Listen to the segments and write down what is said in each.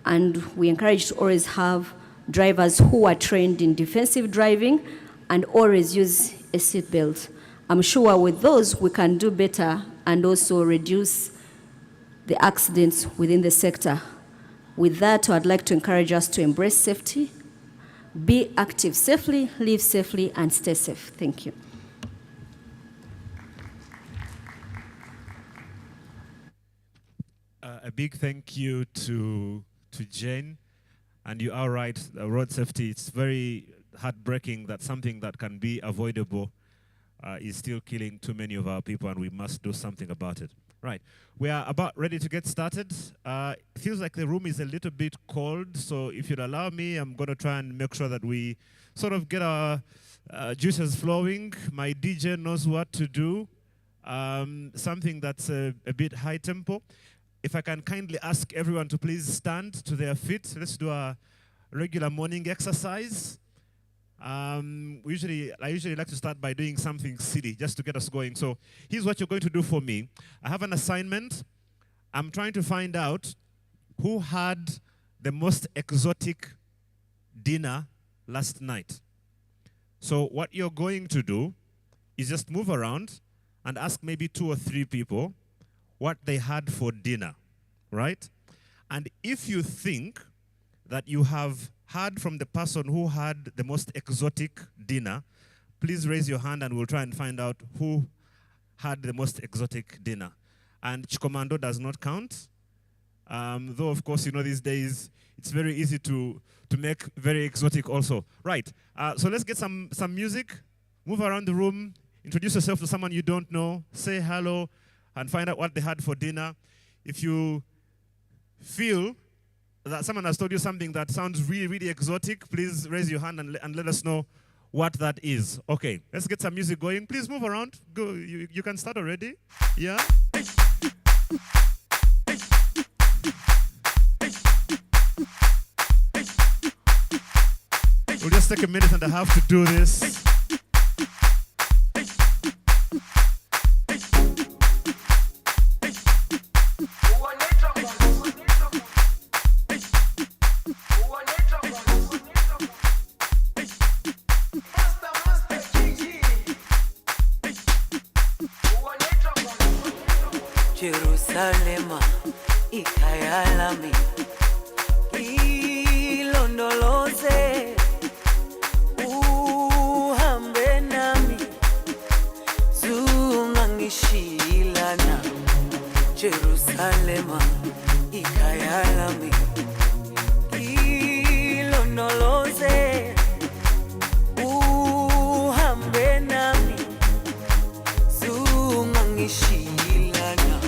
And we encourage to always have drivers who are trained in defensive driving and always use a seatbelt. I'm sure with those we can do better and also reduce the accidents within the sector. With that, I'd like to encourage us to embrace safety, be active safely, live safely, and stay safe. Thank you. A big thank you to Jane. And you are right, road safety, it's very heartbreaking that something that can be avoidable is still killing too many of our people, and we must do something about it. Right, we are about ready to get started. It feels like the room is a little bit cold, so if you'd allow me, I'm going to try and make sure that we sort of get our juices flowing. My DJ knows what to do, something that's a bit high tempo. If I can kindly ask everyone to please stand to their feet. Let's do a regular morning exercise. I usually like to start by doing something silly just to get us going. So here's what you're going to do for me. I have an assignment. I'm trying to find out who had the most exotic dinner last night. So what you're going to do is just move around and ask maybe 2 or 3 people what they had for dinner, right? And if you think that you have heard from the person who had the most exotic dinner, please raise your hand and we'll try and find out who had the most exotic dinner. And Chikomando does not count, though of course, you know, these days it's very easy to make very exotic also. Right, so let's get some music, move around the room, introduce yourself to someone you don't know, say hello, and find out what they had for dinner. If you feel that someone has told you something that sounds really, really exotic, please raise your hand and let us know what that is. Okay, let's get some music going. Please move around. Go. You can start already. Yeah? We'll just take a minute and a half to do this. Jerusalema ikayalami ilondoloze uhambe nami zungangishilana Jerusalema ikayalami ilondoloze uhambe nami zungangishilana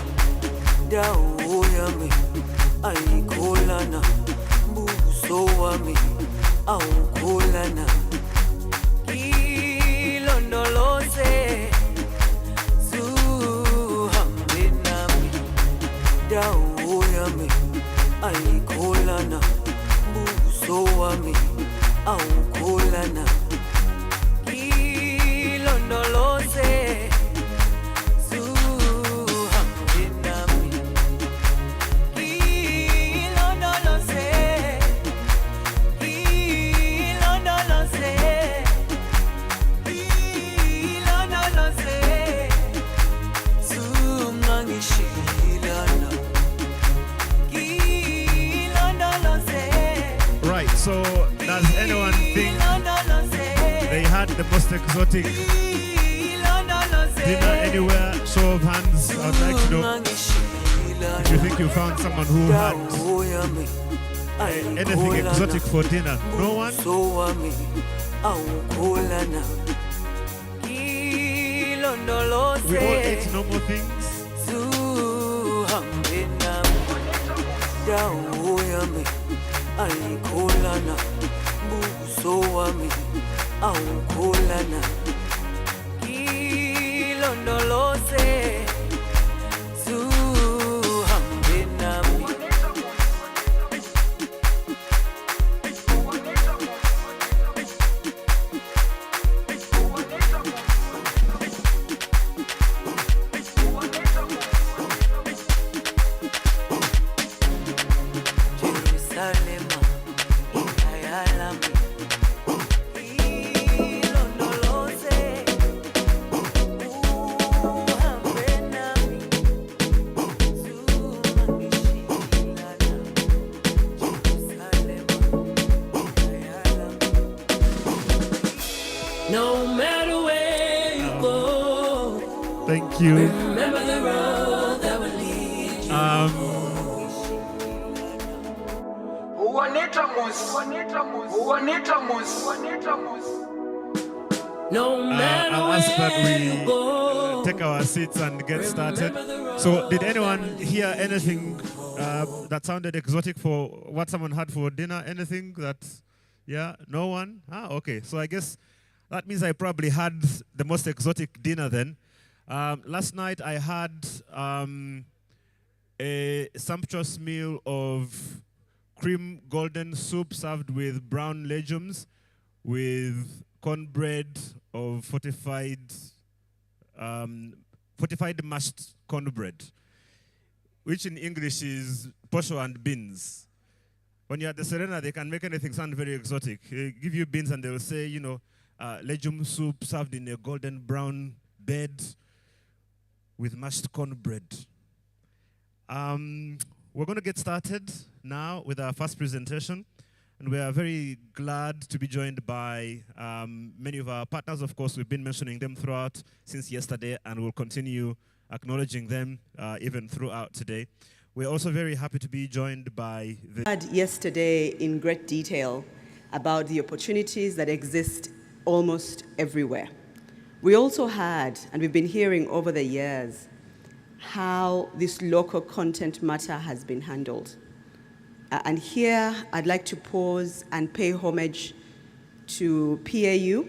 dawo yami ayikholana buso wami awukholana ilondoloze zuhambe nami dawo yami ayikholana buso wami awukholana ilondoloze So, does anyone think they had the most exotic dinner anywhere? Show of hands. I'd like to know if you think you found someone who had anything exotic for dinner. No one? We all ate normal things. Ayikholana buso wami awukholana ilondoloze zuhambe nami Jerusalema ingayalami ilondoloze uhambe nami zungangishilana Jerusalema ingayalami. No matter where you go, Thank you. remember the road that will lead you. No matter I'll ask that where you we go, take our seats and get started. So, did anyone hear anything that sounded exotic for what someone had for dinner? Anything that, yeah, no one? Okay. So I guess that means I probably had the most exotic dinner then. Last night I had a sumptuous meal of cream golden soup served with brown legumes, with cornbread of fortified mashed cornbread, which in English is posho and beans. When you're at the Serena, they can make anything sound very exotic. They give you beans and they'll say, you know, legume soup served in a golden brown bed with mashed cornbread. We're going to get started now with our first presentation. And we are very glad to be joined by many of our partners. Of course, we've been mentioning them throughout since yesterday, and we'll continue acknowledging them even throughout today. We're also very happy to be joined by the... Had yesterday in great detail about the opportunities that exist almost everywhere. We also had, and we've been hearing over the years, how this local content matter has been handled. And here, I'd like to pause and pay homage to PAU,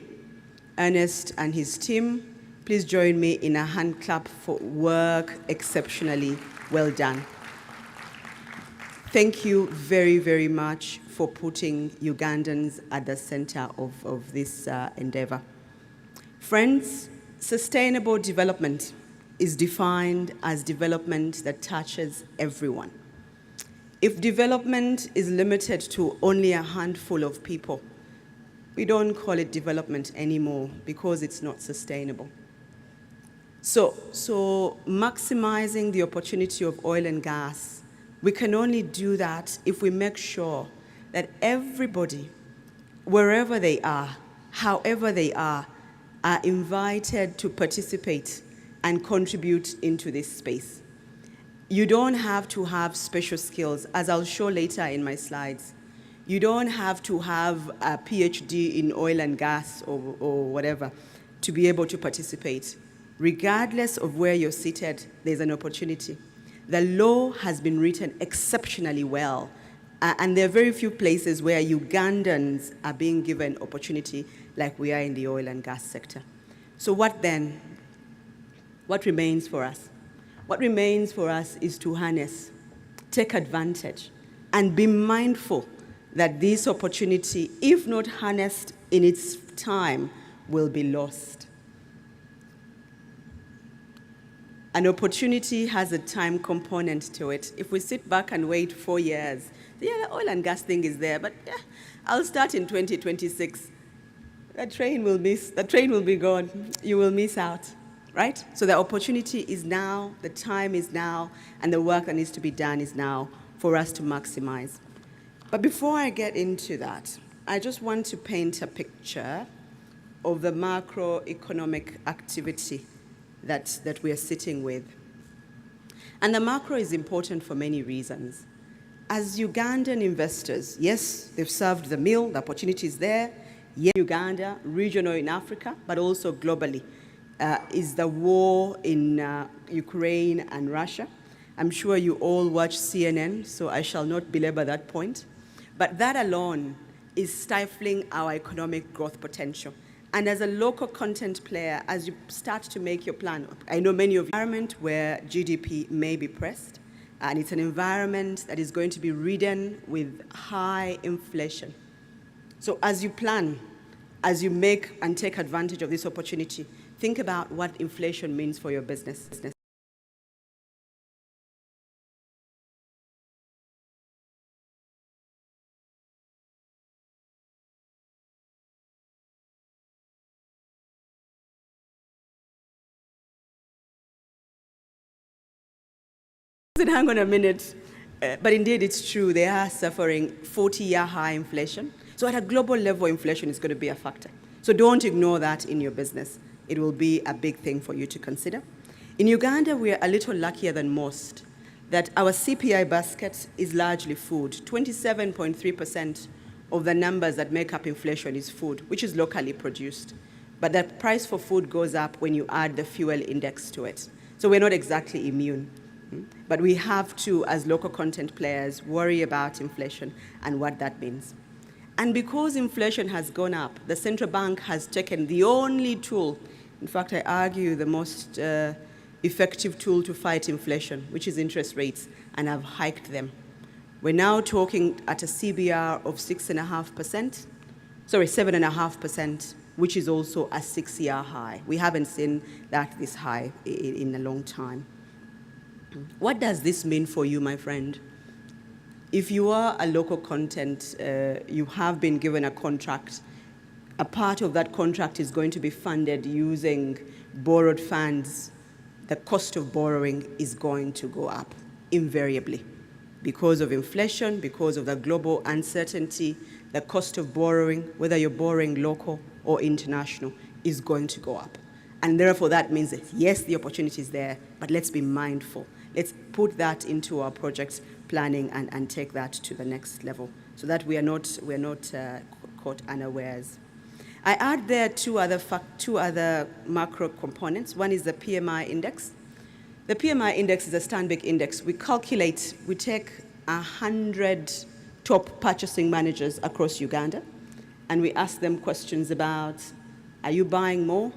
Ernest and his team. Please join me in a hand clap for work exceptionally well done. Thank you very, very much for putting Ugandans at the center of this endeavor. Friends, sustainable development is defined as development that touches everyone. If development is limited to only a handful of people, we don't call it development anymore because it's not sustainable. So maximizing the opportunity of oil and gas, we can only do that if we make sure that everybody, wherever they are, however they are invited to participate and contribute into this space. You don't have to have special skills, as I'll show later in my slides. You don't have to have a PhD in oil and gas or whatever to be able to participate. Regardless of where you're seated, there's an opportunity. The law has been written exceptionally well, and there are very few places where Ugandans are being given opportunity like we are in the oil and gas sector. So what then? What remains for us? What remains for us is to harness, take advantage, and be mindful that this opportunity, if not harnessed in its time, will be lost. An opportunity has a time component to it. If we sit back and wait 4 years, yeah, the oil and gas thing is there, but yeah, I'll start in 2026. The train will be gone. You will miss out. Right? So the opportunity is now, the time is now, and the work that needs to be done is now for us to maximize. But before I get into that, I just want to paint a picture of the macroeconomic activity that we are sitting with. And the macro is important for many reasons. As Ugandan investors, yes, they've served the meal, the opportunity is there. Yes, Uganda, regional in Africa, but also globally. Is the war in Ukraine and Russia. I'm sure you all watch CNN, so I shall not belabor that point. But that alone is stifling our economic growth potential. And as a local content player, as you start to make your plan, I know many of you, environment where GDP may be pressed, and it's an environment that is going to be ridden with high inflation. So as you plan, as you make and take advantage of this opportunity, think about what inflation means for your business. said, hang on a minute. But indeed, it's true. They are suffering 40-year high inflation. So at a global level, inflation is going to be a factor. So don't ignore that in your business. It will be a big thing for you to consider. In Uganda, we are a little luckier than most that our CPI basket is largely food. 27.3% of the numbers that make up inflation is food, which is locally produced. But the price for food goes up when you add the fuel index to it. So we're not exactly immune. But we have to, as local content players, worry about inflation and what that means. And because inflation has gone up, the central bank has taken the only tool, in fact, I argue the most effective tool to fight inflation, which is interest rates, and have hiked them. We're now talking at a CBR of 7.5%, which is also a 6-year high. We haven't seen that this high in a long time. What does this mean for you, my friend? If you are a local content, you have been given a contract. A part of that contract is going to be funded using borrowed funds. The cost of borrowing is going to go up, invariably. Because of inflation, because of the global uncertainty, the cost of borrowing, whether you're borrowing local or international, is going to go up. And therefore, that means that, yes, the opportunity is there, but let's be mindful. Let's put that into our project planning and take that to the next level so that we're not caught unawares. I add there two other macro components. One is the PMI index. The PMI index is a Stanbic index. We take 100 top purchasing managers across Uganda, and we ask them questions about, are you buying more?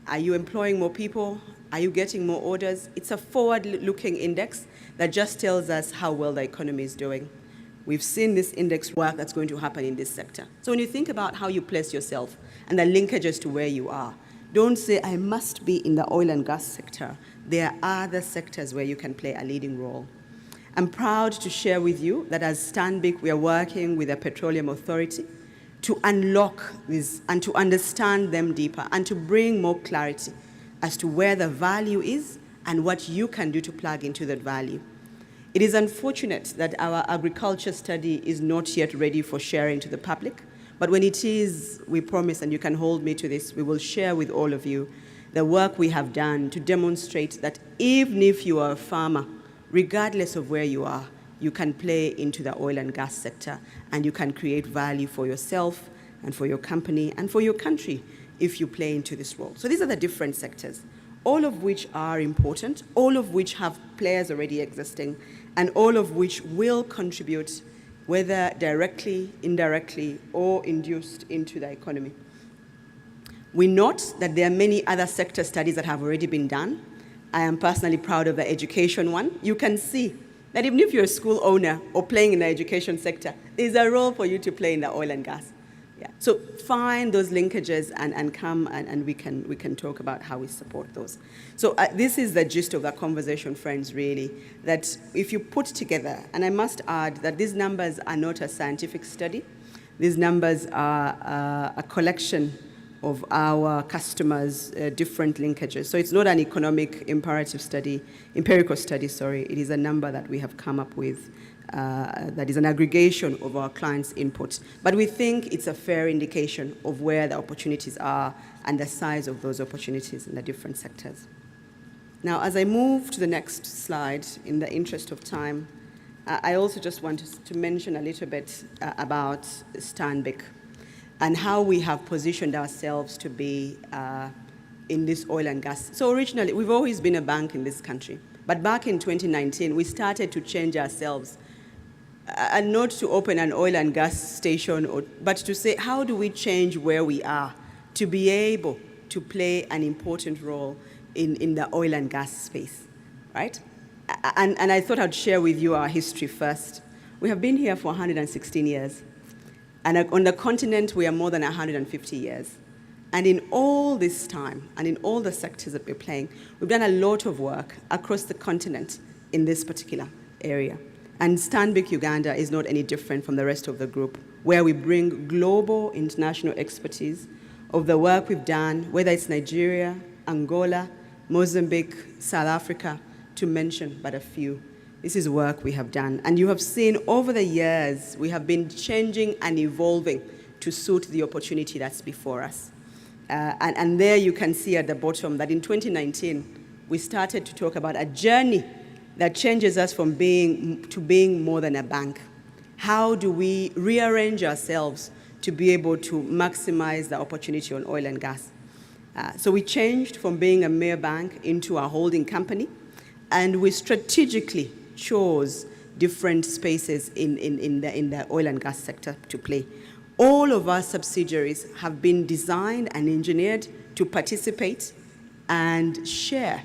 Are you employing more people? Are you getting more orders? It's a forward-looking index that just tells us how well the economy is doing. We've seen this index work that's going to happen in this sector. So when you think about how you place yourself and the linkages to where you are, don't say, I must be in the oil and gas sector. There are other sectors where you can play a leading role. I'm proud to share with you that as Stanbic, we are working with the Petroleum Authority to unlock these and to understand them deeper and to bring more clarity as to where the value is and what you can do to plug into that value. It is unfortunate that our agriculture study is not yet ready for sharing to the public, but when it is, we promise, and you can hold me to this, we will share with all of you the work we have done to demonstrate that even if you are a farmer, regardless of where you are, you can play into the oil and gas sector and you can create value for yourself and for your company and for your country if you play into this role. So these are the different sectors, all of which are important, all of which have players already existing, and all of which will contribute, whether directly, indirectly, or induced into the economy. We note that there are many other sector studies that have already been done. I am personally proud of the education one. You can see that even if you're a school owner or playing in the education sector, there's a role for you to play in the oil and gas. Yeah. So find those linkages and come and we can talk about how we support those. So this is the gist of the conversation, friends, really, that if you put together, and I must add that these numbers are not a scientific study. These numbers are a collection of our customers' different linkages. So it's not an economic empirical study. It is a number that we have come up with that is an aggregation of our clients' input. But we think it's a fair indication of where the opportunities are and the size of those opportunities in the different sectors. Now, as I move to the next slide, in the interest of time, I also just want to mention a little bit about Stanbic and how we have positioned ourselves to be in this oil and gas. So originally, we've always been a bank in this country. But back in 2019, we started to change ourselves, and not to open an oil and gas station, but to say, how do we change where we are to be able to play an important role in the oil and gas space, right? And I thought I'd share with you our history first. We have been here for 116 years. And on the continent, we are more than 150 years. And in all this time, and in all the sectors that we're playing, we've done a lot of work across the continent in this particular area. And Stanbic Uganda is not any different from the rest of the group, where we bring global international expertise of the work we've done, whether it's Nigeria, Angola, Mozambique, South Africa, to mention but a few. This is work we have done. And you have seen over the years, we have been changing and evolving to suit the opportunity that's before us. And there you can see at the bottom that in 2019, we started to talk about a journey that changes us from being more than a bank. How do we rearrange ourselves to be able to maximize the opportunity on oil and gas? So we changed from being a mere bank into a holding company, and we strategically chose different spaces in the oil and gas sector to play. All of our subsidiaries have been designed and engineered to participate and share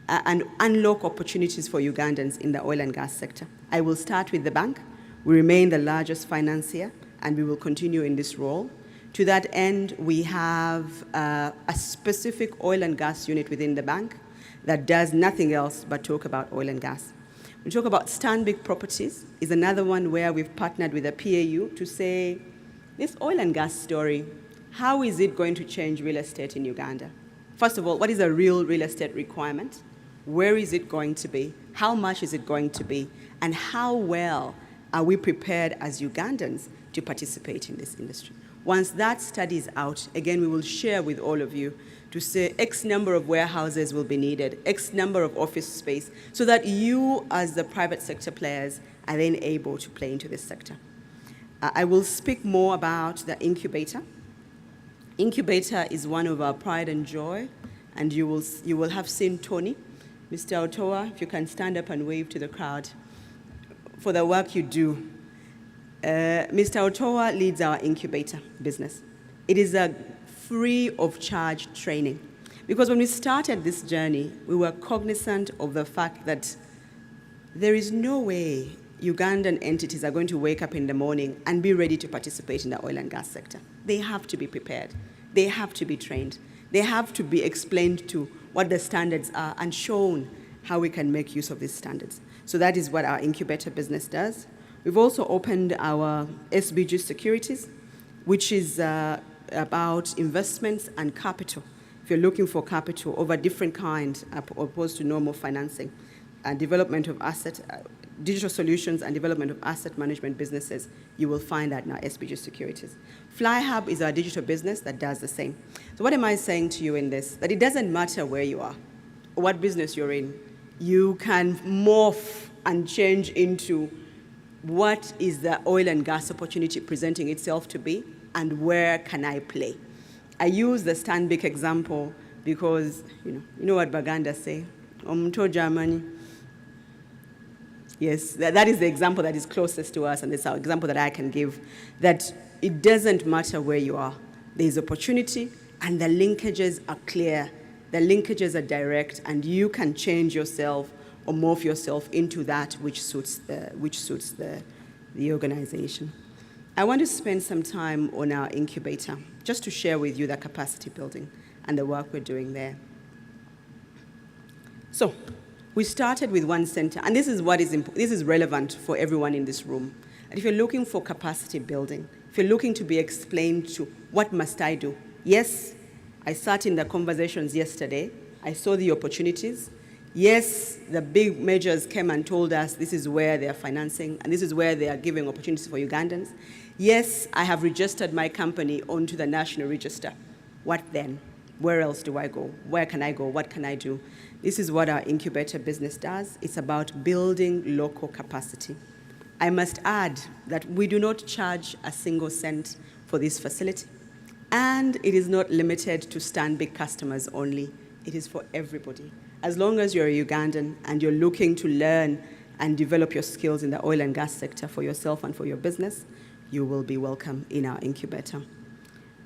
and unlock opportunities for Ugandans in the oil and gas sector. I will start with the bank. We remain the largest financier, and we will continue in this role. To that end, we have a specific oil and gas unit within the bank that does nothing else but talk about oil and gas. We talk about Stanbic Properties is another one where we've partnered with a PAU to say, this oil and gas story, how is it going to change real estate in Uganda? First of all, what is a real estate requirement? Where is it going to be? How much is it going to be? And how well are we prepared as Ugandans to participate in this industry? Once that study is out, again, we will share with all of you to say X number of warehouses will be needed, X number of office space, so that you, as the private sector players, are then able to play into this sector. I will speak more about the Incubator. Incubator is one of our pride and joy, and you will have seen Tony. Mr. Otoa, if you can stand up and wave to the crowd for the work you do. Mr. Otoa leads our Incubator business. It is a free of charge training, because when we started this journey, we were cognizant of the fact that there is no way Ugandan entities are going to wake up in the morning and be ready to participate in the oil and gas sector. They have to be prepared. They have to be trained. They have to be explained to what the standards are and shown how we can make use of these standards. So that is what our Incubator business does. We've also opened our SBG Securities, which is about investments and capital. If you're looking for capital of a different kind opposed to normal financing and development of digital solutions and development of asset management businesses, you will find that in our SBG Securities. FlyHub is our digital business that does the same. So what am I saying to you in this? That it doesn't matter where you are or what business you're in. You can morph and change into what is the oil and gas opportunity presenting itself to be, and where can I play? I use the Stanbic example because, you know what Baganda say? Omto Germany. Yes, that is the example that is closest to us, and it's our example that I can give, that it doesn't matter where you are. There's opportunity, and the linkages are clear. The linkages are direct, and you can change yourself or morph yourself into that which suits the organization. I want to spend some time on our Incubator, just to share with you the capacity building and the work we're doing there. So, we started with one center, and this is this is relevant for everyone in this room. And if you're looking for capacity building, if you're looking to be explained to what must I do? Yes, I sat in the conversations yesterday. I saw the opportunities. Yes, the big majors came and told us this is where they are financing, and this is where they are giving opportunities for Ugandans. Yes, I have registered my company onto the national register. What then? Where else do I go? Where can I go? What can I do? This is what our Incubator business does. It's about building local capacity. I must add that we do not charge a single cent for this facility, and it is not limited to Stanbic customers only. It is for everybody. As long as you're a Ugandan and you're looking to learn and develop your skills in the oil and gas sector for yourself and for your business, you will be welcome in our Incubator.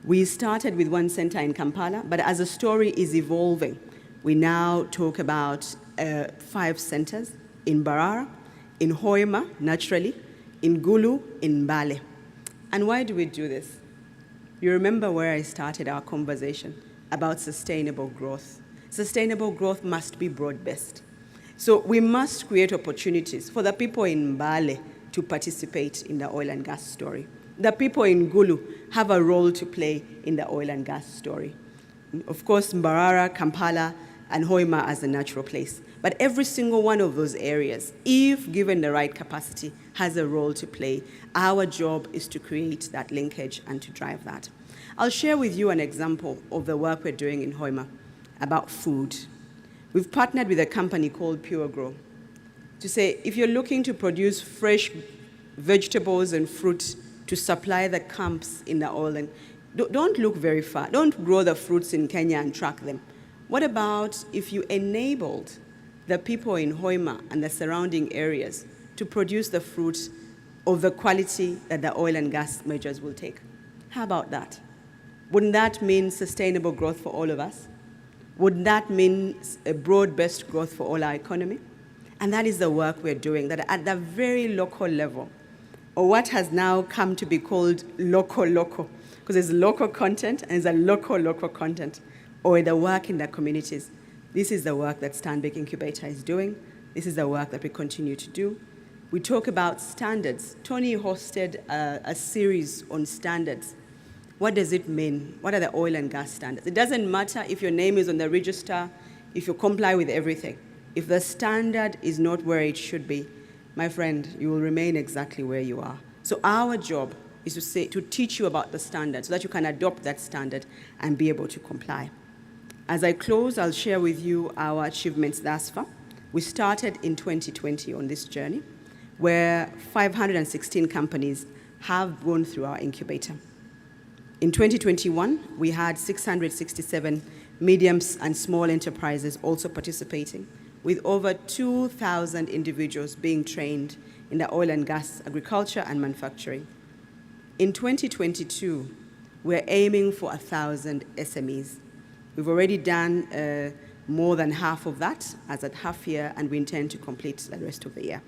We started with one center in Kampala, but as the story is evolving, we now talk about 5 centers in Barara, in Hoima, naturally, in Gulu, in Mbale. And why do we do this? You remember where I started our conversation about sustainable growth. Sustainable growth must be broad-based. So we must create opportunities for the people in Mbale to participate in the oil and gas story. The people in Gulu have a role to play in the oil and gas story. Of course, Mbarara, Kampala, and Hoima as a natural place. But every single one of those areas, if given the right capacity, has a role to play. Our job is to create that linkage and to drive that. I'll share with you an example of the work we're doing in Hoima about food. We've partnered with a company called Pure Grow to say, if you're looking to produce fresh vegetables and fruit to supply the camps in the oil, and don't look very far. Don't grow the fruits in Kenya and track them. What about if you enabled the people in Hoima and the surrounding areas to produce the fruit of the quality that the oil and gas majors will take? How about that? Wouldn't that mean sustainable growth for all of us? Wouldn't that mean a broad-based growth for all our economy? And that is the work we're doing, that at the very local level, or what has now come to be called local, because there's local content and there's a local content, or the work in the communities. This is the work that Stanbic Incubator is doing. This is the work that we continue to do. We talk about standards. Tony hosted a series on standards. What does it mean? What are the oil and gas standards? It doesn't matter if your name is on the register, if you comply with everything. If the standard is not where it should be, my friend, you will remain exactly where you are. So our job is to teach you about the standard so that you can adopt that standard and be able to comply. As I close, I'll share with you our achievements thus far. We started in 2020 on this journey, where 516 companies have gone through our incubator. In 2021, we had 667 medium and small enterprises also participating, with over 2,000 individuals being trained in the oil and gas, agriculture, and manufacturing. In 2022, we're aiming for 1,000 SMEs. We've already done more than half of that as at half year, and we intend to complete the rest of the year.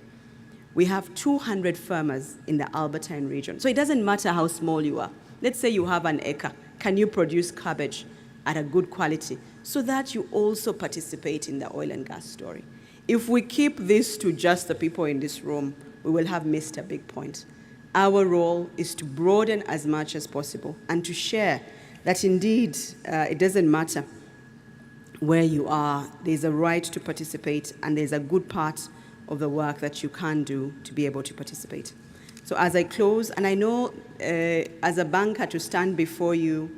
We have 200 farmers in the Albertine region. So it doesn't matter how small you are. Let's say you have an acre. Can you produce cabbage at a good quality so that you also participate in the oil and gas story? If we keep this to just the people in this room, we will have missed a big point. Our role is to broaden as much as possible and to share that indeed it doesn't matter where you are, there's a right to participate and there's a good part of the work that you can do to be able to participate. So as I close, and I know as a banker to stand before you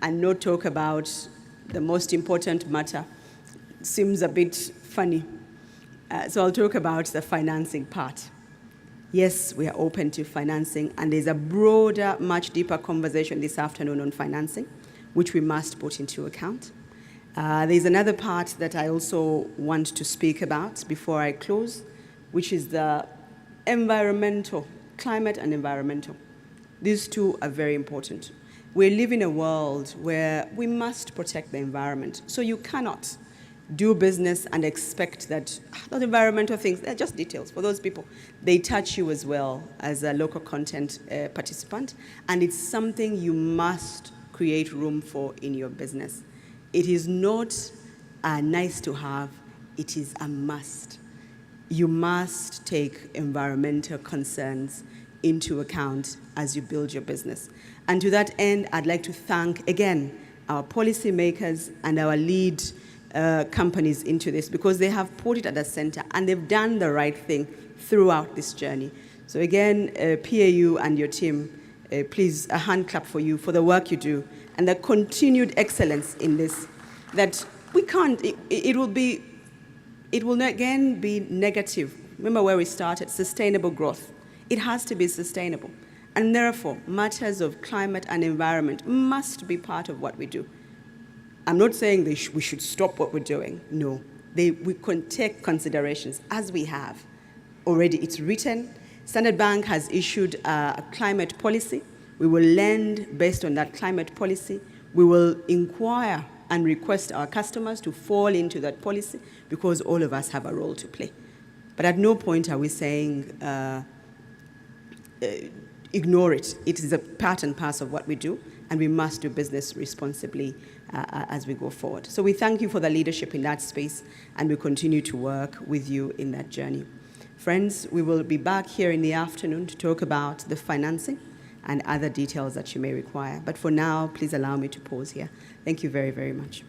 and not talk about the most important matter seems a bit funny. So I'll talk about the financing part. Yes, we are open to financing, and there's a broader, much deeper conversation this afternoon on financing, which we must put into account. There's another part that I also want to speak about before I close, which is the environmental, climate and environmental. These two are very important. We live in a world where we must protect the environment. So you cannot do business and expect that those environmental things, they're just details for those people. They touch you as well as a local content participant, and it's something you must create room for in your business. It is not nice to have, it is a must. You must take environmental concerns into account as you build your business. And to that end, I'd like to thank, again, our policymakers and our lead companies into this, because they have put it at the center and they've done the right thing throughout this journey. So again, PAU and your team, please, a hand clap for you for the work you do and the continued excellence in this, that we can't, it will again be negative. Remember where we started, sustainable growth. It has to be sustainable. And therefore, matters of climate and environment must be part of what we do. I'm not saying we should stop what we're doing. No, we can take considerations as we have. Already it's written. Standard Bank has issued a climate policy. We will lend based on that climate policy. We will inquire and request our customers to fall into that policy because all of us have a role to play. But at no point are we saying ignore it. It is a part and parcel of what we do, and we must do business responsibly as we go forward. So we thank you for the leadership in that space, and we continue to work with you in that journey. Friends, we will be back here in the afternoon to talk about the financing and other details that you may require. But for now, please allow me to pause here. Thank you very, very much.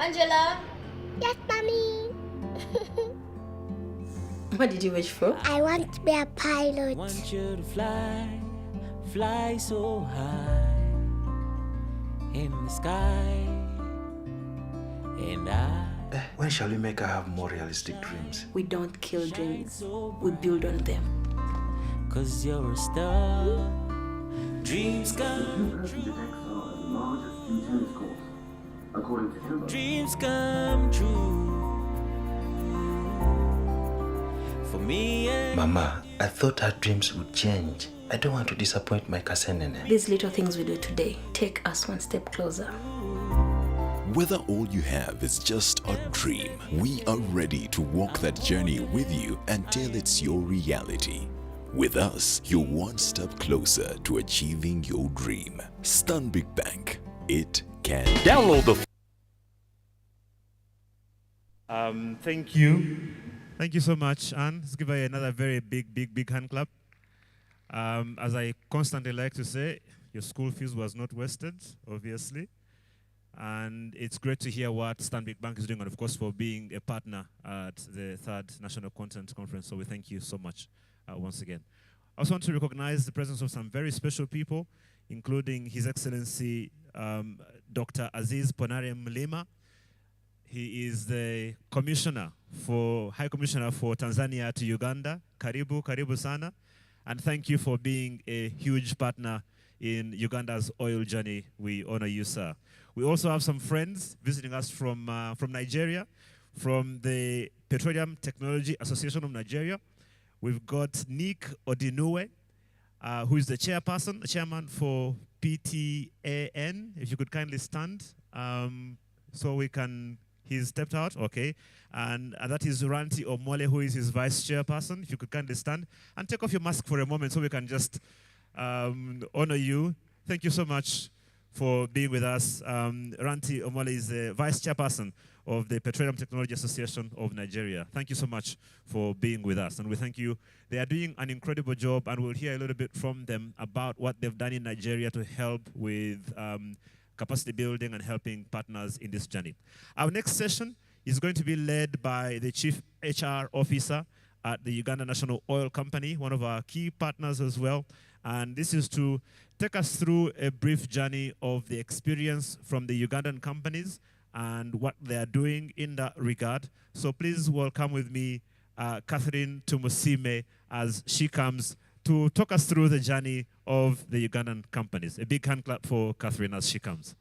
Angela? Yes, mommy. What did you wish for? I want to be a pilot. Want you to fly, fly so high in the sky. And When shall we make her have more realistic dreams? We don't kill dreams. We build on them. 'cause you're a star. Dreams come true. Dreams come true. For me and Mama, I thought her dreams would change. I don't want to disappoint my Kasenene. These little things we do today take us one step closer. Whether all you have is just a dream, we are ready to walk that journey with you until it's your reality. With us, you're one step closer to achieving your dream. Stanbic Bank. It can. Download the Thank you. Thank you so much, Anne. Let's give her another very big hand clap. As I constantly like to say, your school fees was not wasted, obviously. And it's great to hear what Stanbic Bank is doing, and of course for being a partner at the 3rd National Content Conference. So we thank you so much once again. I also want to recognize the presence of some very special people, including His Excellency Dr. Aziz Ponare Mlima. He is the High Commissioner for Tanzania to Uganda. Karibu sana. And thank you for being a huge partner in Uganda's oil journey. We honor you, sir. We also have some friends visiting us from Nigeria, from the Petroleum Technology Association of Nigeria. We've got Nick Odinue, who is the chairman for PTAN. If you could kindly stand, so we can. He's stepped out, okay. And that is Ranti Omole, who is his vice chairperson. If you could kindly stand and take off your mask for a moment so we can just honor you. Thank you so much for being with us. Ranti Omole is the vice chairperson of the Petroleum Technology Association of Nigeria. Thank you so much for being with us. And we thank you. They are doing an incredible job, and we'll hear a little bit from them about what they've done in Nigeria to help with capacity building and helping partners in this journey. Our next session is going to be led by the Chief HR Officer at the Uganda National Oil Company, one of our key partners as well. And this is to take us through a brief journey of the experience from the Ugandan companies and what they are doing in that regard. So please welcome with me Catherine Tumusime as she comes to talk us through the journey of the Ugandan companies. A big hand clap for Catherine as she comes.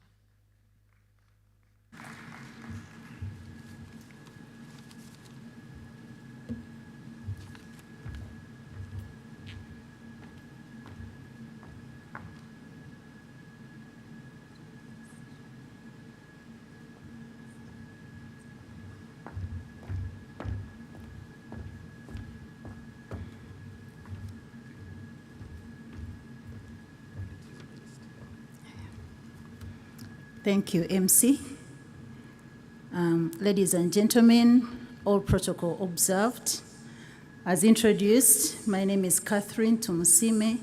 Thank you, MC. Ladies and gentlemen, all protocol observed. As introduced, my name is Catherine Tumusime,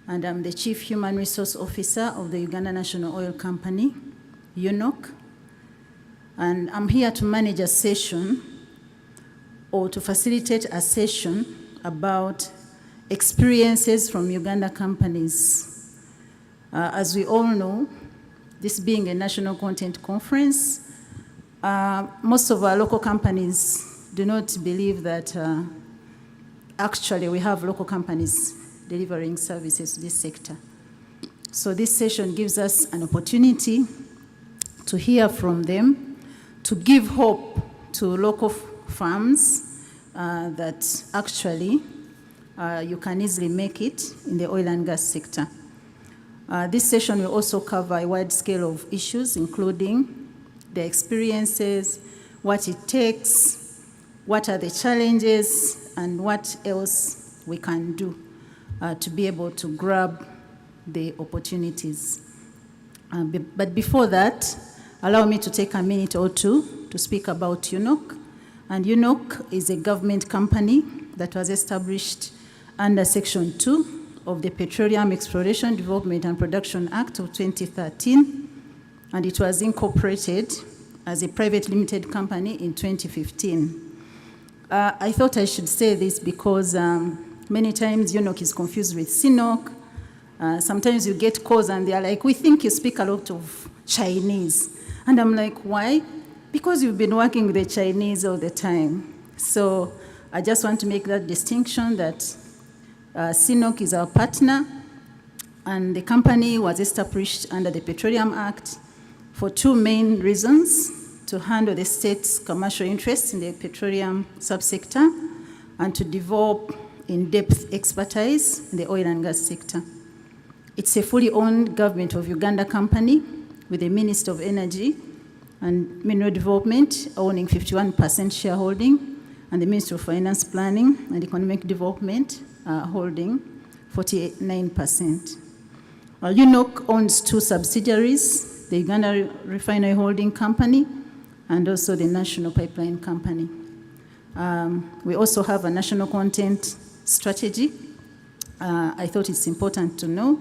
and I'm the Chief Human Resource Officer of the Uganda National Oil Company, UNOC. And I'm here to manage a session or to facilitate a session about experiences from Uganda companies. As we all know, this being a national content conference, most of our local companies do not believe that actually we have local companies delivering services to this sector. So this session gives us an opportunity to hear from them, to give hope to local firms that actually you can easily make it in the oil and gas sector. This session will also cover a wide scale of issues, including the experiences, what it takes, what are the challenges, and what else we can do to be able to grab the opportunities. But before that, allow me to take a minute or two to speak about UNOC. And UNOC is a government company that was established under Section 2 of the Petroleum Exploration, Development and Production Act of 2013, and it was incorporated as a private limited company in 2015. I thought I should say this because many times UNOC is confused with CNOC. Sometimes you get calls and they're like, we think you speak a lot of Chinese. And I'm like, why? Because you've been working with the Chinese all the time. So I just want to make that distinction that CNOC is our partner, and the company was established under the Petroleum Act for two main reasons: to handle the state's commercial interests in the petroleum subsector and to develop in-depth expertise in the oil and gas sector. It's a fully owned government of Uganda company with the Minister of Energy and Mineral Development owning 51% shareholding, and the Ministry of Finance Planning and Economic Development holding 49%. UNOC owns two subsidiaries, the Uganda Refinery Holding Company and also the National Pipeline Company. We also have a national content strategy. I thought it's important to know,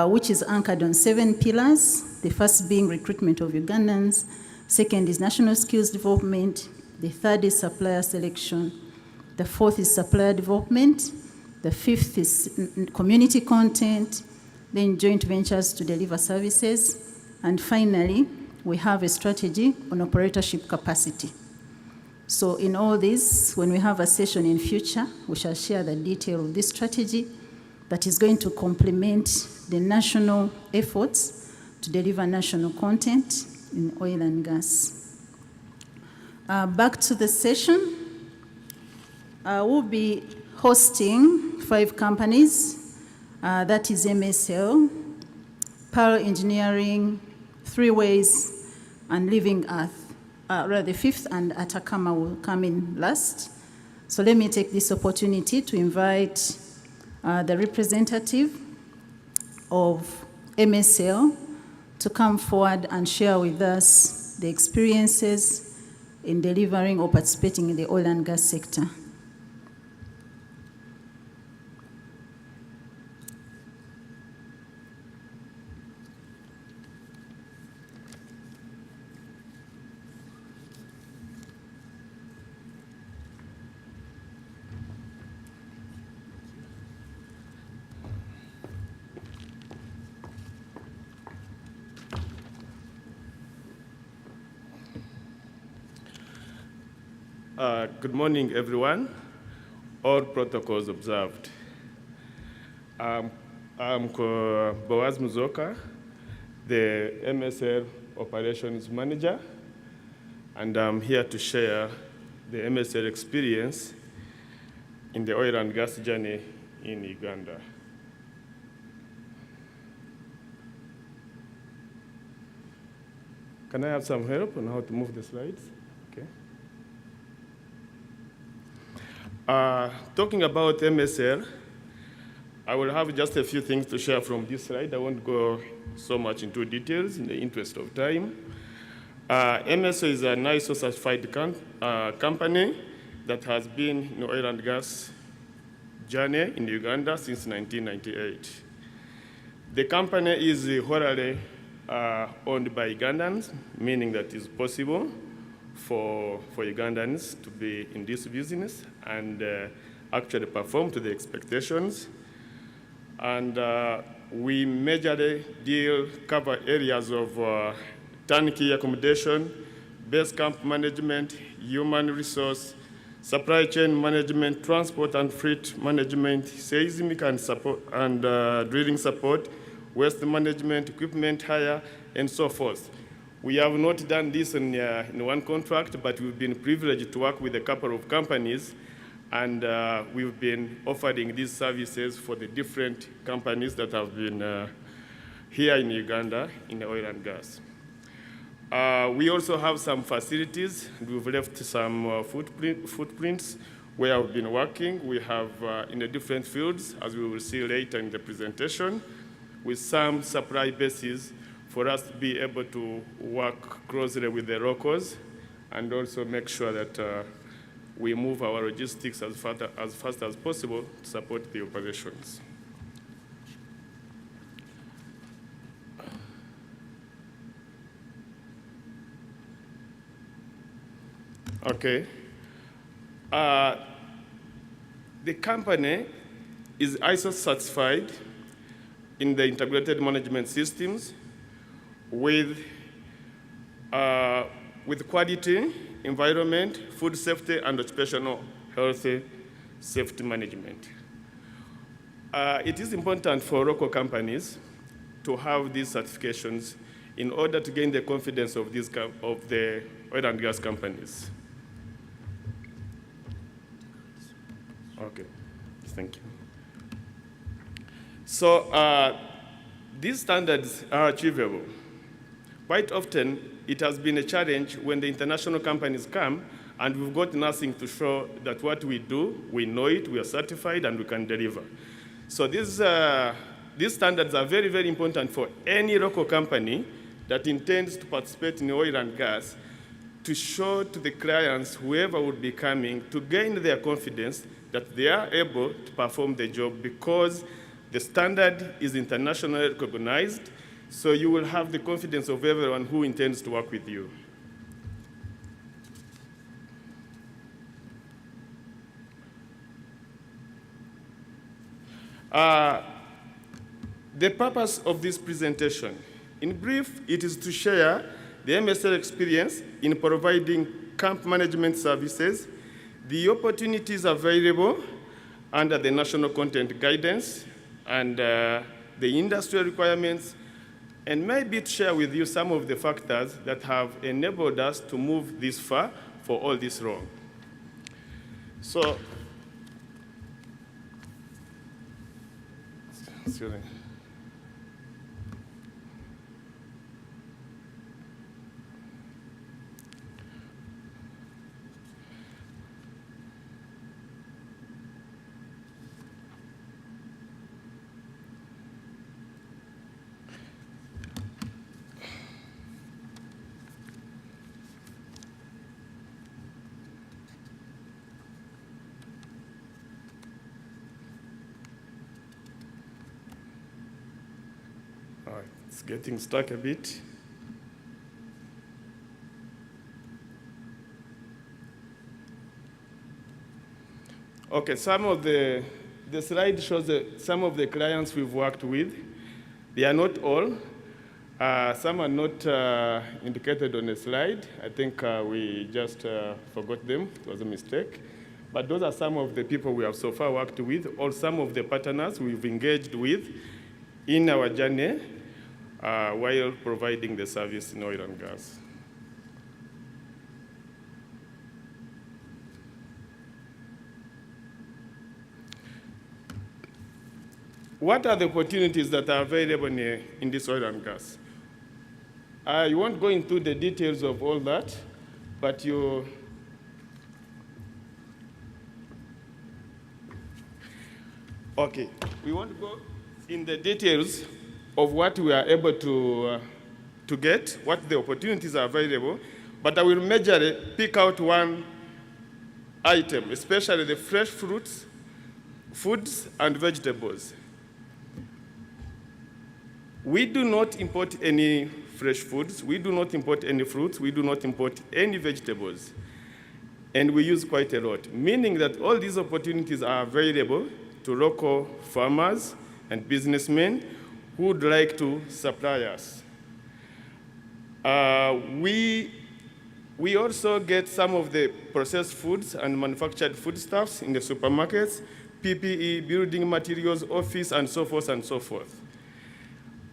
which is anchored on 7 pillars, the first being recruitment of Ugandans, second is national skills development, the third is supplier selection, the fourth is supplier development, the fifth is community content, then joint ventures to deliver services, and finally, we have a strategy on operatorship capacity. So in all this, when we have a session in future, we shall share the detail of this strategy that is going to complement the national efforts to deliver national content in oil and gas. Back to the session. We'll be hosting 5 companies, that is MSL, Parole Engineering, 3 Ways, and Living Earth. The 5th and Atacama will come in last. So let me take this opportunity to invite the representative of MSL to come forward and share with us the experiences in delivering or participating in the oil and gas sector. Good morning, everyone. All protocols observed. I'm Boaz Muzoka, the MSL Operations Manager, and I'm here to share the MSL experience in the oil and gas journey in Uganda. Can I have some help on how to move the slides? Okay. Talking about MSL, I will have just a few things to share from this slide. I won't go so much into details in the interest of time. MSL is an ISO certified company that has been in the oil and gas journey in Uganda since 1998. The company is wholly owned by Ugandans, meaning that it's possible for Ugandans to be in this business and actually perform to the expectations. And we majorly cover areas of turnkey accommodation, base camp management, human resource, supply chain management, transport and fleet management, seismic and support and drilling support, waste management, equipment hire, and so forth. We have not done this in one contract, but we've been privileged to work with a couple of companies, and we've been offering these services for the different companies that have been here in Uganda in the oil and gas. We also have some facilities. We've left some footprints where we've been working. We have in the different fields, as we will see later in the presentation, with some supply bases for us to be able to work closely with the locals and also make sure that we move our logistics as fast as possible to support the operations. Okay. The company is ISO certified in the integrated management systems with quality, environment, food safety, and occupational health safety management. It is important for local companies to have these certifications in order to gain the confidence of the oil and gas companies. Okay, thank you. So these standards are achievable. Quite often, it has been a challenge when the international companies come and we've got nothing to show that what we do, we know it, we are certified, and we can deliver. So these standards are very, very important for any local company that intends to participate in oil and gas, to show to the clients, whoever would be coming, to gain their confidence that they are able to perform the job because the standard is internationally recognized, so you will have the confidence of everyone who intends to work with you. The purpose of this presentation, in brief, it is to share the MSL experience in providing camp management services, the opportunities available under the national content guidance and the industrial requirements, and maybe to share with you some of the factors that have enabled us to move this far for all this long. So, sorry. It's getting stuck a bit. Okay, some of the slide shows some of the clients we've worked with. They are not all. Some are not indicated on the slide. I think we just forgot them. It was a mistake. But those are some of the people we have so far worked with, or some of the partners we've engaged with in our journey while providing the service in oil and gas. What are the opportunities that are available in this oil and gas? I won't go into the details of all that, but okay, we won't go in the details of what we are able to get, what the opportunities are available, but I will majorly pick out one item, especially the fresh fruits, foods, and vegetables. We do not import any fresh foods, we do not import any fruits, we do not import any vegetables, and we use quite a lot, meaning that all these opportunities are available to local farmers and businessmen who would like to supply us. We also get some of the processed foods and manufactured foodstuffs in the supermarkets, PPE, building materials, office, and so forth and so forth.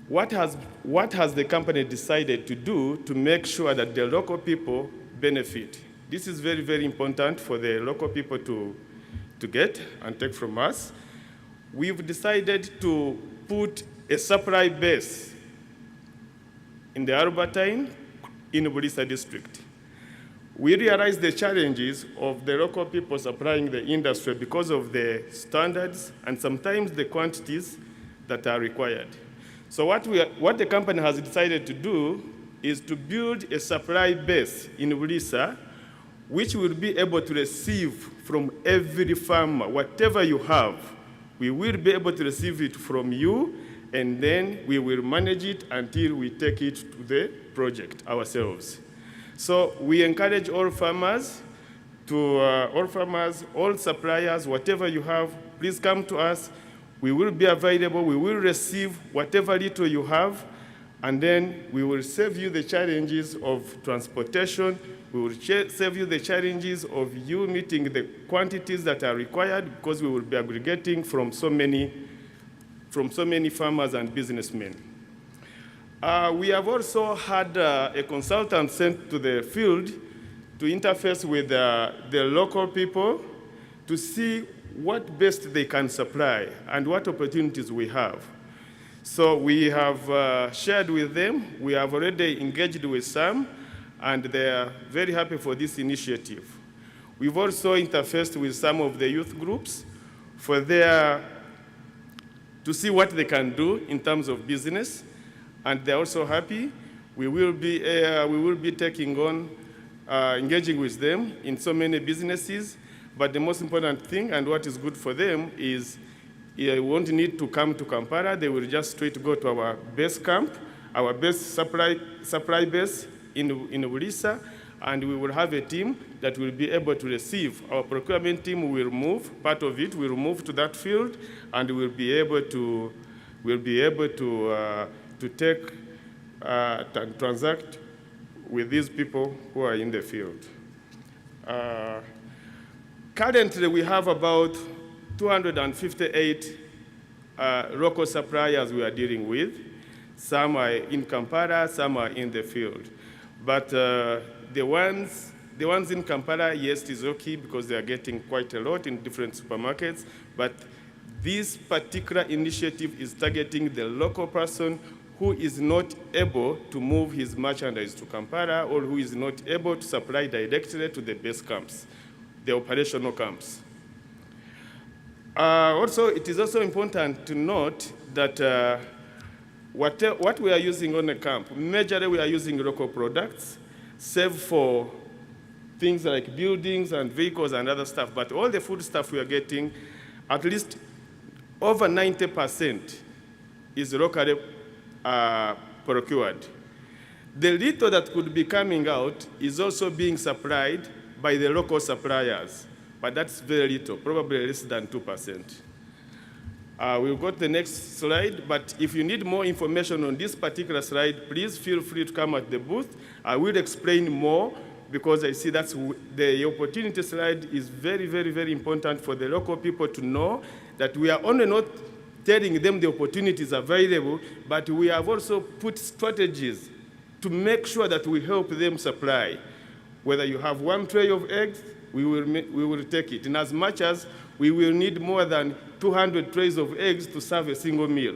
What has the company decided to do to make sure that the local people benefit? This is very, very important for the local people to get and take from us. We've decided to put a supply base in the Albertine in Bulisa district. We realize the challenges of the local people supplying the industry because of the standards and sometimes the quantities that are required. So what the company has decided to do is to build a supply base in Bulisa, which will be able to receive from every farmer, whatever you have, we will be able to receive it from you, and then we will manage it until we take it to the project ourselves. So we encourage all farmers to all farmers, all suppliers, whatever you have, please come to us. We will be available. We will receive whatever little you have, and then we will save you the challenges of transportation. We will save you the challenges of you meeting the quantities that are required, because we will be aggregating from so many farmers and businessmen. We have also had a consultant sent to the field to interface with the local people to see what best they can supply and what opportunities we have. So we have shared with them. We have already engaged with some, and they are very happy for this initiative. We've also interfaced with some of the youth groups to see what they can do in terms of business, and they're also happy. We will be taking on engaging with them in so many businesses, but the most important thing and what is good for them is they won't need to come to Kampala. They will just straight go to our base camp, our base supply base in Bulisa, and we will have a team that will be able to receive. Our procurement team will move, part of it will move to that field, and we'll be able to take and transact with these people who are in the field. Currently, we have about 258 local suppliers we are dealing with. Some are in Kampala, some are in the field. But the ones in Kampala, yes, it is okay because they are getting quite a lot in different supermarkets. But this particular initiative is targeting the local person who is not able to move his merchandise to Kampala, or who is not able to supply directly to the base camps, the operational camps. Also, it is also important to note that what we are using on the camp, majorly we are using local products, save for things like buildings and vehicles and other stuff, but all the food stuff we are getting, at least over 90% is locally procured. The little that could be coming out is also being supplied by the local suppliers, but that's very little, probably less than 2%. We'll go to the next slide, but if you need more information on this particular slide, please feel free to come at the booth. I will explain more, because I see that's the opportunity slide is very, very, very important for the local people to know that we are only not telling them the opportunities available, but we have also put strategies to make sure that we help them supply. Whether you have one tray of eggs, we will take it. And as much as we will need more than 200 trays of eggs to serve a single meal.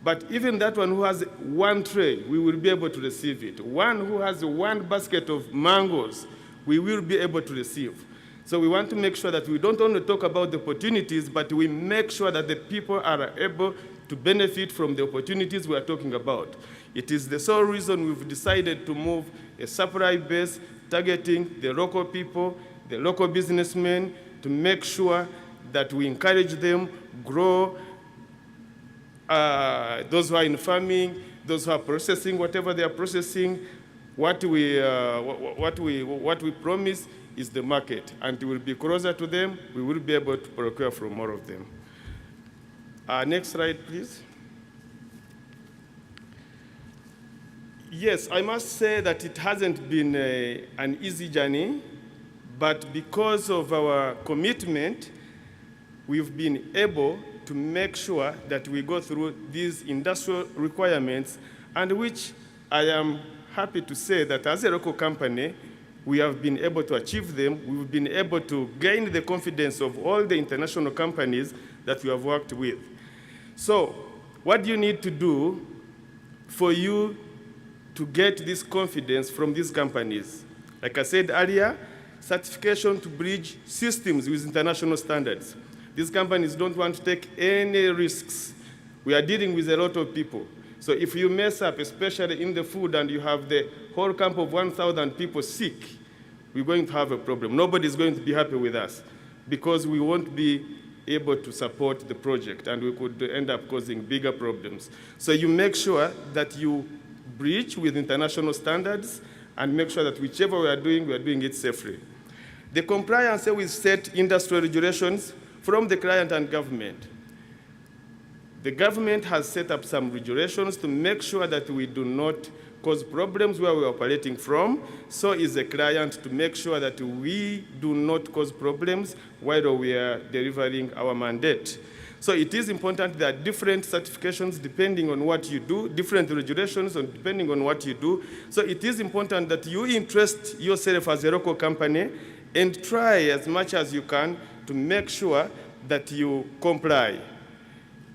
But even that one who has one tray, we will be able to receive it. One who has one basket of mangoes, we will be able to receive. So we want to make sure that we don't only talk about the opportunities, but we make sure that the people are able to benefit from the opportunities we are talking about. It is the sole reason we've decided to move a supply base targeting the local people, the local businessmen, to make sure that we encourage them, grow, those who are in farming, those who are processing whatever they are processing. What we promise is the market, and we will be closer to them. We will be able to procure from more of them. Next slide, please. Yes, I must say that it hasn't been an easy journey, but because of our commitment, we've been able to make sure that we go through these industrial requirements, and which I am happy to say that as a local company, we have been able to achieve them. We've been able to gain the confidence of all the international companies that we have worked with. So what do you need to do for you to get this confidence from these companies? Like I said earlier, certification to bridge systems with international standards. These companies don't want to take any risks. We are dealing with a lot of people. So if you mess up, especially in the food, and you have the whole camp of 1,000 people sick, we're going to have a problem. Nobody's going to be happy with us, because we won't be able to support the project, and we could end up causing bigger problems. So you make sure that you bridge with international standards and make sure that whichever we are doing it safely. The compliance with set industrial regulations from the client and government. The government has set up some regulations to make sure that we do not cause problems where we are operating from. So is the client to make sure that we do not cause problems while we are delivering our mandate. So it is important that different certifications depending on what you do, different regulations depending on what you do. So it is important that you interest yourself as a local company and try as much as you can to make sure that you comply.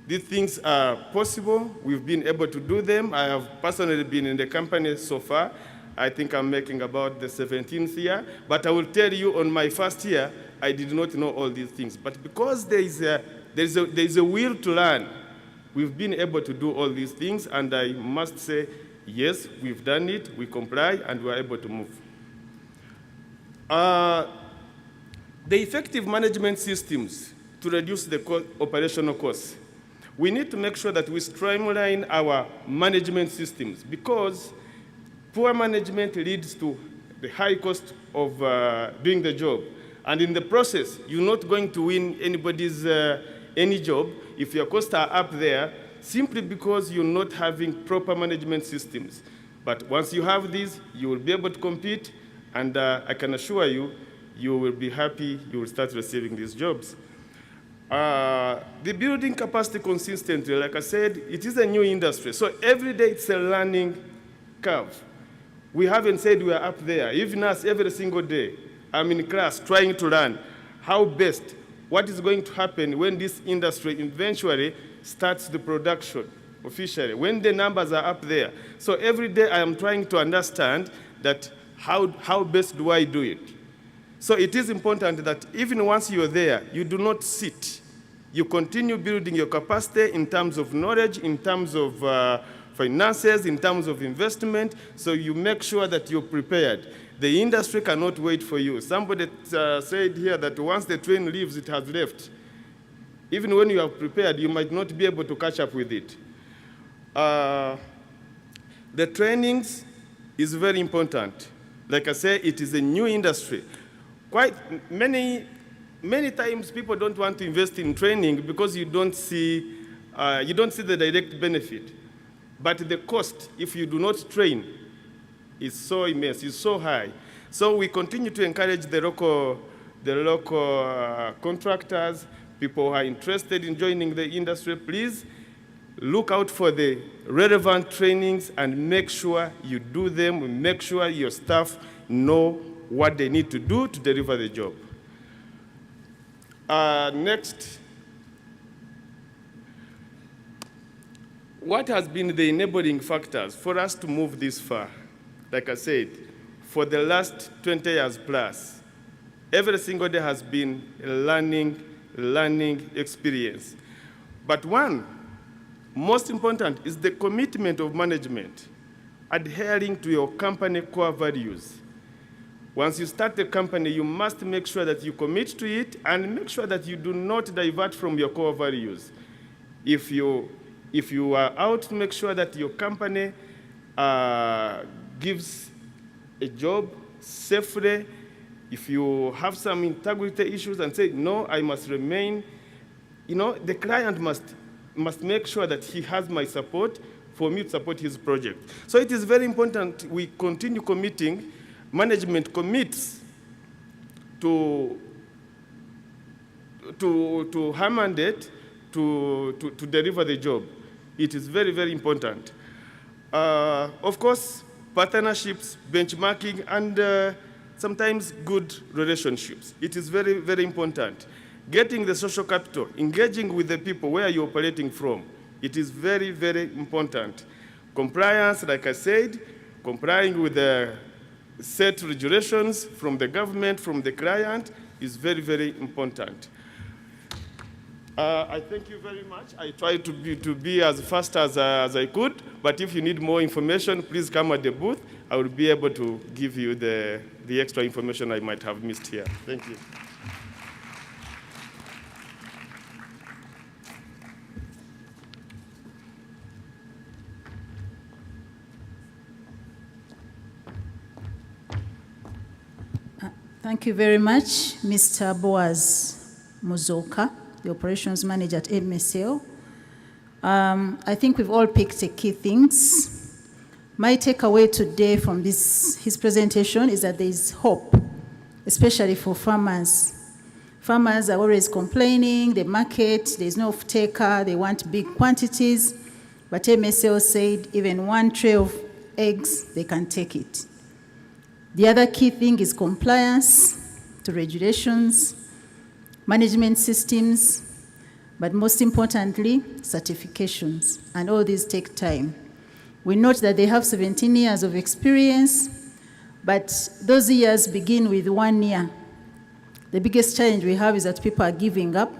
These things are possible. We've been able to do them. I have personally been in the company so far. I think I'm making about the 17th year. But I will tell you, on my first year, I did not know all these things. But because there is a will to learn, we've been able to do all these things. And I must say, yes, we've done it, we comply, and we're able to move. The effective management systems to reduce the operational costs. We need to make sure that we streamline our management systems, because poor management leads to the high cost of doing the job. And in the process, you're not going to win anybody's any job if your costs are up there, simply because you're not having proper management systems. But once you have these, you will be able to compete, and I can assure you, you will be happy, you will start receiving these jobs. The building capacity consistently, like I said, it is a new industry. So every day it's a learning curve. We haven't said we are up there. Even us, every single day, I'm in class trying to learn how best, what is going to happen when this industry eventually starts the production officially, when the numbers are up there. So every day I am trying to understand that how best do I do it. So it is important that even once you're there, you do not sit. You continue building your capacity in terms of knowledge, in terms of finances, in terms of investment, so you make sure that you're prepared. The industry cannot wait for you. Somebody said here that once the train leaves, it has left. Even when you are prepared, you might not be able to catch up with it. The trainings is very important. Like I say, it is a new industry. Quite many times people don't want to invest in training because you don't see the direct benefit. But the cost, if you do not train, is so immense, is so high. So we continue to encourage the local contractors, people who are interested in joining the industry. Please look out for the relevant trainings and make sure you do them, make sure your staff know what they need to do to deliver the job. Next, what has been the enabling factors for us to move this far? Like I said, for the last 20 years plus, every single day has been a learning experience. But one, most important, is the commitment of management, adhering to your company core values. Once you start the company, you must make sure that you commit to it and make sure that you do not divert from your core values. If you are out to make sure that your company gives a job safely, if you have some integrity issues and say, no, I must remain, the client must make sure that he has my support for me to support his project. So it is very important we continue committing. Management commits to her mandate to deliver the job. It is very, very important. Of course, partnerships, benchmarking, and sometimes good relationships. It is very, very important. Getting the social capital, engaging with the people where you're operating from, it is very, very important. Compliance, like I said, complying with the set regulations from the government, from the client, is very, very important. I thank you very much. I tried to be as fast as I could, but if you need more information, please come at the booth. I will be able to give you the extra information I might have missed here. Thank you. Thank you very much, Mr. Boaz Muzoka, the operations manager at MSL. I think we've all picked the key things. My takeaway today from his presentation is that there is hope, especially for farmers. Farmers are always complaining, the market, there's no taker, they want big quantities, but MSL said even 1 tray of eggs, they can take it. The other key thing is compliance to regulations, management systems, but most importantly, certifications, and all these take time. We note that they have 17 years of experience, but those years begin with 1 year. The biggest challenge we have is that people are giving up,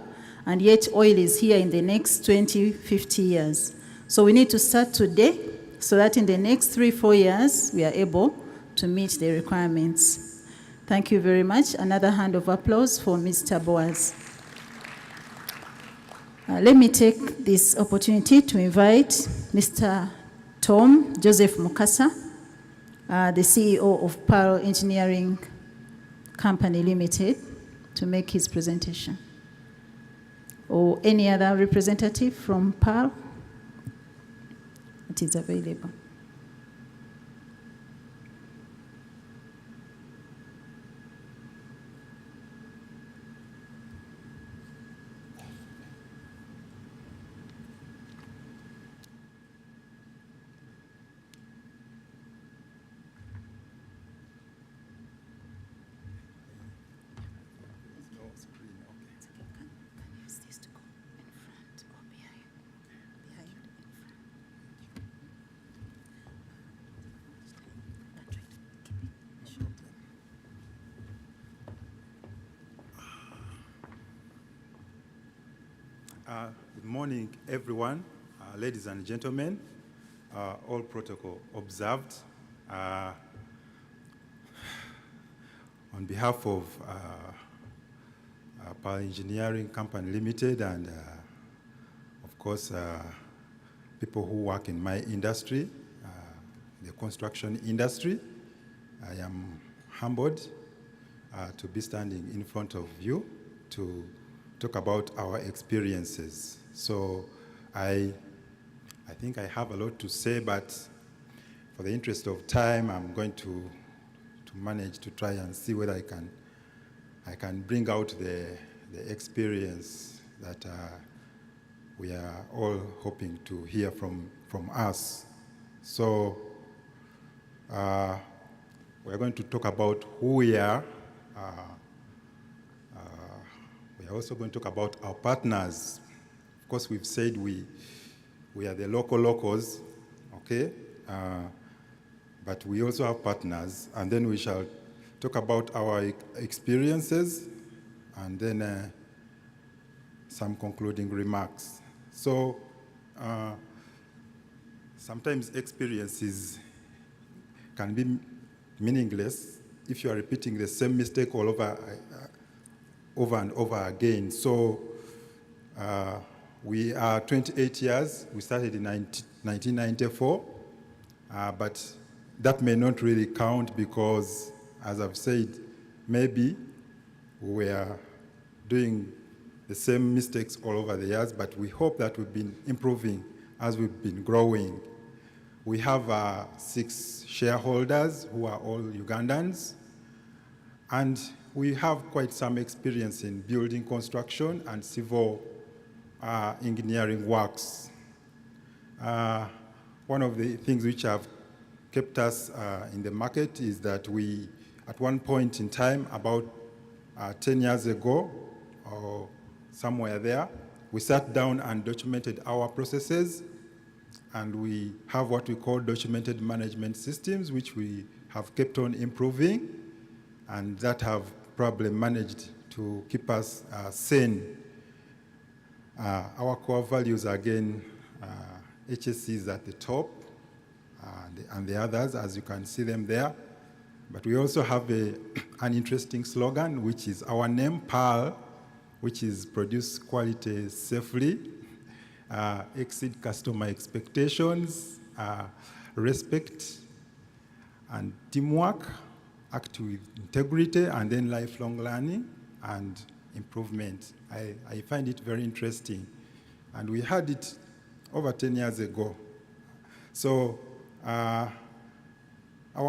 and yet oil is here in the next 20, 50 years. So we need to start today so that in the next 3-4 years, we are able to meet the requirements. Thank you very much. Another hand of applause for Mr. Boaz. Let me take this opportunity to invite Mr. Tom Joseph Mukasa, the CEO of Parole Engineering Company Limited, to make his presentation. Or any other representative from Parole that is available. Good morning, everyone, ladies and gentlemen, all protocol observed. On behalf of Parole Engineering Company Limited and, of course, people who work in my industry, the construction industry, I am humbled to be standing in front of you to talk about our experiences. So I think I have a lot to say, but for the interest of time, I'm going to manage to try and see whether I can bring out the experience that we are all hoping to hear from us. So we're going to talk about who we are. We are also going to talk about our partners. Of course, we've said we are the locals, okay? But we also have partners, and then we shall talk about our experiences, and then some concluding remarks. So sometimes experiences can be meaningless if you are repeating the same mistake all over and over again. So we are 28 years. We started in 1994, but that may not really count because, as I've said, maybe we are doing the same mistakes all over the years, but we hope that we've been improving as we've been growing. We have 6 shareholders who are all Ugandans, and we have quite some experience in building construction and civil engineering works. One of the things which have kept us in the market is that we, at one point in time, about 10 years ago, or somewhere there, we sat down and documented our processes, and we have what we call documented management systems, which we have kept on improving, and that have probably managed to keep us sane. Our core values are, again, HSC is at the top, and the others, as you can see them there. But we also have an interesting slogan, which is our name, Parole, which is produce quality safely, exceed customer expectations, respect and teamwork, act with integrity, and then lifelong learning and improvement. I find it very interesting. And we had it over 10 years ago. So our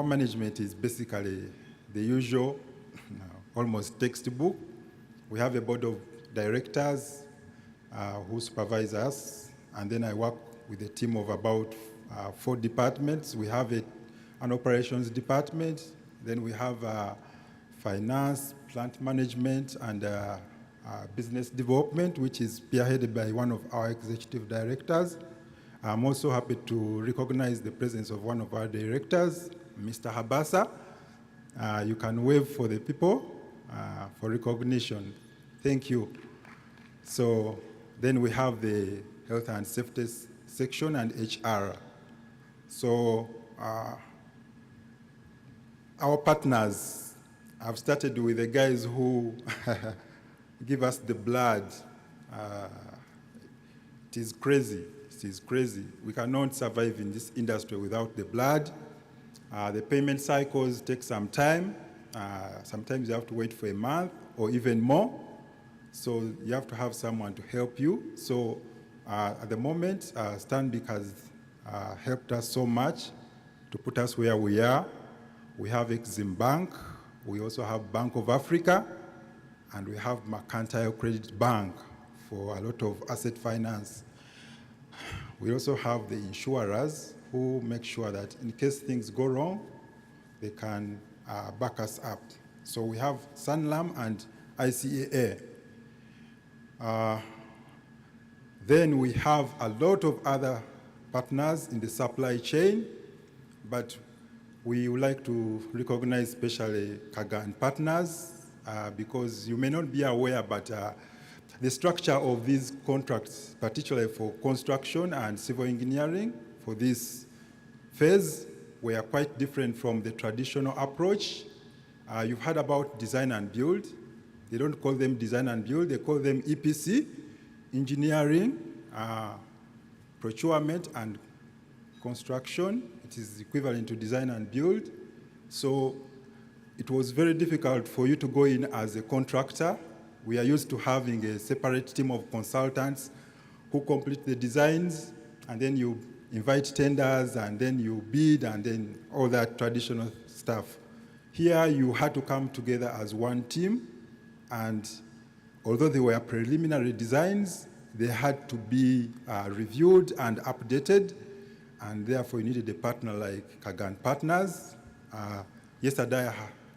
management is basically the usual, almost textbook. We have a board of directors who supervise us, and then I work with a team of about 4 departments. We have an operations department, then we have finance, plant management, and business development, which is spearheaded by one of our executive directors. I'm also happy to recognize the presence of one of our directors, Mr. Habasa. You can wave for the people for recognition. Thank you. So then we have the health and safety section and HR. So our partners, I've started with the guys who give us the blood. It is crazy. It is crazy. We cannot survive in this industry without the blood. The payment cycles take some time. Sometimes you have to wait for a month or even more. So you have to have someone to help you. So at the moment, Stanbic has helped us so much to put us where we are. We have Exim Bank. We also have Bank of Africa. And we have Mercantile Credit Bank for a lot of asset finance. We also have the insurers who make sure that in case things go wrong, they can back us up. So we have Sanlam and ICAA. Then we have a lot of other partners in the supply chain, but we would like to recognize especially Kagan partners because you may not be aware, but the structure of these contracts, particularly for construction and civil engineering for this phase, were quite different from the traditional approach. You've heard about design and build. They don't call them design and build, they call them EPC, engineering, procurement, and construction. It is equivalent to design and build. So it was very difficult for you to go in as a contractor. We are used to having a separate team of consultants who complete the designs, and then you invite tenders, and then you bid, and then all that traditional stuff. Here, you had to come together as one team, and although they were preliminary designs, they had to be reviewed and updated, and therefore you needed a partner like Kagan Partners. Yesterday,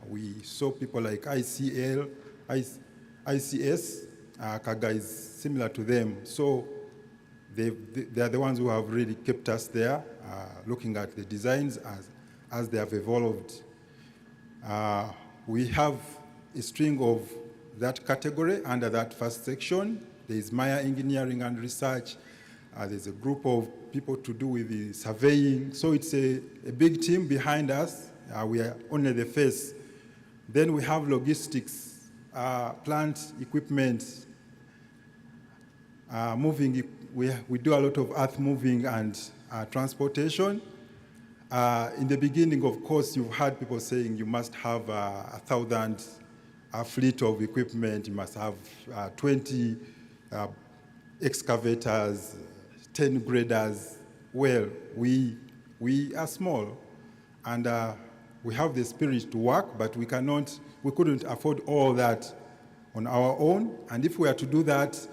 we saw people like ICS, Kaga is similar to them. So they are the ones who have really kept us there, looking at the designs as they have evolved. We have a string of that category under that first section. There is Maya Engineering and Research. There's a group of people to do with the surveying. So it's a big team behind us. We are only the face. Then we have logistics, plant equipment, moving. We do a lot of earth moving and transportation. In the beginning, of course, you've heard people saying you must have 1,000 fleet of equipment. You must have 20 excavators, 10 graders. Well, we are small, and we have the spirit to work, but we couldn't afford all that on our own. And if we are to do that,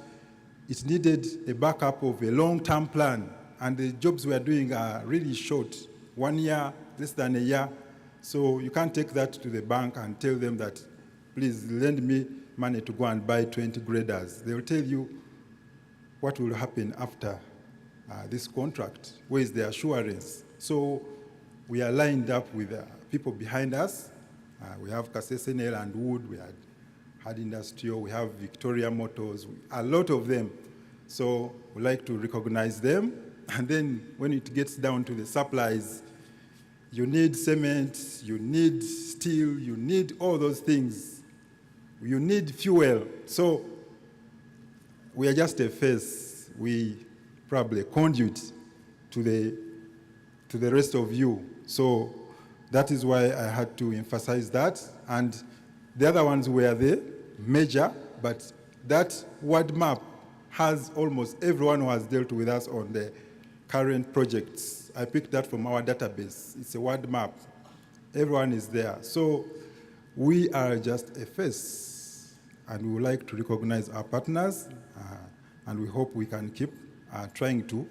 it needed a backup of a long-term plan. And the jobs we are doing are really short, 1 year, less than a year. So you can't take that to the bank and tell them that, please lend me money to go and buy 20 graders. They will tell you what will happen after this contract. Where is the assurance? So we are lined up with people behind us. We have Kasese and Wood, we had Hard Industrial, we have Victoria Motors, a lot of them. So we like to recognize them. And then when it gets down to the supplies, you need cement, you need steel, you need all those things. You need fuel. So we are just a face. We probably conduit to the rest of you. So that is why I had to emphasize that. And the other ones were the major, but that word map has almost everyone who has dealt with us on the current projects. I picked that from our database. It's a word map. Everyone is there. So we are just a face, and we would like to recognize our partners, and we hope we can keep trying to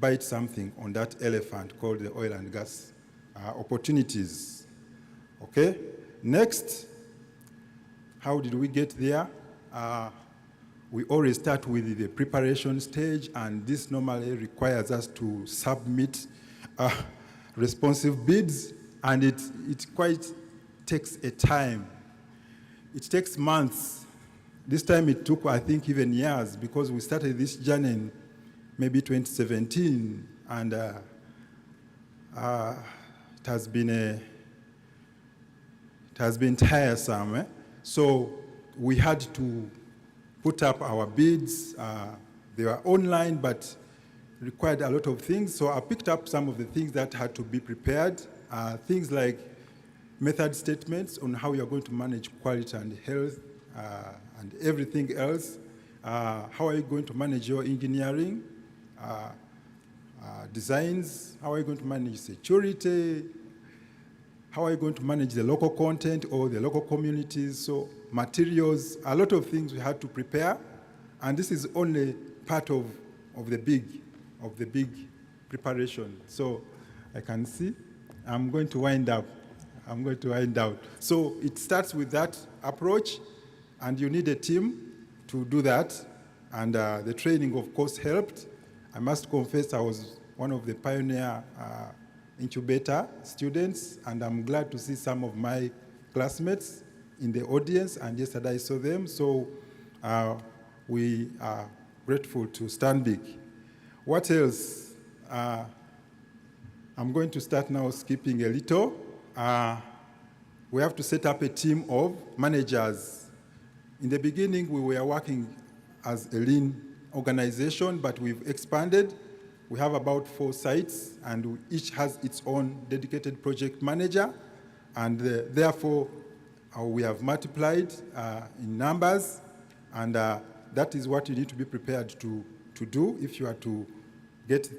bite something on that elephant called the oil and gas opportunities. Okay? Next, how did we get there? We always start with the preparation stage, and this normally requires us to submit responsive bids, and it quite takes a time. It takes months. This time it took, I think, even years, because we started this journey in maybe 2017, and it has been tiresome. So we had to put up our bids. They were online, but required a lot of things. So I picked up some of the things that had to be prepared. Things like method statements on how you're going to manage quality and health and everything else. How are you going to manage your engineering, designs? How are you going to manage security? How are you going to manage the local content or the local communities? So materials, a lot of things we had to prepare, and this is only part of the big preparation. So I can see I'm going to wind up. So it starts with that approach, and you need a team to do that, and the training, of course, helped. I must confess I was one of the pioneer Incubator students, and I'm glad to see some of my classmates in the audience, and yesterday I saw them, so we are grateful to Stanbic. What else? I'm going to start now skipping a little. We have to set up a team of managers. In the beginning, we were working as a lean organization, but we've expanded. We have about 4 sites, and each has its own dedicated project manager, and therefore we have multiplied in numbers, and that is what you need to be prepared to do if you are to get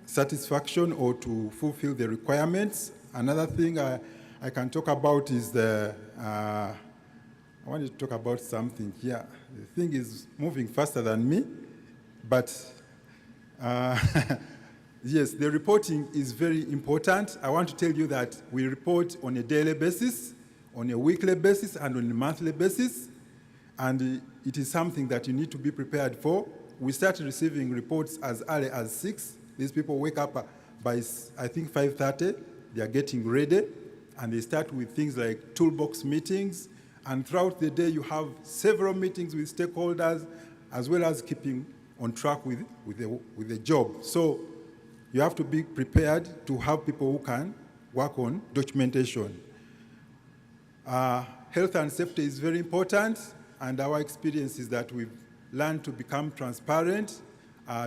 satisfaction or to fulfill the requirements. Another thing I can talk about is I wanted to talk about something here. The thing is moving faster than me, but yes, the reporting is very important. I want to tell you that we report on a daily basis, on a weekly basis, and on a monthly basis, and it is something that you need to be prepared for. We start receiving reports as early as 6. These people wake up by, I think, 5:30. They are getting ready, and they start with things like toolbox meetings, and throughout the day you have several meetings with stakeholders, as well as keeping on track with the job. So you have to be prepared to have people who can work on documentation. Health and safety is very important, and our experience is that we've learned to become transparent,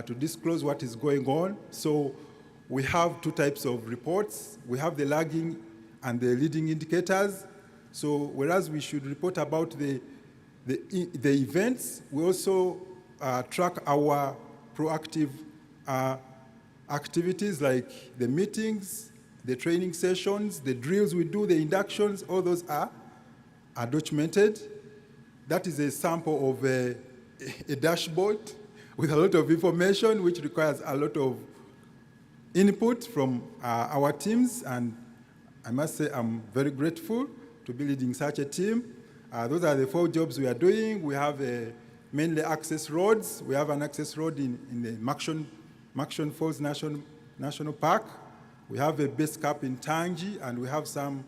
to disclose what is going on. So we have 2 types of reports. We have the lagging and the leading indicators. So whereas we should report about the events, we also track our proactive activities like the meetings, the training sessions, the drills we do, the inductions. All those are documented. That is a sample of a dashboard with a lot of information, which requires a lot of input from our teams, and I must say I'm very grateful to be leading such a team. Those are the 4 jobs we are doing. We have mainly access roads. We have an access road in the Maction Falls National Park. We have a base cap in Tangi, and we have some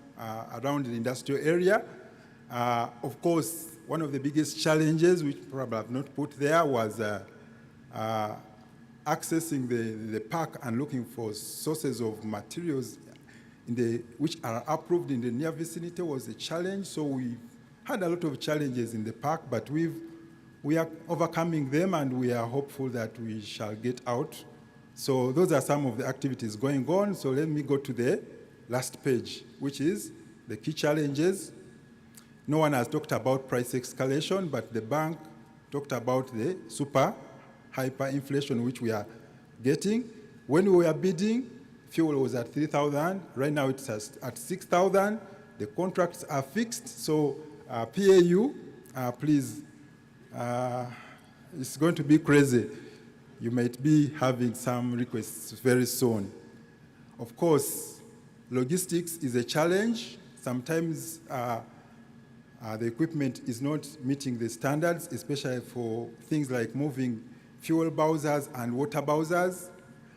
around the industrial area. Of course, one of the biggest challenges, which probably I've not put there, was accessing the park and looking for sources of materials which are approved in the near vicinity was a challenge. So we had a lot of challenges in the park, but we are overcoming them, and we are hopeful that we shall get out. So those are some of the activities going on. So let me go to the last page, which is the key challenges. No one has talked about price escalation, but the bank talked about the super hyperinflation which we are getting. When we were bidding, fuel was at 3,000. Right now it's at 6,000. The contracts are fixed. So PAU, please, it's going to be crazy. You might be having some requests very soon. Of course, logistics is a challenge. Sometimes the equipment is not meeting the standards, especially for things like moving fuel bowsers and water bowsers.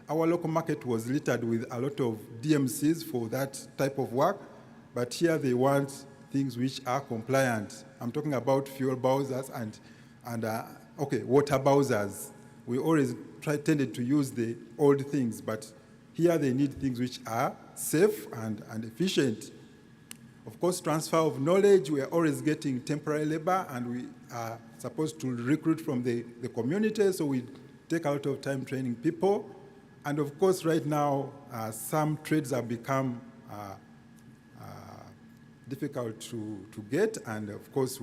Our local market was littered with a lot of DMCs for that type of work, but here they want things which are compliant. I'm talking about fuel bowsers and water bowsers. We always tended to use the old things, but here they need things which are safe and efficient. Of course, transfer of knowledge, we are always getting temporary labor, and we are supposed to recruit from the community, so we take a lot of time training people. And of course, right now, some trades have become difficult to get, and of course,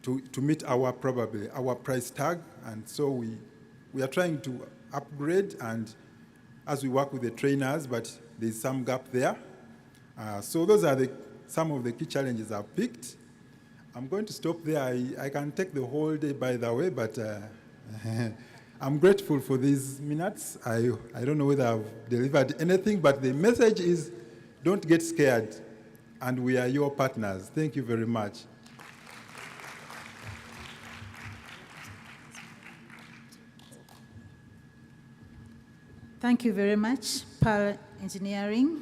to meet our price tag, and so we are trying to upgrade, and as we work with the trainers, but there's some gap there. So those are some of the key challenges I've picked. I'm going to stop there. I can take the whole day, by the way, but I'm grateful for these minutes. I don't know whether I've delivered anything, but the message is don't get scared, and we are your partners. Thank you very much. Thank you very much, Parole Engineering.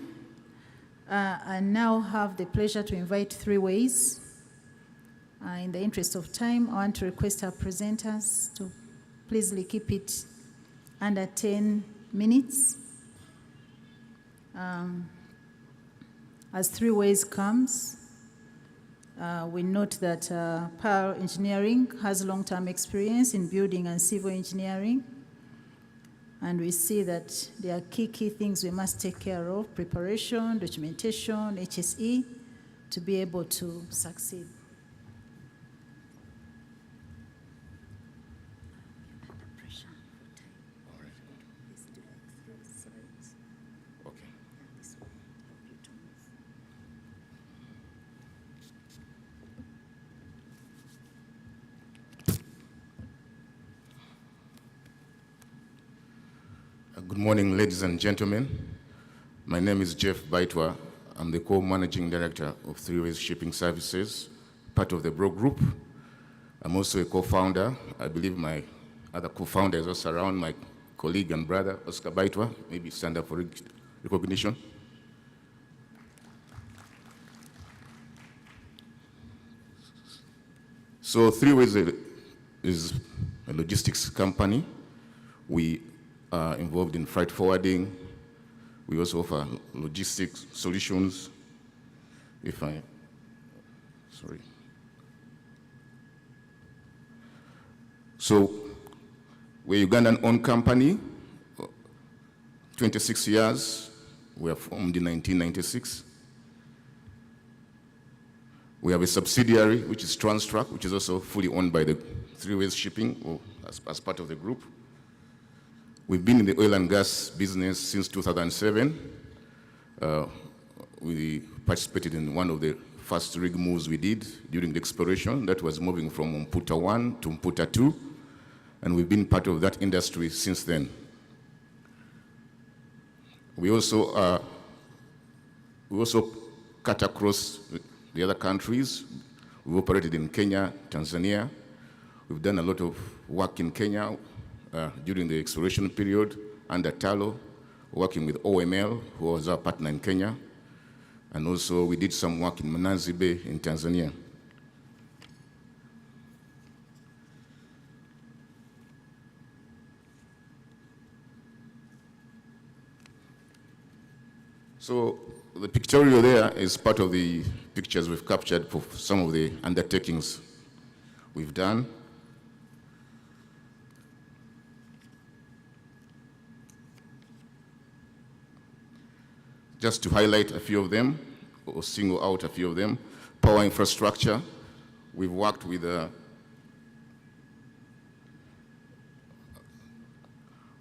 I now have the pleasure to invite Three Ways. In the interest of time, I want to request our presenters to please keep it under 10 minutes. As Three Ways comes, we note that Parole Engineering has long-term experience in building and civil engineering. And we see that there are key things we must take care of: preparation, documentation, HSE, to be able to succeed. Good morning, ladies and gentlemen. My name is Jeff Baitwa. I'm the co-managing director of Three Ways Shipping Services, part of the Bro Group. I'm also a co-founder. I believe my other co-founder is also around, my colleague and brother, Oscar Baitwa. Maybe stand up for recognition. So Three Ways is a logistics company. We are involved in freight forwarding. We also offer logistics solutions. So we're Ugandan-owned company, 26 years. We were formed in 1996. We have a subsidiary, which is Transtruck, which is also fully owned by the Three Ways Shipping, or as part of the group. We've been in the oil and gas business since 2007. We participated in one of the first rig moves we did during the exploration. That was moving from Mputa 1 to Mputa 2. And we've been part of that industry since then. We also cut across the other countries. We've operated in Kenya, Tanzania. We've done a lot of work in Kenya during the exploration period under Talo, working with OML, who was our partner in Kenya. And also we did some work in Mnazi Bay in Tanzania. So the pictorial there is part of the pictures we've captured for some of the undertakings we've done. Just to highlight a few of them, or single out a few of them, power infrastructure. We've worked with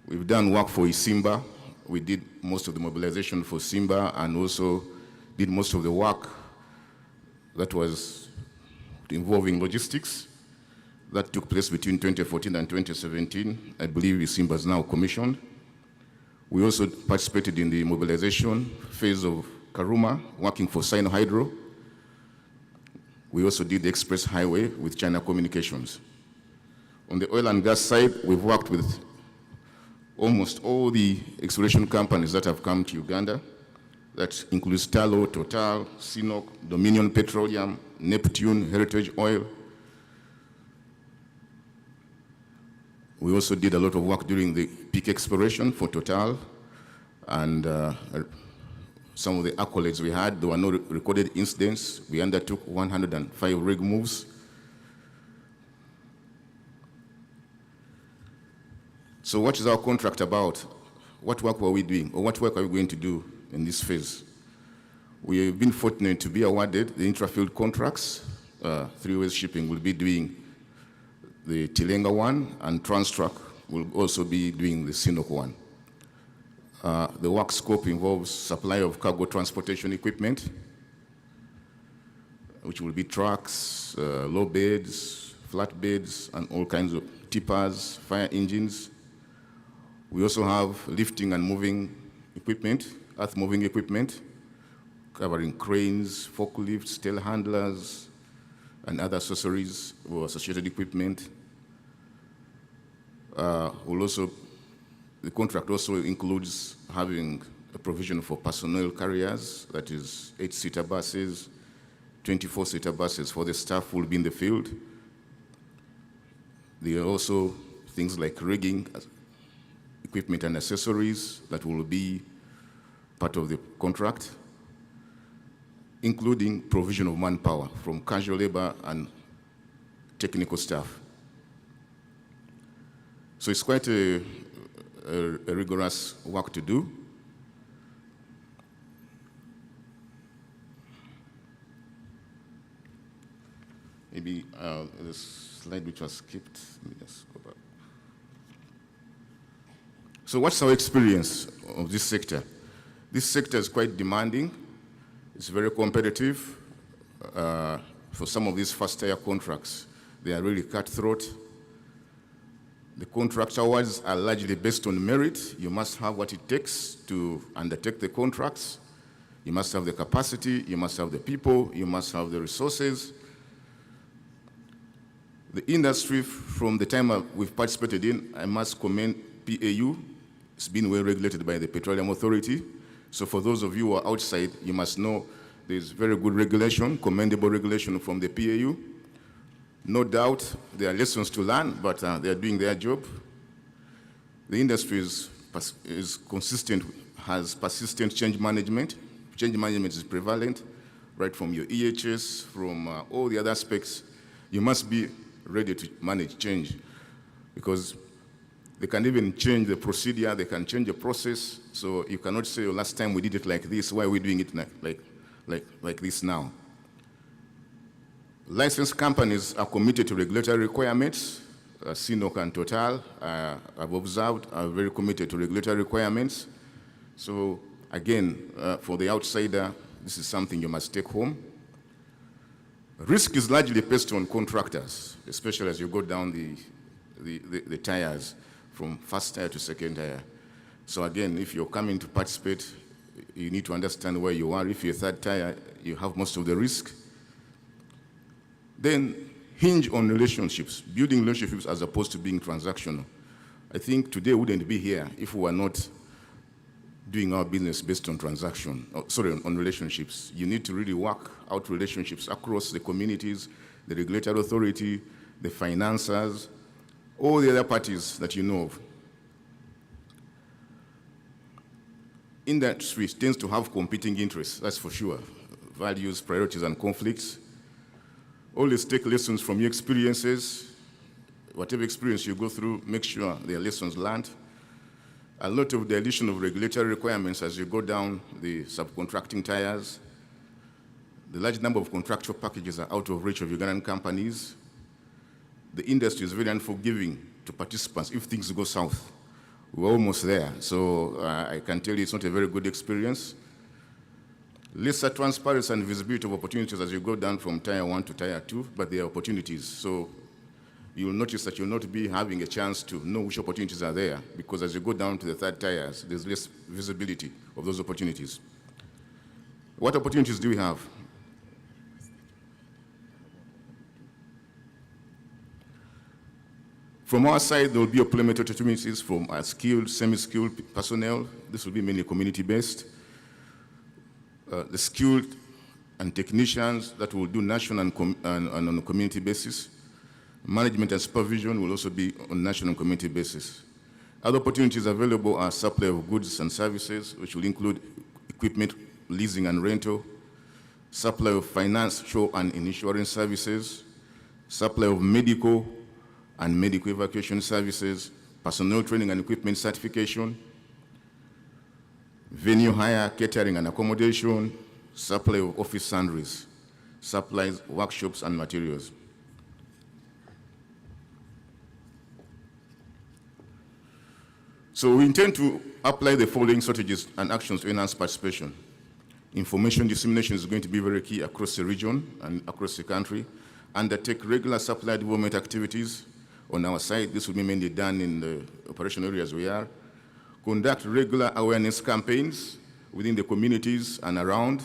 we've done work for Isimba. We did most of the mobilization for Simba and also did most of the work that was involving logistics. That took place between 2014 and 2017. I believe Isimba is now commissioned. We also participated in the mobilization phase of Karuma, working for Sino Hydro. We also did the express highway with China Communications. On the oil and gas side, we've worked with almost all the exploration companies that have come to Uganda. That includes Tullow, Total, Sinok, Dominion Petroleum, Neptune, Heritage Oil. We also did a lot of work during the peak exploration for Total, and some of the accolades we had, there were no recorded incidents. We undertook 105 rig moves. So what is our contract about? What work were we doing, or what work are we going to do in this phase? We have been fortunate to be awarded the intra-field contracts. Three-Ways Shipping will be doing the Tilenga one, and Transtruck will also be doing the Sinok one. The work scope involves supply of cargo transportation equipment, which will be trucks, low beds, flat beds, and all kinds of tippers, fire engines. We also have lifting and moving equipment, earth moving equipment, covering cranes, forklifts, telehandlers, and other accessories or associated equipment. The contract also includes having a provision for personnel carriers, that is 8-seater buses, 24-seater buses for the staff who will be in the field. There are also things like rigging, equipment and accessories that will be part of the contract, including provision of manpower from casual labor and technical staff. So it's quite a rigorous work to do. Maybe the slide which was skipped, let me just go back. So what's our experience of this sector? This sector is quite demanding. It's very competitive. For some of these first-tier contracts, they are really cutthroat. The contract awards are largely based on merit. You must have what it takes to undertake the contracts. You must have the capacity, you must have the people, you must have the resources. The industry, from the time we've participated in, I must commend PAU. It's been well regulated by the Petroleum Authority. So for those of you who are outside, you must know there's very good regulation, commendable regulation from the PAU. No doubt there are lessons to learn, but they are doing their job. The industry is consistent, has persistent change management. Change management is prevalent, right from your EHS, from all the other aspects. You must be ready to manage change, because they can even change the procedure, they can change the process. So you cannot say, oh, last time we did it like this, why are we doing it like this now? Licensed companies are committed to regulatory requirements. Sinok and Total, I've observed, are very committed to regulatory requirements. So again, for the outsider, this is something you must take home. Risk is largely based on contractors, especially as you go down the tiers from first tier to second tier. So again, if you're coming to participate, you need to understand where you are. If you're third tier, you have most of the risk. Then hinge on relationships, building relationships as opposed to being transactional. I think today we wouldn't be here if we were not doing our business based on on relationships. You need to really work out relationships across the communities, the regulatory authority, the financiers, all the other parties that you know of. Industry tends to have competing interests, that's for sure. Values, priorities, and conflicts. Always take lessons from your experiences. Whatever experience you go through, make sure there are lessons learned. A lot of the addition of regulatory requirements as you go down the subcontracting tiers. The large number of contractual packages are out of reach of Ugandan companies. The industry is very unforgiving to participants if things go south. We're almost there, so I can tell you it's not a very good experience. Lesser transparency and visibility of opportunities as you go down from tier 1 to tier 2, but there are opportunities. So you'll notice that you'll not be having a chance to know which opportunities are there, because as you go down to the third tiers, there's less visibility of those opportunities. What opportunities do we have? From our side, there will be employment opportunities from our skilled, semi-skilled personnel. This will be mainly community-based. The skilled and technicians that will do national and on a community basis. Management and supervision will also be on national and community basis. Other opportunities available are supply of goods and services, which will include equipment, leasing and rental, supply of financial and insurance services, supply of medical and medical evacuation services, personnel training and equipment certification, venue hire, catering and accommodation, supply of office sundries, supplies, workshops and materials. So we intend to apply the following strategies and actions to enhance participation. Information dissemination is going to be very key across the region and across the country. Undertake regular supply development activities. On our side, this will be mainly done in the operational areas we are. Conduct regular awareness campaigns within the communities and around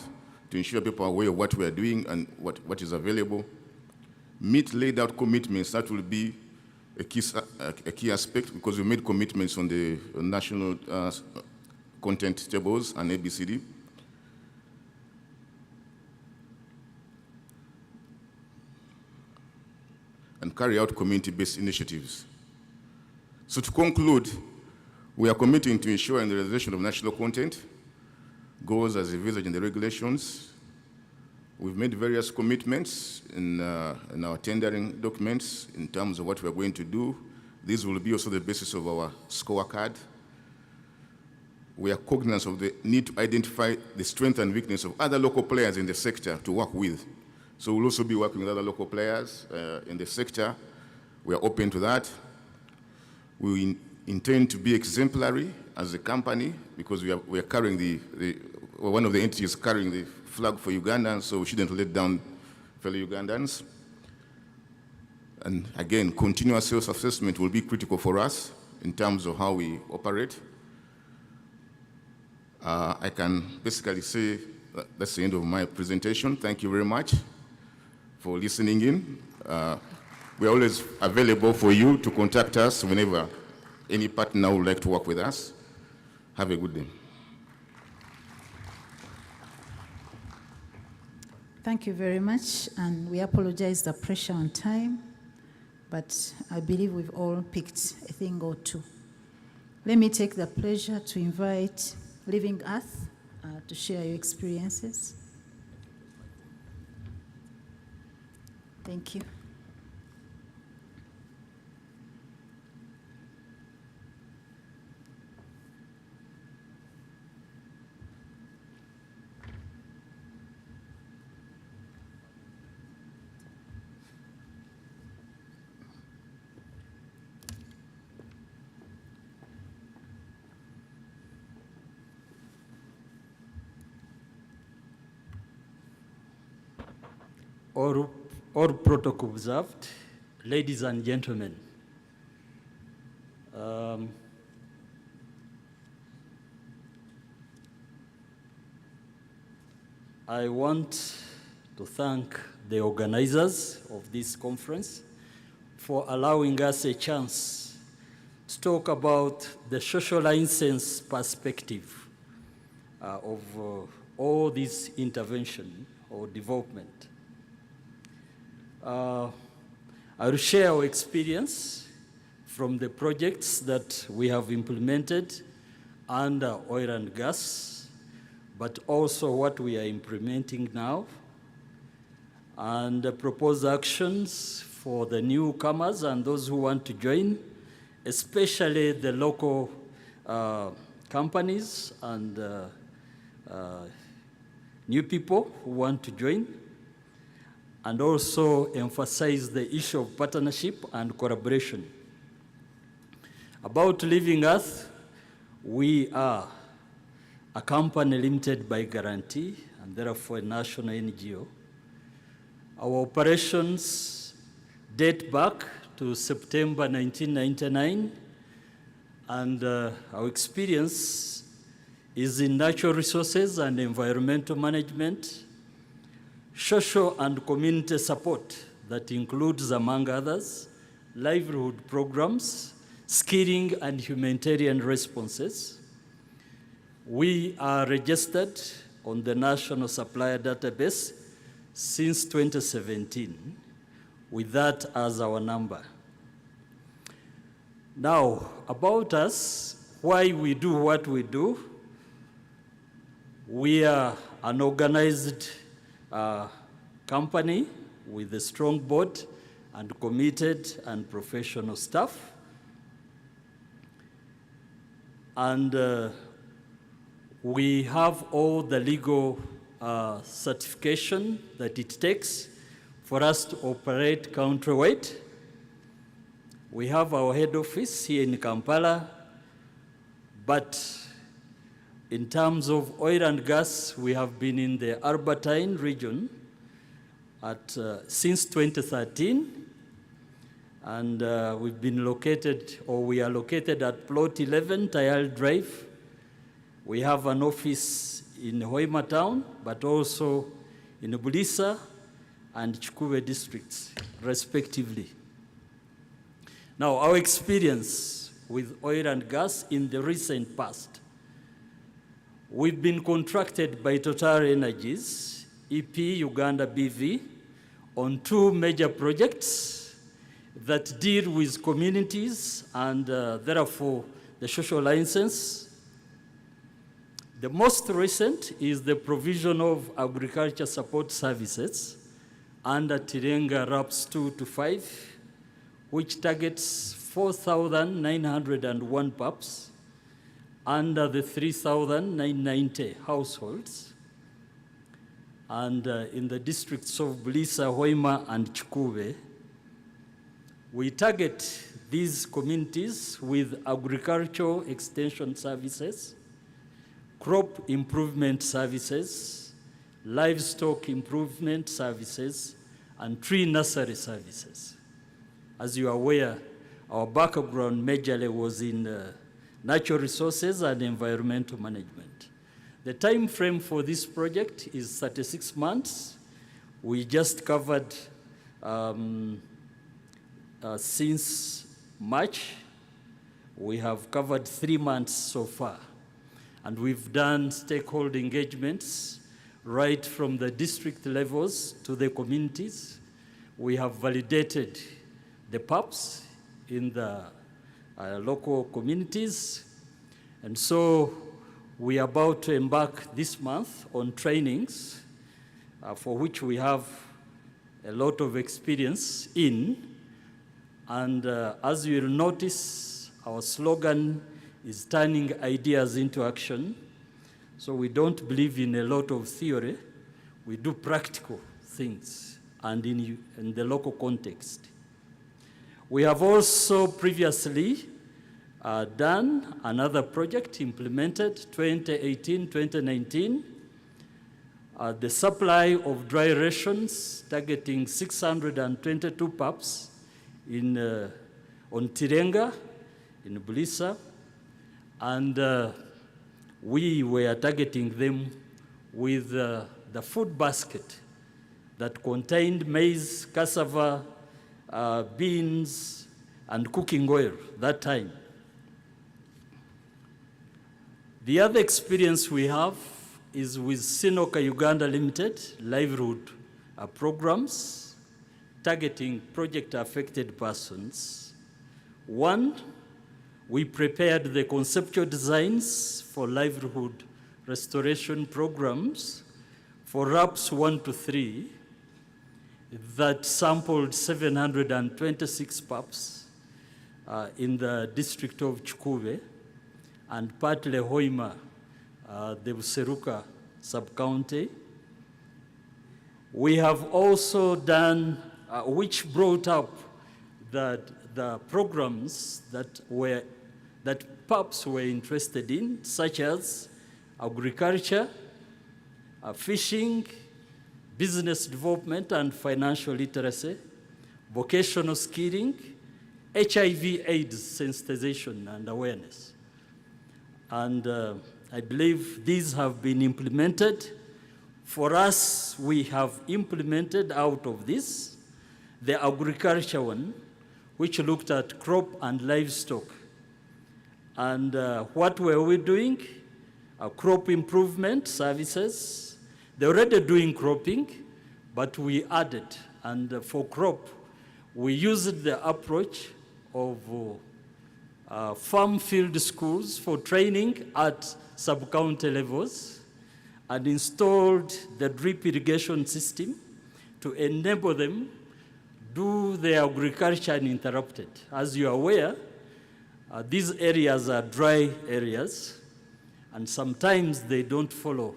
to ensure people are aware of what we are doing and what is available. Meet laid out commitments. That will be a key aspect, because we made commitments on the national content tables and ABCD. And carry out community-based initiatives. So to conclude, we are committing to ensuring the realization of national content, goals as envisaged in the regulations. We've made various commitments in our tendering documents in terms of what we're going to do. These will be also the basis of our scorecard. We are cognizant of the need to identify the strength and weakness of other local players in the sector to work with. So we'll also be working with other local players in the sector. We are open to that. We intend to be exemplary as a company, because we are carrying one of the entities carrying the flag for Ugandans, so we shouldn't let down fellow Ugandans. And again, continuous self-assessment will be critical for us in terms of how we operate. I can basically say that's the end of my presentation. Thank you very much for listening in. We're always available for you to contact us whenever any partner would like to work with us. Have a good day. Thank you very much, and we apologize the pressure on time, but I believe we've all picked a thing or two. Let me take the pleasure to invite Living Earth to share your experiences. Thank you. All protocol observed, ladies and gentlemen. I want to thank the organizers of this conference for allowing us a chance to talk about the social license perspective of all this intervention or development. I will share our experience from the projects that we have implemented under oil and gas, but also what we are implementing now, and the proposed actions for the newcomers and those who want to join, especially the local companies and new people who want to join, and also emphasize the issue of partnership and collaboration. About Living Earth, we are a company limited by guarantee and therefore a national NGO. Our operations date back to September 1999, and our experience is in natural resources and environmental management, social and community support that includes, among others, livelihood programs, skilling and humanitarian responses. We are registered on the National Supplier Database since 2017, with that as our number. Now, about us, why we do what we do. We are an organized company with a strong board and committed and professional staff. And we have all the legal certification that it takes for us to operate countrywide. We have our head office here in Kampala, but in terms of oil and gas, we have been in the Albertine region since 2013, and we've been located, or we are located at Plot 11, Tayal Drive. We have an office in Hoima Town, but also in Bulisa and Chikuwe districts, respectively. Now, our experience with oil and gas in the recent past. We've been contracted by TotalEnergies, EP, Uganda BV, on 2 major projects that deal with communities and therefore the social license. The most recent is the provision of agriculture support services under Tilenga RAPS 2-5, which targets 4,901 pups under the 3,990 households, and in the districts of Bulisa, Hoima, and Chikuwe. We target these communities with agricultural extension services, crop improvement services, livestock improvement services, and tree nursery services. As you are aware, our background majorly was in natural resources and environmental management. The time frame for this project is 36 months. We just covered, since March, we have covered 3 months so far. And we've done stakeholder engagements right from the district levels to the communities. We have validated the PAPs in the local communities. And so we are about to embark this month on trainings for which we have a lot of experience in. And as you will notice, our slogan is turning ideas into action. So we don't believe in a lot of theory. We do practical things and in the local context. We have also previously done another project implemented 2018-2019, the supply of dry rations targeting 622 pups on Tilenga in Bulisa, and we were targeting them with the food basket that contained maize, cassava, beans, and cooking oil that time. The other experience we have is with Sinoka Uganda Limited livelihood programs targeting project-affected persons. One, we prepared the conceptual designs for livelihood restoration programs for RAPS 1-3 that sampled 726 pups in the district of Chikuwe. and partly Hoima, the Buseruka sub-county. We have also done, which brought up that the programs that PAPs were interested in, such as agriculture, fishing, business development and financial literacy, vocational skilling, HIV/AIDS sensitization and awareness. And I believe these have been implemented. For us, we have implemented out of this the agriculture one, which looked at crop and livestock. And what were we doing? Crop improvement services. They're already doing cropping, but we added. And for crop, we used the approach of farm field schools for training at sub-county levels and installed the drip irrigation system to enable them do their agriculture uninterrupted. As you are aware, these areas are dry areas, and sometimes they don't follow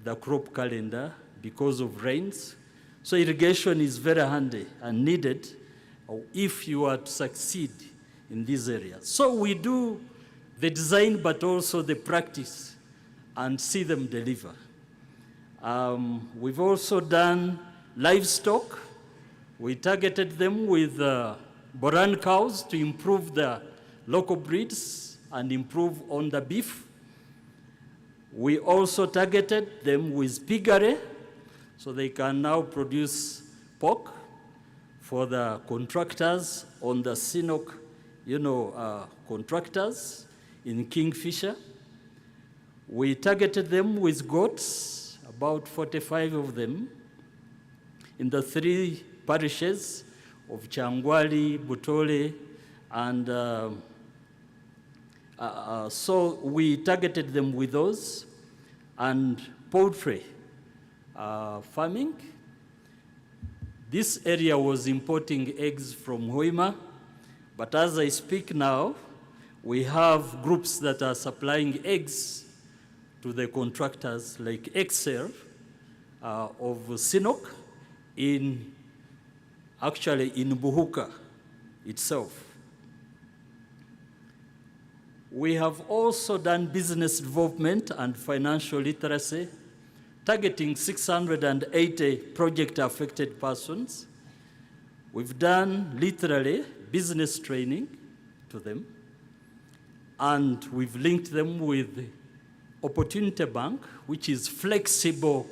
the crop calendar because of rains. So irrigation is very handy and needed if you are to succeed in these areas. So we do the design, but also the practice, and see them deliver. We've also done livestock. We targeted them with Boran cows to improve the local breeds and improve on the beef. We also targeted them with piggery, so they can now produce pork for the contractors on the Sinok, contractors in Kingfisher. We targeted them with goats, about 45 of them, in the 3 parishes of Changwali, Butole, and so we targeted them with those, and poultry farming. This area was importing eggs from Hoima, but as I speak now, we have groups that are supplying eggs to the contractors like Excel of Sinok actually in Buhuka itself. We have also done business development and financial literacy, targeting 680 project-affected persons. We've done literally business training to them, and we've linked them with Opportunity Bank, which is flexible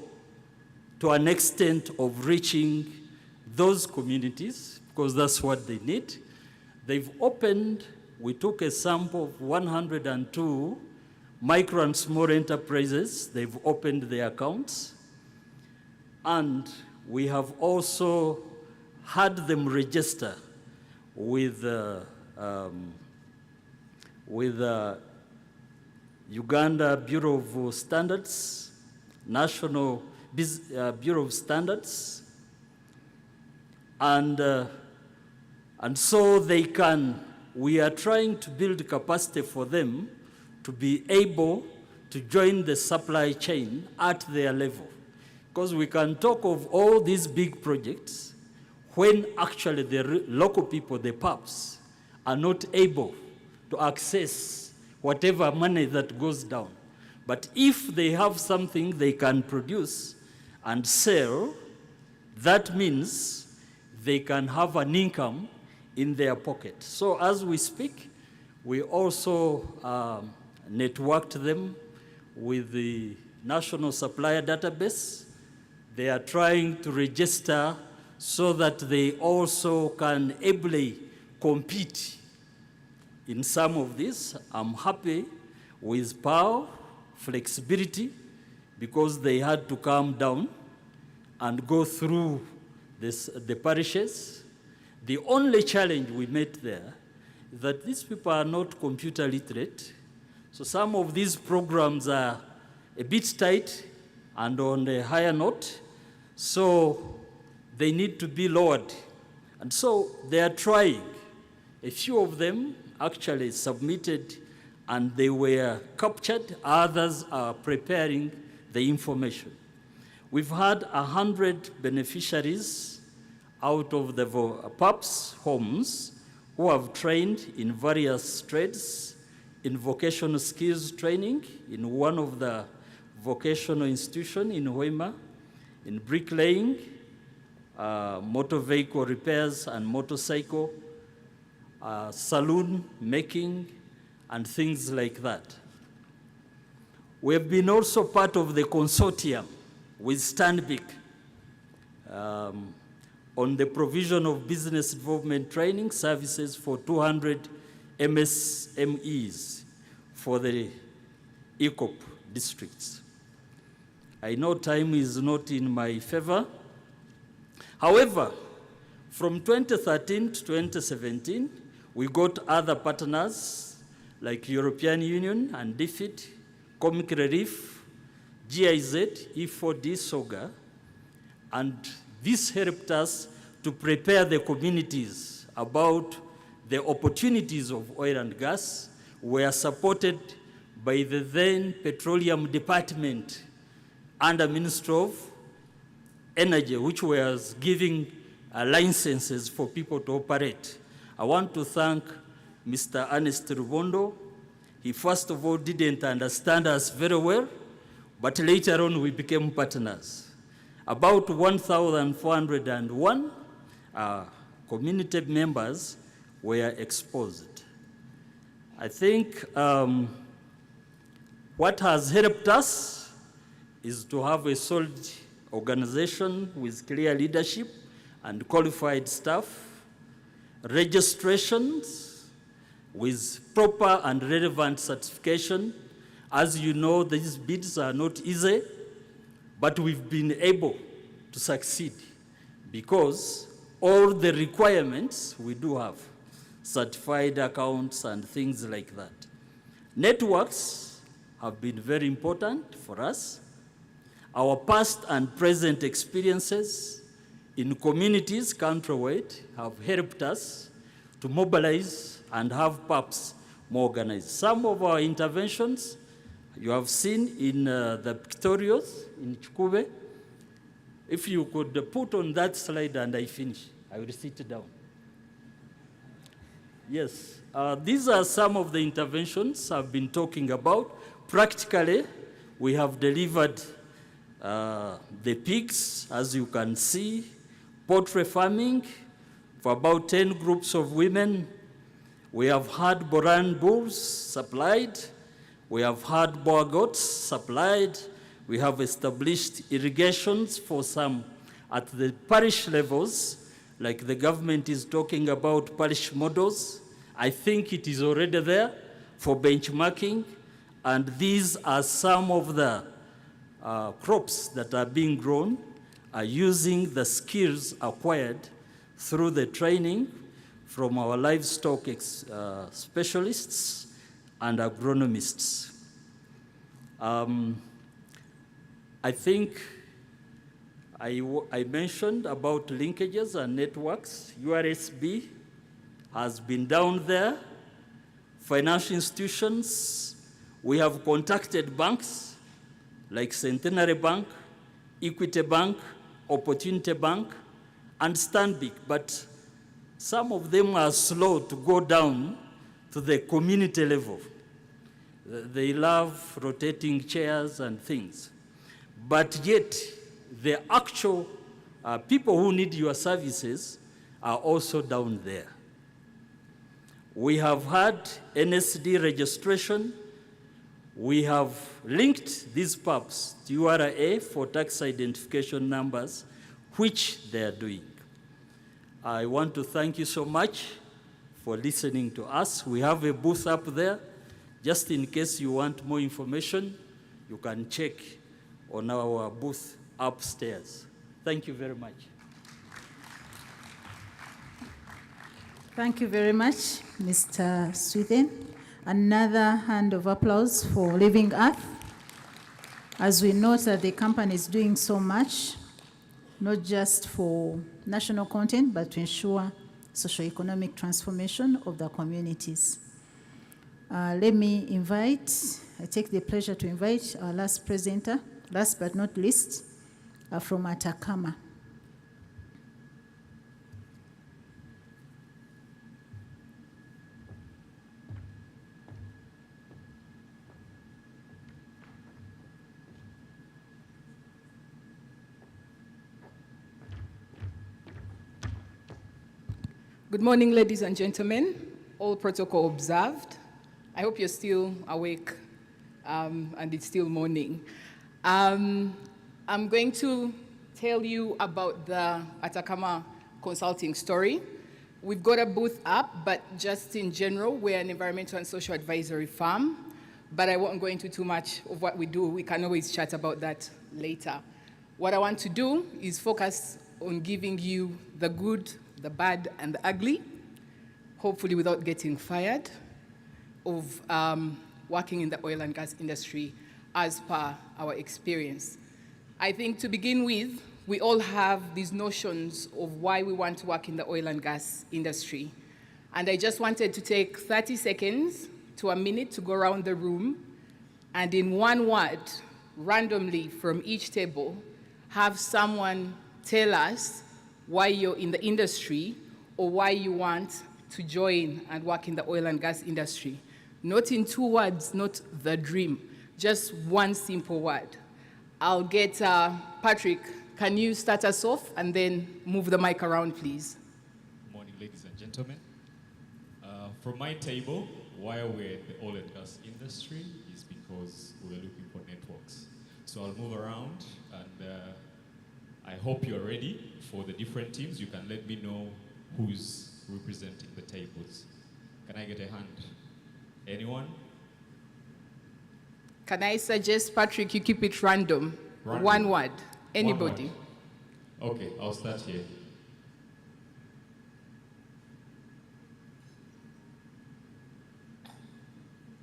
to an extent of reaching those communities, because that's what they need. They've opened, we took a sample of 102 micro and small enterprises. They've opened their accounts. And we have also had them register with Uganda Bureau of Standards, National Bureau of Standards, and so they can, we are trying to build capacity for them to be able to join the supply chain at their level. Because we can talk of all these big projects when actually the local people, the PAPs, are not able to access whatever money that goes down. But if they have something they can produce and sell, that means they can have an income in their pocket. So as we speak, we also networked them with the National Supplier Database. They are trying to register so that they also can ably compete in some of this. I'm happy with power, flexibility, because they had to calm down and go through the parishes. The only challenge we met there is that these people are not computer literate. So some of these programs are a bit tight and on a higher note, so they need to be lowered. And so they are trying. A few of them actually submitted and they were captured. Others are preparing the information. We've had 100 beneficiaries out of the PAPS homes who have trained in various trades, in vocational skills training, in one of the vocational institutions in Hoima, in bricklaying, motor vehicle repairs and motorcycle, saloon making, and things like that. We have been also part of the consortium with Stanbic on the provision of business involvement training services for 200 MSMEs for the EACOP districts. I know time is not in my favor. However, from 2013 to 2017, we got other partners like European Union and DFID, Comic Relief, GIZ, E4D, SOGA, and this helped us to prepare the communities about the opportunities of oil and gas. We are supported by the then Petroleum Department under Ministry of Energy, which was giving licenses for people to operate. I want to thank Mr. Ernest Rubondo. He first of all didn't understand us very well, but later on we became partners. About 1,401 community members were exposed. I think what has helped us is to have a solid organization with clear leadership and qualified staff, registrations with proper and relevant certification. As you know, these bids are not easy, but we've been able to succeed because all the requirements we do have, certified accounts and things like that. Networks have been very important for us. Our past and present experiences in communities countrywide have helped us to mobilize and have PAPs more organized. Some of our interventions you have seen in the pictorials in Chukube. If you could put on that slide and I finish, I will sit down. Yes, these are some of the interventions I've been talking about. Practically, we have delivered the pigs, as you can see, poultry farming for about 10 groups of women. We have had Boran bulls supplied. We have had boer goats supplied. We have established irrigations for some at the parish levels, like the government is talking about parish models. I think it is already there for benchmarking, and these are some of the crops that are being grown using the skills acquired through the training from our livestock specialists and agronomists. I think I mentioned about linkages and networks. URSB has been down there. Financial institutions, we have contacted banks like Centenary Bank, Equity Bank, Opportunity Bank, and Stanbic, but some of them are slow to go down to the community level. They love rotating chairs and things. But yet, the actual people who need your services are also down there. We have had NSD registration. We have linked these PAPs to URA for tax identification numbers, which they are doing. I want to thank you so much for listening to us. We have a booth up there. Just in case you want more information, you can check on our booth upstairs. Thank you very much. Thank you very much, Mr. Swithen. Another hand of applause for Living Earth. As we note that the company is doing so much, not just for national content, but to ensure socio-economic transformation of the communities. Let me I take the pleasure to invite our last presenter, last but not least, from Atacama. Good morning, ladies and gentlemen. All protocol observed. I hope you're still awake and it's still morning. I'm going to tell you about the Atacama consulting story. We've got a booth up, but just in general, we're an environmental and social advisory firm, but I won't go into too much of what we do. We can always chat about that later. What I want to do is focus on giving you the good, the bad, and the ugly, hopefully without getting fired, of working in the oil and gas industry as per our experience. I think to begin with, we all have these notions of why we want to work in the oil and gas industry. And I just wanted to take 30 seconds to a minute to go around the room and in one word, randomly from each table, have someone tell us why you're in the industry or why you want to join and work in the oil and gas industry. Not in 2 words, not the dream, just one simple word. I'll get Patrick, can you start us off and then move the mic around, please? Good morning, ladies and gentlemen. From my table, why we're in the oil and gas industry is because we're looking for networks. So I'll move around and I hope you're ready for the different teams. You can let me know who's representing the tables. Can I get a hand? Anyone? Can I suggest, Patrick, you keep it random? One word. Anybody. One word. Okay, I'll start here.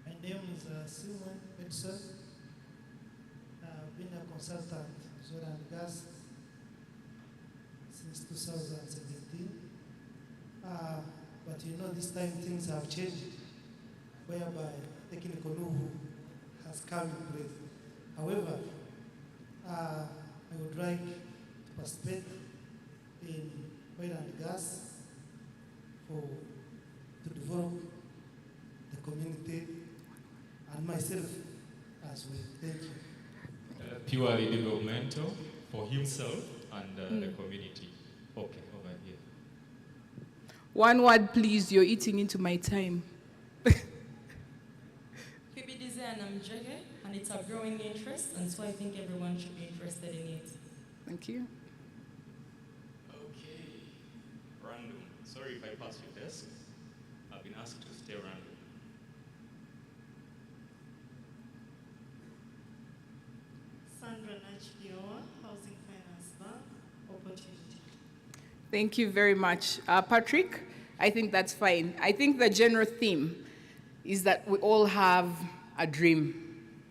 My name is Simon Edson. I've been a consultant in oil and gas since 2017. But you know, this time things have changed, whereby technical know-how has come in place. However, I would like to participate in oil and gas to develop the community and myself as well. Thank you. Purely developmental for himself and the community. Okay, over here. One word, please. You're eating into my time. And it's a growing interest, and so I think everyone should be interested in it. Thank you. Okay. Random. Sorry if I pass your desk. I've been asked to stay random. Sandra Nachioa, Housing Finance Bank, Opportunity. Thank you very much. Patrick, I think that's fine. I think the general theme is that we all have a dream.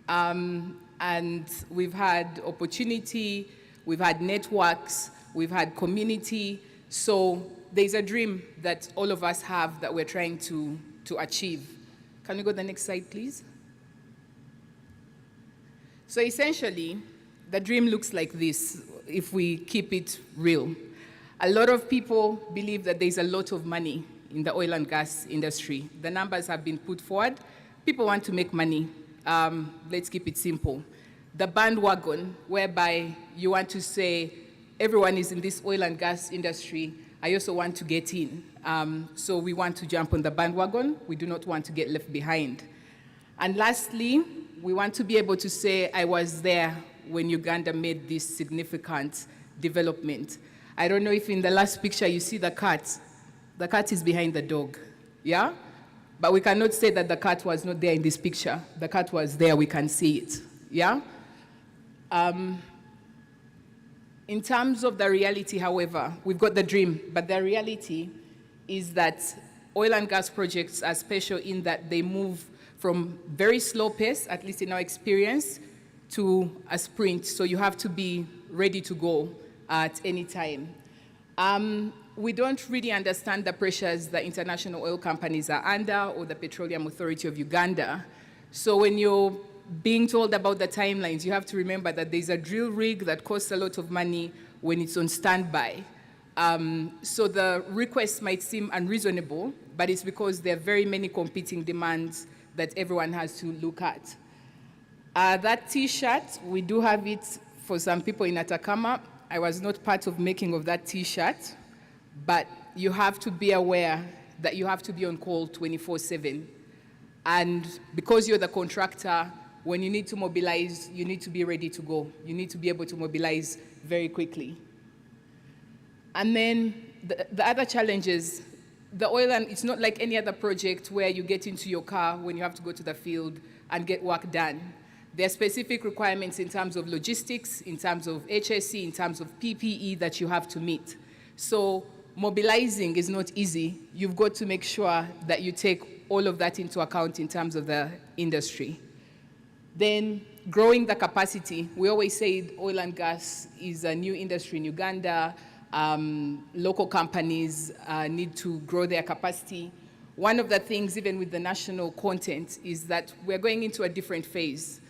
And we've had opportunity, we've had networks, we've had community. So there's a dream that all of us have that we're trying to achieve. Can we go to the next slide, please? So essentially, the dream looks like this, if we keep it real. A lot of people believe that there's a lot of money in the oil and gas industry. The numbers have been put forward. People want to make money. Let's keep it simple. The bandwagon, whereby you want to say, everyone is in this oil and gas industry, I also want to get in. So we want to jump on the bandwagon. We do not want to get left behind. And lastly, we want to be able to say, I was there when Uganda made this significant development. I don't know if in the last picture you see the cat. The cat is behind the dog, yeah? But we cannot say that the cat was not there in this picture. The cat was there, we can see it, yeah? In terms of the reality, however, we've got the dream, but the reality is that oil and gas projects are special in that they move from very slow pace, at least in our experience, to a sprint. So you have to be ready to go at any time. We don't really understand the pressures that international oil companies are under or the Petroleum Authority of Uganda. So when you're being told about the timelines, you have to remember that there's a drill rig that costs a lot of money when it's on standby. So the requests might seem unreasonable, but it's because there are very many competing demands that everyone has to look at. That T-shirt, we do have it for some people in Atacama. I was not part of making of that T-shirt, but you have to be aware that you have to be on call 24/7. And because you're the contractor, when you need to mobilize, you need to be ready to go. You need to be able to mobilize very quickly. And then the other challenges, the oil and it's not like any other project where you get into your car when you have to go to the field and get work done. There are specific requirements in terms of logistics, in terms of HSE, in terms of PPE that you have to meet. So mobilizing is not easy. You've got to make sure that you take all of that into account in terms of the industry. Then growing the capacity. We always say oil and gas is a new industry in Uganda. Local companies need to grow their capacity. One of the things, even with the national content, is that we're going into a different phase.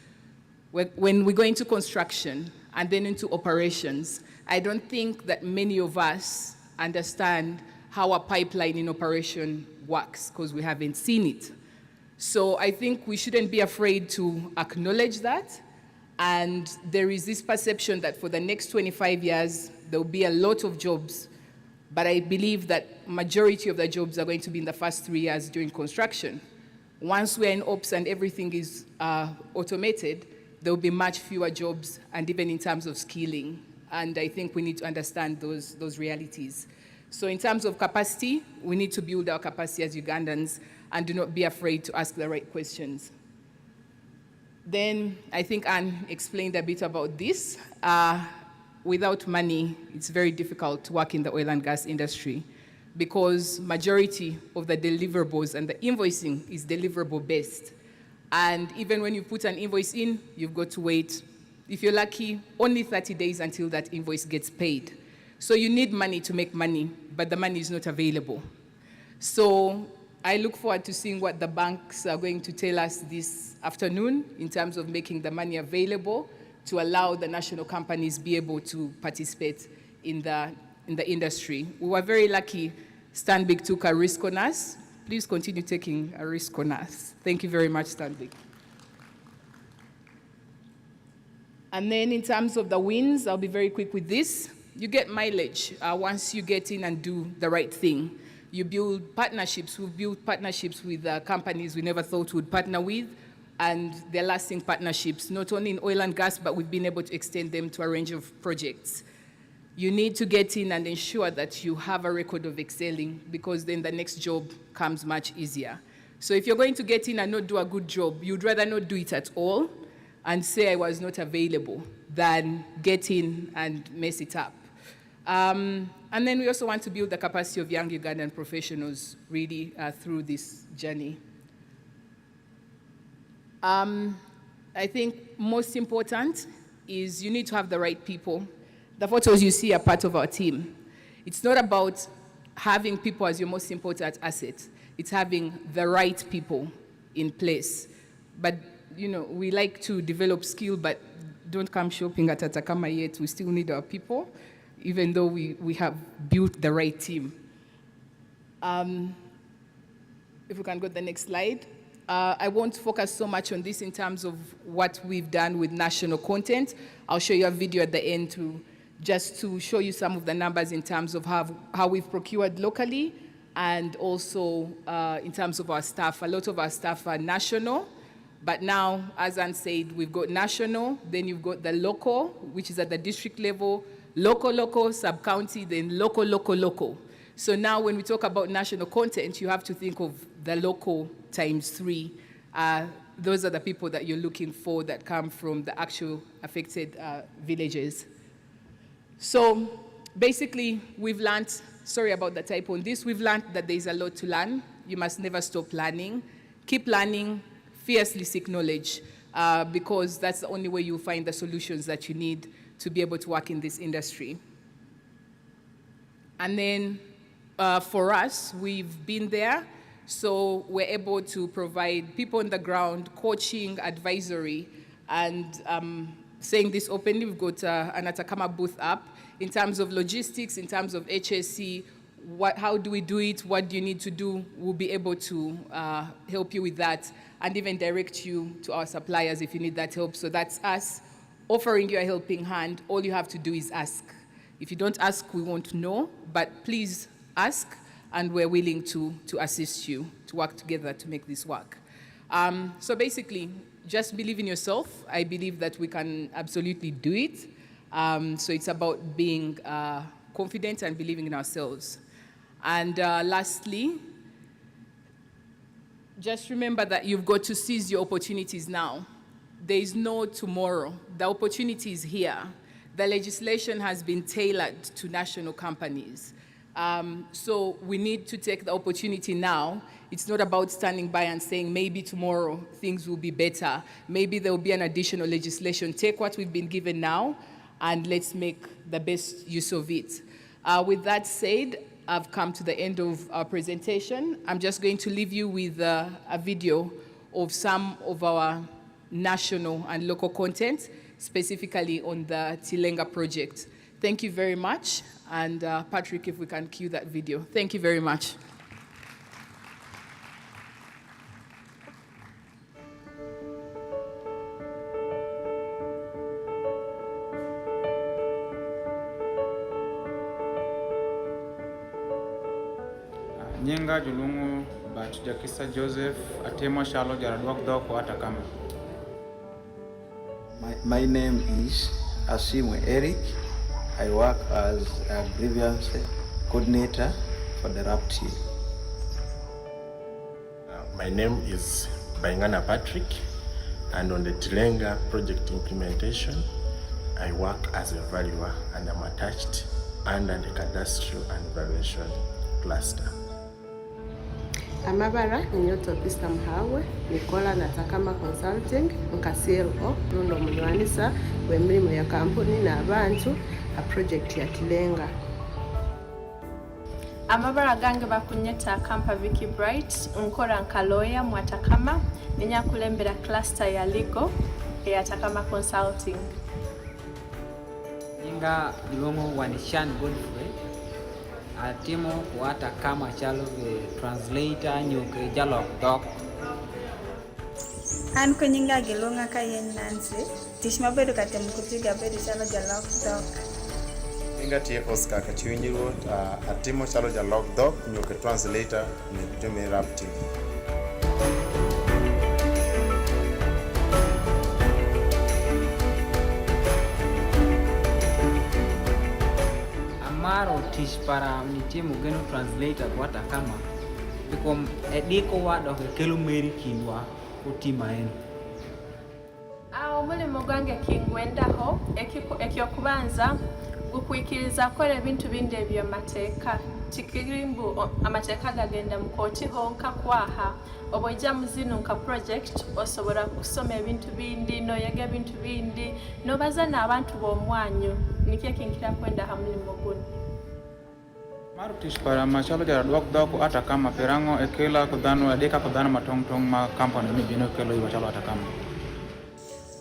When we go into construction and then into operations, I don't think that many of us understand how a pipeline in operation works because we haven't seen it. So I think we shouldn't be afraid to acknowledge that. And there is this perception that for the next 25 years, there will be a lot of jobs. But I believe that majority of the jobs are going to be in the first 3 years during construction. Once we're in ops and everything is automated, there will be much fewer jobs, and even in terms of skilling. And I think we need to understand those realities. So in terms of capacity, we need to build our capacity as Ugandans and do not be afraid to ask the right questions. Then I think Anne explained a bit about this. Without money, it's very difficult to work in the oil and gas industry because majority of the deliverables and the invoicing is deliverable based. And even when you put an invoice in, you've got to wait, if you're lucky, only 30 days until that invoice gets paid. So you need money to make money, but the money is not available. So I look forward to seeing what the banks are going to tell us this afternoon in terms of making the money available to allow the national companies be able to participate in the industry. We were very lucky. Stanbic took a risk on us. Please continue taking a risk on us. Thank you very much, Stanbic. And then in terms of the wins, I'll be very quick with this. You get mileage once you get in and do the right thing. You build partnerships. We've built partnerships with companies we never thought we'd partner with, and they're lasting partnerships, not only in oil and gas, but we've been able to extend them to a range of projects. You need to get in and ensure that you have a record of excelling, because then the next job comes much easier. So if you're going to get in and not do a good job, you'd rather not do it at all and say I was not available than get in and mess it up. And then we also want to build the capacity of young Ugandan professionals really through this journey. I think most important is you need to have the right people. The photos you see are part of our team. It's not about having people as your most important asset. It's having the right people in place. But, you know, we like to develop skill, but don't come shopping at Atacama yet. We still need our people, even though we have built the right team. If we can go to the next slide. I won't focus so much on this in terms of what we've done with national content. I'll show you a video at the end just to show you some of the numbers in terms of how we've procured locally, and also in terms of our staff. A lot of our staff are national, but now, as Anne said, we've got national, then you've got the local, which is at the district level, local, sub-county, then local. So now when we talk about national content, you have to think of the local times 3. Those are the people that you're looking for that come from the actual affected villages. So basically, we've learned, sorry about the typo on this, we've learned that there's a lot to learn. You must never stop learning. Keep learning, fiercely seek knowledge, because that's the only way you'll find the solutions that you need to be able to work in this industry. And then for us, we've been there, so we're able to provide people on the ground coaching, advisory, and saying this openly, we've got an Atacama booth up in terms of logistics, in terms of HSC, how do we do it, what do you need to do, we'll be able to help you with that and even direct you to our suppliers if you need that help. So that's us offering you a helping hand. All you have to do is ask. If you don't ask, we won't know, but please ask, and we're willing to assist you, to work together to make this work. So basically, just believe in yourself. I believe that we can absolutely do it. So it's about being confident and believing in ourselves. And lastly, just remember that you've got to seize your opportunities now. There is no tomorrow. The opportunity is here. The legislation has been tailored to national companies. So we need to take the opportunity now. It's not about standing by and saying maybe tomorrow things will be better. Maybe there will be an additional legislation. Take what we've been given now and let's make the best use of it. With that said, I've come to the end of our presentation. I'm just going to leave you with a video of some of our national and local content, specifically on the Tilenga project. Thank you very much. And Patrick, if we can cue that video. Thank you very much. Nyenga Julungu Batjakisa Joseph Atemo Shalo Jaradwakdo kwa Atacama. My name is Asimwe Eric. I work as a grievance coordinator for the RAP team. My name is Baingana Patrick, and on the Tilenga project implementation, I work as a valuer and I'm attached under the cadastral and valuation cluster. Amabara ninyoto Pista Mhawe nikola na Atacama Consulting nkasiro rundo munywanisa w'emirimo ya kampuni n'abantu a project ya Tilenga. Amabara gange bakunyeta Kampa Vicky Bright nkora nkaloya mu Atacama ninyakulembera cluster ya legal ya Atacama Consulting. Inga Dilongo Wanishan Godfrey Atimo kwa Atacama chalo translator nyuke jalok doc. An kunyinga Gilonga Kayen Nancy tishma bedo katem kutiga bedo chalo jalok doc. Inga tie Oscar Kachiwinjiru atimo chalo jalok doc nyuke translator ni tumi rap team. Amaro tish para nitimu geno translator kwa Atacama because ediko wado kelo meri kindwa kutima eno. Omulimo gwange kingwendaho ekyokubanza gukwikiriza kola ebintu bindi eby'amateeka tikirimbu amateeka gagenda mu kooti honka kwaha obojja muzino nka project osobola kusoma ebintu bindi noyega ebintu bindi nobaza n'abantu b'omwanyo nikyo kinkira kwenda ha mulimo guno. Marutish para machalo jaradwak doko Atacama perango ekela kudhano adeka kudhano matong ma company ni bino kelo iwa chalo Atacama.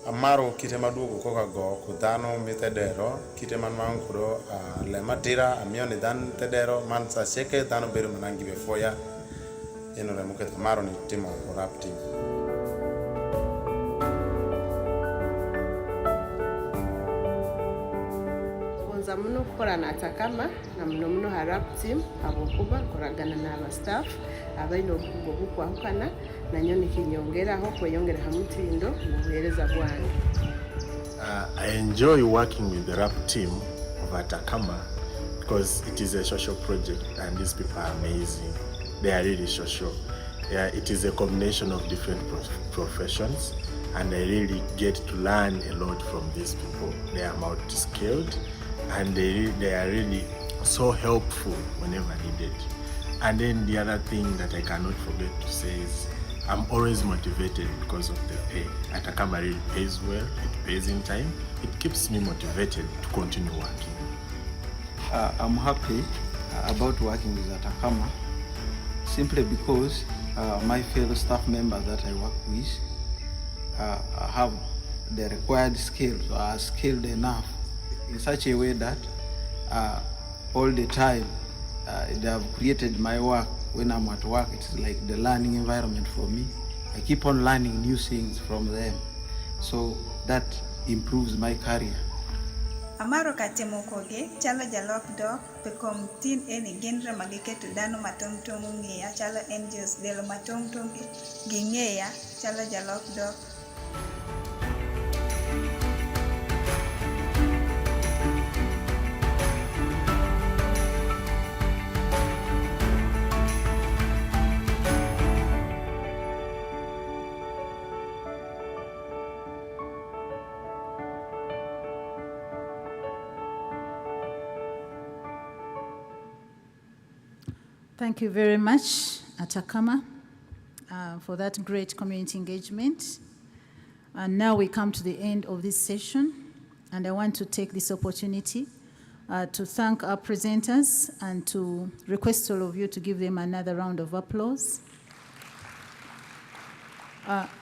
Amaro kite maduogo koka go kudhano mitedero kite man mankuro le matira amione dan tedero man sa cheke dhano bedo manangi befoya eno le muket Amaro ni timo rap team. Nza muno kukola na Atacama na muno ha rap team abokuba koragana n'aba staff abaino obukugu obukwahukana nanyo nikinyongeraho kweyongera ha mutindo mu buhereza bwange. I enjoy working with the rap team of Atacama because it is a social project and these people are amazing. They are really social. Yeah, it is a combination of different professions and I really get to learn a lot from these people. They are multi-skilled and they are really so helpful whenever needed. And then the other thing that I cannot forget to say is I'm always motivated because of the pay. Atacama really pays well, it pays in time. It keeps me motivated to continue working. I'm happy about working with Atacama, simply because my fellow staff members that I work with have the required skills, or are skilled enough in such a way that all the time they have created my work. When I'm at work, it's like the learning environment for me. I keep on learning new things from them, so that improves my career. Amaro katemo koge chalo jalok dok pekom tin eni genra magiketo dano matong tong ng'eya chalo NGOs delo matong tong gi ng'eya chalo jalok dok. Thank you very much, Atacama, for that great community engagement. And now we come to the end of this session, and I want to take this opportunity to thank our presenters and to request all of you to give them another round of applause.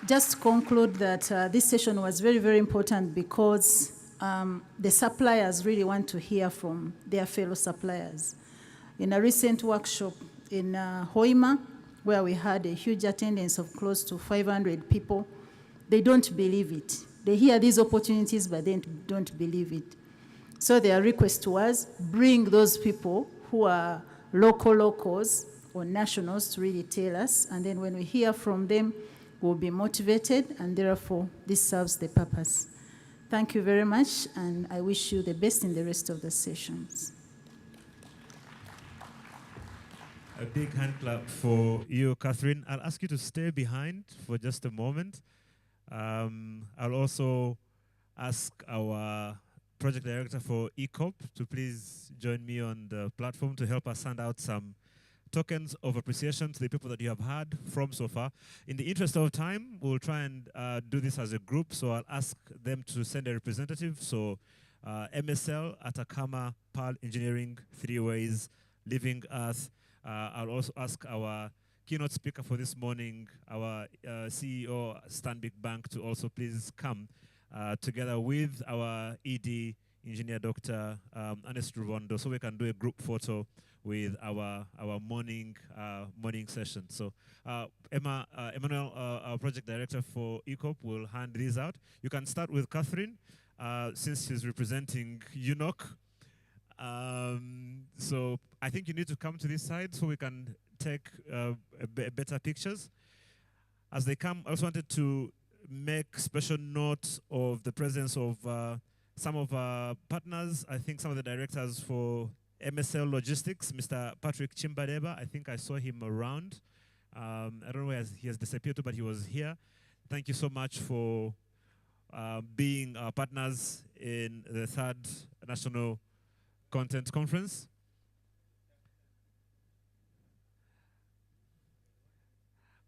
Just to conclude that this session was very, very important because the suppliers really want to hear from their fellow suppliers. In a recent workshop in Hoima, where we had a huge attendance of close to 500 people, they don't believe it. They hear these opportunities, but they don't believe it. So their request was, bring those people who are locals or nationals to really tell us, and then when we hear from them, we'll be motivated, and therefore, this serves the purpose. Thank you very much, and I wish you the best in the rest of the sessions. A big hand clap for you, Catherine. I'll ask you to stay behind for just a moment. I'll also ask our project director for EACOP to please join me on the platform to help us hand out some tokens of appreciation to the people that you have heard from so far. In the interest of time, we'll try and do this as a group, so I'll ask them to send a representative. So MSL, Atacama, Parole Engineering, Three Ways, Living Earth. I'll also ask our keynote speaker for this morning, our CEO, Stanbic Bank, to also please come together with our ED, Engineer Dr. Ernest Ruvondo, so we can do a group photo with our morning session. So Emmanuel, our project director for EACOP, will hand these out. You can start with Catherine, since she's representing UNOC. So I think you need to come to this side so we can take better pictures. As they come, I also wanted to make special note of the presence of some of our partners. I think some of the directors for MSL Logistics, Mr. Patrick Chimbadeba, I think I saw him around. I don't know where he has disappeared to, but he was here. Thank you so much for being our partners in the 3rd National Content Conference.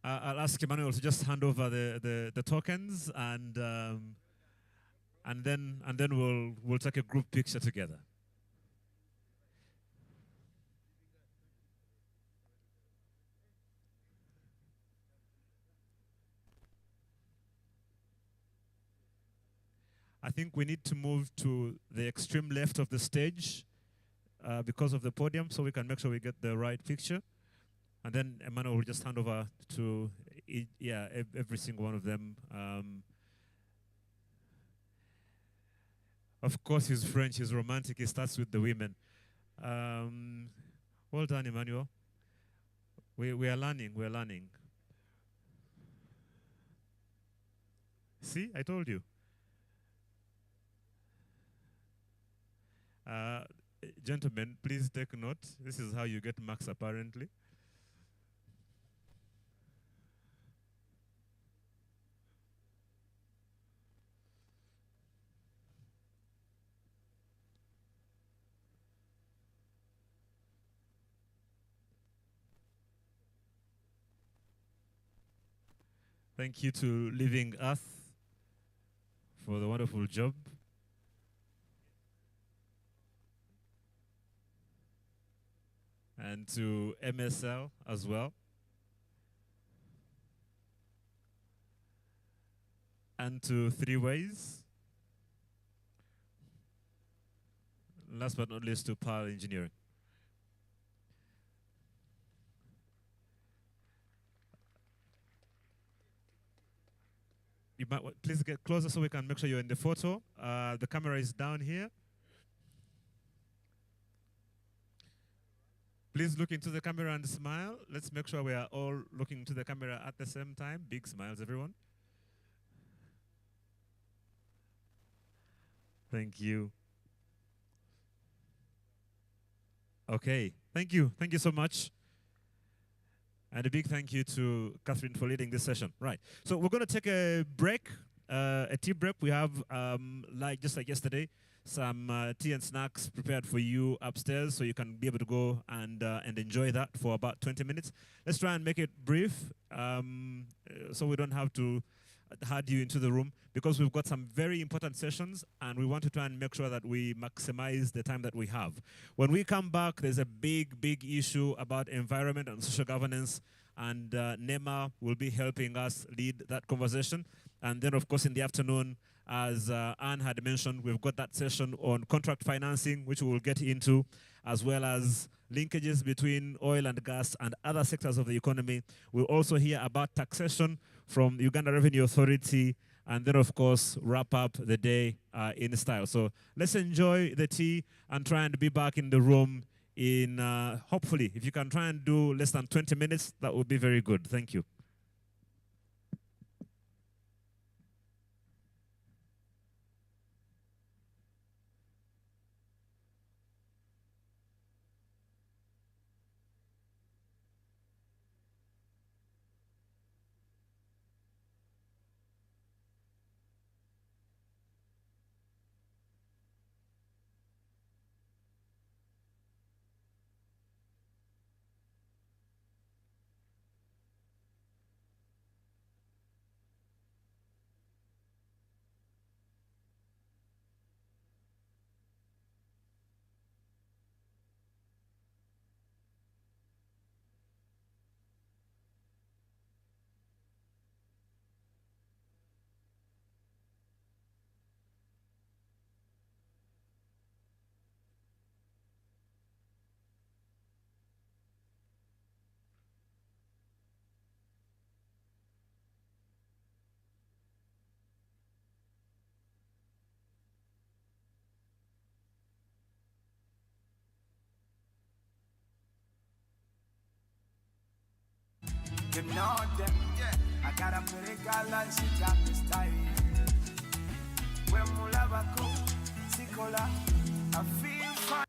I'll ask Emmanuel to just hand over the tokens, and then we'll take a group picture together. I think we need to move to the extreme left of the stage because of the podium, so we can make sure we get the right picture. And then Emmanuel will just hand over to every single one of them. Of course, he's French, he's romantic, he starts with the women. Well done, Emmanuel. We are learning. See, I told you. Gentlemen, please take note. This is how you get marks, apparently. Thank you to Living Earth for the wonderful job. and to MSL as well. And to Three Ways. Last but not least, to Parole Engineering. You might please get closer so we can make sure you're in the photo. The camera is down here. Please look into the camera and smile. Let's make sure we are all looking into the camera at the same time. Big smiles, everyone. Thank you. Okay, thank you. Thank you so much. And a big thank you to Catherine for leading this session. Right, so we're going to take a break, a tea break. We have, just like yesterday, some tea and snacks prepared for you upstairs, so you can be able to go and enjoy that for about 20 minutes. Let's try and make it brief, so we don't have to herd you into the room, because we've got some very important sessions, and we want to try and make sure that we maximize the time that we have. When we come back, there's a big issue about environment and social governance, and NEMA will be helping us lead that conversation. And then, of course, in the afternoon, as Anne had mentioned, we've got that session on contract financing, which we will get into, as well as linkages between oil and gas and other sectors of the economy. We'll also hear about taxation from the Uganda Revenue Authority, and then, of course, wrap up the day in style. So let's enjoy the tea and try and be back in the room in, hopefully, if you can try and do less than 20 minutes, that would be very good. Thank you. You know them, yeah. I got a pretty girl and she got me style. When Mulava go, Sikola, I feel fine.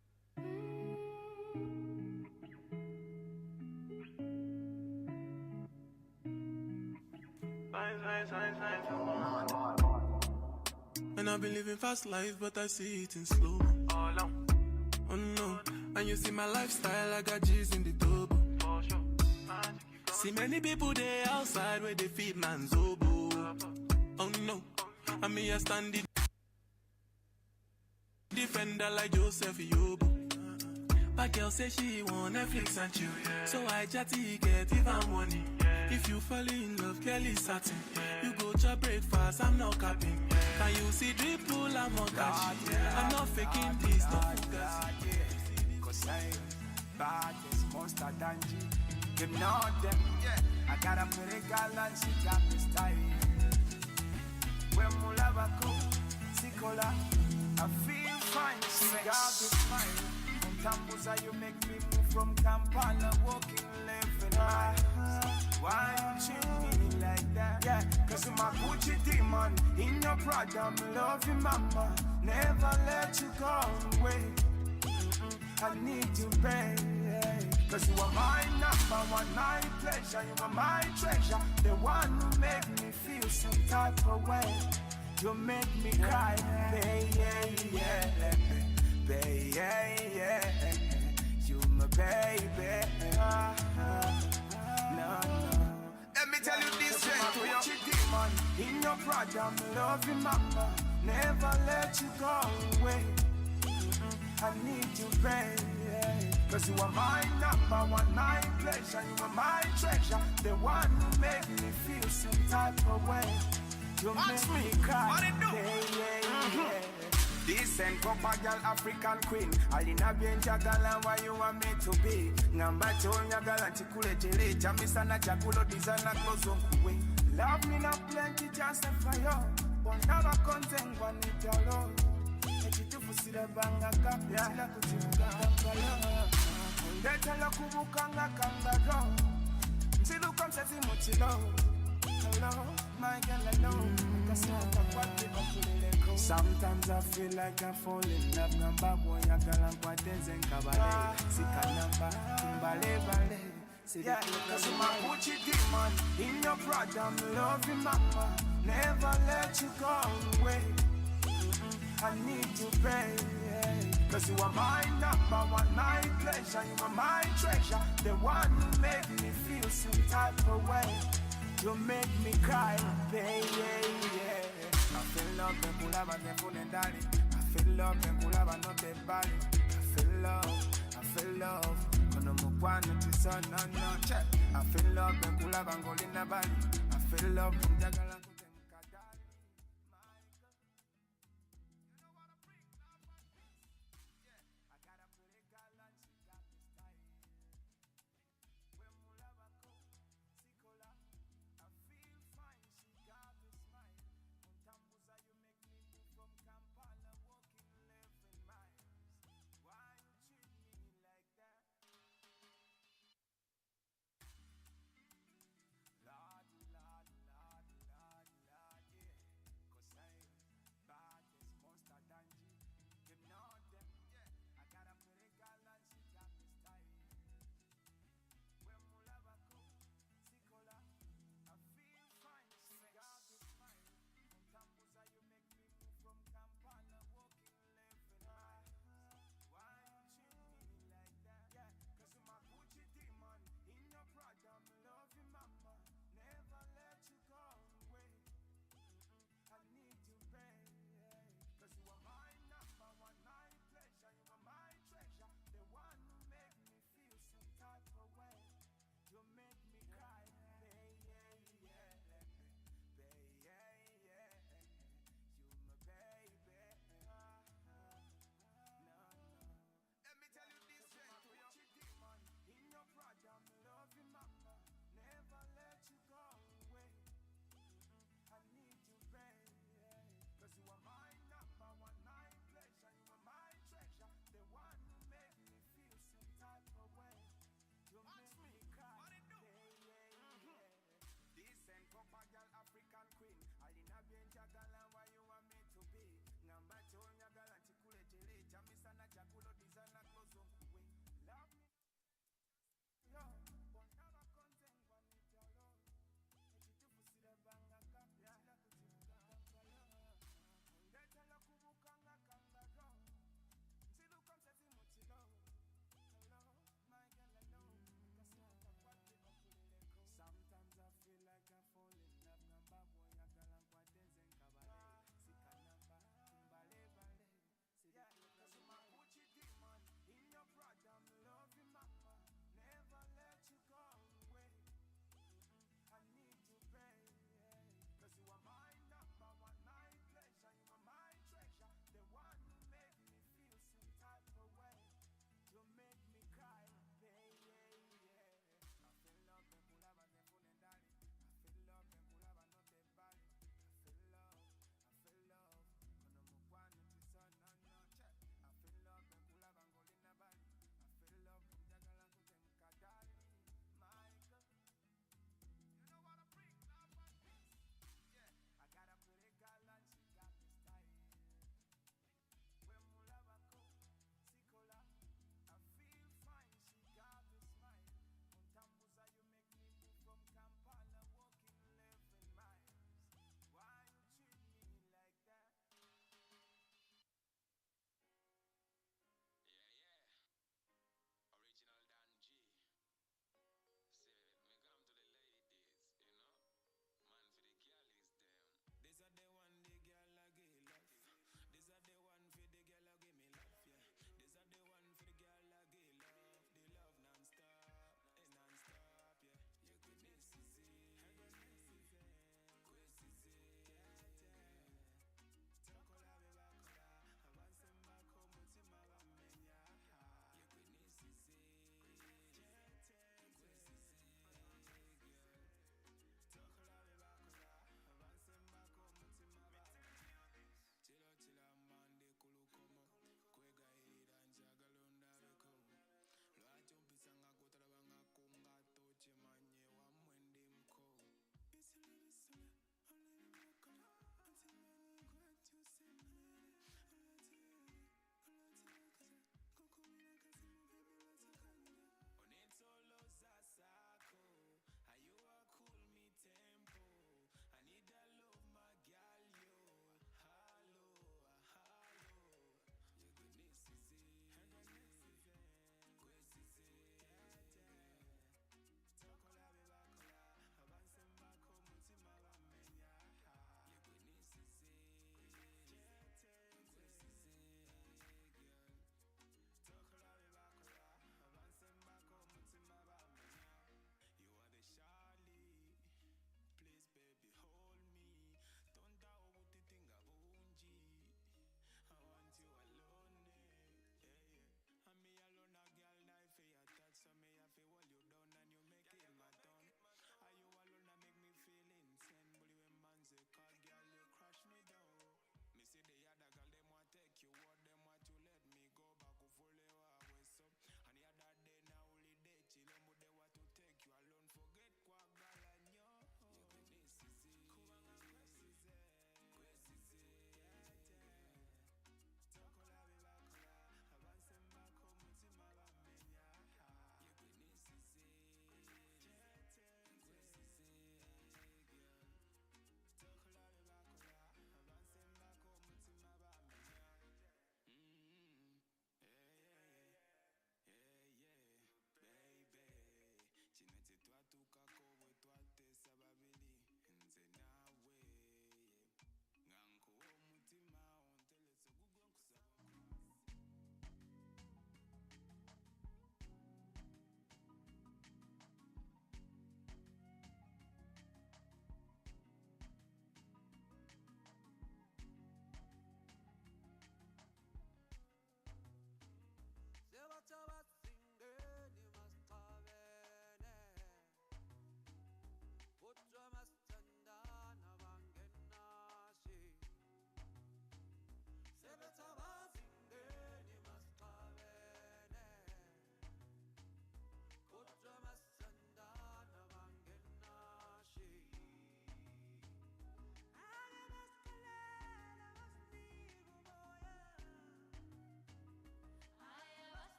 And I've been living fast life, but I see it in slow. Oh no, and you see my lifestyle, I got G's in the double. See many people there outside where they feed man's oboe. Oh no, I mean I stand it defender like Joseph Yobo. But girl say she want Netflix and chill, so I chatty get even money. If you fall in love, Kelly satin. You go to breakfast, I'm not capping. Can you see drip pull, I'm not catching. I'm not faking this, no fugazi. Cause I'm bad as monster danger. You know them, yeah. I got a pretty girl and she got me style. When Mulava go, Sikola, I feel fine. She got me smile. Tambuza, you make me move from Kampala, walking left and right. Why you treat me like that? Yeah, cause you're my Gucci demon. In your Prada, I love you, mama. Never let you go away. I need you, babe. Cause you are my number one, my pleasure. You are my treasure. The one who make me feel some type of way. You make me cry, babe, yeah. Baby, yeah, you my baby. No. Let me tell you this straight to you. Demon in your Prada, I love you, mama. Never let you go away. I need you, baby. Cause you are my number one, my pleasure. You are my treasure, the one who make me feel some type of way. You make me cry. Yeah. Decent proper girl, African queen. Alina benja gala, why you want me to be? Ngamba chonya gala chikule jele, chamisana chakulo dizana close on. Love me not plenty just for you. But never content one it alone. Ekitufusira banga kapya la kutimba Kampala. Ndetala kubukanga kangaro. Nzilu kamsezi muchilo. Hello, my girl, hello. Sometimes I feel like I fall in love. Ngamba boy agala nkwatenze nkabale. Sikanamba kumbale bale. Yeah, cause you're my Gucci demon. In your brother, I'm loving mama. Never let you go away. I need you, baby. Cause you are my number one, my pleasure. You are my treasure, the one who make me feel some type of way. You make me cry, baby. I feel love, and kulaba ne fune dali. I feel love, and kulaba no te bali. I feel love. Kono mukwano tisana no check. I feel love, and kulaba ngolina bali. I feel love, njagala.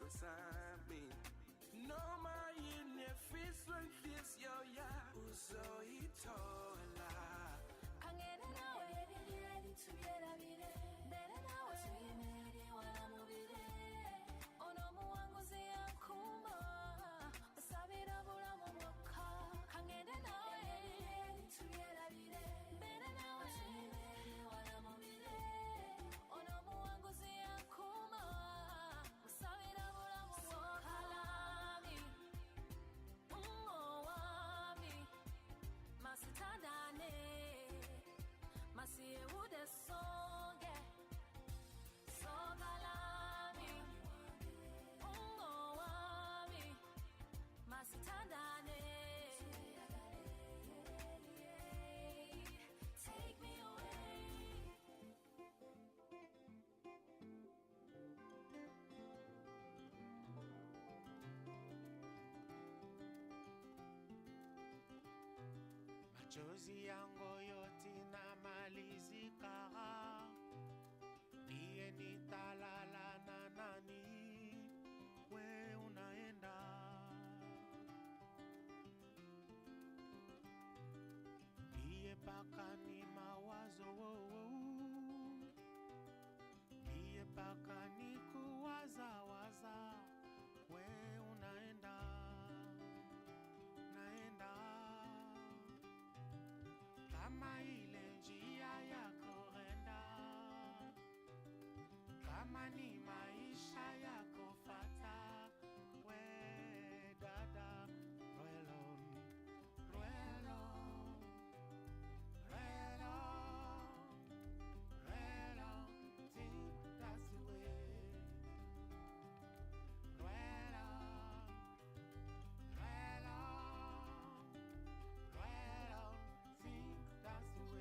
concern me. No my in your face when face yo ya uso itola. Angere nawe ready to get a bit. Dere nawe swimeri wana mubire. Ono muwangu ziyankuma. Sabira bula mumoka. Angere nawe ready to get a bit. Dere nawe swimeri wana mubire. Ono muwangu ziyankuma. Sabira bula mumoka. Masitandane, masiye ude songe, sogalami, wami, masitandane. Take me away. Machozi yangu yote na malizika, niye nitalala na nani? We unaenda, niye paka ni mawazo, niye paka ni kuwaza waza. We unaenda, naenda kama ile njia yako enda, kama ni maisha yako fata. We dada, rwelo, rwelo, rwelo, rwelo, think that's the way. Rwelo, rwelo, rwelo, think that's the way.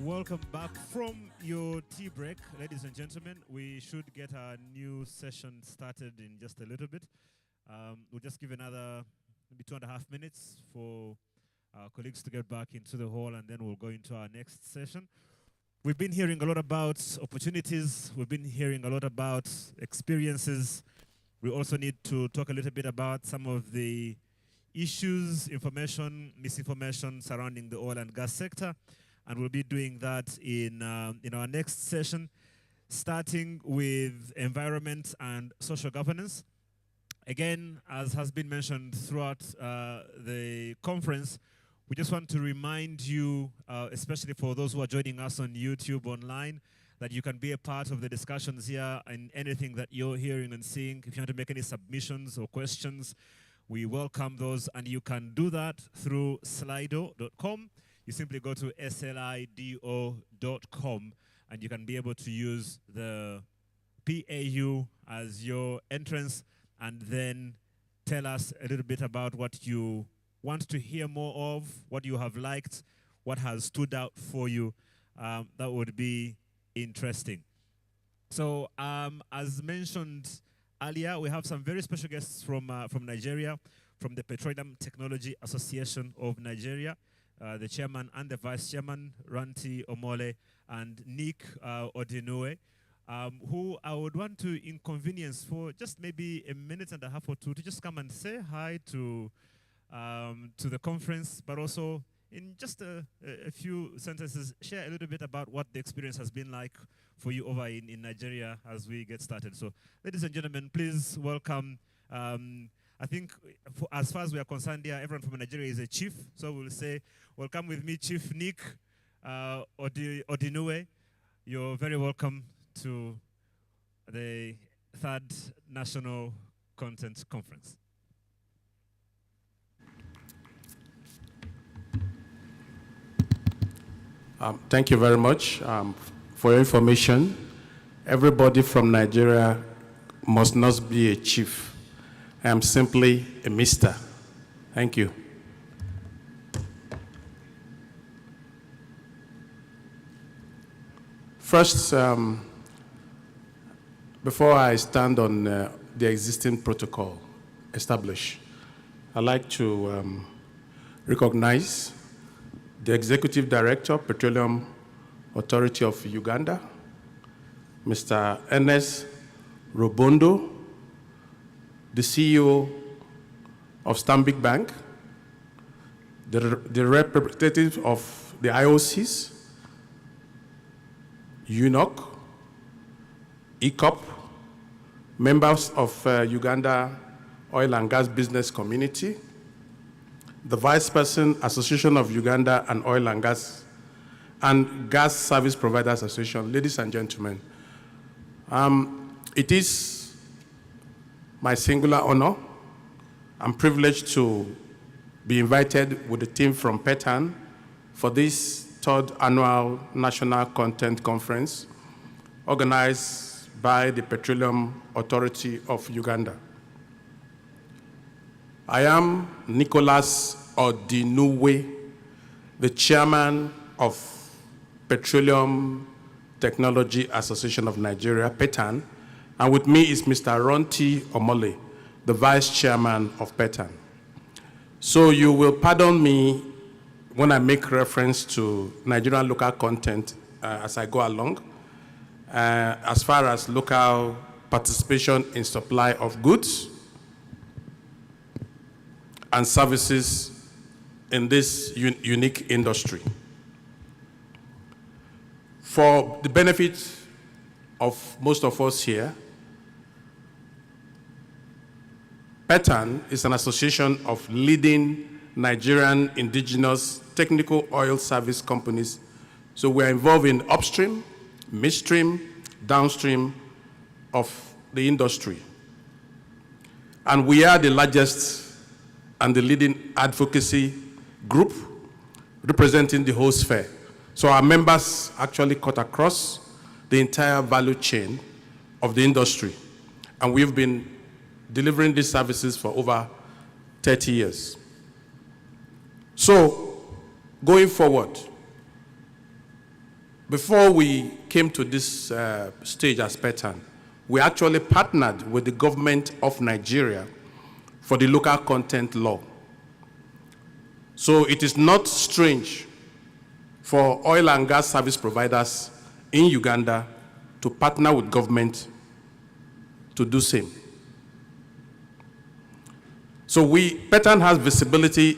Welcome back from your tea break, ladies and gentlemen. We should get our new session started in just a little bit. We'll just give another maybe 2.5 minutes for our colleagues to get back into the hall, and then we'll go into our next session. We've been hearing a lot about opportunities. We've been hearing a lot about experiences. We also need to talk a little bit about some of the issues, information, misinformation surrounding the oil and gas sector. And we'll be doing that in our next session, starting with environment and social governance. Again, as has been mentioned throughout the conference, we just want to remind you, especially for those who are joining us on YouTube online, that you can be a part of the discussions here and anything that you're hearing and seeing. If you want to make any submissions or questions, we welcome those, and you can do that through slido.com. You simply go to slido.com and you can be able to use the PAU as your entrance and then tell us a little bit about what you want to hear more of, what you have liked, what has stood out for you. That would be interesting. So as mentioned earlier, we have some very special guests from Nigeria, from the Petroleum Technology Association of Nigeria. The chairman and the vice chairman, Ranti Omole and Nick Odinue, who I would want to inconvenience for just maybe a minute and a half or two to just come and say hi to the conference, but also in just a few sentences, share a little bit about what the experience has been like for you over in Nigeria as we get started. So, ladies and gentlemen, please welcome. I think as far as we are concerned here, everyone from Nigeria is a chief. So we'll say, welcome with me, Chief Nick Odinue. You're very welcome to the 3rd National Content Conference. Thank you very much for your information. Everybody from Nigeria must not be a chief. I am simply a mister. Thank you. First, before I stand on the existing protocol established, I'd like to recognize the Executive Director, Petroleum Authority of Uganda, Mr. Ernest Robondo, the CEO of Stanbic Bank, the representative of the IOCs, UNOC, EACOP, members of Uganda Oil and Gas Business Community, the Vice President, Association of Uganda and Oil and Gas Service Providers Association. Ladies and gentlemen, it is my singular honor and privilege to be invited with the team from PETAN for this 3rd Annual National Content Conference organized by the Petroleum Authority of Uganda. I am Nicholas Odinue, the chairman of Petroleum Technology Association of Nigeria, PETAN, and with me is Mr. Ranti Omole, the vice chairman of PETAN. So you will pardon me when I make reference to Nigerian local content as I go along, as far as local participation in supply of goods and services in this unique industry. For the benefit of most of us here, PETAN is an association of leading Nigerian indigenous technical oil service companies. So we're involved in upstream, midstream, downstream of the industry. And we are the largest and the leading advocacy group representing the whole sphere. So our members actually cut across the entire value chain of the industry. And we've been delivering these services for over 30 years. So, going forward, Before we came to this stage as Petan, we actually partnered with the government of Nigeria for the local content law. So it is not strange for oil and gas service providers in Uganda to partner with government to do same. So Petan has visibility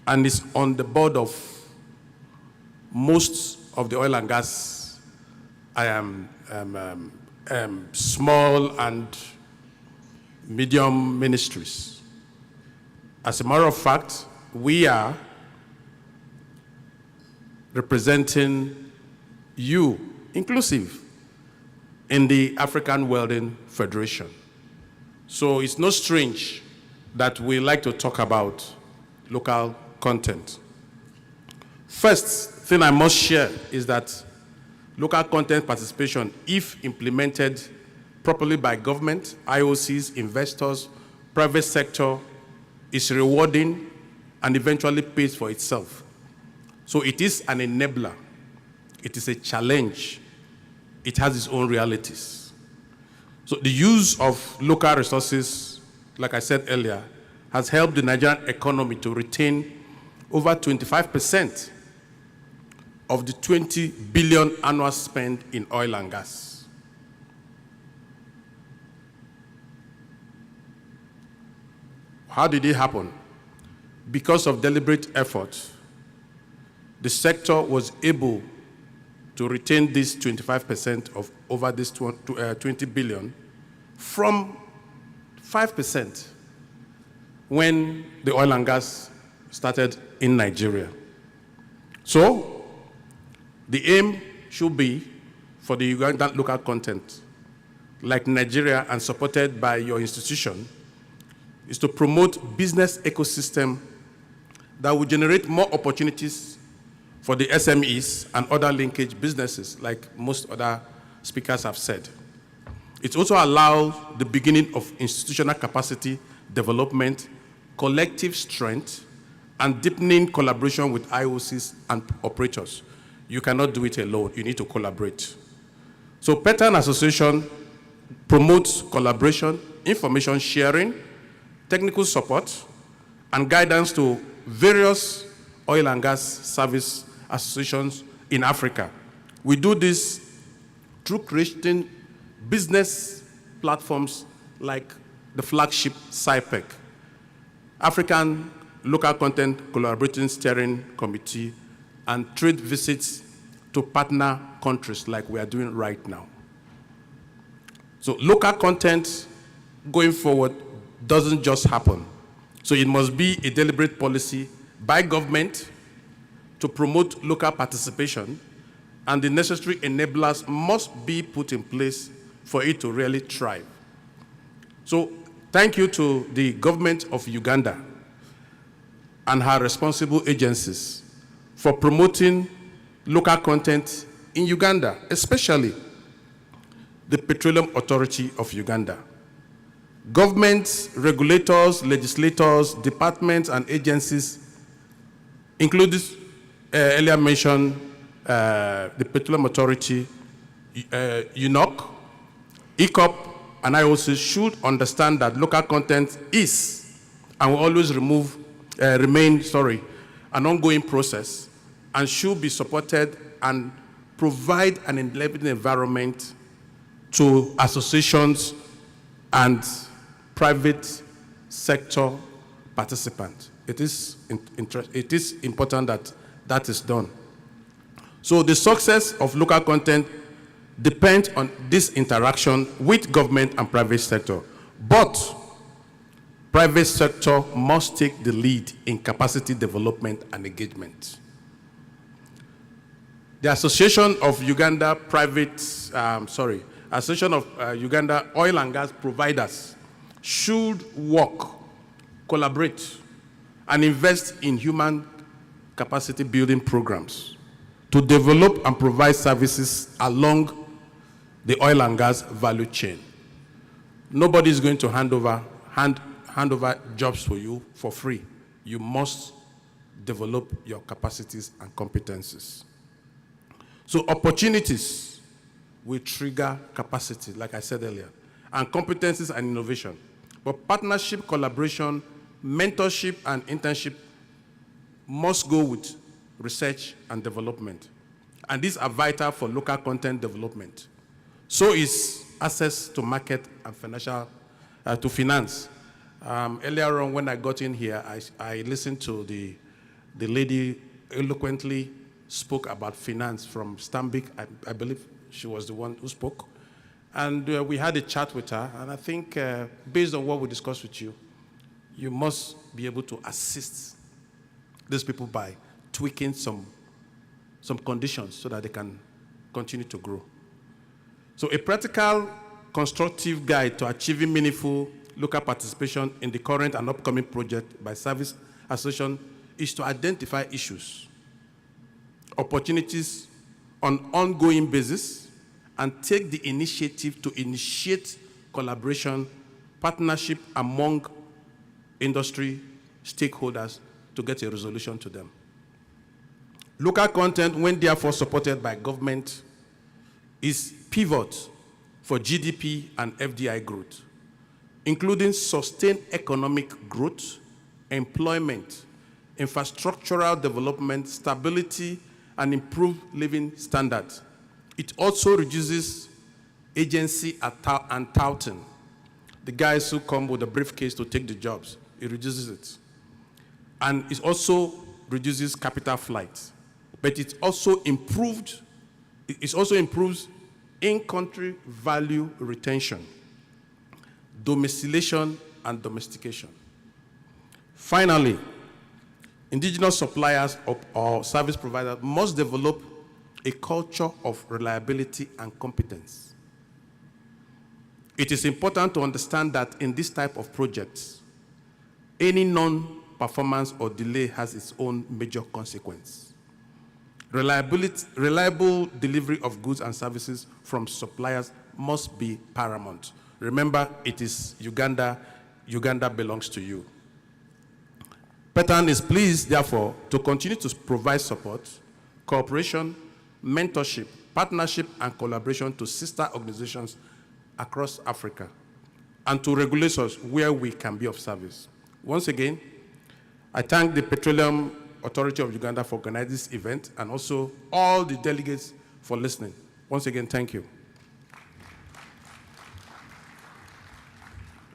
and is on the board of most of the oil and gas small and medium ministries. As a matter of fact, we are representing you, inclusive, in the African Welding Federation. So it's not strange that we like to talk about local content. First thing I must share is that local content participation, if implemented properly by government, IOCs, investors, private sector, is rewarding and eventually pays for itself. So it is an enabler. It is a challenge. It has its own realities. So the use of local resources, like I said earlier, has helped the Nigerian economy to retain over 25% of the 20 billion annual spend in oil and gas. How did it happen? Because of deliberate effort, the sector was able to retain this 25% of over this 20 billion from 5% when the oil and gas started in Nigeria. So the aim should be for the Ugandan local content, like Nigeria and supported by your institution, is to promote business ecosystem that will generate more opportunities for the SMEs and other linkage businesses, like most other speakers have said. It also allows the beginning of institutional capacity development, collective strength, and deepening collaboration with IOCs and operators. You cannot do it alone. You need to collaborate. So Petan Association promotes collaboration, information sharing, technical support, and guidance to various oil and gas service associations in Africa. We do this through creating business platforms like the flagship Icebreaker, African Local Content Collaborating Steering Committee, and trade visits to partner countries like we are doing right now. So local content going forward doesn't just happen. So it must be a deliberate policy by government to promote local participation, and the necessary enablers must be put in place for it to really thrive. So thank you to the government of Uganda and her responsible agencies for promoting local content in Uganda, especially the Petroleum Authority of Uganda. Governments, regulators, legislators, departments, and agencies, including earlier mentioned the Petroleum Authority, UNOC, EACOP, and IOC should understand that local content is and will always remain an ongoing process and should be supported and provide an enabling environment to associations and private sector participants. It is important that that is done. So the success of local content depends on this interaction with government and private sector. But private sector must take the lead in capacity development and engagement. The Association of Uganda Association of Uganda Oil and Gas Providers should work, collaborate, and invest in human capacity building programs to develop and provide services along the oil and gas value chain. Nobody is going to hand over jobs for you for free. You must develop your capacities and competencies. So opportunities will trigger capacity, like I said earlier, and competencies and innovation. But partnership, collaboration, mentorship, and internship must go with research and development. And these are vital for local content development. So is access to market and financial, to finance. Earlier on when I got in here, I listened to the lady eloquently spoke about finance from Stanbic. I believe she was the one who spoke. And we had a chat with her, and I think based on what we discussed with you, you must be able to assist these people by tweaking some conditions so that they can continue to grow. So a practical, constructive guide to achieving meaningful local participation in the current and upcoming project by service association is to identify issues, opportunities on ongoing basis, and take the initiative to initiate collaboration, partnership among industry stakeholders to get a resolution to them. Local content, when therefore supported by government, is pivot for GDP and FDI growth, including sustained economic growth, employment, infrastructural development, stability, and improved living standards. It also reduces agency and touting. The guys who come with a briefcase to take the jobs, it reduces it. And it also reduces capital flight. But it also improves in-country value retention, domiciliation, and domestication. Finally, indigenous suppliers or service providers must develop a culture of reliability and competence. It is important to understand that in this type of projects, any non-performance or delay has its own major consequence. Reliable delivery of goods and services from suppliers must be paramount. Remember, it is Uganda. Uganda belongs to you. Petan is pleased, therefore, to continue to provide support, cooperation, mentorship, partnership, and collaboration to sister organizations across Africa and to regulators where we can be of service. Once again, I thank the Petroleum Authority of Uganda for organizing this event and also all the delegates for listening. Once again, thank you.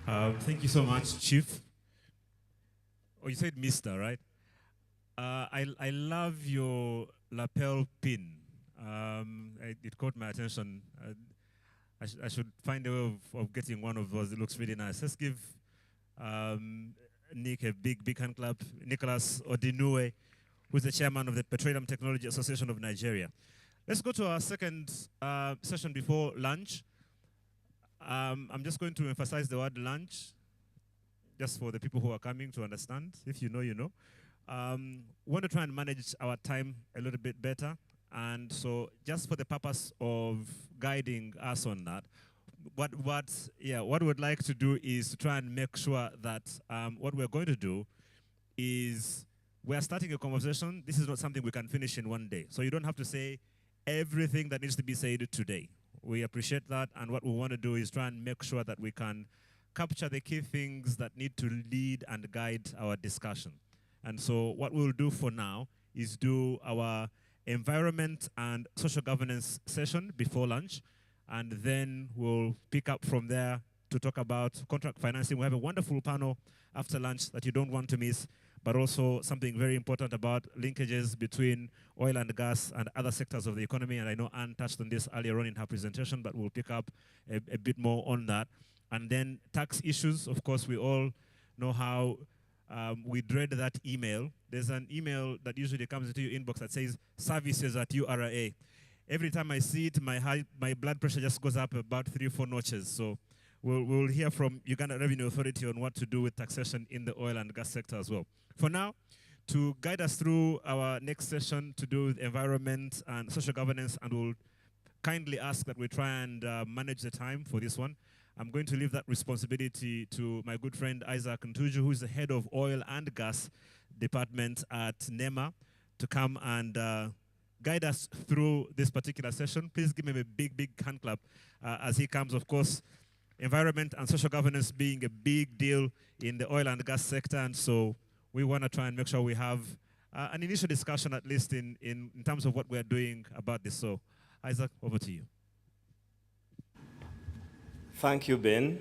Thank you so much, Chief. Oh, you said Mr., right? I love your lapel pin. It caught my attention. I should find a way of getting one of those. It looks really nice. Let's give Nick a big hand clap. Nicholas Odinue, who's the chairman of the Petroleum Technology Association of Nigeria. Let's go to our second session before lunch. I'm just going to emphasize the word lunch, just for the people who are coming to understand. If you know, you know. We want to try and manage our time a little bit better. And so just for the purpose of guiding us on that, what we'd like to do is to try and make sure that what we're going to do is we're starting a conversation. This is not something we can finish in one day. So you don't have to say everything that needs to be said today. We appreciate that. And what we want to do is try and make sure that we can capture the key things that need to lead and guide our discussion. And so what we'll do for now is do our environment and social governance session before lunch, and then we'll pick up from there to talk about contract financing. We have a wonderful panel after lunch that you don't want to miss, but also something very important about linkages between oil and gas and other sectors of the economy. And I know Anne touched on this earlier on in her presentation, but we'll pick up a bit more on that. And then tax issues. Of course, we all know how we dread that email. There's an email that usually comes into your inbox that says services@URA. Every time I see it, my blood pressure just goes up about 3 or 4 notches. So we'll hear from Uganda Revenue Authority on what to do with taxation in the oil and gas sector as well. For now, to guide us through our next session to do with environment and social governance, and we'll kindly ask that we try and manage the time for this one. I'm going to leave that responsibility to my good friend Isaac Ntuju, who is the head of oil and gas department at NEMA, to come and guide us through this particular session. Please give him a big, big hand clap as he comes. Of course, environment and social governance being a big deal in the oil and gas sector, and so we want to try and make sure we have an initial discussion, at least in terms of what we're doing about this. So, Isaac, over to you. Thank you, Ben.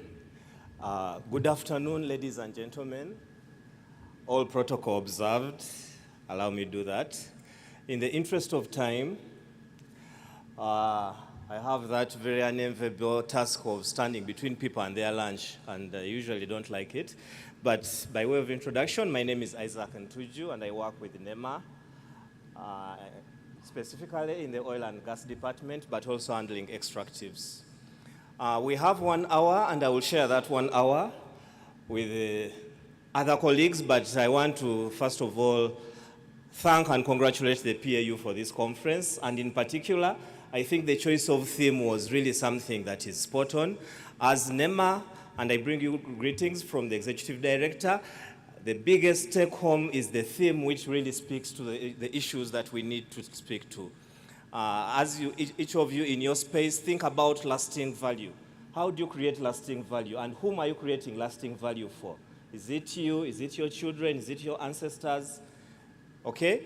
Good afternoon, ladies and gentlemen. All protocol observed. Allow me to do that. In the interest of time, I have that very unenviable task of standing between people and their lunch, and I usually don't like it. But by way of introduction, my name is Isaac Ntuju, and I work with NEMA, specifically in the oil and gas department, but also handling extractives. We have 1 hour, and I will share that 1 hour with other colleagues, but I want to, first of all, thank and congratulate the PAU for this conference, and in particular, I think the choice of theme was really something that is spot on. As NEMA, and I bring you greetings from the Executive Director, the biggest take-home is the theme which really speaks to the issues that we need to speak to. As each of you in your space, think about lasting value. How do you create lasting value, and whom are you creating lasting value for? Is it you? Is it your children? Is it your ancestors? Okay?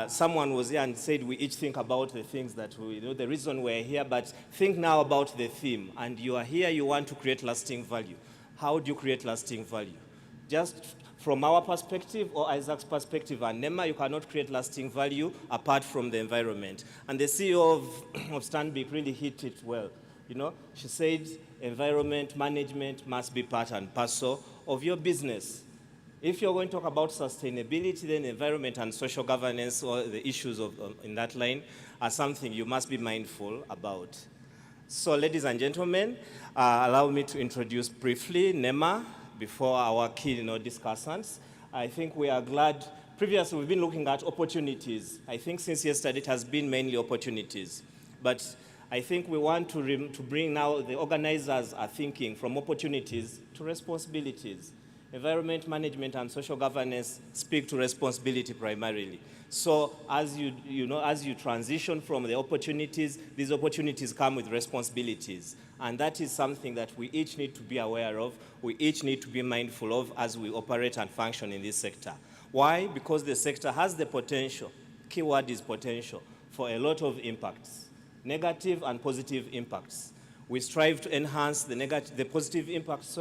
Someone was here and said we each think about the things that we know, the reason we're here, but think now about the theme. And you are here, you want to create lasting value. How do you create lasting value? Just from our perspective, or Isaac's perspective, and NEMA, you cannot create lasting value apart from the environment. And the CEO of Stanbic really hit it well. You know, she said environment management must be part and parcel of your business. If you're going to talk about sustainability, then environment and social governance, or the issues in that line, are something you must be mindful about. So, ladies and gentlemen, allow me to introduce briefly NEMA before our key discussants. I think we are glad. Previously, we've been looking at opportunities. I think since yesterday, it has been mainly opportunities. But I think we want to bring now, the organizers are thinking from opportunities to responsibilities. Environment management and social governance speak to responsibility primarily. So as you transition from the opportunities, these opportunities come with responsibilities. And that is something that we each need to be aware of, we each need to be mindful of as we operate and function in this sector. Why? Because the sector has the potential, keyword is potential, for a lot of impacts, negative and positive impacts. We strive to enhance the positive impacts,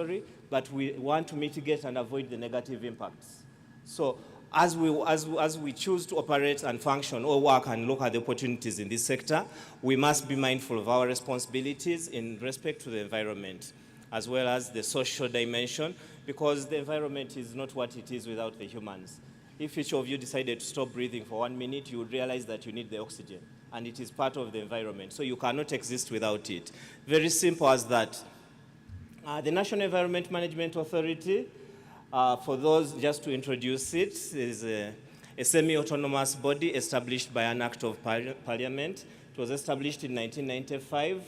but we want to mitigate and avoid the negative impacts. So as we choose to operate and function or work and look at the opportunities in this sector, we must be mindful of our responsibilities in respect to the environment, as well as the social dimension, because the environment is not what it is without the humans. If each of you decided to stop breathing for 1 minute, you would realize that you need the oxygen, and it is part of the environment, so you cannot exist without it. Very simple as that. The National Environment Management Authority, for those, just to introduce it, is a semi-autonomous body established by an act of parliament. It was established in 1995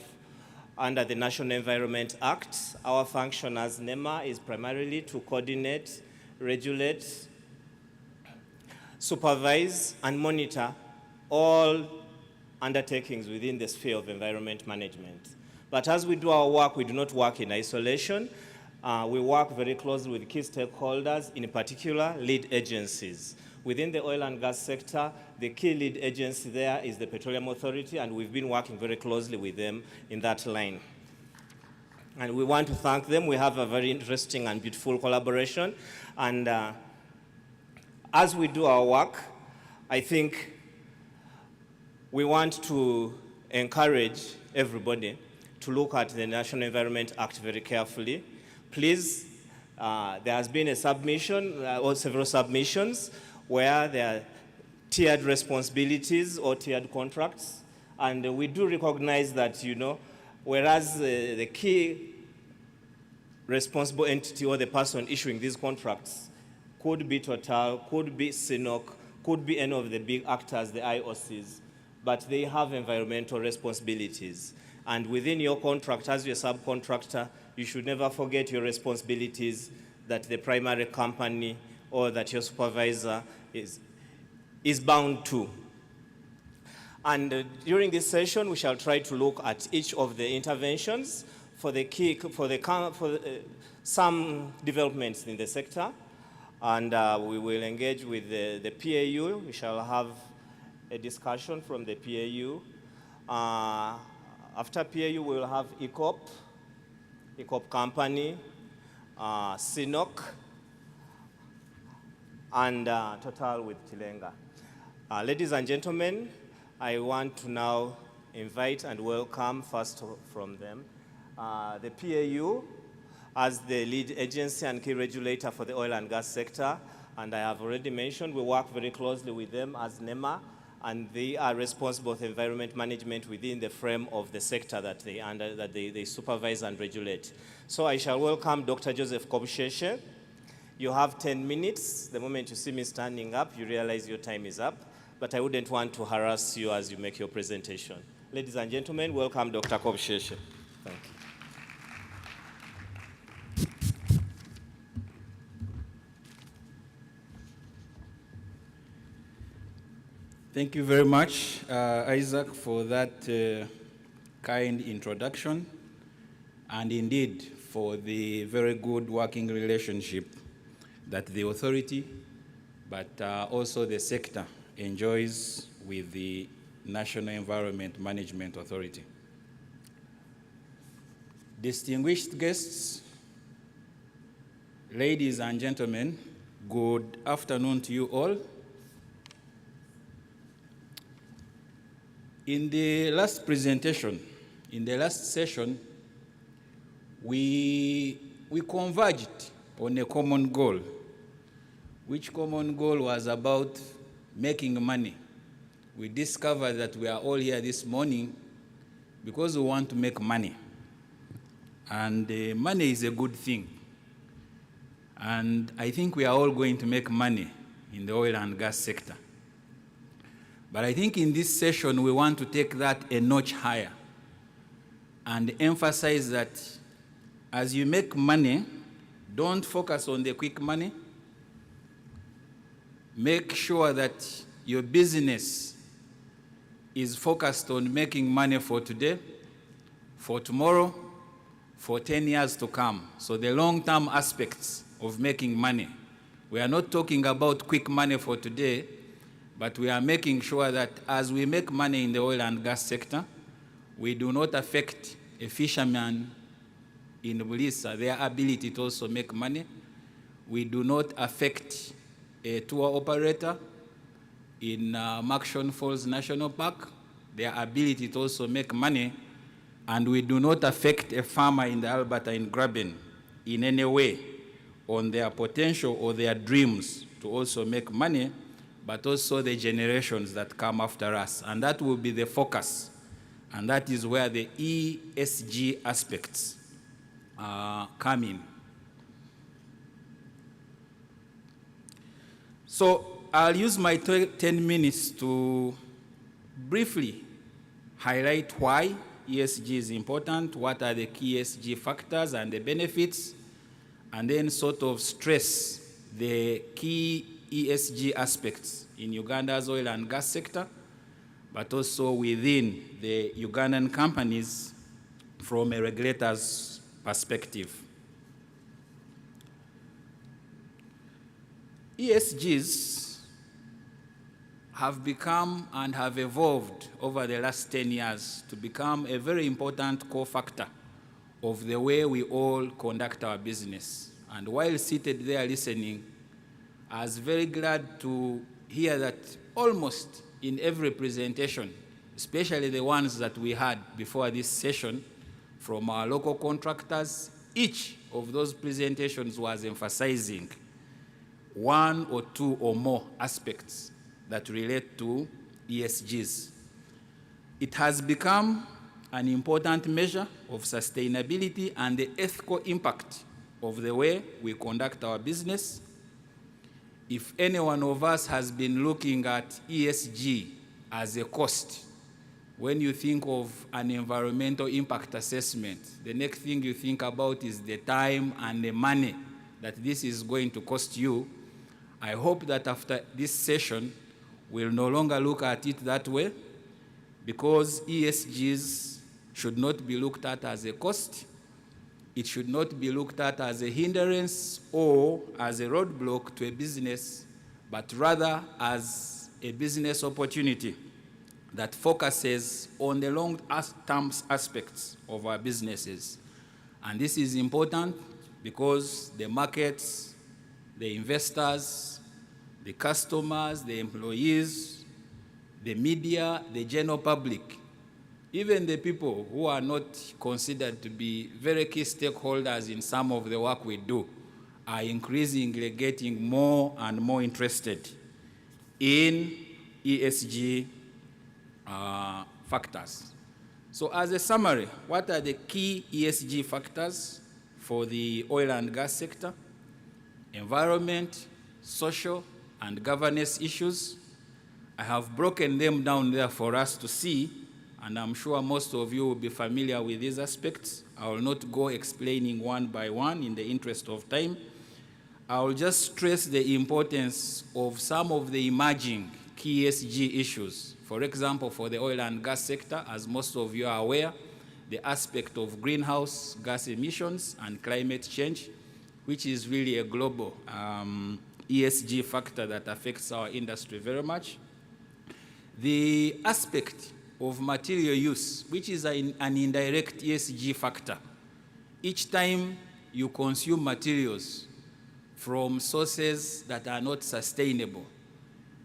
under the National Environment Act. Our function as NEMA is primarily to coordinate, regulate, supervise, and monitor all undertakings within the sphere of environment management. But as we do our work, we do not work in isolation. We work very closely with key stakeholders, in particular, lead agencies. Within the oil and gas sector, the key lead agency there is the Petroleum Authority, and we've been working very closely with them in that line. And we want to thank them. We have a very interesting and beautiful collaboration. And as we do our work, I think we want to encourage everybody to look at the National Environment Act very carefully. Please, there has been a submission, or several submissions, where there are tiered responsibilities or tiered contracts. And we do recognize that, whereas the key responsible entity or the person issuing these contracts could be Total, could be CNOC, could be any of the big actors, the IOCs, but they have environmental responsibilities. And within your contract, as your subcontractor, you should never forget your responsibilities that the primary company or that your supervisor is bound to. And during this session, we shall try to look at each of the interventions for some developments in the sector. And we will engage with the PAU. We shall have a discussion from the PAU. After PAU, we will have EACOP company, CNOC, and Total with Tilenga. Ladies and gentlemen, I want to now invite and welcome first from them the PAU as the lead agency and key regulator for the oil and gas sector. And I have already mentioned we work very closely with them as NEMA, and they are responsible for environment management within the frame of the sector that they supervise and regulate. So I shall welcome Dr. Joseph Kobsheshe. You have 10 minutes. The moment you see me standing up, you realize your time is up, but I wouldn't want to harass you as you make your presentation. Ladies and gentlemen, welcome Dr. Kobsheshe. Thank you. Thank you very much, Isaac, for that kind introduction, and indeed for the very good working relationship that the authority, but also the sector enjoys with the National Environment Management Authority. Distinguished guests, ladies and gentlemen, good afternoon to you all. In the last presentation, in the last session, we converged on a common goal, which common goal was about making money. We discovered that we are all here this morning because we want to make money. And money is a good thing. And I think we are all going to make money in the oil and gas sector. But I think in this session, we want to take that a notch higher and emphasize that as you make money, don't focus on the quick money. Make sure that your business is focused on making money for today, for tomorrow, for 10 years to come. So the long-term aspects of making money. We are not talking about quick money for today, but we are making sure that as we make money in the oil and gas sector, we do not affect a fisherman in Bulisa, their ability to also make money. We do not affect a tour operator in Murchison Falls National Park, their ability to also make money. And we do not affect a farmer in the Alberta in Graben in any way on their potential or their dreams to also make money, but also the generations that come after us. And that will be the focus. And that is where the ESG aspects come in. So I'll use my 10 minutes to briefly highlight why ESG is important, what are the key ESG factors and the benefits, and then sort of stress the key ESG aspects in Uganda's oil and gas sector, but also within the Ugandan companies from a regulator's perspective. ESGs have become and have evolved over the last 10 years to become a very important core factor of the way we all conduct our business. And while seated there listening, I was very glad to hear that almost in every presentation, especially the ones that we had before this session from our local contractors, each of those presentations was emphasizing one or two or more aspects that relate to ESGs. It has become an important measure of sustainability and the ethical impact of the way we conduct our business. If any one of us has been looking at ESG as a cost, when you think of an environmental impact assessment, the next thing you think about is the time and the money that this is going to cost you. I hope that after this session, we'll no longer look at it that way. because ESGs should not be looked at as a cost. It should not be looked at as a hindrance or as a roadblock to a business, but rather as a business opportunity that focuses on the long-term aspects of our businesses. And this is important because the markets, the investors, the customers, the employees, the media, the general public, even the people who are not considered to be very key stakeholders in some of the work we do are increasingly getting more and more interested in ESG factors. So as a summary, what are the key ESG factors for the oil and gas sector? Environment, social, and governance issues. I have broken them down there for us to see, and I'm sure most of you will be familiar with these aspects. I will not go explaining one by one in the interest of time. I will just stress the importance of some of the emerging key ESG issues. For example, for the oil and gas sector, as most of you are aware, the aspect of greenhouse gas emissions and climate change, which is really a global ESG factor that affects our industry very much. The aspect of material use, which is an indirect ESG factor. Each time you consume materials from sources that are not sustainable,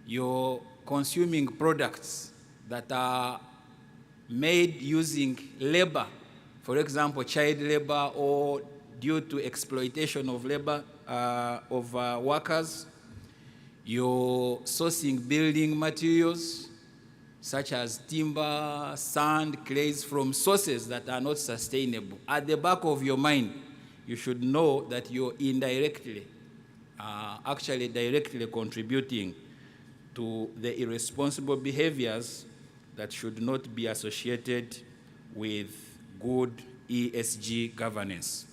you're consuming products that are made using labor, for example, child labor, or due to exploitation of labor of workers. You're sourcing building materials such as timber, sand, clays from sources that are not sustainable. At the back of your mind, you should know that you're indirectly, actually directly contributing to the irresponsible behaviors that should not be associated with good ESG governance.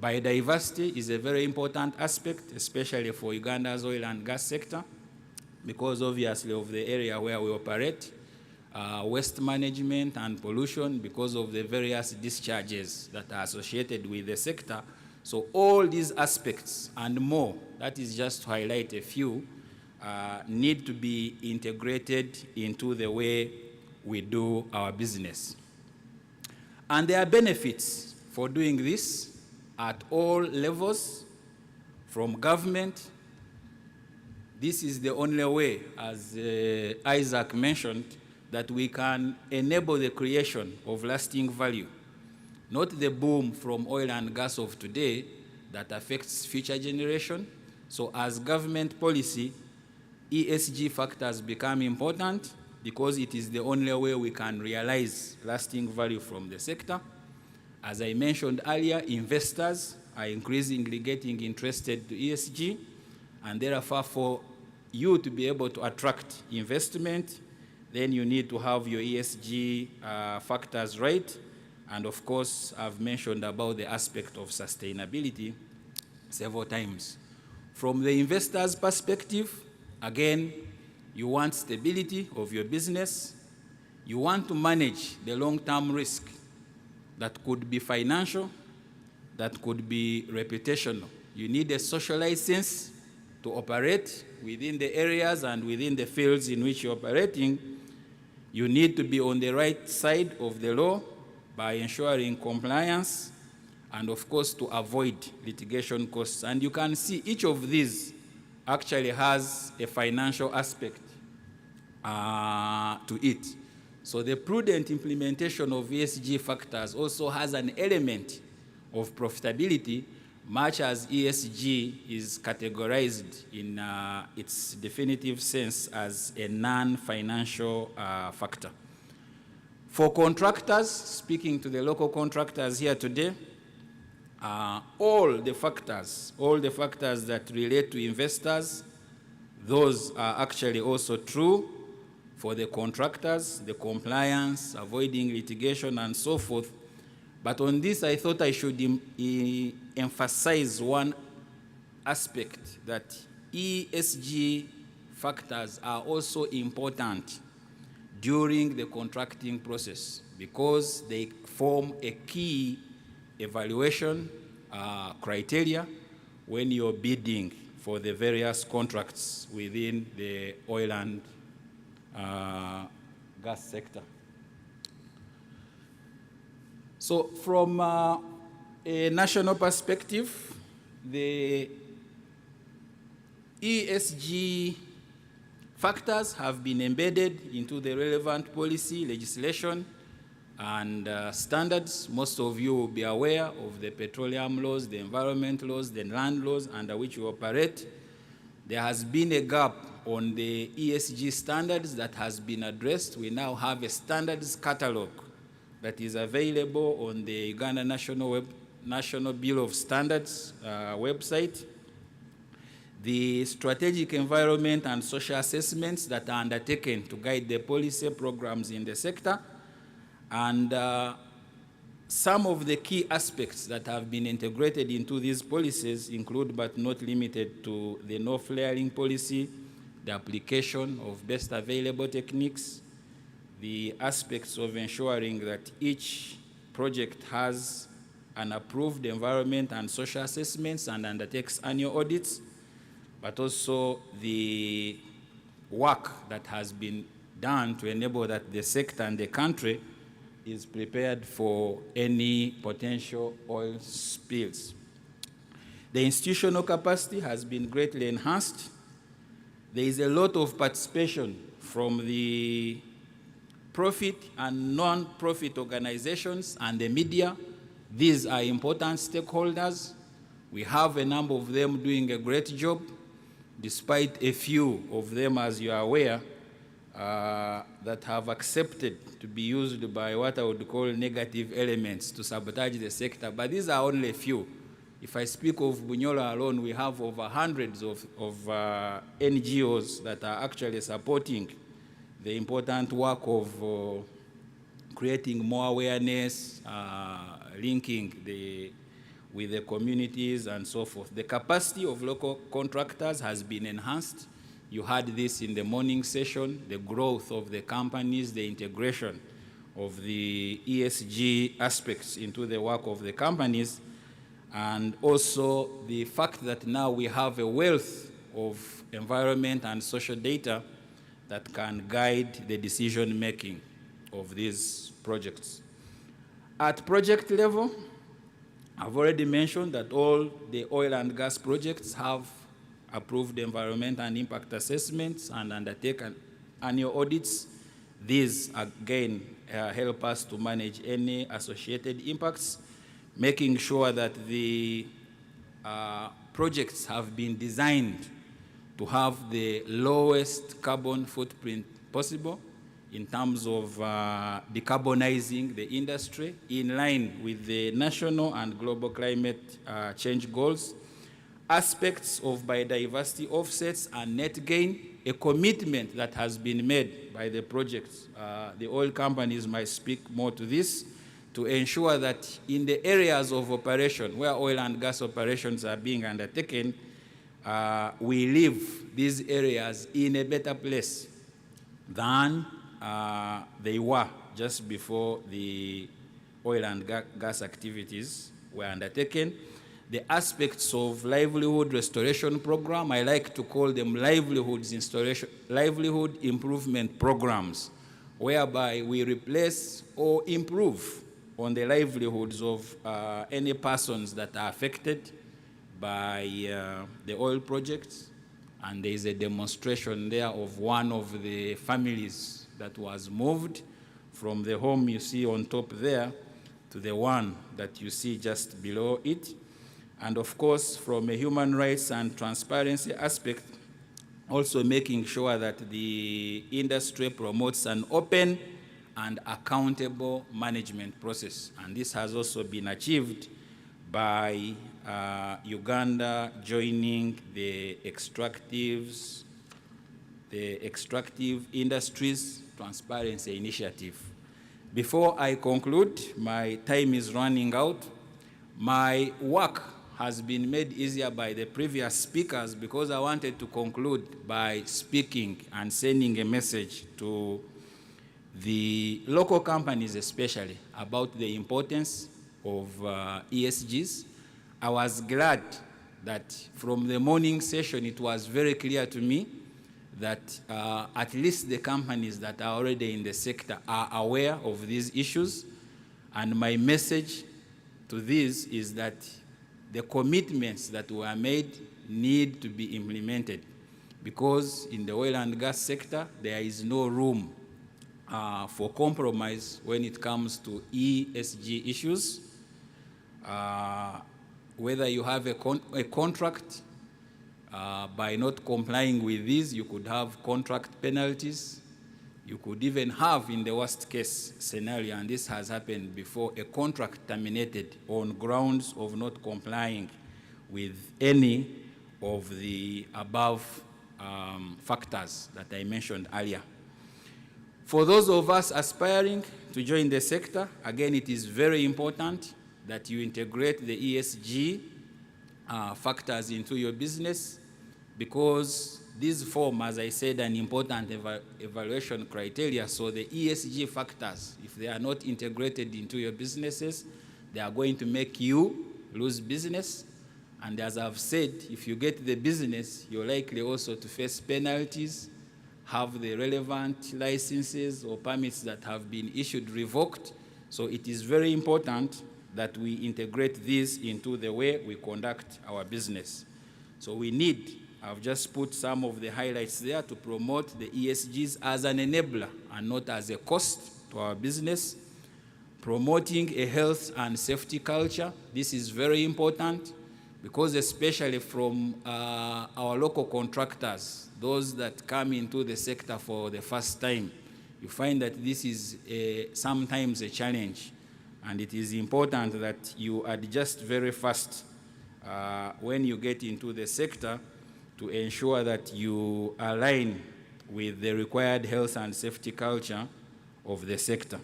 Biodiversity is a very important aspect, especially for Uganda's oil and gas sector, because obviously of the area where we operate, waste management and pollution, because of the various discharges that are associated with the sector. So all these aspects and more, that is just to highlight a few, need to be integrated into the way we do our business. And there are benefits for doing this at all levels, from government. This is the only way, as Isaac mentioned, that we can enable the creation of lasting value, not the boom from oil and gas of today that affects future generation. So as government policy, ESG factors become important because it is the only way we can realize lasting value from the sector. As I mentioned earlier, investors are increasingly getting interested in ESG, and therefore for you to be able to attract investment, then you need to have your ESG factors right. And of course, I've mentioned about the aspect of sustainability several times. From the investor's perspective, again, you want stability of your business. You want to manage the long-term risk that could be financial, that could be reputational. You need a social license to operate within the areas and within the fields in which you're operating. You need to be on the right side of the law by ensuring compliance and, of course, to avoid litigation costs. And you can see each of these actually has a financial aspect to it. So the prudent implementation of ESG factors also has an element of profitability, much as ESG is categorized in its definitive sense as a non-financial factor. For contractors, speaking to the local contractors here today, all the factors that relate to investors, those are actually also true for the contractors, the compliance, avoiding litigation, and so forth. But on this, I thought I should emphasize one aspect, that ESG factors are also important during the contracting process, because they form a key evaluation criteria when you're bidding for the various contracts within the oil and gas sector. So from a national perspective, the ESG factors have been embedded into the relevant policy, legislation, and standards. Most of you will be aware of the petroleum laws, the environment laws, the land laws under which we operate. There has been a gap on the ESG standards that has been addressed. We now have a standards catalog that is available on the Uganda National Bureau of Standards website. The strategic environment and social assessments that are undertaken to guide the policy programs in the sector, and some of the key aspects that have been integrated into these policies include, but not limited to, the no flaring policy, the application of best available techniques, the aspects of ensuring that each project has an approved environment and social assessments and undertakes annual audits, but also the work that has been done to enable that the sector and the country is prepared for any potential oil spills. The institutional capacity has been greatly enhanced. There is a lot of participation from the profit and non-profit organizations and the media. These are important stakeholders. We have a number of them doing a great job, despite a few of them, as you are aware, that have accepted to be used by what I would call negative elements to sabotage the sector. But these are only a few. If I speak of Bunyoro alone, we have over hundreds of NGOs that are actually supporting the important work of creating more awareness, linking with the communities and so forth. The capacity of local contractors has been enhanced. You heard this in the morning session, the growth of the companies, the integration of the ESG aspects into the work of the companies, and also the fact that now we have a wealth of environment and social data that can guide the decision-making of these projects. At project level, I've already mentioned that all the oil and gas projects have approved environment and impact assessments and undertake annual audits. These, again, help us to manage any associated impacts, making sure that the projects have been designed to have the lowest carbon footprint possible in terms of decarbonizing the industry in line with the national and global climate change goals, aspects of biodiversity offsets and net gain, a commitment that has been made by the projects. The oil companies might speak more to this, to ensure that in the areas of operation where oil and gas operations are being undertaken, we leave these areas in a better place than they were just before the oil and gas activities were undertaken. The aspects of livelihood restoration program, I like to call them livelihood improvement programs, whereby we replace or improve on the livelihoods of any persons that are affected by the oil projects. And there is a demonstration there of one of the families that was moved from the home you see on top there to the one that you see just below it. And of course, from a human rights and transparency aspect, also making sure that the industry promotes an open and accountable management process. And this has also been achieved by Uganda joining the extractive industries transparency initiative. Before I conclude, my time is running out. My work has been made easier by the previous speakers because I wanted to conclude by speaking and sending a message to the local companies especially about the importance of ESGs. I was glad that from the morning session it was very clear to me that at least the companies that are already in the sector are aware of these issues. And my message to this is that the commitments that were made need to be implemented, because in the oil and gas sector, there is no room for compromise when it comes to ESG issues. Whether you have a contract, by not complying with these, you could have contract penalties. You could even have, in the worst case scenario, and this has happened before, a contract terminated on grounds of not complying with any of the above factors that I mentioned earlier. For those of us aspiring to join the sector, again, it is very important that you integrate the ESG factors into your business, because these form, as I said, an important evaluation criteria. So the ESG factors, if they are not integrated into your businesses, they are going to make you lose business. And as I've said, if you get the business, you're likely also to face penalties, have the relevant licenses or permits that have been issued revoked. So it is very important that we integrate this into the way we conduct our business. So we need, I've just put some of the highlights there, to promote the ESGs as an enabler and not as a cost to our business. Promoting a health and safety culture. This is very important, because especially from our local contractors, those that come into the sector for the first time, you find that this is sometimes a challenge. And it is important that you adjust very fast when you get into the sector to ensure that you align with the required health and safety culture of the sector.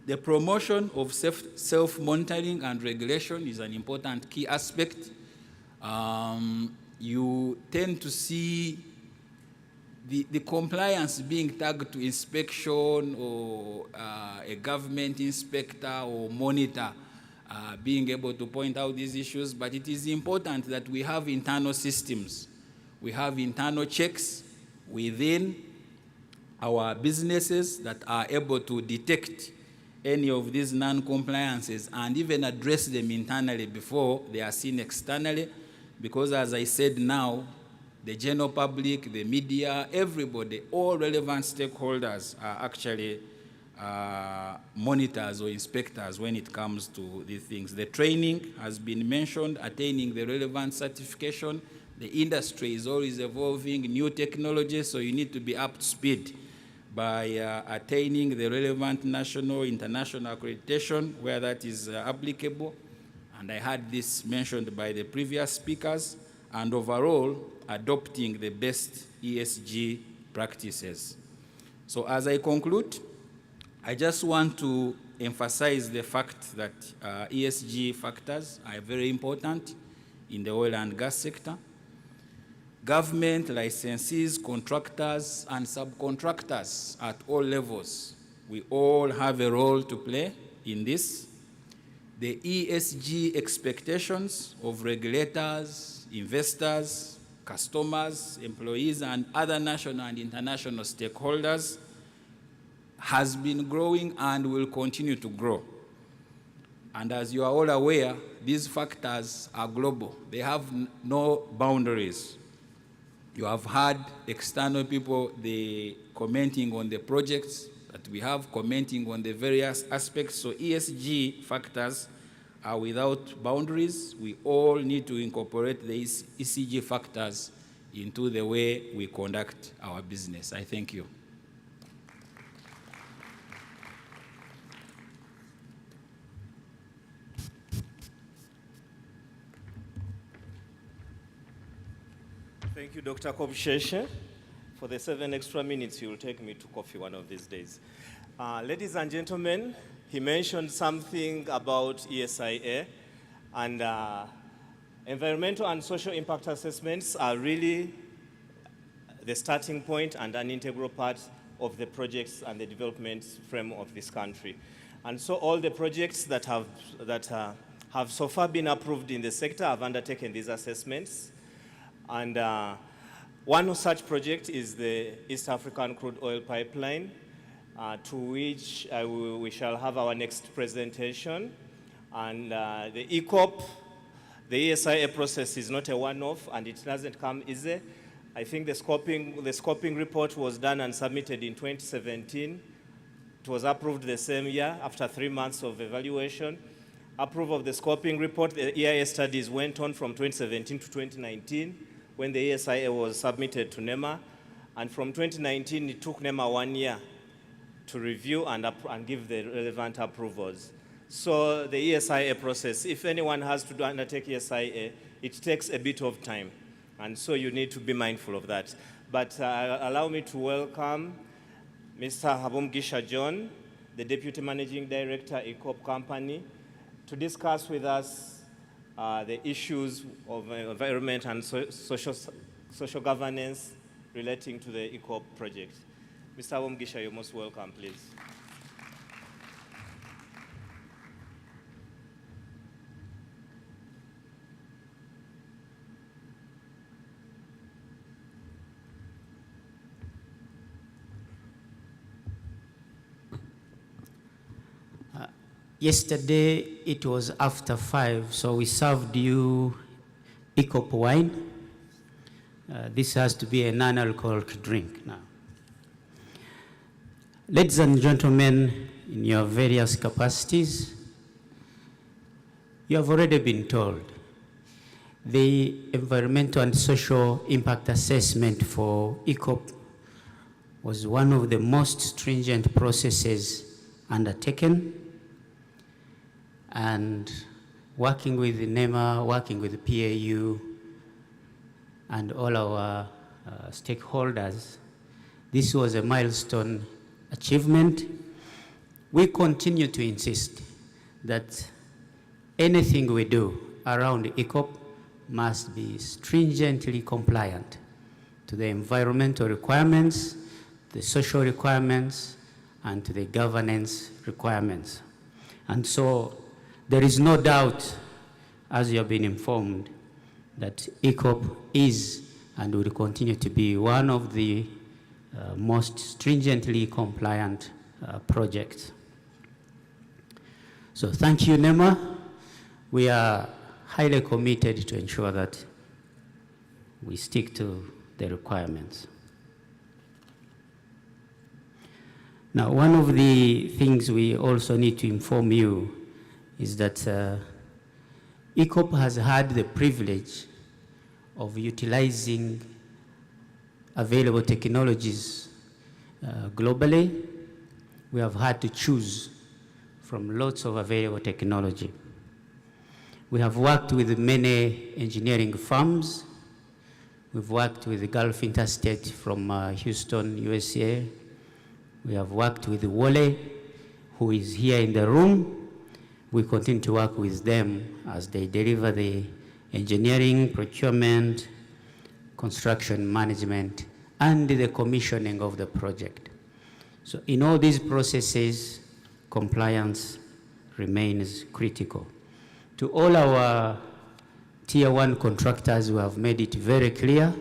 The promotion of self-monitoring and regulation is an important key aspect. You tend to see the compliance being tagged to inspection or a government inspector or monitor being able to point out these issues, but it is important that we have internal systems. We have internal checks within our businesses that are able to detect any of these non-compliances and even address them internally before they are seen externally, because as I said now, the general public, the media, everybody, all relevant stakeholders are actually monitors or inspectors when it comes to these things. The training has been mentioned, attaining the relevant certification. The industry is always evolving, new technologies, so you need to be up to speed by attaining the relevant national, international accreditation where that is applicable. And I had this mentioned by the previous speakers, and overall, adopting the best ESG practices. So as I conclude, I just want to emphasize the fact that ESG factors are very important in the oil and gas sector. Government, licensees, contractors, and subcontractors at all levels, we all have a role to play in this. The ESG expectations of regulators, investors, customers, employees, and other national and international stakeholders has been growing and will continue to grow. And as you are all aware, these factors are global. They have no boundaries. You have had external people commenting on the projects that we have, commenting on the various aspects. So ESG factors are without boundaries. We all need to incorporate the ESG factors into the way we conduct our business. I thank you. Thank you, Dr. Kingfisher. For the 7 extra minutes, you will take me to coffee one of these days. Ladies and gentlemen, he mentioned something about ESIA, and environmental and social impact assessments are really the starting point and an integral part of the projects and the development frame of this country. And so all the projects that have so far been approved in the sector have undertaken these assessments. And one such project is the East African Crude Oil Pipeline, to which we shall have our next presentation. And the EACOP, the ESIA process is not a one-off, and it doesn't come easy. I think the scoping report was done and submitted in 2017. It was approved the same year after 3 months of evaluation. Approval of the scoping report, the EIA studies went on from 2017 to 2019 when the ESIA was submitted to NEMA. And from 2019, it took NEMA 1 year to review and give the relevant approvals. So the ESIA process, if anyone has to undertake ESIA, it takes a bit of time. And so you need to be mindful of that. But allow me to welcome Mr. Habumgisha John, the Deputy Managing Director, EACOP Company, to discuss with us the issues of environment and social governance relating to the EACOP project. Mr. Habumgisha, you're most welcome, please. Yesterday, it was after 5, so we served you EACOP wine. This has to be a non-alcoholic drink now. Ladies and gentlemen, in your various capacities, you have already been told the environmental and social impact assessment for EACOP was one of the most stringent processes undertaken. And working with the NEMA, working with the PAU, and all our stakeholders, this was a milestone achievement. We continue to insist that anything we do around EACOP must be stringently compliant to the environmental requirements, the social requirements, and to the governance requirements. And so there is no doubt, as you have been informed, that EACOP is and will continue to be one of the most stringently compliant projects. So thank you, NEMA. We are highly committed to ensure that we stick to the requirements. Now, one of the things we also need to inform you is that EACOP has had the privilege of utilizing available technologies globally. We have had to choose from lots of available technology. We have worked with many engineering firms. We've worked with the Gulf Interstate from Houston, USA. We have worked with Wale, who is here in the room. We continue to work with them as they deliver the engineering, procurement, construction management, and the commissioning of the project. So in all these processes, compliance remains critical. To all our Tier 1 contractors, we have made it very clear,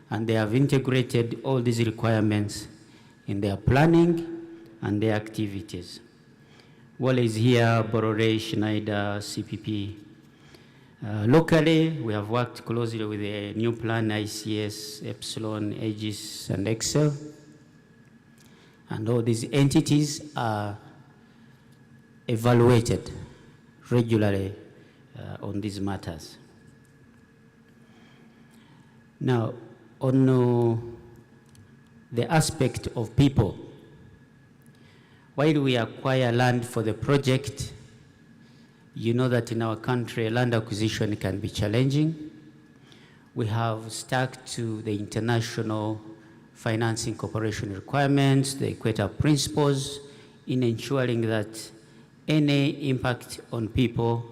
and they have integrated all these requirements in their planning and their activities. Wale is here, Parole, Schneider, CPP. Locally, we have worked closely with the new plan, ICS, Epsilon, Aegis, and Excel. And all these entities are evaluated regularly on these matters. Now, on the aspect of people, while we acquire land for the project, you know that in our country, land acquisition can be challenging. We have stuck to the international financing cooperation requirements, the Equator principles, in ensuring that any impact on people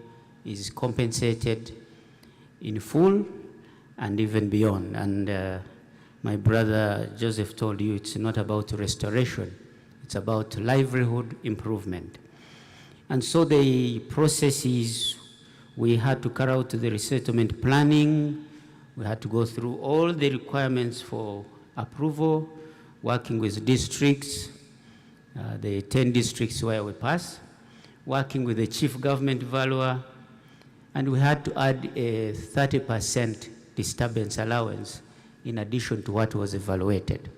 is compensated in full and even beyond. And my brother Joseph told you, it's not about restoration, it's about livelihood improvement. And so the process is, we had to carry out the resettlement planning, we had to go through all the requirements for approval, working with districts, the 10 districts where we pass, working with the chief government valuer, and we had to add a 30% disturbance allowance in addition to what was evaluated.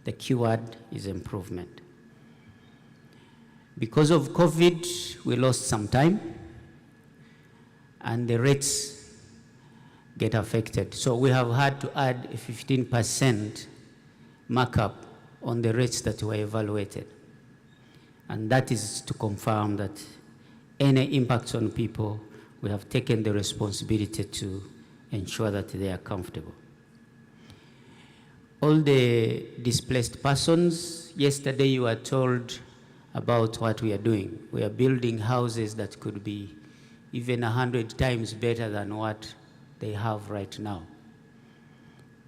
The keyword is improvement. Because of COVID, we lost some time, and the rates get affected. So we have had to add a 15% markup on the rates that were evaluated. And that is to confirm that any impacts on people, we have taken the responsibility to ensure that they are comfortable. All the displaced persons, yesterday you were told about what we are doing. We are building houses that could be even 100 times better than what they have right now.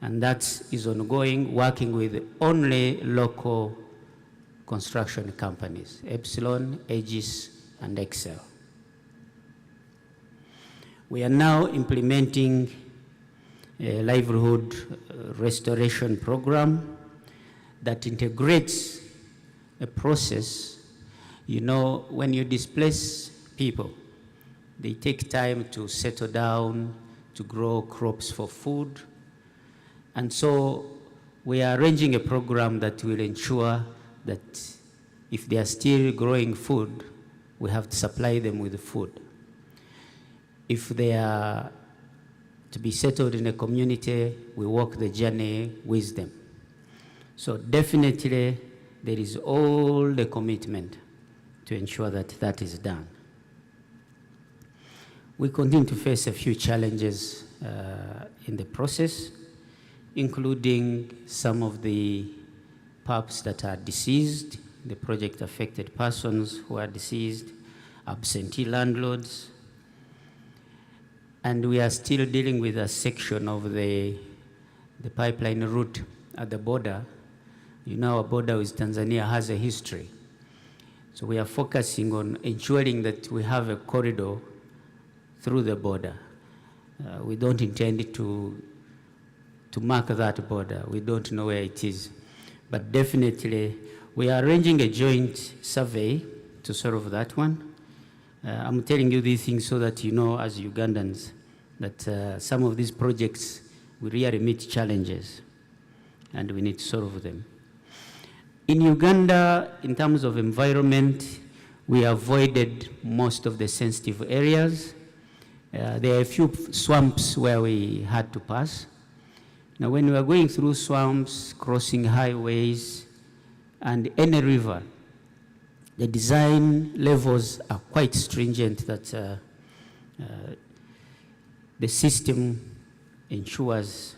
And that is ongoing, working with only local construction companies, Epsilon, Aegis, and Excel. We are now implementing a livelihood restoration program that integrates a process. You know, when you displace people, they take time to settle down, to grow crops for food. And so we are arranging a program that will ensure that if they are still growing food, we have to supply them with food. If they are to be settled in a community, we walk the journey with them. So definitely there is all the commitment to ensure that that is done. We continue to face a few challenges in the process, including some of the pups that are deceased, the project affected persons who are deceased, absentee landlords, and we are still dealing with a section of the pipeline route at the border. You know, our border with Tanzania has a history. So we are focusing on ensuring that we have a corridor through the border. We don't intend to mark that border. We don't know where it is. But definitely, we are arranging a joint survey to solve that one. I'm telling you these things so that you know, as Ugandans, that some of these projects will really meet challenges, and we need to solve them. In Uganda, in terms of environment, we avoided most of the sensitive areas. There are a few swamps where we had to pass. Now, when we are going through swamps, crossing highways, and any river, the design levels are quite stringent that the system ensures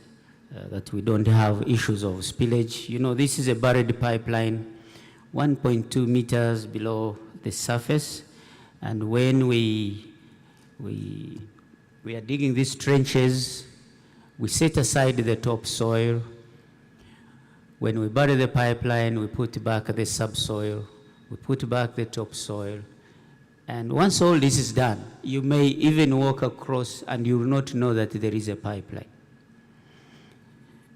that we don't have issues of spillage. You know, this is a buried pipeline, 1.2 meters below the surface, and when we are digging these trenches, we set aside the topsoil. When we bury the pipeline, we put back the subsoil, we put back the topsoil. And once all this is done, you may even walk across and you will not know that there is a pipeline.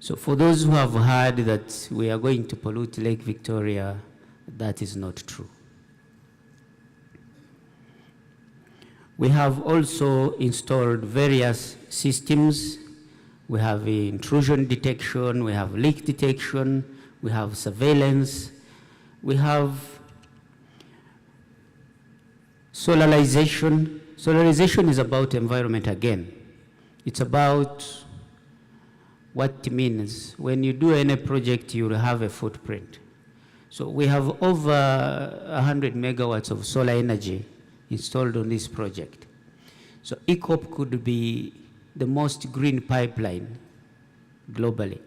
So for those who have heard that we are going to pollute Lake Victoria, that is not true. We have also installed various systems. We have intrusion detection, we have leak detection, we have surveillance, we have solarization. Solarization is about environment again. It's about what it means. When you do any project, you will have a footprint. So we have over 100 megawatts of solar energy installed on this project. So EACOP could be the most green pipeline globally.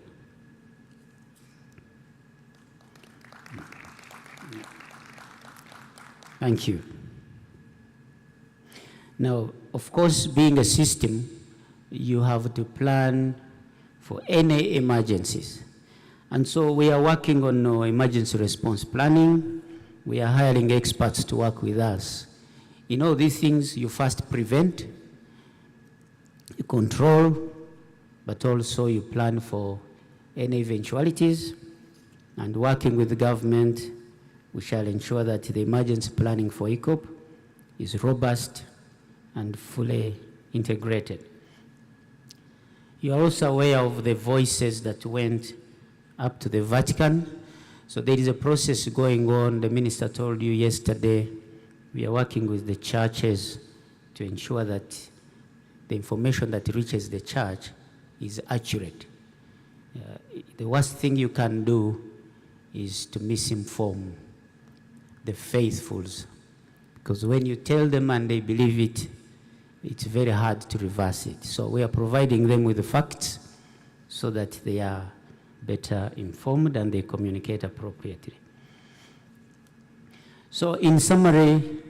Thank you. Now, of course, being a system, you have to plan for any emergencies. And so we are working on emergency response planning. We are hiring experts to work with us. In all these things, you first prevent, you control, but also you plan for any eventualities. And working with the government, we shall ensure that the emergency planning for EACOP is robust and fully integrated. You are also aware of the voices that went up to the Vatican. So there is a process going on. The minister told you yesterday, we are working with the churches to ensure that the information that reaches the church is accurate. The worst thing you can do is to misinform the faithfuls, because when you tell them and they believe it, it's very hard to reverse it. So we are providing them with the facts so that they are better informed and they communicate appropriately. So in summary,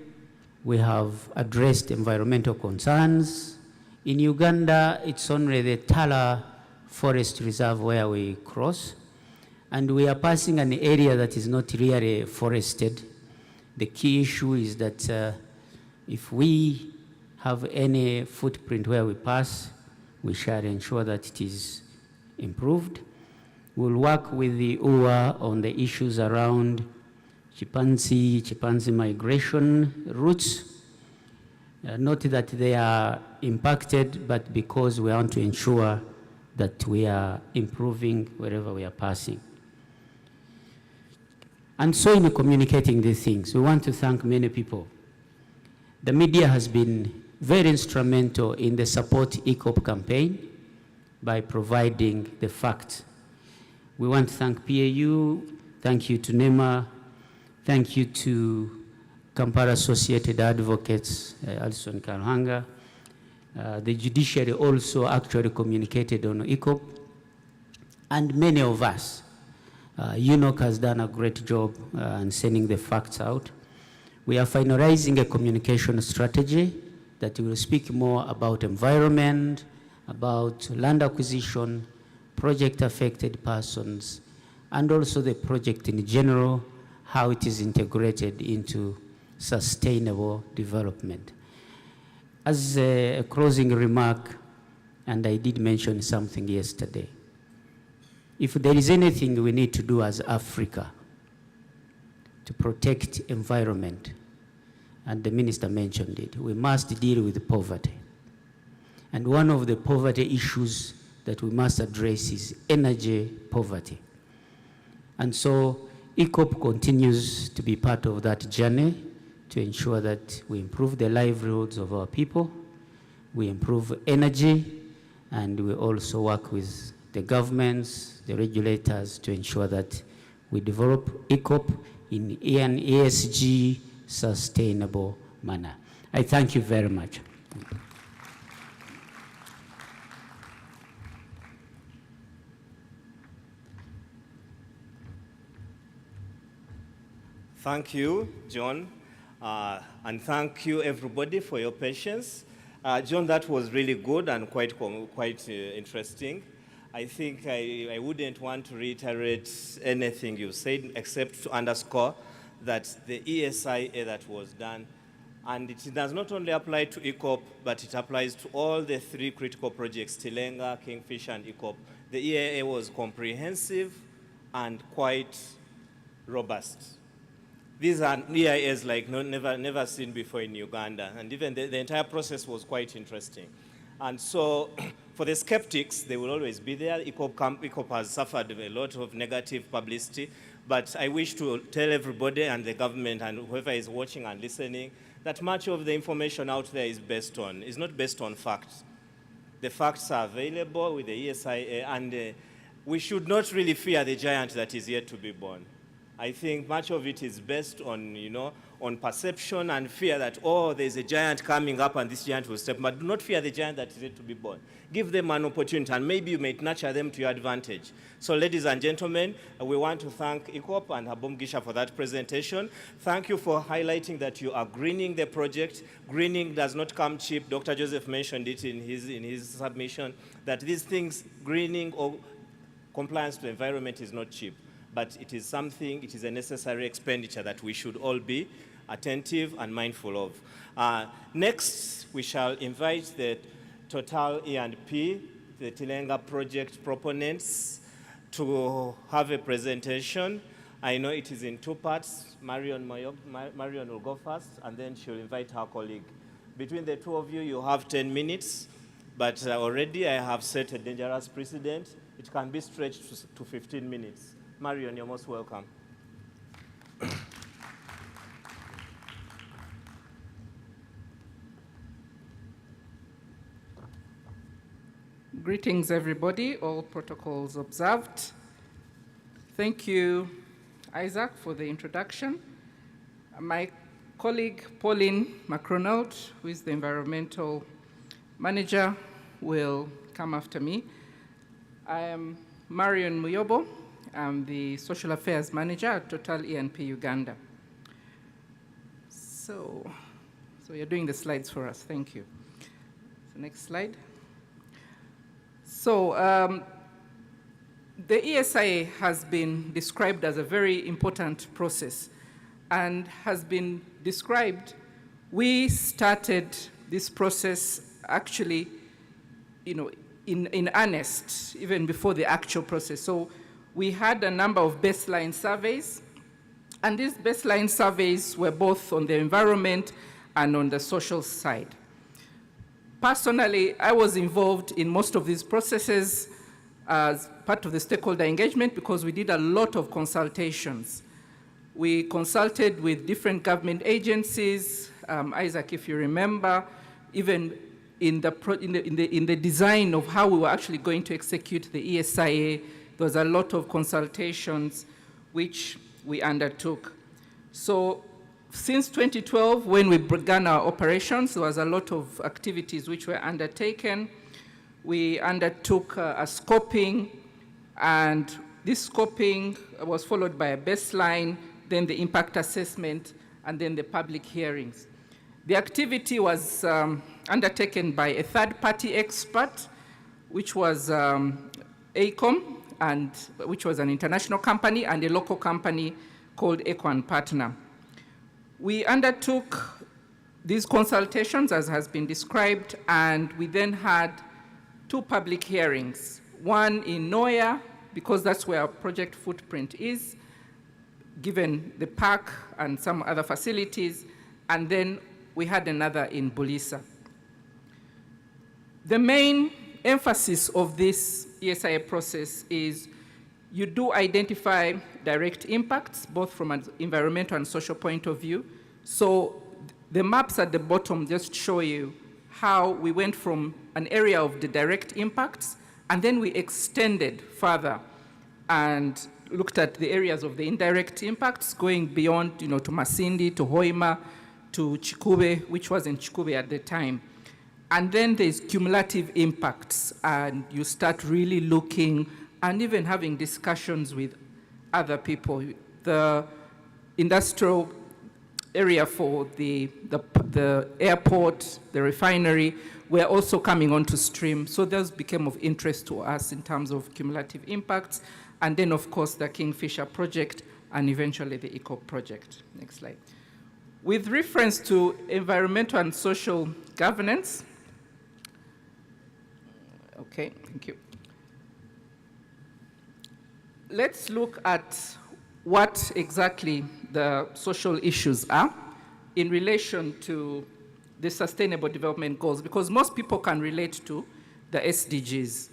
we have addressed environmental concerns. In Uganda, it's only the Tala Forest Reserve where we cross, and we are passing an area that is not really forested. The key issue is that if we have any footprint where we pass, we shall ensure that it is improved. We'll work with the UA on the issues around chimpanzee migration routes. Not that they are impacted, but because we want to ensure that we are improving wherever we are passing. And so in communicating these things, we want to thank many people. The media has been very instrumental in the Support EACOP campaign by providing the facts. We want to thank PAU, thank you to NEMA, thank you to Kampala Associated Advocates, Alison Karuhanga. The judiciary also actually communicated on EACOP, and many of us. UNOC has done a great job in sending the facts out. We are finalizing a communication strategy that will speak more about environment, about land acquisition, project affected persons, and also the project in general, how it is integrated into sustainable development. As a closing remark, and I did mention something yesterday, if there is anything we need to do as Africa to protect environment, and the minister mentioned it, we must deal with poverty. And one of the poverty issues that we must address is energy poverty. And so EACOP continues to be part of that journey to ensure that we improve the livelihoods of our people, we improve energy, and we also work with the governments, the regulators to ensure that we develop EACOP in an ESG sustainable manner. I thank you very much. Thank you, John, and thank you everybody for your patience. John, that was really good and quite interesting. I think I wouldn't want to reiterate anything you said except to underscore that the ESIA that was done, and it does not only apply to EACOP, but it applies to all the three critical projects, Tilenga, Kingfisher, and EACOP. The EIA was comprehensive and quite robust. These are EIAs like never seen before in Uganda, and even the entire process was quite interesting. And so for the skeptics, they will always be there. EACOP has suffered a lot of negative publicity, but I wish to tell everybody and the government and whoever is watching and listening that much of the information out there is not based on facts. The facts are available with the ESIA, and we should not really fear the giant that is yet to be born. I think much of it is based on, on perception and fear that, oh, there's a giant coming up and this giant will step. But do not fear the giant that is yet to be born. Give them an opportunity, and maybe you may nurture them to your advantage. So, ladies and gentlemen, we want to thank EACOP and Habom Gisha for that presentation. Thank you for highlighting that you are greening the project. Greening does not come cheap. Dr. Joseph mentioned it in his submission, that these things, greening or compliance to the environment is not cheap. But it is something, it is a necessary expenditure that we should all be attentive and mindful of. Next, we shall invite the Total E&P, the Tilenga project proponents, to have a presentation. I know it is in two parts. Marion will go first, and then she'll invite her colleague. Between the two of you, you have 10 minutes, but already I have set a dangerous precedent. It can be stretched to 15 minutes. Marion, you're most welcome. Greetings, everybody, all protocols observed. Thank you, Isaac, for the introduction. My colleague, Pauline McRonald, who is the environmental manager, will come after me. I am Marion Muyobo. I'm the social affairs manager at Total E&P Uganda. So you're doing the slides for us. Thank you. So next slide. So the ESIA has been described as a very important process and has been described, we started this process actually, in earnest, even before the actual process. So we had a number of baseline surveys, and these baseline surveys were both on the environment and on the social side. Personally, I was involved in most of these processes as part of the stakeholder engagement because we did a lot of consultations. We consulted with different government agencies. Isaac, if you remember, even in the design of how we were actually going to execute the ESIA, there was a lot of consultations which we undertook. So since 2012, when we began our operations, there was a lot of activities which were undertaken. We undertook a scoping, and this scoping was followed by a baseline, then the impact assessment, and then the public hearings. The activity was undertaken by a third-party expert, which was EACOP, and which was an international company, and a local company called EACOP Partner. We undertook these consultations, as has been described, and we then had two public hearings, one in Noya, because that's where our project footprint is, given the park and some other facilities, and then we had another in Bulisa. The main emphasis of this ESIA process is you do identify direct impacts, both from an environmental and social point of view. So the maps at the bottom just show you how we went from an area of the direct impacts, and then we extended further and looked at the areas of the indirect impacts, going beyond, to Masindi, to Hoima, to Chikube, which was in Chikube at the time. And then there's cumulative impacts, and you start really looking and even having discussions with other people. The industrial area for the airport, the refinery, were also coming onto stream. So those became of interest to us in terms of cumulative impacts. And then, of course, the Kingfisher project, and eventually the EACOP project. Next slide. With reference to environmental and social governance, okay, thank you. Let's look at what exactly the social issues are in relation to the Sustainable Development Goals, because most people can relate to the SDGs.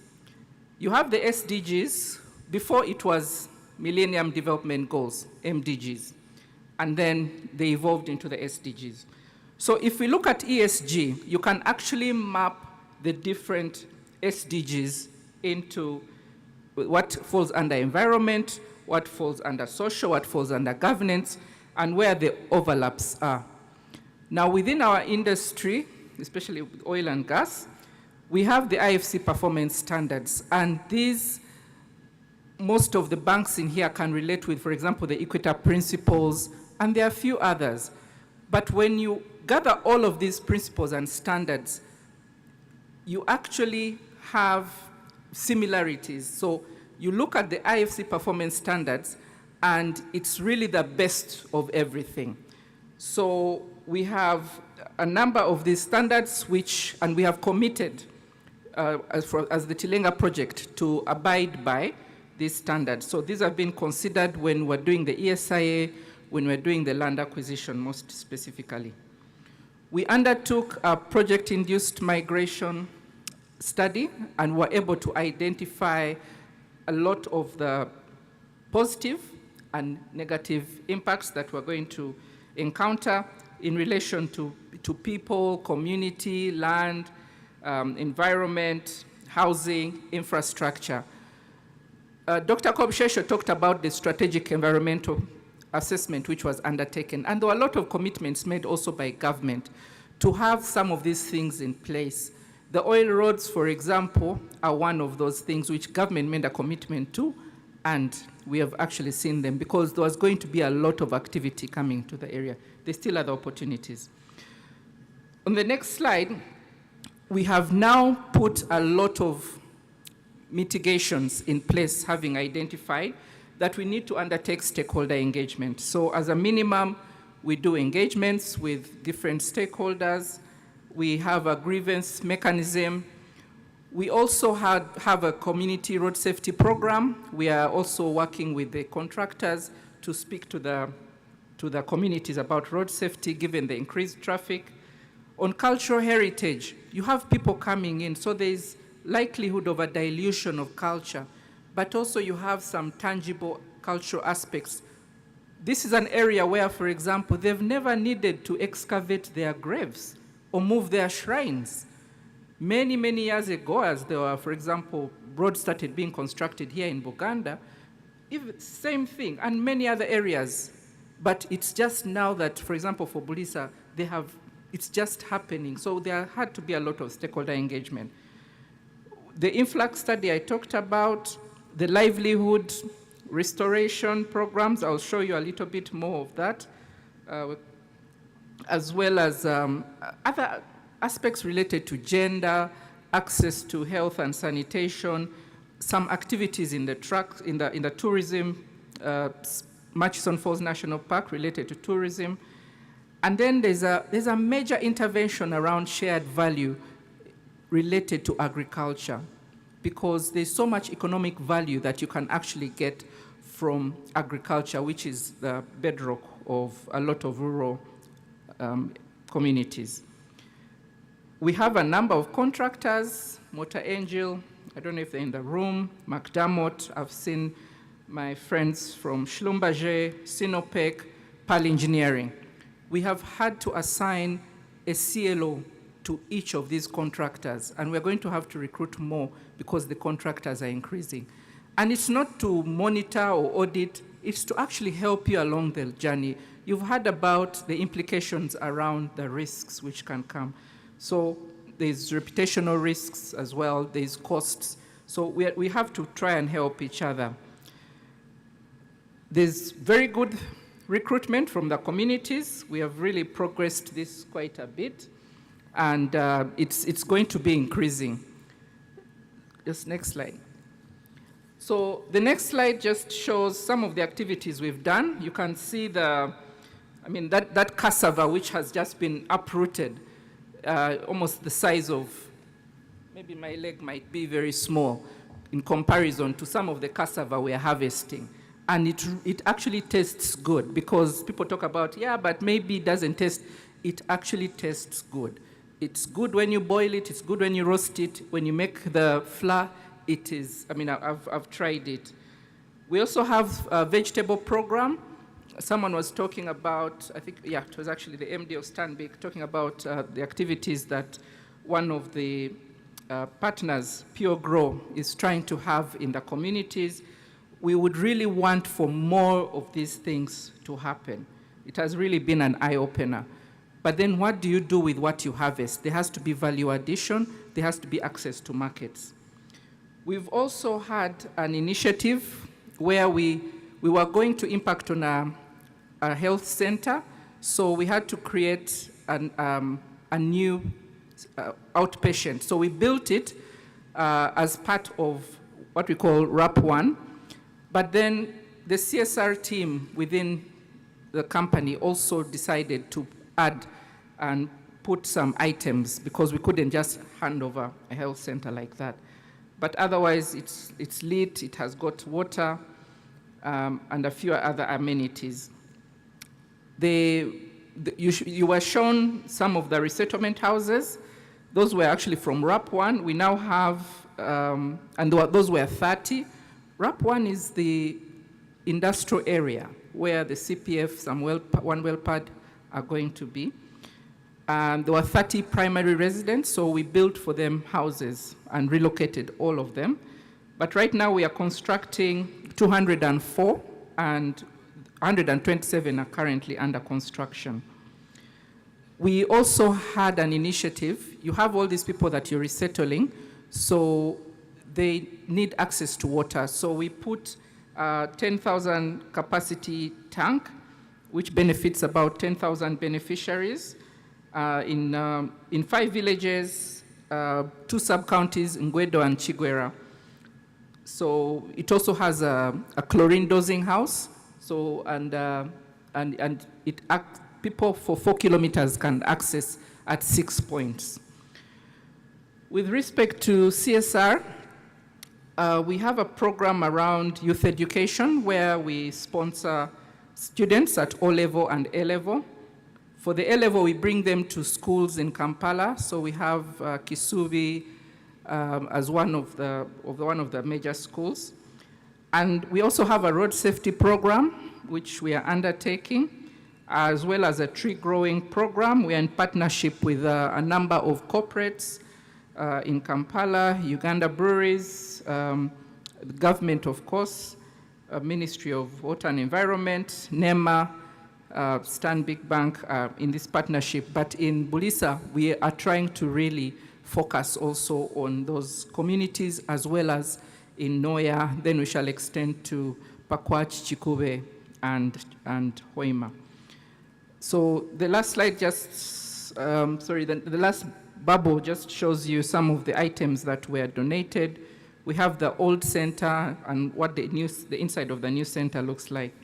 You have the SDGs, before it was Millennium Development Goals, MDGs, and then they evolved into the SDGs. So if we look at ESG, you can actually map the different SDGs into what falls under environment, what falls under social, what falls under governance, and where the overlaps are. Now, within our industry, especially with oil and gas, we have the IFC performance standards, and these, most of the banks in here can relate with, for example, the Equator principles, and there are a few others. But when you gather all of these principles and standards, you actually have similarities. So you look at the IFC performance standards, and it's really the best of everything. So we have a number of these standards and we have committed as the Tilenga project to abide by these standards. So these have been considered when we're doing the ESIA, when we're doing the land acquisition most specifically. We undertook a project-induced migration study, and were able to identify a lot of the positive and negative impacts that we're going to encounter in relation to people, community, land, environment, housing, infrastructure. Dr. Kingfisher talked about the strategic environmental assessment which was undertaken, and there were a lot of commitments made also by government to have some of these things in place. The oil roads, for example, are one of those things which government made a commitment to, and we have actually seen them because there was going to be a lot of activity coming to the area. There's still other opportunities. On the next slide, we have now put a lot of mitigations in place, having identified that we need to undertake stakeholder engagement. So as a minimum, we do engagements with different stakeholders. We have a grievance mechanism. We also have a community road safety program. We are also working with the contractors to speak to the communities about road safety, given the increased traffic. On cultural heritage, you have people coming in, so there's likelihood of a dilution of culture, but also you have some tangible cultural aspects. This is an area where, for example, they've never needed to excavate their graves or move their shrines. Many, many years ago, as there were, for example, roads started being constructed here in Uganda, same thing, and many other areas. But it's just now that, for example, for Bulisa, it's just happening. So there had to be a lot of stakeholder engagement. The influx study I talked about, the livelihood restoration programs, I'll show you a little bit more of that, as well as other aspects related to gender, access to health and sanitation, some activities in the tourism, Murchison Falls National Park related to tourism. And then there's a major intervention around shared value related to agriculture, because there's so much economic value that you can actually get from agriculture, which is the bedrock of a lot of rural communities. We have a number of contractors, Motor Angel, I don't know if they're in the room, McDermott, I've seen my friends from Schlumberger, Sinopec, Pal Engineering. We have had to assign a CLO to each of these contractors, and we're going to have to recruit more because the contractors are increasing. And it's not to monitor or audit, it's to actually help you along the journey. You've heard about the implications around the risks which can come. So there's reputational risks as well, there's costs. So we have to try and help each other. There's very good recruitment from the communities. We have really progressed this quite a bit, and it's going to be increasing. Just next slide. So the next slide just shows some of the activities we've done. You can see that cassava which has just been uprooted, almost the size of, maybe my leg might be very small in comparison to some of the cassava we are harvesting. And it actually tastes good, because people talk about, yeah, but maybe it doesn't taste. It actually tastes good. It's good when you boil it. It's good when you roast it. When you make the flour, it is, I've tried it. We also have a vegetable program. Someone was talking about, it was actually the MD of Stanbic, talking about the activities that one of the partners, Pure Grow, is trying to have in the communities. we would really want for more of these things to happen. It has really been an eye-opener. But then what do you do with what you harvest? There has to be value addition. There has to be access to markets. We've also had an initiative where we were going to impact on a health center, so we had to create a new outpatient. So we built it as part of what we call RAP 1, but then the CSR team within the company also decided to add and put some items because we couldn't just hand over a health center like that. But otherwise, it's lit, it has water, and a few other amenities. You were shown some of the resettlement houses. Those were actually from RAP 1. We now have, and those were 30. RAP 1 is the industrial area where the CPF, one well pad are going to be. There were 30 primary residents, so we built for them houses and relocated all of them. But right now we are constructing 204 and 127 are currently under construction. We also had an initiative. You have all these people that you're resettling, so they need access to water. So we put a 10,000 capacity tank, which benefits about 10,000 beneficiaries in 5 villages, 2 sub-counties, Ngwedo and Chigwera. So it also has a chlorine dosing house. So, and people for 4 kilometers can access at 6 points. With respect to CSR, we have a program around youth education where we sponsor students at O-level and A-level. For the A-level, we bring them to schools in Kampala. So we have Kisubi as one of the major schools. And we also have a road safety program, which we are undertaking, as well as a tree growing program. We are in partnership with a number of corporates in Kampala, Uganda breweries, the government, of course, Ministry of Water and Environment, NEMA, Stanbic Bank in this partnership. But in Bulisa, we are trying to really focus also on those communities as well as in Noya. Then we shall extend to Pakwach, Chikube, and Hoima. So the last slide just, the last bubble just shows you some of the items that were donated. We have the old center and what the inside of the new center looks like.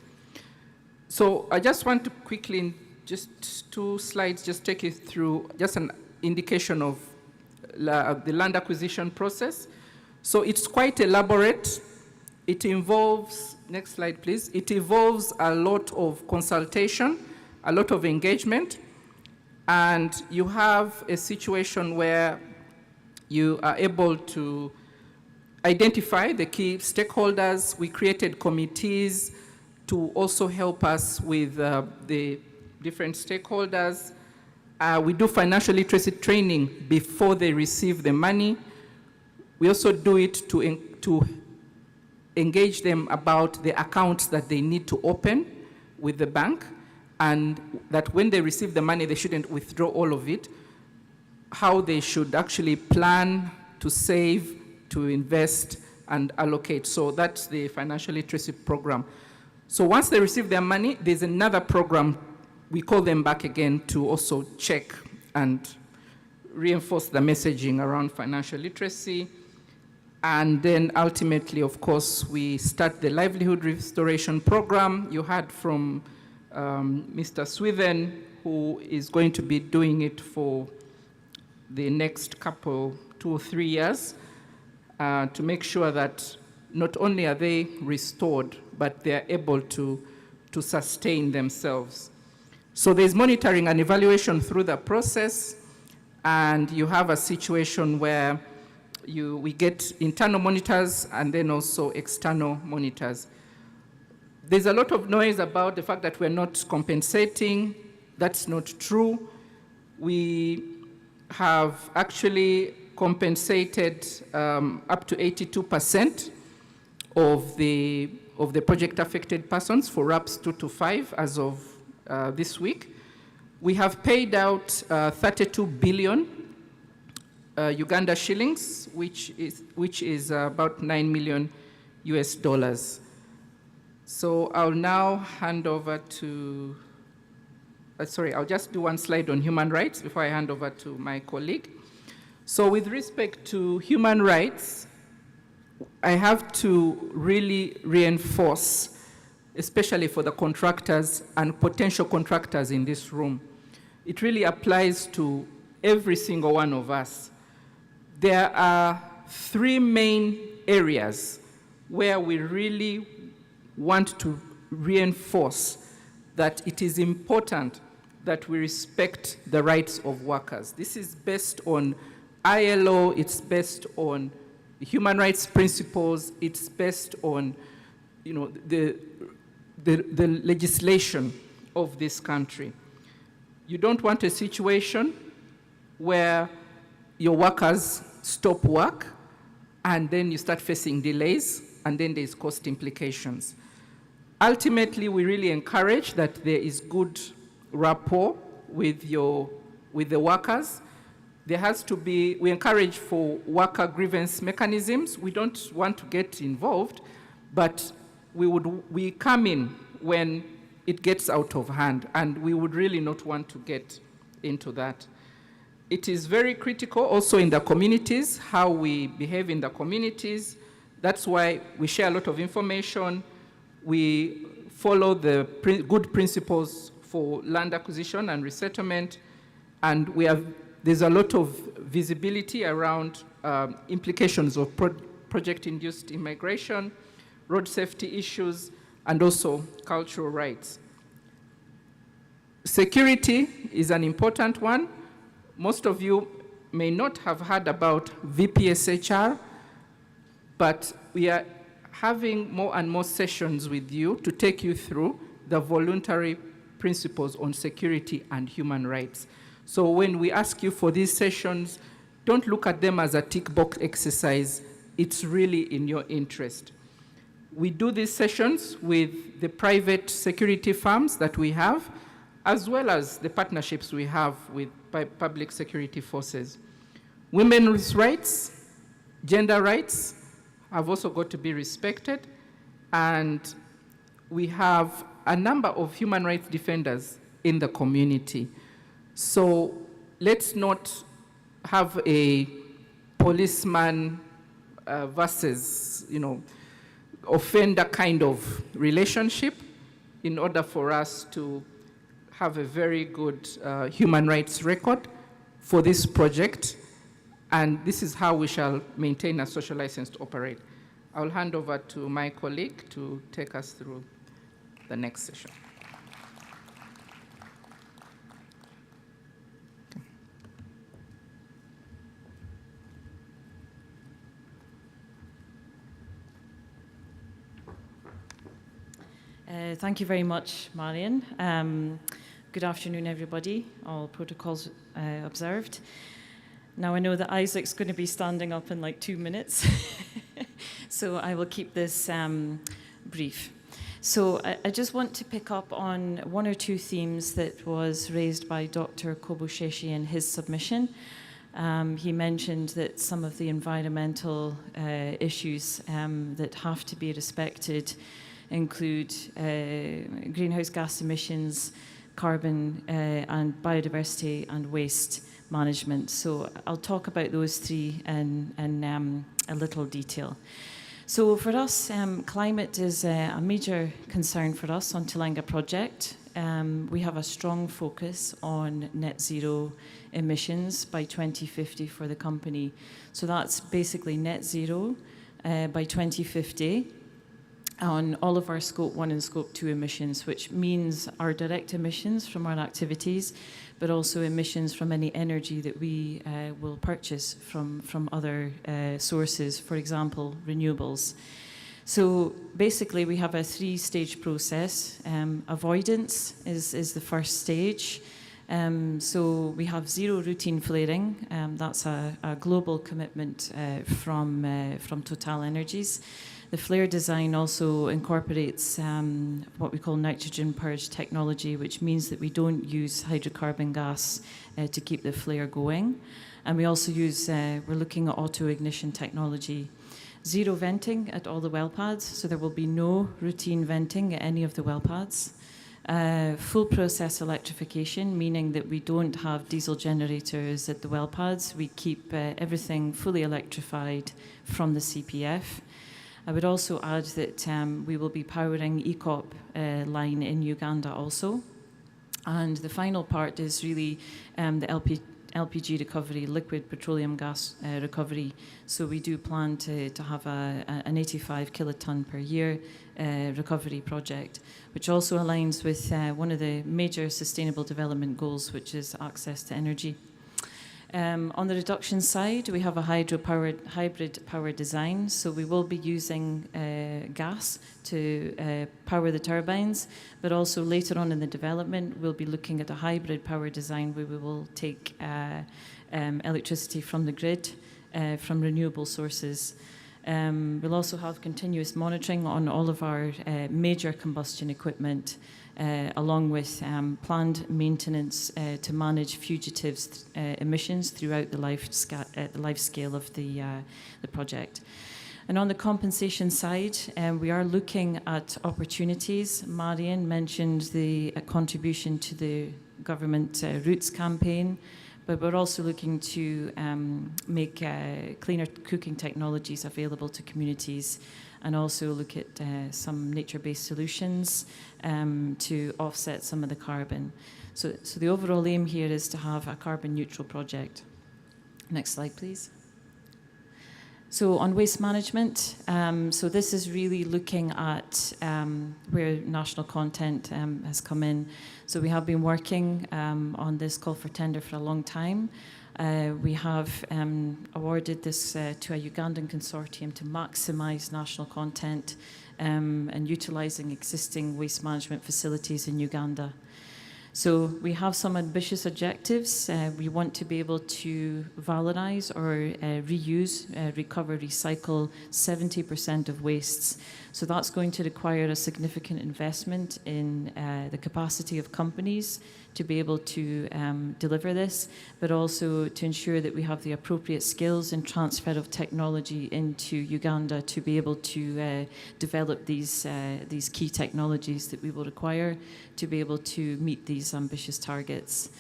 So I just want to quickly, just 2 slides, just take you through just an indication of the land acquisition process. So it's quite elaborate. It involves, next slide please, it involves a lot of consultation, a lot of engagement, and you have a situation where you are able to identify the key stakeholders. We created committees to also help us with the different stakeholders. We do financial literacy training before they receive the money. We also do it to engage them about the accounts that they need to open with the bank, and that when they receive the money, they shouldn't withdraw all of it, how they should actually plan to save, to invest, and allocate. So that's the financial literacy program. So once they receive their money, there's another program. We call them back again to also check and reinforce the messaging around financial literacy. And then ultimately, of course, we start the livelihood restoration program. You heard from Mr. Swithen, who is going to be doing it for the next 2 or 3 years to make sure that not only are they restored, but they're able to sustain themselves. So there's monitoring and evaluation through the process, and you have a situation where we get internal monitors and then also external monitors. There's a lot of noise about the fact that we're not compensating. That's not true. We have actually compensated up to 82% of the the project affected persons for RAPs 2 to 5 as of this week. We have paid out 32 billion Uganda shillings, which is about 9 million US dollars. So I'll now hand over to, sorry, I'll just do one slide on human rights before I hand over to my colleague. So with respect to human rights, I have to really reinforce, especially for the contractors and potential contractors in this room. It really applies to every single one of us. There are 3 main areas where we really want to reinforce that it is important that we respect the rights of workers. This is based on ILO, it's based on human rights principles, it's based on the legislation of this country. You don't want a situation where your workers stop work and then you start facing delays and then there's cost implications. Ultimately, we really encourage that there is good rapport with the workers. There has to be, we encourage for worker grievance mechanisms. We don't want to get involved, but we come in when it gets out of hand, and we would really not want to get into that. It is very critical also in the communities, how we behave in the communities. That's why we share a lot of information. We follow the good principles for land acquisition and resettlement, and there's a lot of visibility around implications of project-induced immigration, road safety issues, and also cultural rights. Security is an important one. Most of you may not have heard about VPSHR, but we are having more and more sessions with you to take you through the voluntary principles on security and human rights. So when we ask you for these sessions, don't look at them as a tick box exercise. It's really in your interest. We do these sessions with the private security firms that we have, as well as the partnerships we have with public security forces. Women's rights, gender rights have also got to be respected, and we have a number of human rights defenders in the community. So let's not have a policeman versus, offender kind of relationship in order for us to have a very good human rights record for this project, and this is how we shall maintain a social license to operate. I'll hand over to my colleague to take us through the next session. Thank you very much, Marion. Good afternoon, everybody. All protocols observed. Now, I know that Isaac's going to be standing up in like 2 minutes, so I will keep this brief. So I just want to pick up on 1 or 2 themes that was raised by Dr. Kobusheshi in his submission. He mentioned that some of the environmental issues that have to be respected include greenhouse gas emissions, carbon and biodiversity and waste management. So I'll talk about those 3 in a little detail. So for us, climate is a major concern for us on Tilenga project. We have a strong focus on net zero emissions by 2050 for the company. So that's basically net zero by 2050 on all of our Scope 1 and Scope 2 emissions, which means our direct emissions from our activities, but also emissions from any energy that we will purchase from other sources, for example, renewables. So basically, we have a 3-stage process. Avoidance is the first stage. So we have zero routine flaring. That's a global commitment from TotalEnergies. The flare design also incorporates what we call nitrogen purge technology, which means that we don't use hydrocarbon gas to keep the flare going. And we also use, we're looking at auto-ignition technology. Zero venting at all the well pads, so there will be no routine venting at any of the well pads. Full process electrification, meaning that we don't have diesel generators at the well pads. We keep everything fully electrified from the CPF. I would also add that we will be powering EACOP line in Uganda also. And the final part is really the LPG recovery, liquid petroleum gas recovery. So we do plan to have an 85 kiloton per year recovery project, which also aligns with one of the major sustainable development goals, which is access to energy. On the reduction side, we have a hybrid power design, so we will be using gas to power the turbines, but also later on in the development, we'll be looking at a hybrid power design where we will take electricity from the grid, from renewable sources. We'll also have continuous monitoring on all of our major combustion equipment, along with planned maintenance to manage fugitives emissions throughout the life scale of the project. And on the compensation side, we are looking at opportunities. Marian mentioned the contribution to the government Roots campaign, but we're also looking to make cleaner cooking technologies available to communities, and also look at some nature-based solutions to offset some of the carbon. So the overall aim here is to have a carbon-neutral project. Next slide, please. So on waste management, so this is really looking at where national content has come in. So we have been working on this call for tender for a long time. We have awarded this to a Ugandan consortium to maximize national content and utilizing existing waste management facilities in Uganda. So we have some ambitious objectives. We want to be able to valorize or reuse, recover, recycle 70% of wastes. So that's going to require a significant investment in the capacity of companies to be able to deliver this, but also to ensure that we have the appropriate skills and transfer of technology into Uganda to be able to develop these key technologies that we will require to be able to meet these ambitious targets.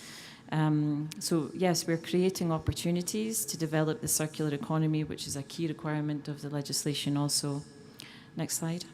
So yes, we're creating opportunities to develop the circular economy, which is a key requirement of the legislation also. Next slide.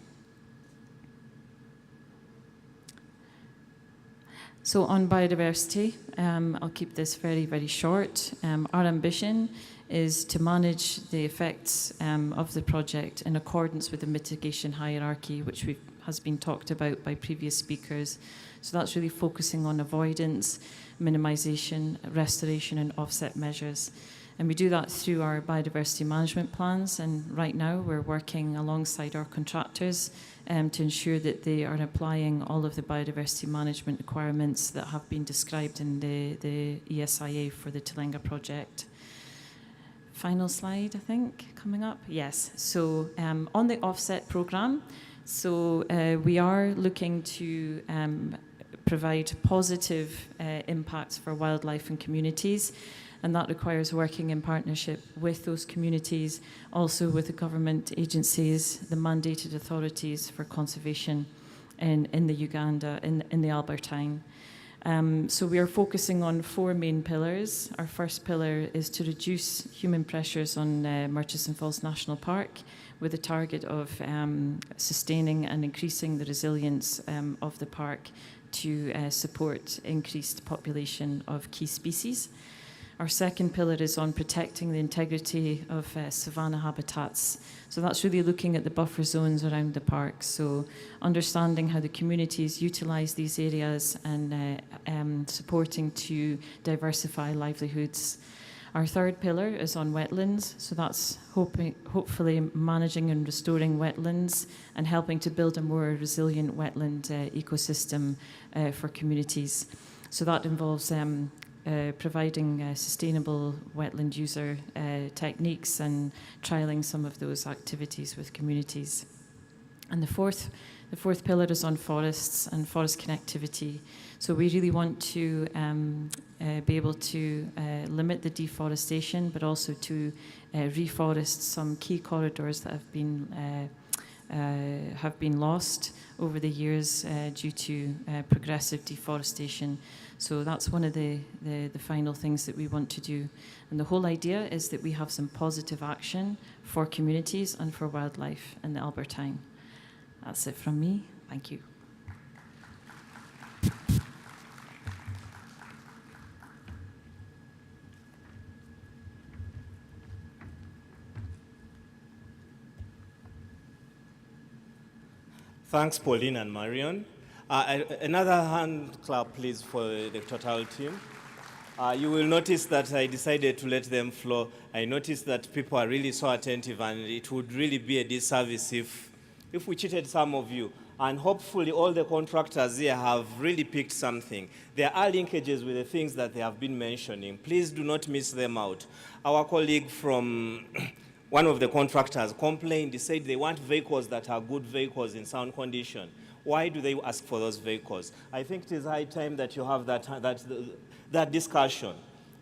So on biodiversity, I'll keep this very, very short. Our ambition is to manage the effects of the project in accordance with the mitigation hierarchy, which has been talked about by previous speakers. So that's really focusing on avoidance, minimization, restoration, and offset measures. And we do that through our biodiversity management plans. And right now, we're working alongside our contractors to ensure that they are applying all of the biodiversity management requirements that have been described in the ESIA for the Tilenga project. Final slide, I think, coming up. Yes, so on the offset program, so we are looking to provide positive impacts for wildlife and communities, and that requires working in partnership with those communities, also with the government agencies, the mandated authorities for conservation in the Uganda, in the Albertine. So we are focusing on 4 main pillars. Our first pillar is to reduce human pressures on Murchison Falls National Park with a target of sustaining and increasing the resilience of the park to support increased population of key species. Our second pillar is on protecting the integrity of savanna habitats. So that's really looking at the buffer zones around the park. So understanding how the communities utilize these areas and supporting to diversify livelihoods. Our third pillar is on wetlands. So that's hopefully managing and restoring wetlands and helping to build a more resilient wetland ecosystem for communities. So that involves providing sustainable wetland user techniques and trialling some of those activities with communities. And the fourth pillar is on forests and forest connectivity. So we really want to be able to limit the deforestation, but also to reforest some key corridors that have been lost over the years due to progressive deforestation. So that's one of the final things that we want to do. And the whole idea is that we have some positive action for communities and for wildlife in the Albertine. That's it from me. Thank you. Thanks, Pauline and Marion. Another hand clap, please, for the Total team. You will notice that I decided to let them flow. I noticed that people are really so attentive, and it would really be a disservice if we cheated some of you. And hopefully all the contractors here have really picked something. There are linkages with the things that they have been mentioning. Please do not miss them out. Our colleague from one of the contractors complained. They said they want vehicles that are good vehicles in sound condition. Why do they ask for those vehicles? I think it is high time that you have that discussion.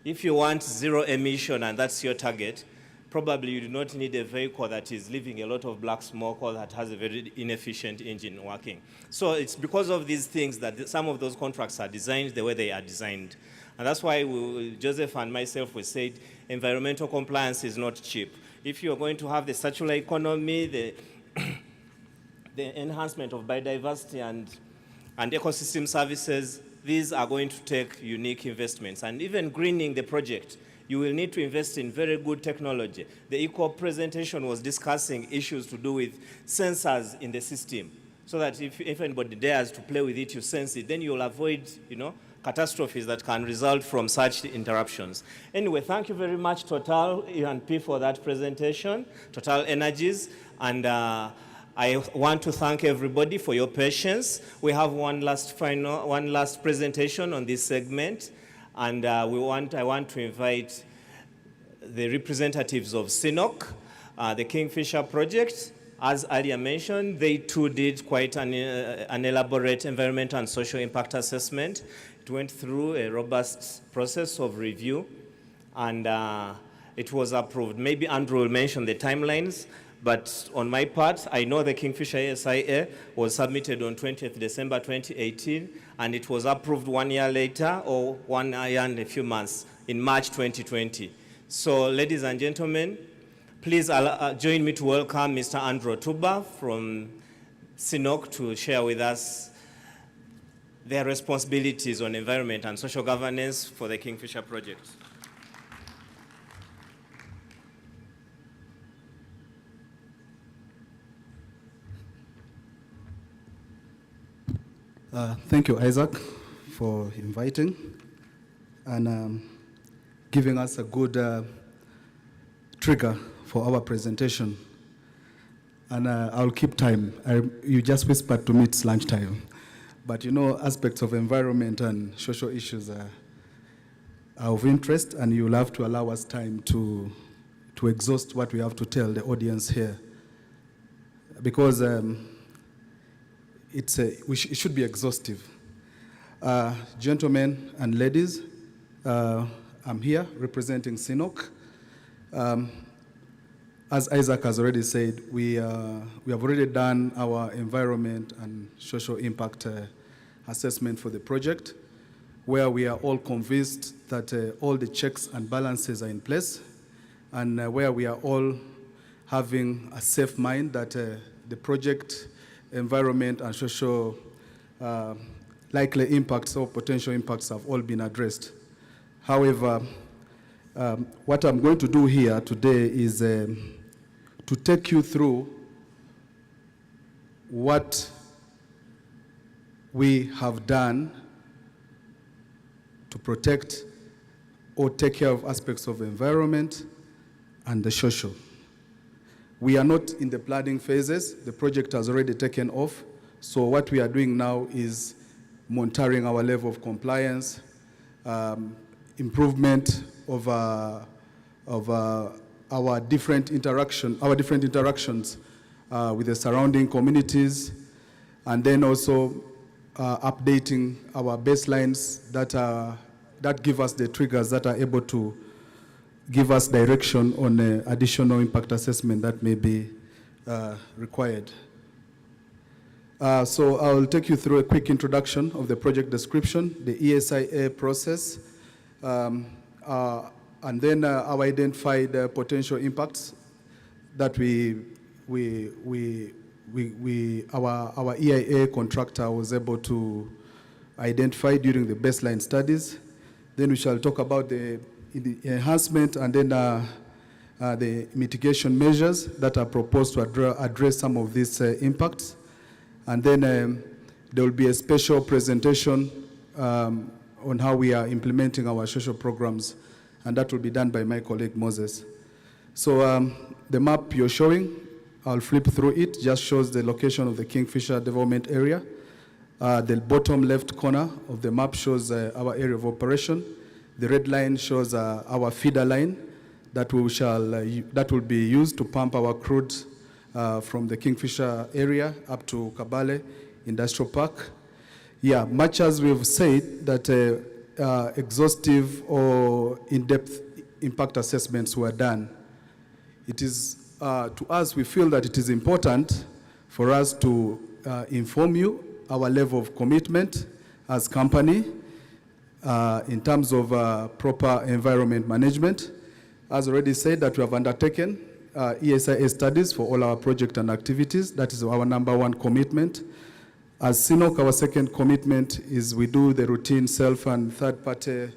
If you want zero emission and that's your target, probably you do not need a vehicle that is leaving a lot of black smoke or that has a very inefficient engine working. So it's because of these things that some of those contracts are designed the way they are designed. And that's why Joseph and myself, we said environmental compliance is not cheap. If you're going to have the circular economy, the enhancement of biodiversity and ecosystem services, these are going to take unique investments. And even greening the project, you will need to invest in very good technology. The EACOP presentation was discussing issues to do with sensors in the system, so that if anybody dares to play with it, you sense it, then you'll avoid, catastrophes that can result from such interruptions. Anyway, thank you very much, Total E&P, for that presentation, TotalEnergies, and I want to thank everybody for your patience. We have one last presentation on this segment, and I want to invite the representatives of SINOC, the Kingfisher project. As earlier mentioned, they too did quite an elaborate environmental and social impact assessment. It went through a robust process of review, and it was approved. Maybe Andrew will mention the timelines, but on my part, I know the Kingfisher ASIA was submitted on 20th December 2018, and it was approved 1 year later, or 1 year and a few months, in March 2020. So, ladies and gentlemen, please join me to welcome Mr. Andrew Tuba from SINOC to share with us their responsibilities on environment and social governance for the Kingfisher project. Thank you, Isaac, for inviting and giving us a good trigger for our presentation. And I'll keep time. You just whispered to me it's lunchtime. But aspects of environment and social issues are of interest, and you'll have to allow us time to exhaust what we have to tell the audience here. Because it should be exhaustive. Gentlemen and ladies, I'm here representing SINOC. As Isaac has already said, we have already done our environment and social impact assessment for the project, where we are all convinced that all the checks and balances are in place, and where we are all having a safe mind that the project, environment, and social likely impacts or potential impacts have all been addressed. However, what I'm going to do here today is to take you through what we have done to protect or take care of aspects of the environment and the social. We are not in the planning phases. The project has already taken off. So what we are doing now is monitoring our level of compliance, improvement of our different interactions with the surrounding communities, and then also updating our baselines that give us the triggers that are able to give us direction on additional impact assessment that may be required. So I'll take you through a quick introduction of the project description, the ESIA process, and then our identified potential impacts that our EIA contractor was able to identify during the baseline studies. Then we shall talk about the enhancement and then the mitigation measures that are proposed to address some of these impacts. And then there will be a special presentation on how we are implementing our social programs, and that will be done by my colleague Moses. So the map you're showing, I'll flip through it, just shows the location of the Kingfisher development area. The bottom left corner of the map shows our area of operation. The red line shows our feeder line that will be used to pump our crude from the Kingfisher area up to Parole Industrial Park. Yeah, much as we've said that exhaustive or in-depth impact assessments were done, it is, to us, we feel that it is important for us to inform you our level of commitment as company in terms of proper environment management. As already said, that we have undertaken ESIA studies for all our project and activities. That is our number one commitment. As SINOC, our second commitment is we do the routine self and third-party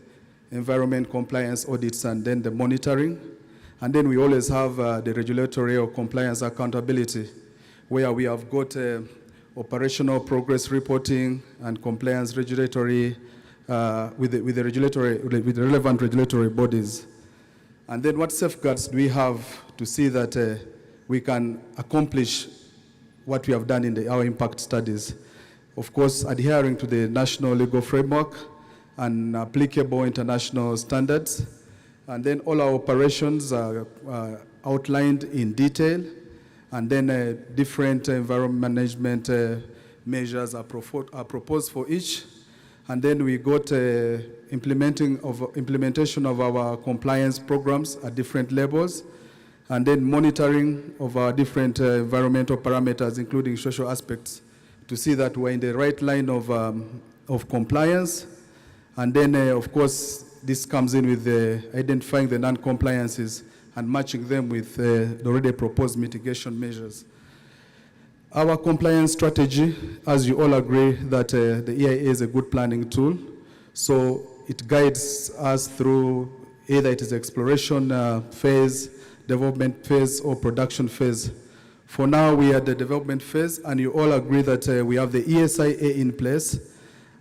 environment compliance audits and then the monitoring. And then we always have the regulatory or compliance accountability, where we have got operational progress reporting and compliance regulatory with the relevant regulatory bodies. And then what safeguards do we have to see that we can accomplish what we have done in our impact studies? Of course, adhering to the national legal framework and applicable international standards. And then all our operations are outlined in detail. And then different environment management measures are proposed for each. And then we got implementation of our compliance programs at different levels, and then monitoring of our different environmental parameters, including social aspects, to see that we're in the right line of compliance. And then, of course, this comes in with identifying the non-compliances and matching them with the already proposed mitigation measures. Our compliance strategy, as you all agree, that the EIA is a good planning tool. So it guides us through either it is exploration phase, development phase, or production phase. For now, we are at the development phase, and you all agree that we have the ESIA in place.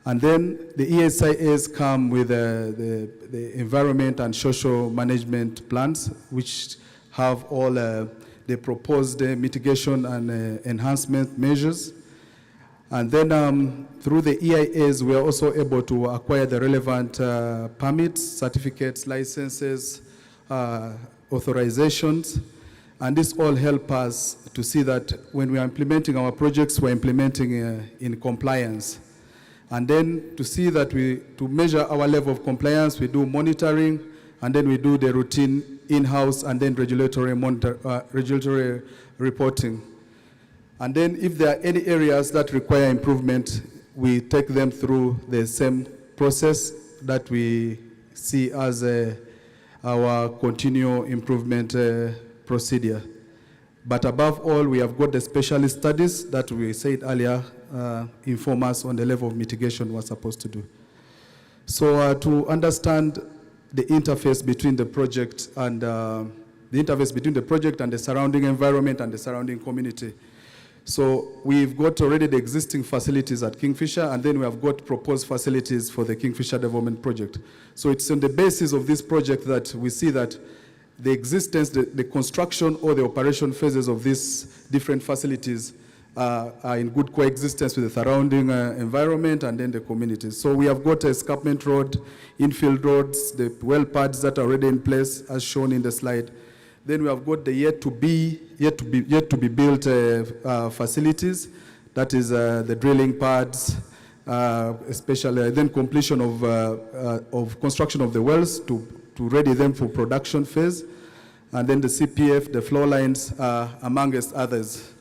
And then the ESIAs come with the environment and social management plans, which have all the proposed mitigation and enhancement measures. And then through the EIAs, we are also able to acquire the relevant permits, certificates, licenses, authorizations. And this all help us to see that when we are implementing our projects, we're implementing in compliance. And then to see that to measure our level of compliance, we do monitoring, and then we do the routine in-house and then regulatory reporting. And then if there are any areas that require improvement, we take them through the same process that we see as our continual improvement procedure. But above all, we have got the specialist studies that we said earlier inform us on the level of mitigation we're supposed to do. So to understand the interface between the project and the surrounding environment and the surrounding community. So we've got already the existing facilities at Kingfisher, and then we have got proposed facilities for the Kingfisher development project. So it's on the basis of this project that we see that the existence, the construction or the operation phases of these different facilities are in good coexistence with the surrounding environment and then the communities. So we have got a escarpment road, infield roads, the well pads that are already in place as shown in the slide. Then we have got the yet to be built facilities, that is the drilling pads, especially then completion of construction of the wells to ready them for production phase, and then the CPF, the flow lines, amongst others.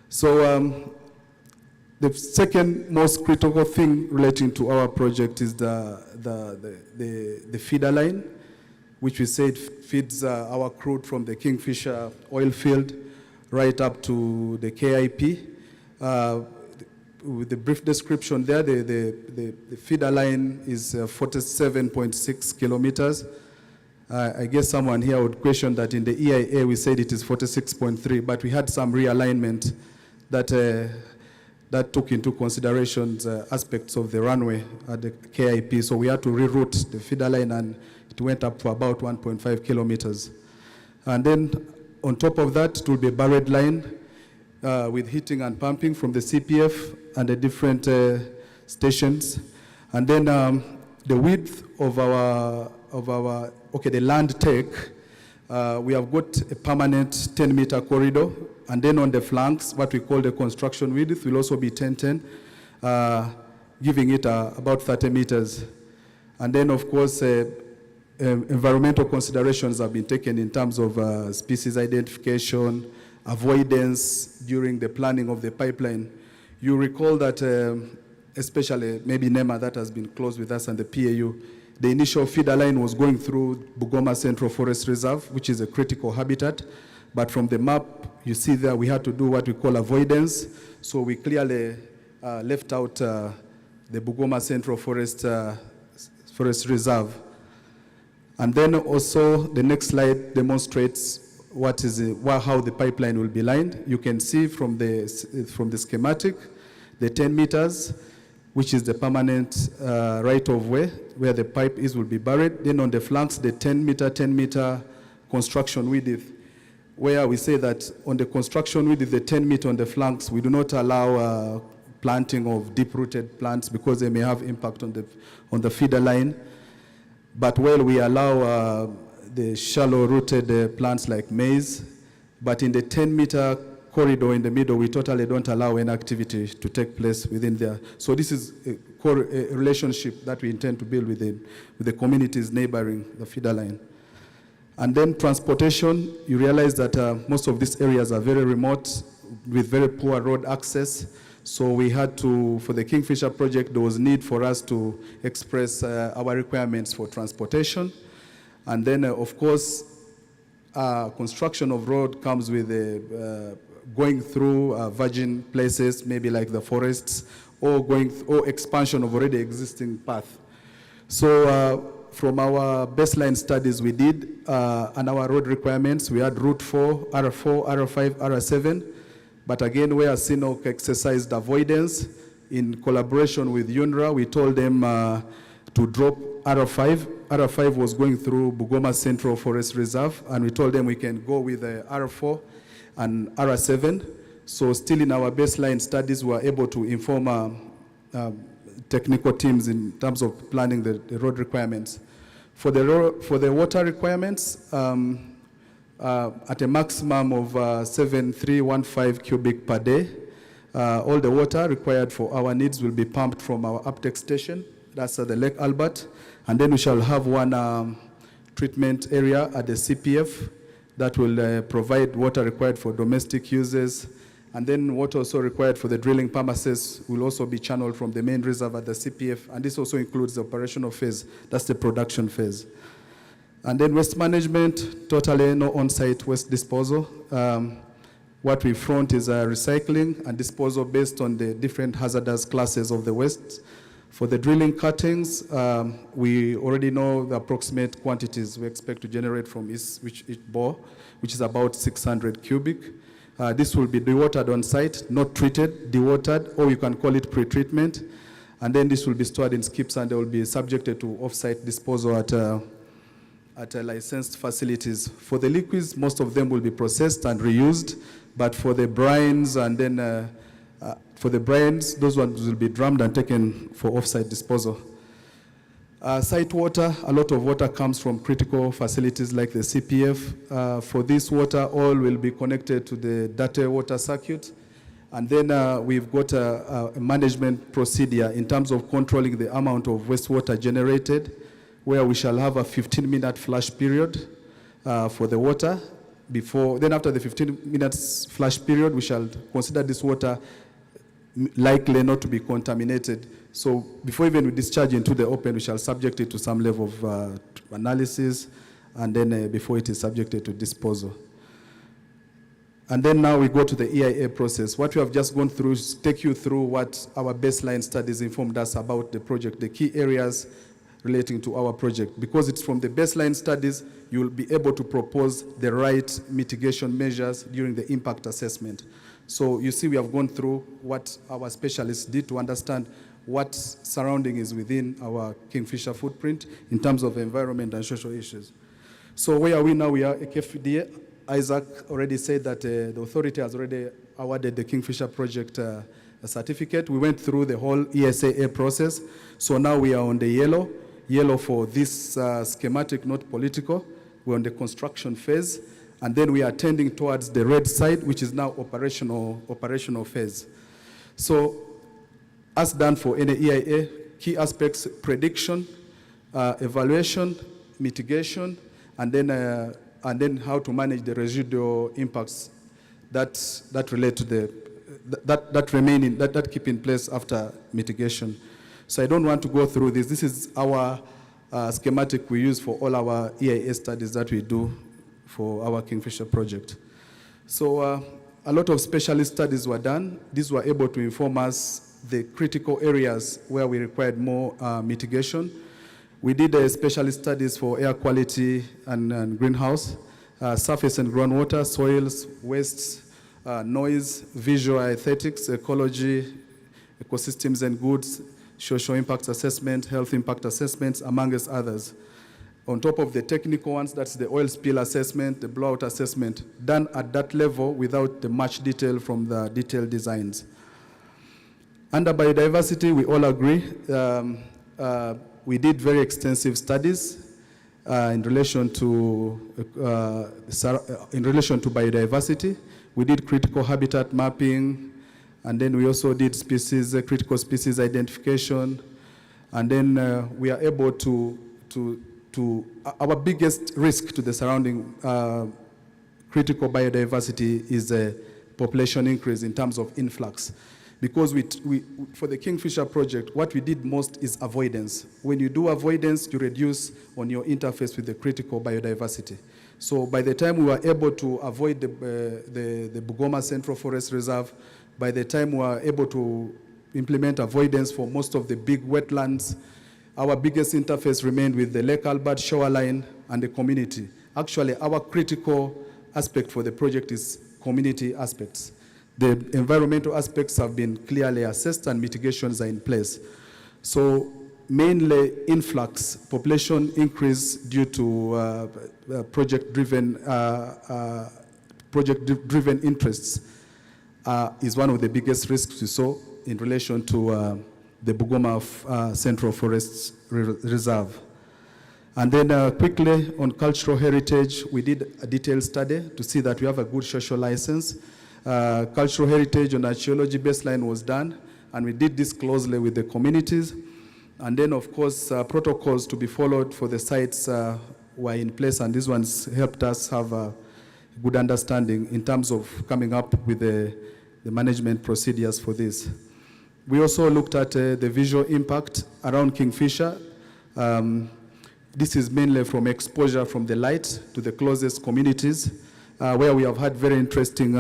So the second most critical thing relating to our project is the feeder line, which we said feeds our crude from the Kingfisher oil field right up to the KIP. With the brief description there, the feeder line is 47.6 kilometers. I guess someone here would question that in the EIA we said it is 46.3, but we had some realignment that took into consideration aspects of the runway at the KIP. So we had to reroute the feeder line, and it went up for about 1.5 kilometers. And then on top of that, it will be a buried line with heating and pumping from the CPF and the different stations. And then the width of the land take, we have got a permanent 10-meter corridor. And then on the flanks, what we call the construction width will also be 10-10, giving it about 30 meters. And then, of course, environmental considerations have been taken in terms of species identification, avoidance during the planning of the pipeline. You recall that, especially maybe NEMA that has been close with us and the PAU, the initial feeder line was going through Bugoma Central Forest Reserve, which is a critical habitat. But from the map, you see there, we had to do what we call avoidance. So we clearly left out the Bugoma Central Forest Reserve. And then also the next slide demonstrates how the pipeline will be lined. You can see from the schematic, the 10 meters, which is the permanent right-of-way, where the pipe will be buried. Then on the flanks, the 10-meter construction width, where we say that on the construction width, the 10 meter on the flanks, we do not allow planting of deep-rooted plants because they may have impact on the feeder line. But while we allow the shallow-rooted plants like maize, but in the 10-meter corridor in the middle, we totally don't allow any activity to take place within there. So this is a relationship that we intend to build with the communities neighboring the feeder line. And then transportation, you realize that most of these areas are very remote with very poor road access. So we had to, for the Kingfisher project, there was need for us to express our requirements for transportation. And then, of course, construction of road comes with going through virgin places, maybe like the forests, or expansion of already existing path. So from our baseline studies we did and our road requirements, we had Route 4, R4, R5, R7. But again, where CNOC exercised avoidance, in collaboration with UNRWA, we told them to drop R5. R5 was going through Bugoma Central Forest Reserve, and we told them we can go with R4 and R7. So still in our baseline studies, we were able to inform technical teams in terms of planning the road requirements. For the water requirements, at a maximum of 7,315 cubic per day, all the water required for our needs will be pumped from our uptake station. That's at the Lake Albert. And then we shall have one treatment area at the CPF that will provide water required for domestic uses. And then water also required for the drilling purposes will also be channeled from the main reserve at the CPF. And this also includes the operational phase. That's the production phase. And then waste management, totally no on-site waste disposal. What we front is recycling and disposal based on the different hazardous classes of the waste. For the drilling cuttings, we already know the approximate quantities we expect to generate from each bore, which is about 600 cubic. This will be dewatered on site, not treated, dewatered, or you can call it pre-treatment. And then this will be stored in skips and they will be subjected to off-site disposal at licensed facilities. For the liquids, most of them will be processed and reused, but for the brines and then those ones will be drummed and taken for offsite disposal. Site water, a lot of water comes from critical facilities like the CPF. For this water, all will be connected to the dirty water circuit. And then we've got a management procedure in terms of controlling the amount of wastewater generated, where we shall have a 15-minute flush period for the water. Then after the 15 minutes flush period, we shall consider this water likely not to be contaminated. So before even we discharge into the open, we shall subject it to some level of analysis, and then before it is subjected to disposal. And then now we go to the EIA process. What we have just gone through is take you through what our baseline studies informed us about the project, the key areas relating to our project. Because it's from the baseline studies, you will be able to propose the right mitigation measures during the impact assessment. So you see we have gone through what our specialists did to understand what surrounding is within our Kingfisher footprint in terms of environment and social issues. So where are we now? We are at KFDA. Isaac already said that the authority has already awarded the Kingfisher project a certificate. We went through the whole ESAA process. So now we are on the yellow for this schematic, not political. We're on the construction phase. And then we are tending towards the red side, which is now operational phase. So as done for any EIA, key aspects: prediction, evaluation, mitigation, and then how to manage the residual impacts that relate to that keep in place after mitigation. So I don't want to go through this. This is our schematic we use for all our EIA studies that we do for our Kingfisher project. So a lot of specialist studies were done. These were able to inform us the critical areas where we required more mitigation. We did specialist studies for air quality and greenhouse, surface and groundwater, soils, wastes, noise, visual aesthetics, ecology, ecosystems and goods, social impact assessment, health impact assessments, amongst others. On top of the technical ones, that's the oil spill assessment, the blowout assessment, done at that level without the much detail from the detailed designs. Under biodiversity, we all agree. We did very extensive studies in relation to biodiversity. We did critical habitat mapping, and then we also did critical species identification, and then we are able to our biggest risk to the surrounding critical biodiversity is a population increase in terms of influx. Because for the Kingfisher project, what we did most is avoidance. When you do avoidance, you reduce on your interface with the critical biodiversity. So by the time we were able to avoid the Bugoma Central Forest Reserve, by the time we were able to implement avoidance for most of the big wetlands, our biggest interface remained with the Lake Albert shoreline and the community. Actually, our critical aspect for the project is community aspects. The environmental aspects have been clearly assessed and mitigations are in place. So mainly influx, population increase due to project-driven interests is one of the biggest risks we saw in relation to the Bugoma Central Forests Reserve. And then quickly on cultural heritage, we did a detailed study to see that we have a good social license. Cultural heritage and archaeology baseline was done, and we did this closely with the communities. And then, of course, protocols to be followed for the sites were in place, and these ones helped us have a good understanding in terms of coming up with the management procedures for this. We also looked at the visual impact around Kingfisher. This is mainly from exposure from the light to the closest communities, where we have had very interesting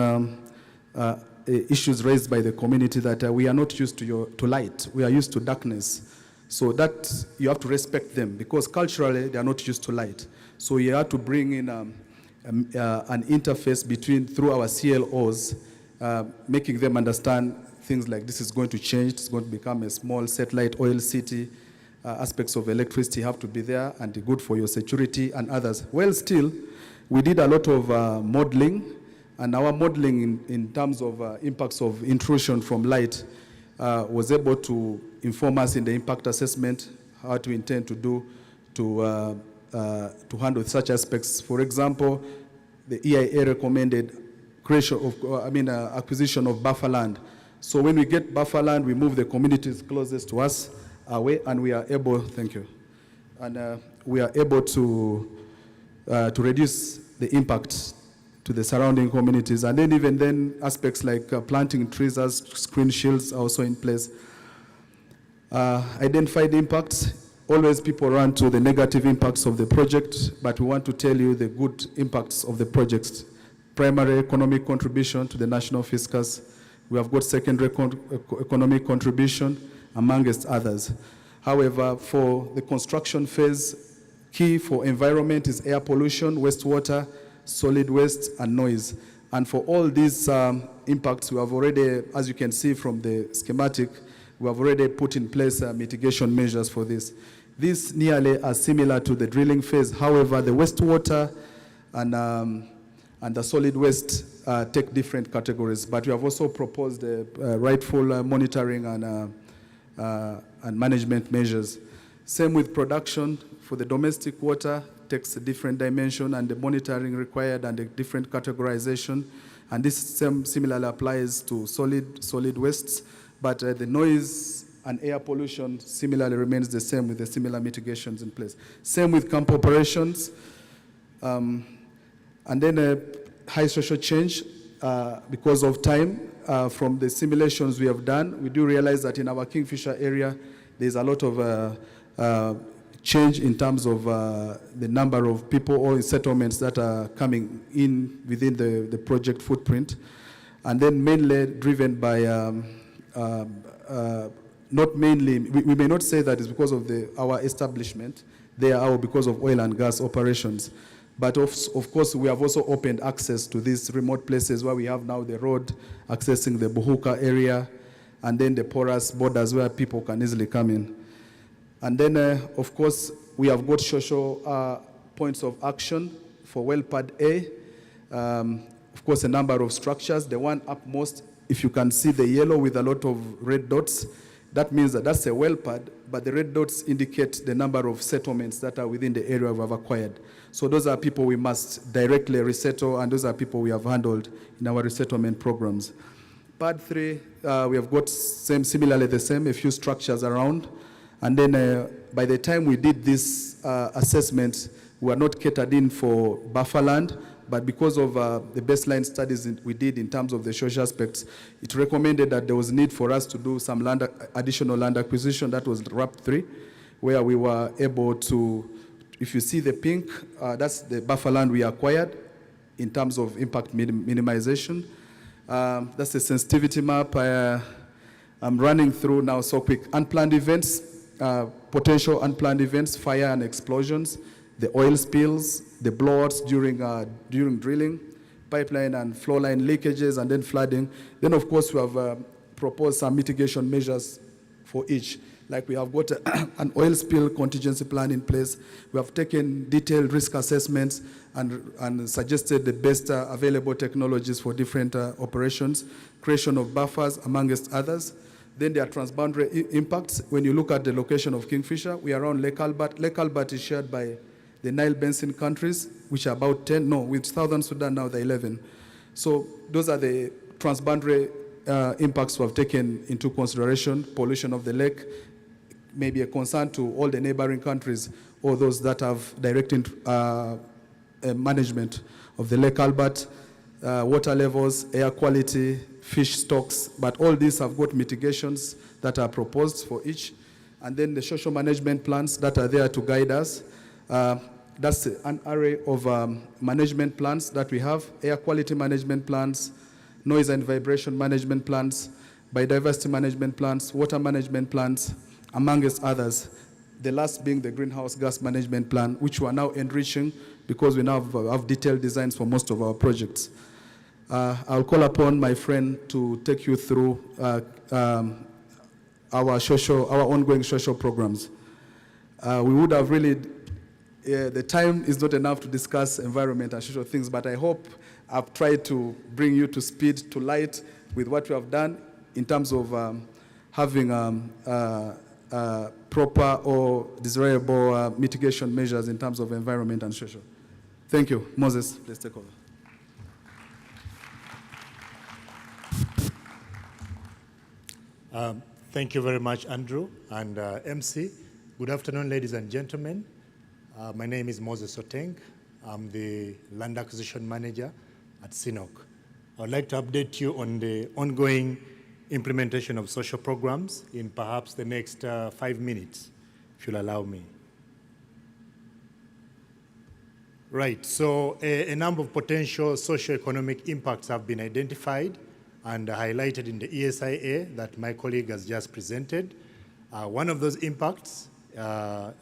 issues raised by the community that we are not used to light, we are used to darkness. So that you have to respect them because culturally they are not used to light. So you have to bring in an interface through our CLOs, making them understand things like this is going to change, it's going to become a small satellite oil city, aspects of electricity have to be there and good for your security and others. Well, still, we did a lot of modeling, and our modeling in terms of impacts of intrusion from light was able to inform us in the impact assessment how to intend to do to handle such aspects. For example, the EIA recommended creation of, acquisition of buffer land. So when we get buffer land, we move the communities closest to us away, and we are able, thank you, and we are able to reduce the impact to the surrounding communities. And then even then, aspects like planting trees as screen shields are also in place. Identified impacts. Always people run to the negative impacts of the project, but we want to tell you the good impacts of the projects. Primary economic contribution to the national fiscus. We have got secondary economic contribution, amongst others. However, for the construction phase, key for environment is air pollution, wastewater, solid waste, and noise. And for all these impacts, we have already, as you can see from the schematic, we have already put in place mitigation measures for this. These nearly are similar to the drilling phase. However, the wastewater and the solid waste take different categories. But we have also proposed rightful monitoring and management measures. Same with production. For the domestic water, takes a different dimension, and the monitoring required and a different categorization. And this similarly applies to solid wastes. But the noise and air pollution similarly remains the same with the similar mitigations in place. Same with camp operations. And then high social change, because of time, from the simulations we have done, we do realize that in our Kingfisher area, there's a lot of change in terms of the number of people or settlements that are coming in within the project footprint. And then mainly driven by, not mainly, we may not say that it's because of our establishment, they are because of oil and gas operations. But of course, we have also opened access to these remote places where we have now the road accessing the Buhuka area, and then the porous borders where people can easily come in. And then, of course, we have got social points of action for well pad A. Of course, a number of structures. The one upmost, if you can see the yellow with a lot of red dots, that means that that's a well pad, but the red dots indicate the number of settlements that are within the area we have acquired. So those are people we must directly resettle, and those are people we have handled in our resettlement programs. Pad 3, we have got similarly the same, a few structures around. And then by the time we did this assessment, we were not catered in for buffer land, but because of the baseline studies we did in terms of the social aspects, it recommended that there was need for us to do some additional land acquisition. That was RAP 3, where we were able to, if you see the pink, that's the buffer land we acquired in terms of impact minimization. That's the sensitivity map I'm running through now so quick. Unplanned events, potential unplanned events, fire and explosions, the oil spills, the blowouts during drilling, pipeline and flow line leakages, and then flooding. Then, of course, we have proposed some mitigation measures for each. Like we have got an oil spill contingency plan in place. We have taken detailed risk assessments and suggested the best available technologies for different operations, creation of buffers, amongst others. Then there are transboundary impacts. When you look at the location of Kingfisher, we are around Lake Albert. Lake Albert is shared by the Nile Basin countries, which are about 10, no, with Southern Sudan now they're 11. So those are the transboundary impacts we have taken into consideration. Pollution of the lake may be a concern to all the neighboring countries or those that have direct management of the Lake Albert, water levels, air quality, fish stocks, but all these have got mitigations that are proposed for each. And then the social management plans that are there to guide us. That's an array of management plans that we have, air quality management plans, noise and vibration management plans, biodiversity management plans, water management plans, amongst others. The last being the greenhouse gas management plan, which we are now enriching because we now have detailed designs for most of our projects. I'll call upon my friend to take you through our ongoing social programs. We would have really, the time is not enough to discuss environment and social things, but I hope I've tried to bring you to speed, to light with what we have done in terms of having proper or desirable mitigation measures in terms of environment and social. Thank you. Moses, let's take over. Thank you very much, Andrew and MC. Good afternoon, ladies and gentlemen. My name is Moses Oteng. I'm the Land Acquisition Manager at SINOC. I would like to update you on the ongoing implementation of social programs in perhaps the next 5 minutes, if you'll allow me. Right, so a number of potential socio-economic impacts have been identified and highlighted in the ESIA that my colleague has just presented. One of those impacts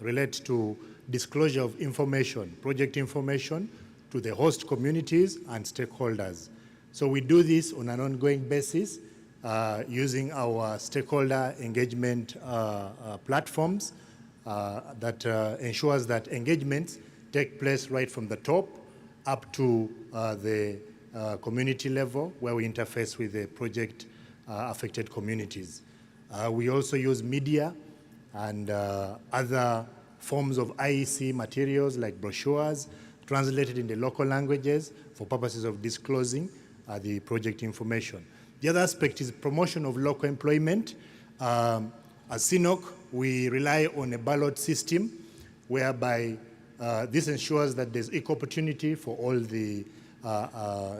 relates to disclosure of information, project information, to the host communities and stakeholders. So we do this on an ongoing basis using our stakeholder engagement platforms that ensures that engagements take place right from the top up to the community level where we interface with the project affected communities. We also use media and other forms of IEC materials like brochures translated in the local languages for purposes of disclosing the project information. The other aspect is promotion of local employment. As SINOC, we rely on a ballot system whereby this ensures that there's equal opportunity for all the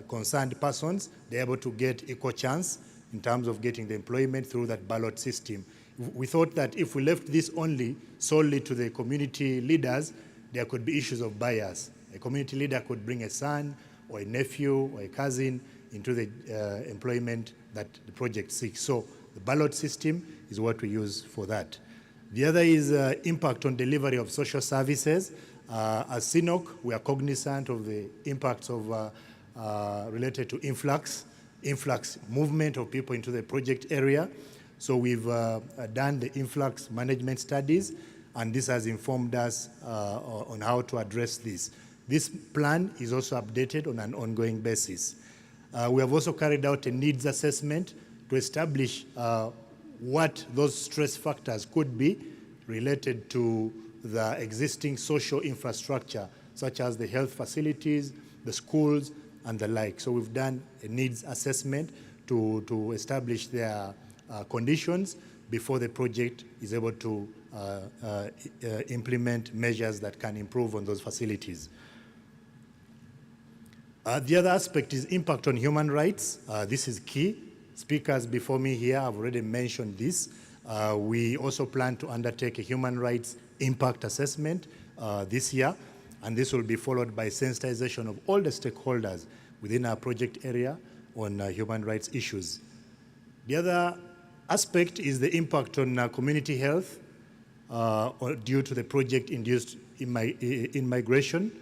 concerned persons. They're able to get equal chance in terms of getting the employment through that ballot system. We thought that if we left this solely to the community leaders, there could be issues of bias. A community leader could bring a son or a nephew or a cousin into the employment that the project seeks. So the ballot system is what we use for that. The other is impact on delivery of social services. As SINOC, we are cognizant of the impacts of related to influx movement of people into the project area. So we've done the influx management studies, and this has informed us on how to address this. This plan is also updated on an ongoing basis. We have also carried out a needs assessment to establish what those stress factors could be related to the existing social infrastructure, such as the health facilities, the schools, and the like. So we've done a needs assessment to establish their conditions before the project is able to implement measures that can improve on those facilities. The other aspect is impact on human rights. This is key. Speakers before me here have already mentioned this. We also plan to undertake a human rights impact assessment this year, and this will be followed by sensitization of all the stakeholders within our project area on human rights issues. The other aspect is the impact on community health due to the project-induced immigration.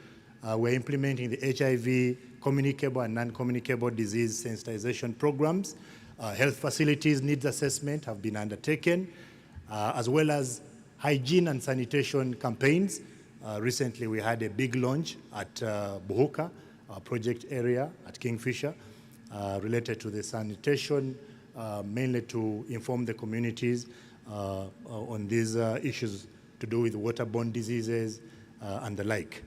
We're implementing the HIV communicable and non-communicable disease sensitization programs. Health facilities needs assessment have been undertaken, as well as hygiene and sanitation campaigns. Recently, we had a big launch at Buhuka, our project area at Kingfisher, related to the sanitation, mainly to inform the communities on these issues to do with waterborne diseases and the like.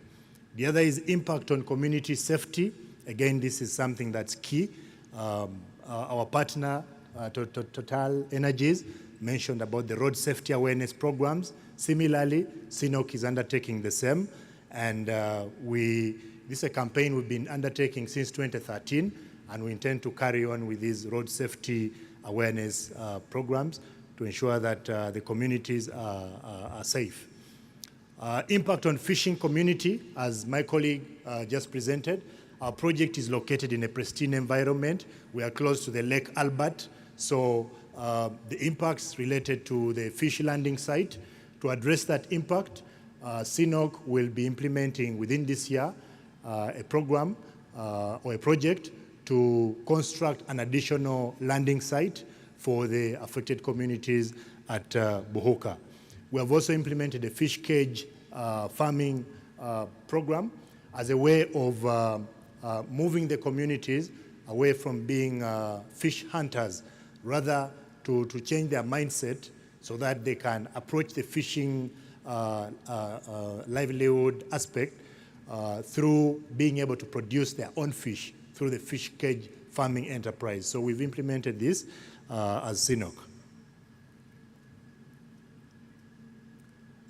The other is impact on community safety. Again, this is something that's key. Our partner, TotalEnergies, mentioned about the road safety awareness programs. Similarly, SINOC is undertaking the same. And this is a campaign we've been undertaking since 2013, and we intend to carry on with these road safety awareness programs to ensure that the communities are safe. Impact on fishing community, as my colleague just presented. Our project is located in a pristine environment. We are close to the Lake Albert, so the impacts related to the fish landing site. To address that impact, SINOC will be implementing within this year a program or a project to construct an additional landing site for the affected communities at Buhuka. We have also implemented a fish cage farming program as a way of moving the communities away from being fish hunters, rather to change their mindset so that they can approach the fishing livelihood aspect through being able to produce their own fish through the fish cage farming enterprise. So we've implemented this as SINOC.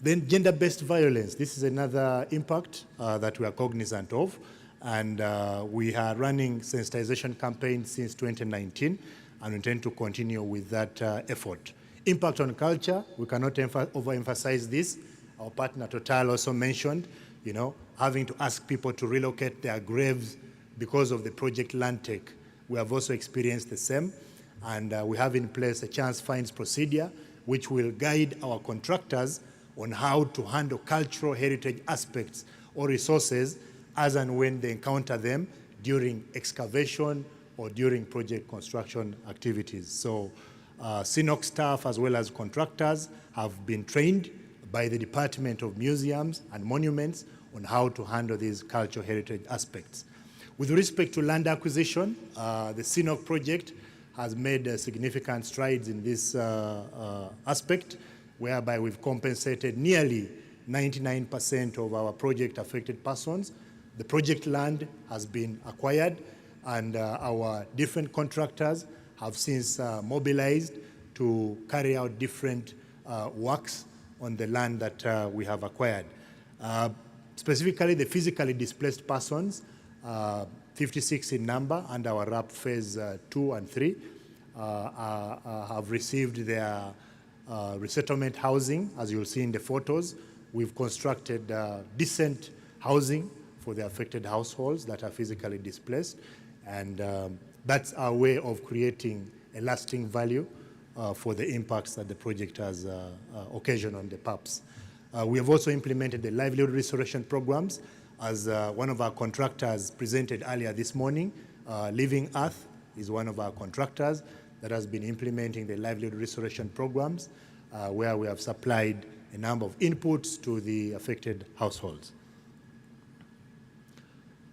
Then gender-based violence. This is another impact that we are cognizant of. And we are running sensitization campaigns since 2019 and intend to continue with that effort. Impact on culture, we cannot overemphasize this. Our partner Total also mentioned, having to ask people to relocate their graves because of the project land take. We have also experienced the same. And we have in place a chance fines procedure, which will guide our contractors on how to handle cultural heritage aspects or resources as and when they encounter them during excavation or during project construction activities. So SINOC staff as well as contractors have been trained by the Department of Museums and Monuments on how to handle these cultural heritage aspects. With respect to land acquisition, the SINOC project has made significant strides in this aspect, whereby we've compensated nearly 99% of our project affected persons. The project land has been acquired, and our different contractors have since mobilized to carry out different works on the land that we have acquired. Specifically, the physically displaced persons, 56 in number, and our RAP phase 2 and 3 have received their resettlement housing. As you'll see in the photos, we've constructed decent housing for the affected households that are physically displaced. And that's our way of creating a lasting value for the impacts that the project has occasioned on the PAPs. We have also implemented the livelihood restoration programs. As one of our contractors presented earlier this morning, Living Earth is one of our contractors that has been implementing the livelihood restoration programs, where we have supplied a number of inputs to the affected households.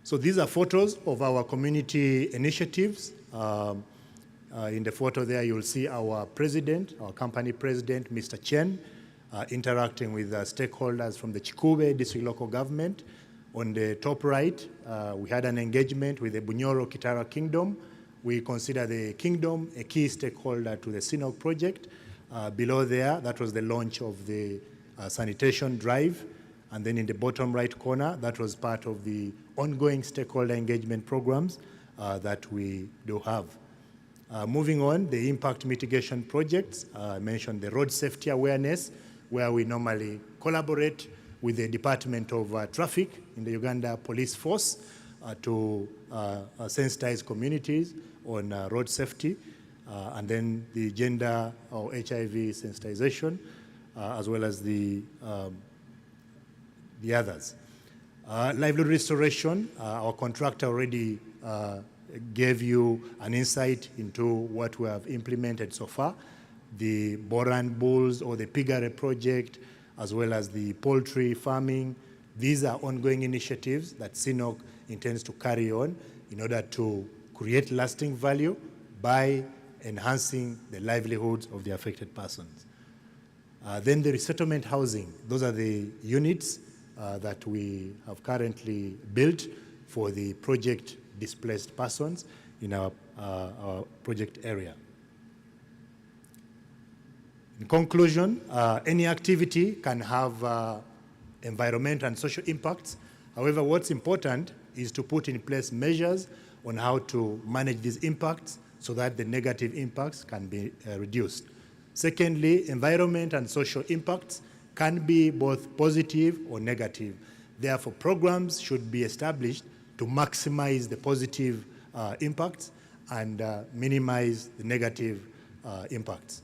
So these are photos of our community initiatives. In the photo there, you'll see our president, our company president, Mr. Chen, interacting with stakeholders from the Chikube district local government. On the top right, we had an engagement with the Bunyoro Kitara Kingdom. We consider the kingdom a key stakeholder to the SINOC project. Below there, that was the launch of the sanitation drive. And then in the bottom right corner, that was part of the ongoing stakeholder engagement programs that we do have. Moving on, the impact mitigation projects. I mentioned the road safety awareness, where we normally collaborate with the Department of Traffic in the Uganda Police Force to sensitize communities on road safety, and then the gender or HIV sensitization, as well as the others. Livelihood restoration, our contractor already gave you an insight into what we have implemented so far. The Boran Bulls or the Pigare project, as well as the poultry farming. These are ongoing initiatives that SINOC intends to carry on in order to create lasting value by enhancing the livelihoods of the affected persons. Then the resettlement housing. Those are the units that we have currently built for the project displaced persons in our project area. In conclusion, any activity can have environmental and social impacts. However, what's important is to put in place measures on how to manage these impacts so that the negative impacts can be reduced. Secondly, environment and social impacts can be both positive or negative. Therefore, programs should be established to maximize the positive impacts and minimize the negative impacts.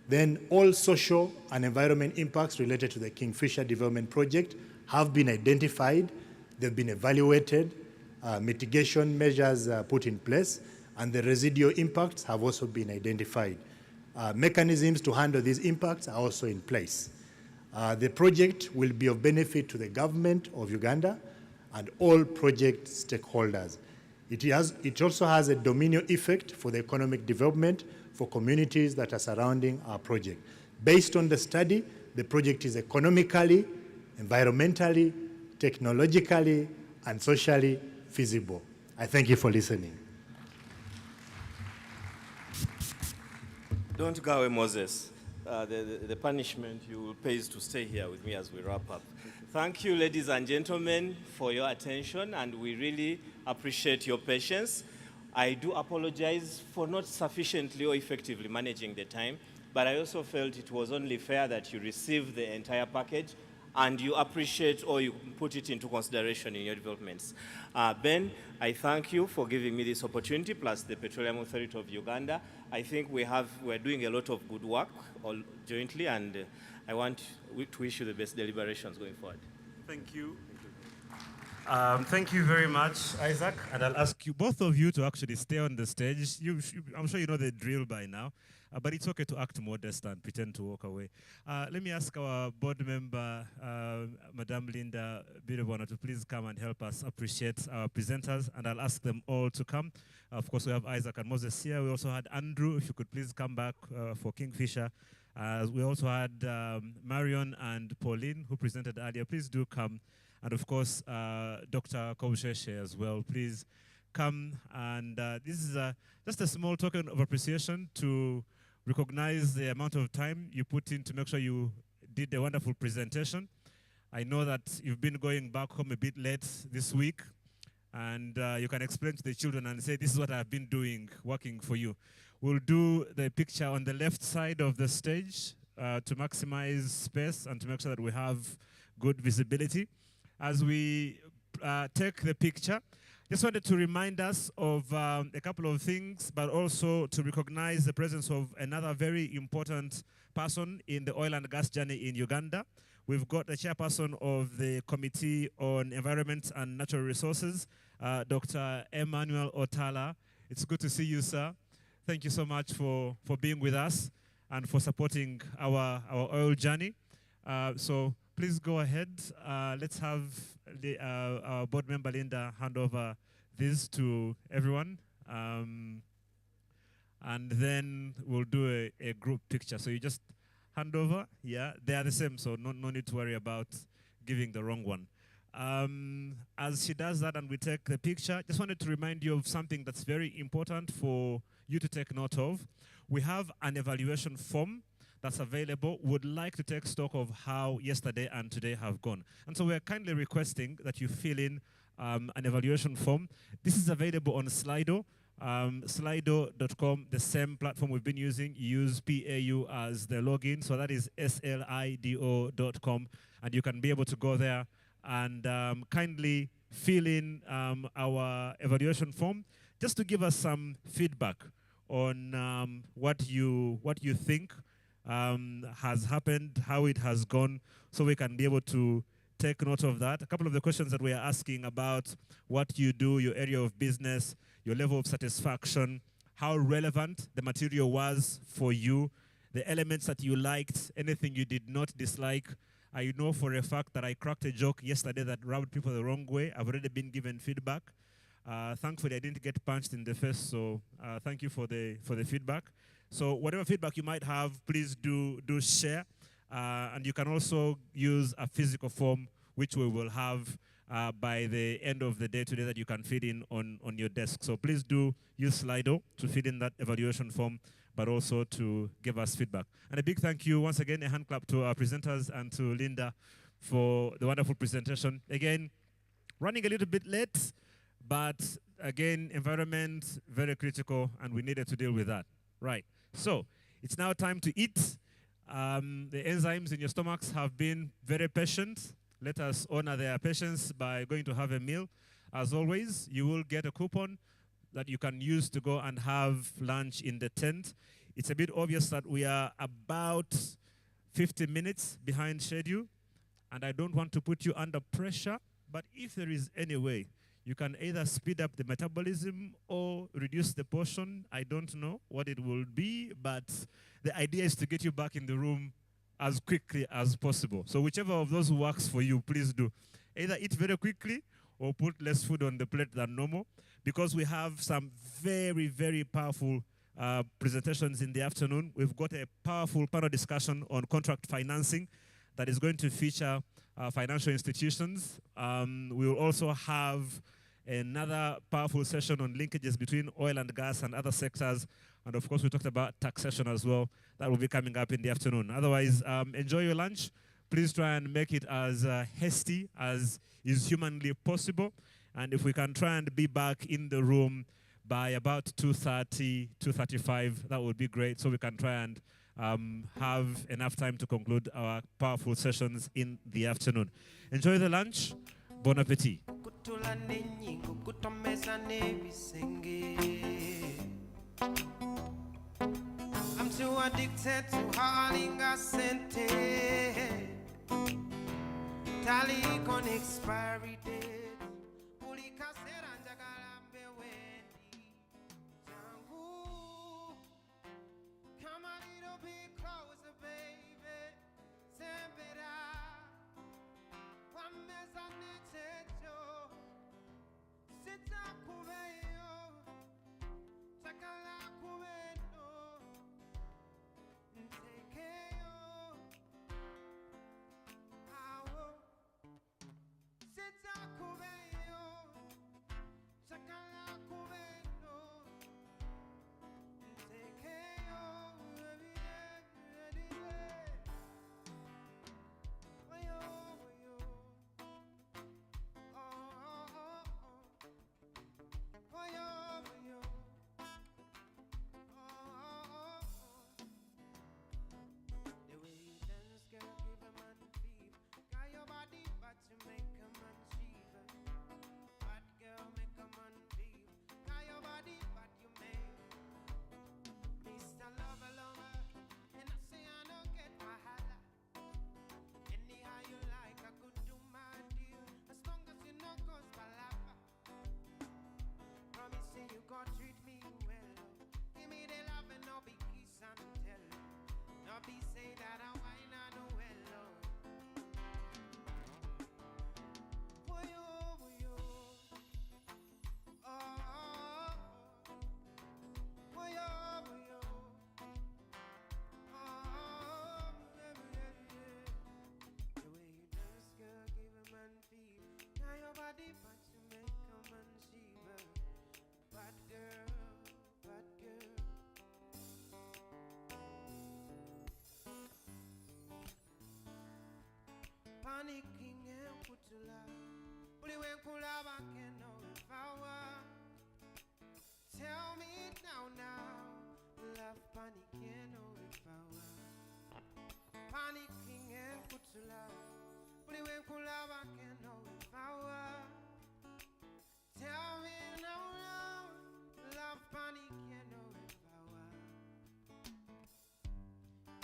Then all social and environment impacts related to the Kingfisher development project have been identified, they've been evaluated, mitigation measures put in place, and the residual impacts have also been identified. Mechanisms to handle these impacts are also in place. The project will be of benefit to the government of Uganda and all project stakeholders. It also has a domino effect for the economic development for communities that are surrounding our project. Based on the study, the project is economically, environmentally, technologically, and socially feasible. I thank you for listening. Don't go away, Moses. The punishment you will pay is to stay here with me as we wrap up. Thank you, ladies and gentlemen, for your attention, and we really appreciate your patience. I do apologize for not sufficiently or effectively managing the time, but I also felt it was only fair that you receive the entire package and you appreciate or you put it into consideration in your developments. Ben, I thank you for giving me this opportunity, plus the Petroleum Authority of Uganda. I think we're doing a lot of good work all jointly, and I want to wish you the best deliberations going forward. Thank you. Thank you very much, Isaac. And I'll ask you, both of you, to actually stay on the stage. I'm sure you know the drill by now, but it's okay to act modest and pretend to walk away. Let me ask our board member, Madame Linda Birobona, to please come and help us appreciate our presenters, and I'll ask them all to come. Of course, we have Isaac and Moses here. We also had Andrew, if you could please come back for Kingfisher. We also had Marion and Pauline, who presented earlier. Please do come. And of course, Dr. Kobsheshe as well. Please come. And this is just a small token of appreciation to recognize the amount of time you put in to make sure you did a wonderful presentation. I know that you've been going back home a bit late this week, and you can explain to the children and say, this is what I've been doing, working for you. We'll do the picture on the left side of the stage to maximize space and to make sure that we have good visibility. As we take the picture, just wanted to remind us of a couple of things, but also to recognize the presence of another very important person in the oil and gas journey in Uganda. We've got the chairperson of the Committee on Environment and Natural Resources, Dr. Emmanuel Otala. It's good to see you, sir. Thank you so much for being with us and for supporting our oil journey. So please go ahead. Let's have our board member, Linda, hand over this to everyone. And then we'll do a group picture. So you just hand over. Yeah, they are the same, so no need to worry about giving the wrong one. As she does that and we take the picture, just wanted to remind you of something that's very important for you to take note of. We have an evaluation form that's available. Would like to take stock of how yesterday and today have gone. And so we're kindly requesting that you fill in an evaluation form. This is available on Slido. Slido.com, the same platform we've been using. You use PAU as the login, so that is slido.com, and you can be able to go there and kindly fill in our evaluation form just to give us some feedback on what you think has happened, how it has gone, so we can be able to take note of that. A couple of the questions that we are asking about what you do, your area of business, your level of satisfaction, how relevant the material was for you, the elements that you liked, anything you did not dislike. I know for a fact that I cracked a joke yesterday that rubbed people the wrong way. I've already been given feedback. Thankfully, I didn't get punched in the face, so thank you for the feedback. So whatever feedback you might have, please do share. And you can also use a physical form, which we will have by the end of the day today that you can fill in on your desk. So please do use Slido to fill in that evaluation form, but also to give us feedback. And a big thank you, once again, a hand clap to our presenters and to Linda for the wonderful presentation. Again, running a little bit late, but again, environment, very critical, and we needed to deal with that. Right, so it's now time to eat. The enzymes in your stomachs have been very patient. Let us honor their patience by going to have a meal. As always, you will get a coupon that you can use to go and have lunch in the tent. It's a bit obvious that we are about 50 minutes behind schedule, and I don't want to put you under pressure, but if there is any way, you can either speed up the metabolism or reduce the portion. I don't know what it will be, but the idea is to get you back in the room as quickly as possible. So whichever of those works for you, please do. Either eat very quickly or put less food on the plate than normal, because we have some very, very powerful presentations in the afternoon. We've got a powerful panel discussion on contract financing that is going to feature financial institutions. We will also have another powerful session on linkages between oil and gas and other sectors. And of course, we talked about taxation as well. That will be coming up in the afternoon. Otherwise, enjoy your lunch. Please try and make it as hasty as is humanly possible. And if we can try and be back in the room by about 2:30, 2:35, that would be great. So we can try and have enough time to conclude our powerful sessions in the afternoon. Enjoy the lunch. Bon appetit. I'm too addicted to hauling a sente. Tally con expiry date. Pulika seranja galambe wendi. Jangu, come a little bit closer, baby. Sembera, wameza nechecho. Sita kubeyo, chakala kubeno. Ntekeyo, awo. Sita kubeyo, chakala kubeno. Ntekeyo, baby, baby, baby. Oyo, oyo. Oh, oh, oh, oh. Oyo, oyo. Oh, oh, oh, oh. The way you dance, girl, give a man fever. Got your body, but you make a man shiver. Hot girl, make a man fever. Got your body, but you make Mr. Lover, lover. And I say I don't get my holla. Anyhow you like, I could do my deal. As long as you know cause balapa. Promise you gon' treat me well. Give me the love and no be kiss and tell. No be say that I whine and no well. For you, for you. Oh, oh, oh. For you, for you. Oh, yeah, yeah, yeah. The way you dance, girl, give a man fever. Now your body, but you make a man shiver. Bad girl, bad girl. Panicking and put to love. But when cool love, I can't know if I were. Tell me now. Love panicking, know if I were. Panicking and put to love. But when cool love, I can't know if I were. Tell me now. Love panicking, know if I were.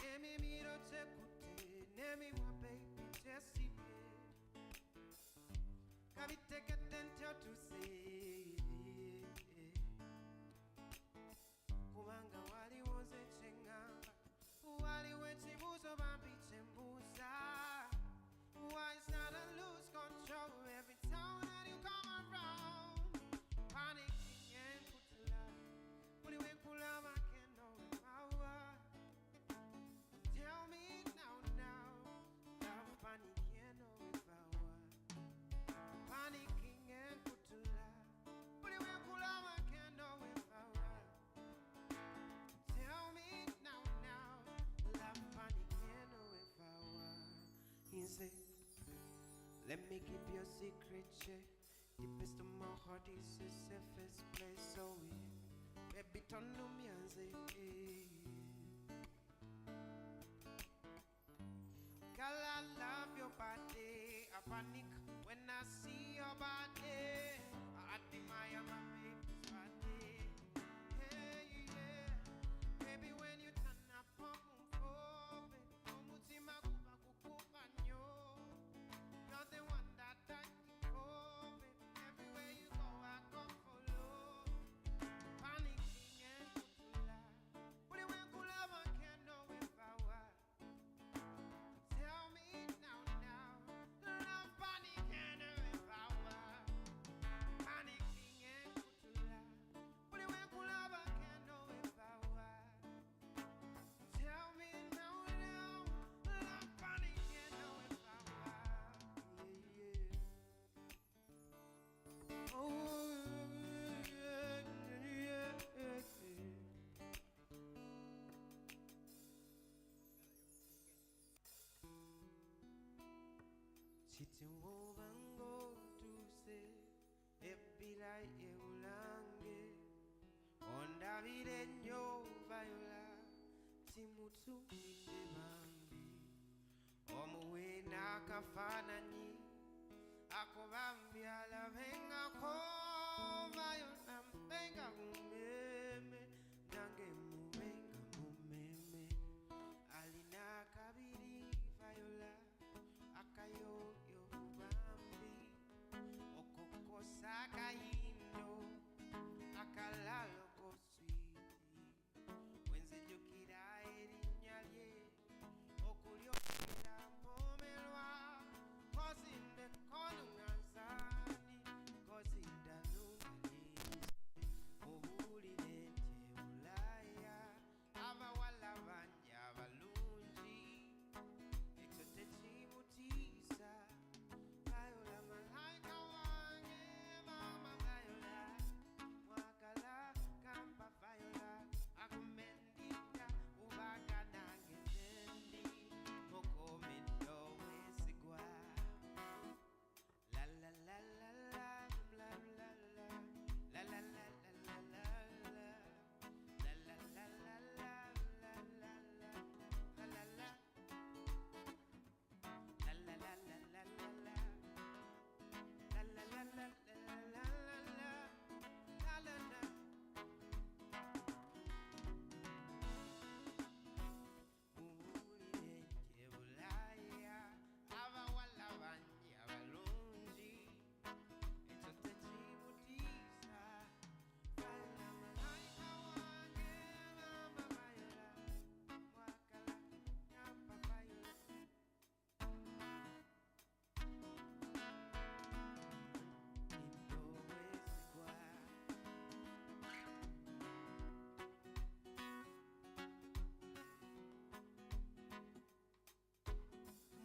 Emi miro chekute, nemi wa baby Jessie. Can we take attention to say? Kumanga wali wonse chengamba, wali wechi buzo bambi chembuza. Why it's not a lose control every time that you come around? Panicking and put to love, but when pull up I can't know if I were. Tell me now, love panicking know if I were. Panicking and put to love, but when pull up I can't know if I were. Tell me now, love panicking know if I were. He said, let me keep your secret, yeah. Deepest of my heart is the safest place, so baby turn to me and say, hey. Girl, I love your body. I panic when I see your body. I admire my baby's body. Hey, yeah. Baby, when you turn up on me, umutima kuba kukupa nyo. You're the one that I keep for, baby. Everywhere you go, I go follow. Panicking and put to lie. But when cool love, I can't know if I were. Chitubango tuse epila eulange onda virenyo viola timutu itebambi omuwena kafananyi akobambya la venga ko viola mbenga mumeme nange mubenga mumeme alina kabiri viola akayo yobambi okokosa kayindo akalalo koswiti wenze jukira erinyalye okulyokera mpomelwa kozinde konungansani kozinda nungalisi obulire nti ulaya abawala banje abalungi ekyo tekimutiisa Viola malaika wange mama Viola mwakala kampa Viola akumendika ubaga nange ndendi mukomendo wesigwa la la la la la la la la la la la la la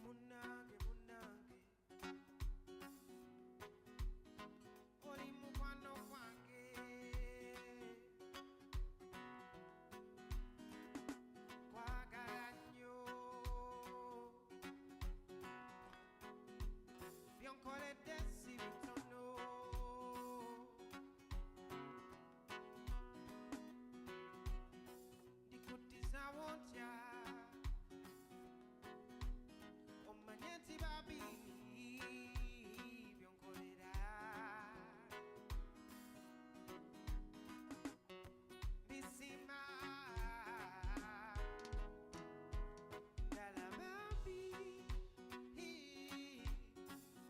Munange oli mukwano gwange kwagala nnyo byonkoledde si bitono ndikuddiza wontya omanye nti babi byonkolera bisima ddala babi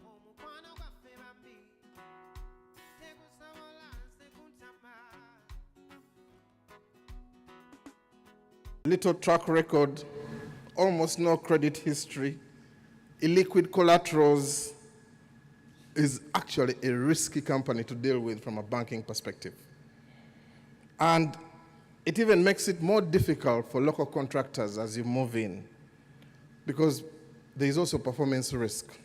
omukwano gwaffe babi tegusobola nze kuntama. Little track record, almost no credit history, illiquid collaterals is actually a risky company to deal with from a banking perspective. And it even makes it more difficult for local contractors as you move in, because there is also performance risk.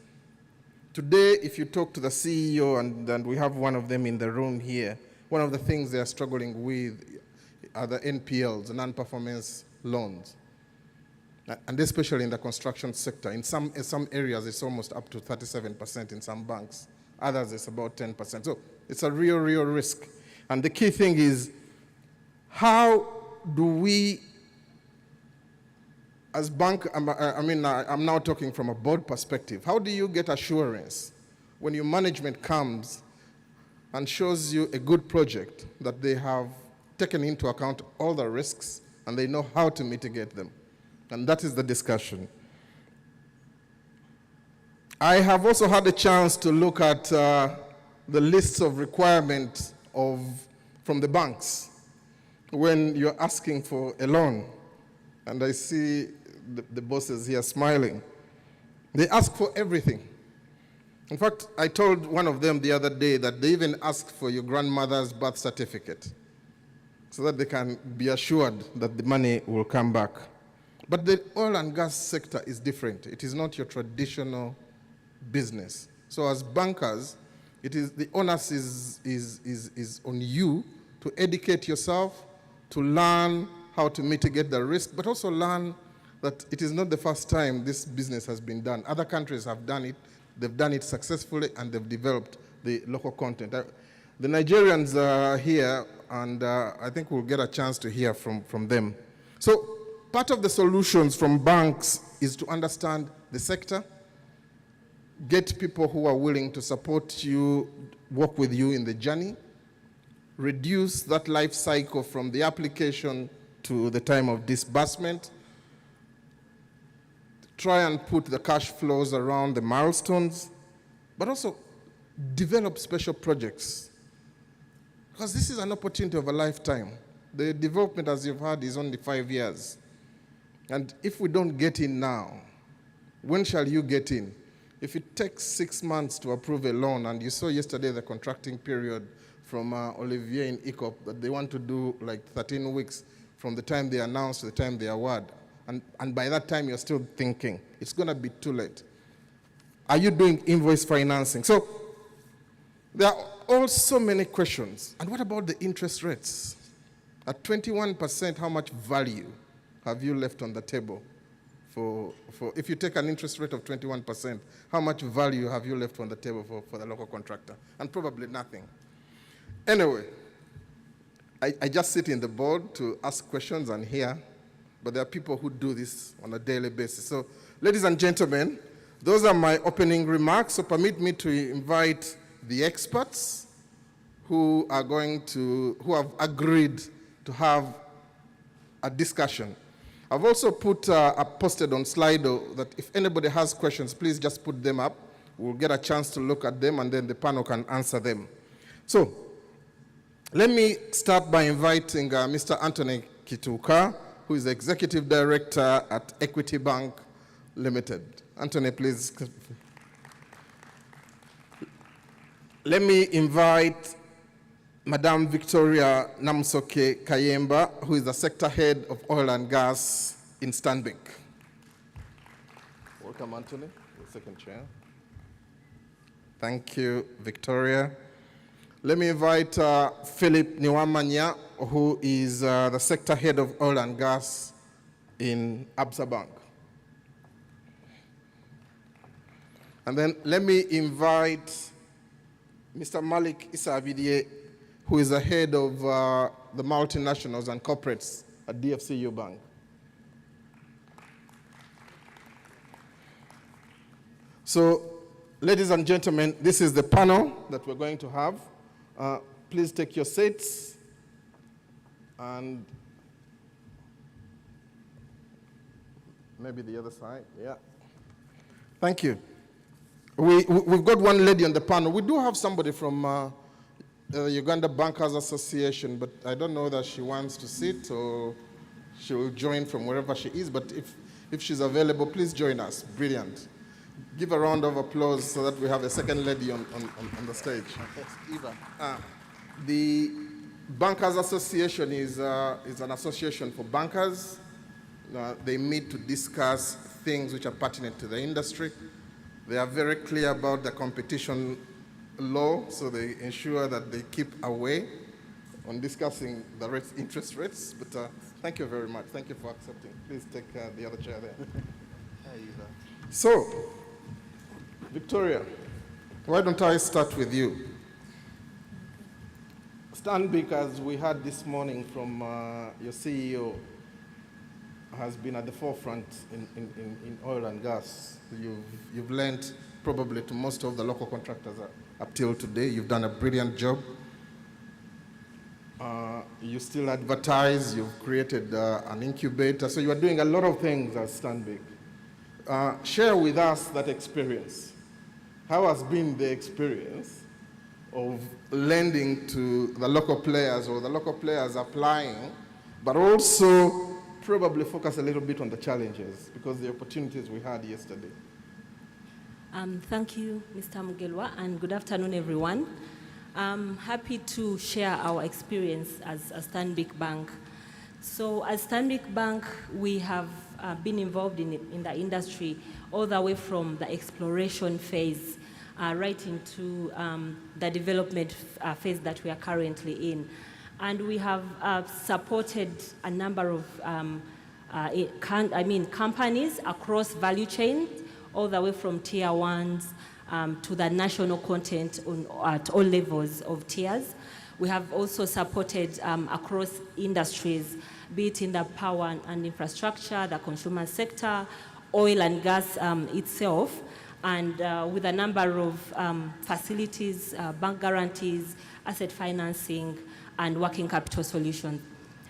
Today, if you talk to the CEO, and we have one of them in the room here, one of the things they are struggling with are the NPLs, non-performance loans. And especially in the construction sector. In some areas, it's almost up to 37% in some banks. Others, it's about 10%. So it's a real, real risk. And the key thing is, how do we, as bank, I'm now talking from a board perspective, how do you get assurance when your management comes and shows you a good project that they have taken into account all the risks and they know how to mitigate them? And that is the discussion. I have also had a chance to look at the lists of requirements from the banks when you're asking for a loan. And I see the bosses here smiling. They ask for everything. In fact, I told one of them the other day that they even ask for your grandmother's birth certificate so that they can be assured that the money will come back. But the oil and gas sector is different. It is not your traditional business. So as bankers, it is the onus is on you to educate yourself, to learn how to mitigate the risk, but also learn that it is not the first time this business has been done. Other countries have done it they've done it successfully, and they've developed the local content. The Nigerians are here, and I think we'll get a chance to hear from them. So part of the solutions from banks is to understand the sector, get people who are willing to support you, work with you in the journey, reduce that life cycle from the application to the time of disbursement, try and put the cash flows around the milestones, but also develop special projects. Because this is an opportunity of a lifetime. The development, as you've heard, is only 5 years. And if we don't get in now, when shall you get in? If it takes 6 months to approve a loan, and you saw yesterday the contracting period from Olivier in EACOP, that they want to do like 13 weeks from the time they announce to the time they award. And by that time, you're still thinking, it's going to be too late. Are you doing invoice financing? So there are also many questions. And what about the interest rates? At 21%, how much value have you left on the table? If you take an interest rate of 21%, how much value have you left on the table for the local contractor? And probably nothing. Anyway, I just sit in the board to ask questions and hear, but there are people who do this on a daily basis. So, ladies and gentlemen, those are my opening remarks. So permit me to invite the experts who have agreed to have a discussion. I've also posted on Slido that if anybody has questions, please just put them up. We'll get a chance to look at them, and then the panel can answer them. So let me start by inviting Mr. Anthony Kituka, who is the Executive Director at Equity Bank Limited. Anthony, please. Let me invite Madame Victoria Namsoke Kayemba, who is the Sector Head of Oil and Gas in Stanbic. Welcome, Anthony, the second chair. Thank you, Victoria. Let me invite Philip Niwamanya, who is the Sector Head of Oil and Gas in Absa Bank. And then let me invite Mr. Malik Issa Avidie, who is the head of the multinationals and corporates at DFCU Bank. So, ladies and gentlemen, this is the panel that we're going to have. Please take your seats. And maybe the other side, yeah. Thank you. We've got one lady on the panel. We do have somebody from the Uganda Bankers Association, but I don't know that she wants to sit or she will join from wherever she is, but if she's available, please join us. Brilliant. Give a round of applause so that we have a second lady on the stage. Eva. The Bankers Association is an association for bankers. They meet to discuss things which are pertinent to the industry. They are very clear about the competition law, so they ensure that they keep away on discussing the interest rates. But thank you very much. Thank you for accepting. Please take the other chair there. So, Victoria, why don't I start with you? Stanbic, as we heard this morning from your CEO, has been at the forefront in oil and gas. You've lent probably to most of the local contractors up till today. You've done a brilliant job. You still advertise. You've created an incubator. So you are doing a lot of things as Stanbic. Share with us that experience. How has been the experience of lending to the local players or the local players applying, but also probably focus a little bit on the challenges because the opportunities we had yesterday. Thank you, Mr. Mugelwa, and good afternoon, everyone. I'm happy to share our experience as a Stanbic Bank. So as Stanbic Bank, we have been involved in the industry all the way from the exploration phase right into the development phase that we are currently in. And we have supported a number of companies across value chains, all the way from tier ones to the national content at all levels of tiers. We have also supported across industries, be it in the power and infrastructure, the consumer sector, oil and gas itself, and with a number of facilities, bank guarantees, asset financing, and working capital solutions.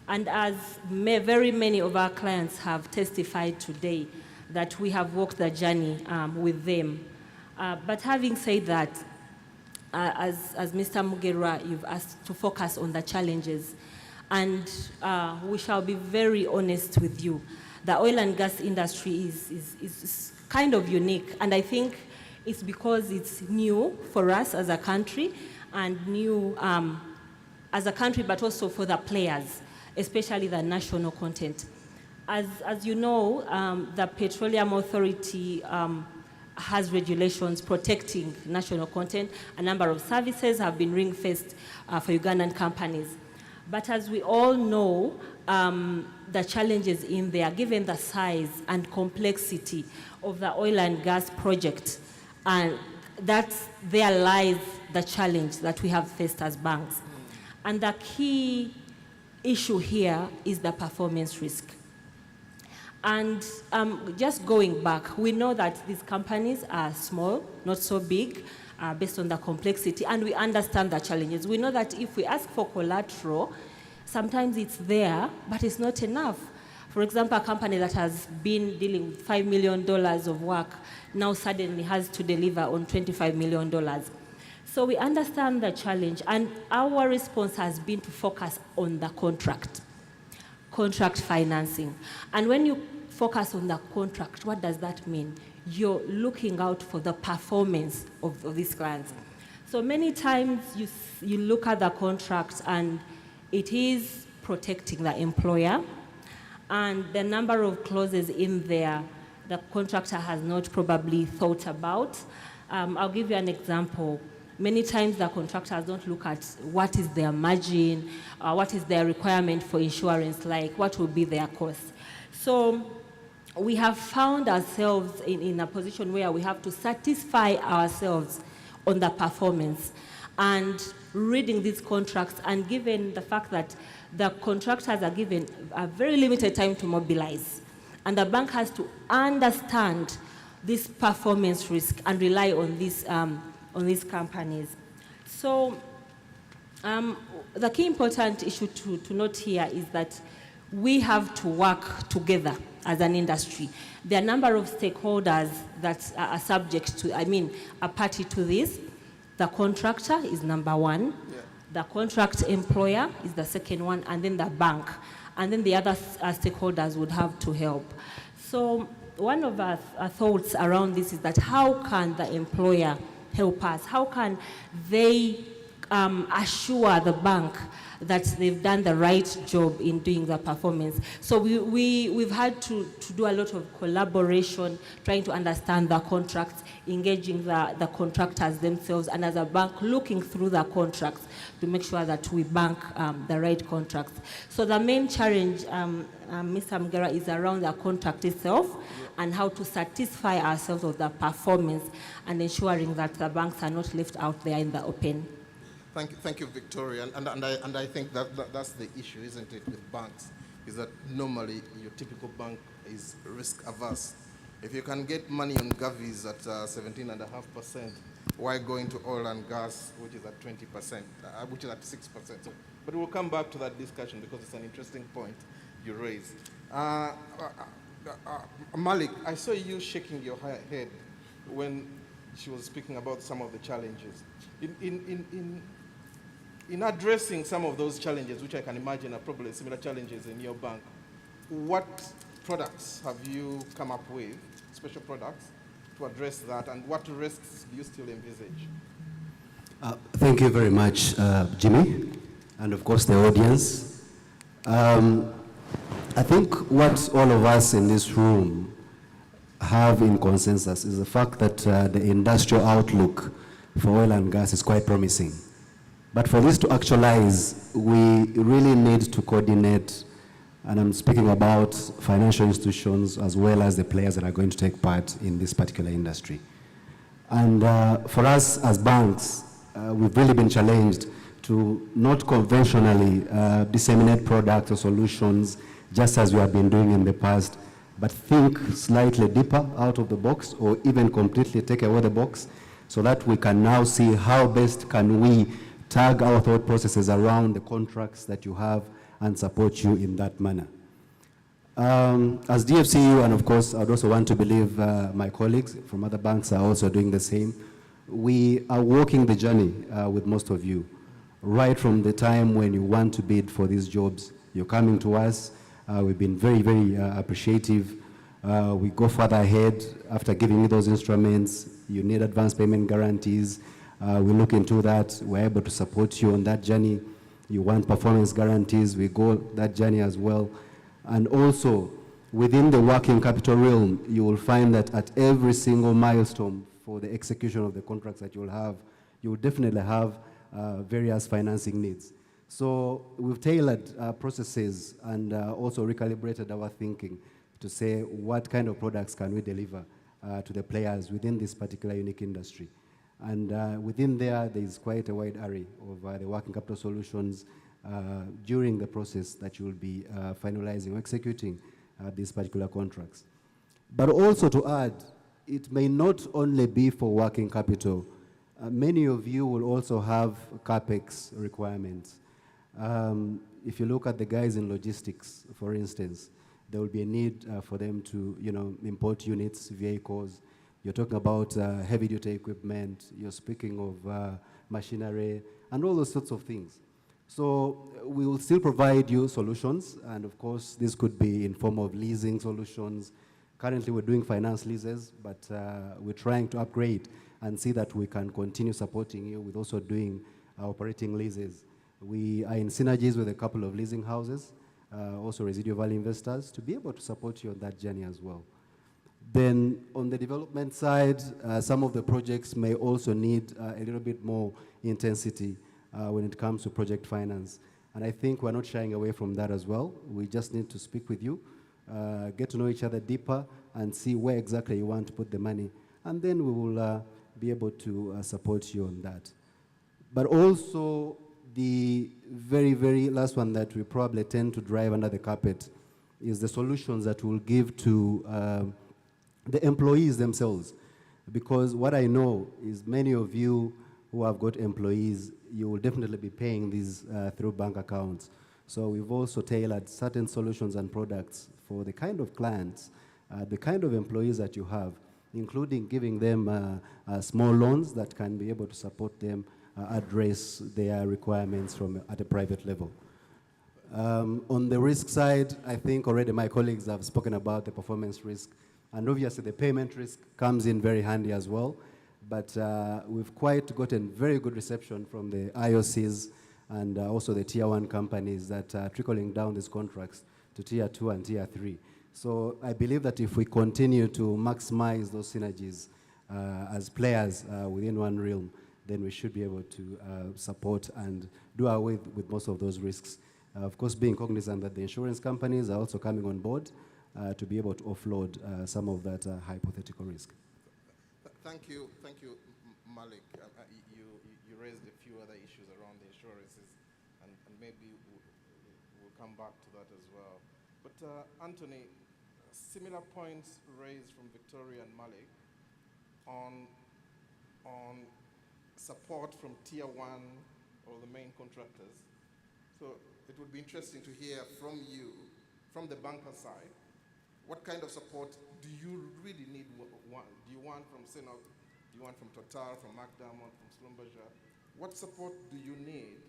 And as very many of our clients have testified today, that we have walked the journey with them. But having said that, as Mr. Mugerwa, you've asked to focus on the challenges. And we shall be very honest with you. The oil and gas industry is kind of unique. And I think it's because it's new for us as a country, and new as a country, but also for the players, especially the national content. As you know, the Petroleum Authority has regulations protecting national content. A number of services have been ring-fenced for Ugandan companies. But as we all know, the challenges in there, given the size and complexity of the oil and gas project, and there lies the challenge that we have faced as banks. And the key issue here is the performance risk. And just going back, we know that these companies are small, not so big, based on the complexity, and we understand the challenges. We know that if we ask for collateral, sometimes it's there, but it's not enough. For example, a company that has been dealing with $5 million of work now suddenly has to deliver on $25 million. So we understand the challenge, and our response has been to focus on the contract financing. And when you focus on the contract, what does that mean? You're looking out for the performance of these clients. So many times you look at the contract and it is protecting the employer, and the number of clauses in there the contractor has not probably thought about. I'll give you an example. Many times the contractors don't look at what is their margin, what is their requirement for insurance, like what will be their cost. So we have found ourselves in a position where we have to satisfy ourselves on the performance. And reading these contracts, and given the fact that the contractors are given a very limited time to mobilize, and the bank has to understand this performance risk and rely on these companies. So the key important issue to note here is that we have to work together as an industry. There are a number of stakeholders that are subject to, a party to this. The contractor is number one. Yeah. The contract employer is the second one, and then the bank. And then the other stakeholders would have to help. So one of our thoughts around this is that how can the employer help us? How can they assure the bank that they've done the right job in doing the performance? So we've had to do a lot of collaboration, trying to understand the contracts, engaging the contractors themselves, and as a bank, looking through the contracts to make sure that we bank the right contracts. So the main challenge, Mr. Mugera, is around the contract itself, and how to satisfy ourselves of the performance and ensuring that the banks are not left out there in the open. Thank you, Victoria. And I think that's the issue, isn't it, with banks, is that normally your typical bank is risk averse. If you can get money on govies at 17.5%, why going to oil and gas, which is at 20%, which is at 6%? So, but we'll come back to that discussion because it's an interesting point you raised. Malik, I saw you shaking your head when she was speaking about some of the challenges. In addressing some of those challenges, which I can imagine are probably similar challenges in your bank, what products have you come up with, special products, to address that, and what risks do you still envisage? Thank you very much, Jimmy, and of course the audience. I think what all of us in this room have in consensus is the fact that the industrial outlook for oil and gas is quite promising. But for this to actualize, we really need to coordinate, and I'm speaking about financial institutions as well as the players that are going to take part in this particular industry. And for us as banks, we've really been challenged to not conventionally disseminate products or solutions just as we have been doing in the past, but think slightly deeper out of the box, or even completely take away the box, so that we can now see how best can we tag our thought processes around the contracts that you have and support you in that manner. As DFCU, and of course, I'd also want to believe my colleagues from other banks are also doing the same, we are walking the journey with most of you. Right from the time when you want to bid for these jobs, you're coming to us. We've been very, very appreciative. We go further ahead after giving you those instruments. You need advance payment guarantees. We look into that. We're able to support you on that journey. You want performance guarantees, we go that journey as well. And also, within the working capital realm, you will find that at every single milestone for the execution of the contracts that you'll have, you will definitely have various financing needs. So we've tailored processes and also recalibrated our thinking to say what kind of products can we deliver to the players within this particular unique industry. And within there is quite a wide array of the working capital solutions during the process that you will be finalizing or executing these particular contracts. But also to add, it may not only be for working capital. Many of you will also have CapEx requirements. If you look at the guys in logistics, for instance, there will be a need for them to, import units, vehicles. You're talking about heavy-duty equipment. You're speaking of machinery and all those sorts of things. So we will still provide you solutions, and of course, this could be in form of leasing solutions. Currently, we're doing finance leases, but we're trying to upgrade and see that we can continue supporting you with also doing operating leases. We are in synergies with a couple of leasing houses, also residual value investors, to be able to support you on that journey as well. Then on the development side, some of the projects may also need a little bit more intensity when it comes to project finance. And I think we're not shying away from that as well. We just need to speak with you, get to know each other deeper, and see where exactly you want to put the money. And then we will be able to support you on that. But also, the very, very last one that we probably tend to drive under the carpet is the solutions that we'll give to the employees themselves. Because what I know is many of you who have got employees, you will definitely be paying these through bank accounts. So we've also tailored certain solutions and products for the kind of clients, the kind of employees that you have, including giving them small loans that can be able to support them address their requirements at a private level. On the risk side, I think already my colleagues have spoken about the performance risk, and obviously the payment risk comes in very handy as well. But we've quite gotten very good reception from the IOCs and also the tier 1 companies that are trickling down these contracts to tier 2 and tier 3. So I believe that if we continue to maximize those synergies as players within one realm, then we should be able to support and do away with most of those risks. Of course, being cognizant that the insurance companies are also coming on board to be able to offload some of that hypothetical risk. Thank you, Malik. You raised a few other issues around the insurances, and maybe we'll come back to that as well. But Anthony, similar points raised from Victoria and Malik on support from tier 1 or the main contractors. So it would be interesting to hear from you, from the banker side, what kind of support do you really need? Do you want from Sinop? Do you want from Total, from McDermott, from Schlumberger? What support do you need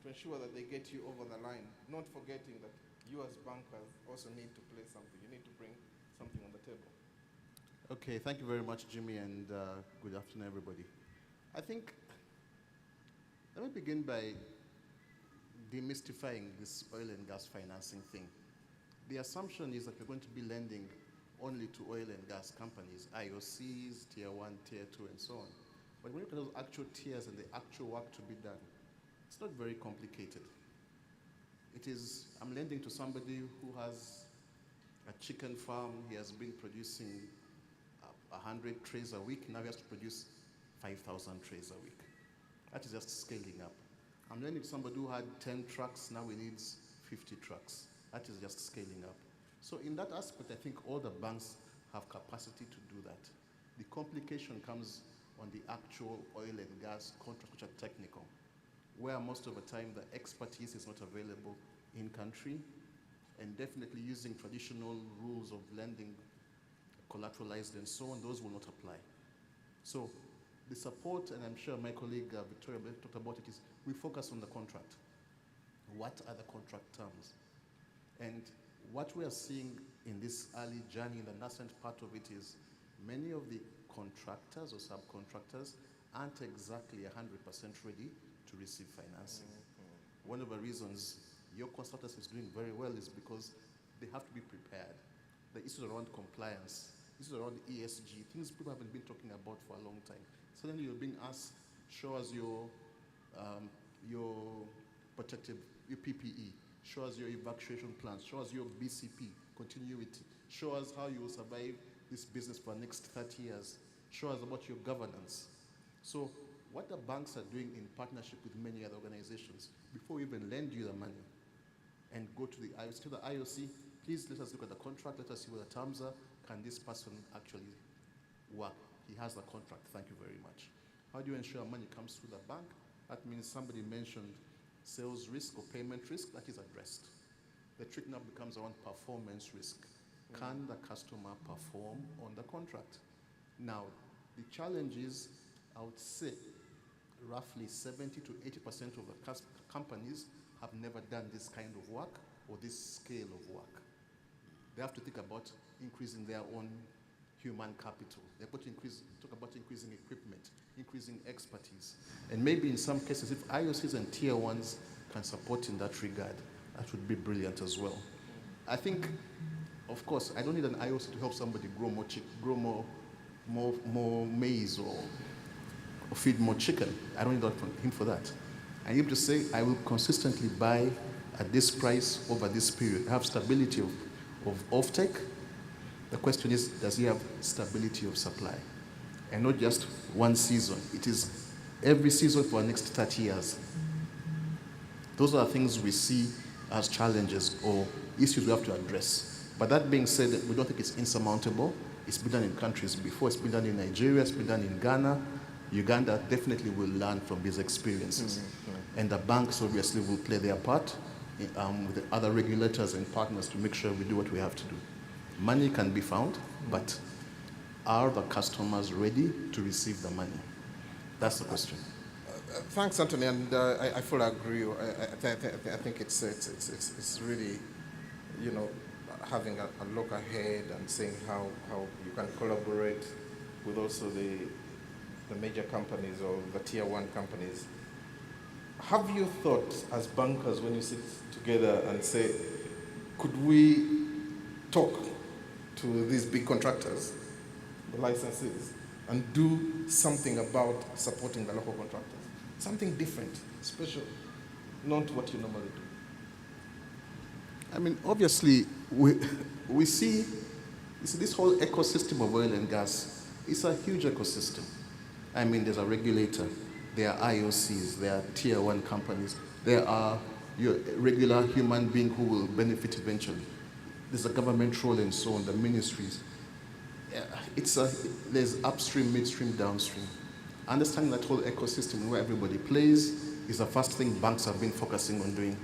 to ensure that they get you over the line? Not forgetting that you as bankers also need to play something. You need to bring something on the table. Okay, thank you very much, Jimmy, and good afternoon, everybody. I think, let me begin by demystifying this oil and gas financing thing. The assumption is that we're going to be lending only to oil and gas companies, IOCs, tier 1, tier 2, and so on. But when you look at those actual tiers and the actual work to be done, it's not very complicated. It is, I'm lending to somebody who has a chicken farm. He has been producing 100 trays a week. Now he has to produce 5,000 trays a week. That is just scaling up. And then if somebody who had 10 trucks, now he needs 50 trucks. That is just scaling up. So in that aspect, I think all the banks have capacity to do that. The complication comes on the actual oil and gas contracts, which are technical, where most of the time the expertise is not available in country, and definitely using traditional rules of lending, collateralized and so on, those will not apply. So the support, and I'm sure my colleague Victoria talked about it, is we focus on the contract. What are the contract terms? And what we are seeing in this early journey, in the nascent part of it, is many of the contractors or subcontractors aren't exactly 100% ready to receive financing. One of the reasons your consultant is doing very well is because they have to be prepared. The issues around compliance, issues around ESG, things people haven't been talking about for a long time. Suddenly you're being asked, show us your protective, your PPE, show us your evacuation plans, show us your BCP, continuity, show us how you will survive this business for the next 30 years, show us about your governance. So what the banks are doing in partnership with many other organizations, before we even lend you the money and go to the IOC, please let us look at the contract, let us see what the terms are. Can this person actually work? He has the contract, thank you very much. How do you ensure money comes through the bank? That means somebody mentioned sales risk or payment risk, that is addressed. The trick now becomes around performance risk. Can the customer perform on the contract? Now, the challenge is, I would say, roughly 70 to 80% of the companies have never done this kind of work or this scale of work. They have to think about increasing their own human capital. They have to talk about increasing equipment, increasing expertise. And maybe in some cases, if IOCs and tier ones can support in that regard, that would be brilliant as well. I think, of course, I don't need an IOC to help somebody grow more maize or feed more chicken. I don't need that from him for that. I need to say, I will consistently buy at this price over this period. I have stability of offtake. The question is, does he have stability of supply? And not just one season. It is every season for the next 30 years. Those are things we see as challenges or issues we have to address. But that being said, we don't think it's insurmountable. It's been done in countries before. It's been done in Nigeria. It's been done in Ghana. Uganda definitely will learn from these experiences. And the banks obviously will play their part with the other regulators and partners to make sure we do what we have to do. Money can be found, but are the customers ready to receive the money? That's the question. Thanks, Anthony, and I fully agree. I think it's really, you know, having a look ahead and seeing how you can collaborate with also the major companies or the tier one companies. Have you thought as bankers when you sit together and say, could we talk to these big contractors, the licensees, and do something about supporting the local contractors? Something different, special, not what you normally do. I mean, obviously, we see this whole ecosystem of oil and gas. It's a huge ecosystem. I mean, there's a regulator, there are IOCs, there are tier one companies, there are your regular human being who will benefit eventually. There's a government role and so on, the ministries. There's upstream, midstream, downstream. Understanding that whole ecosystem where everybody plays is the first thing banks have been focusing on doing.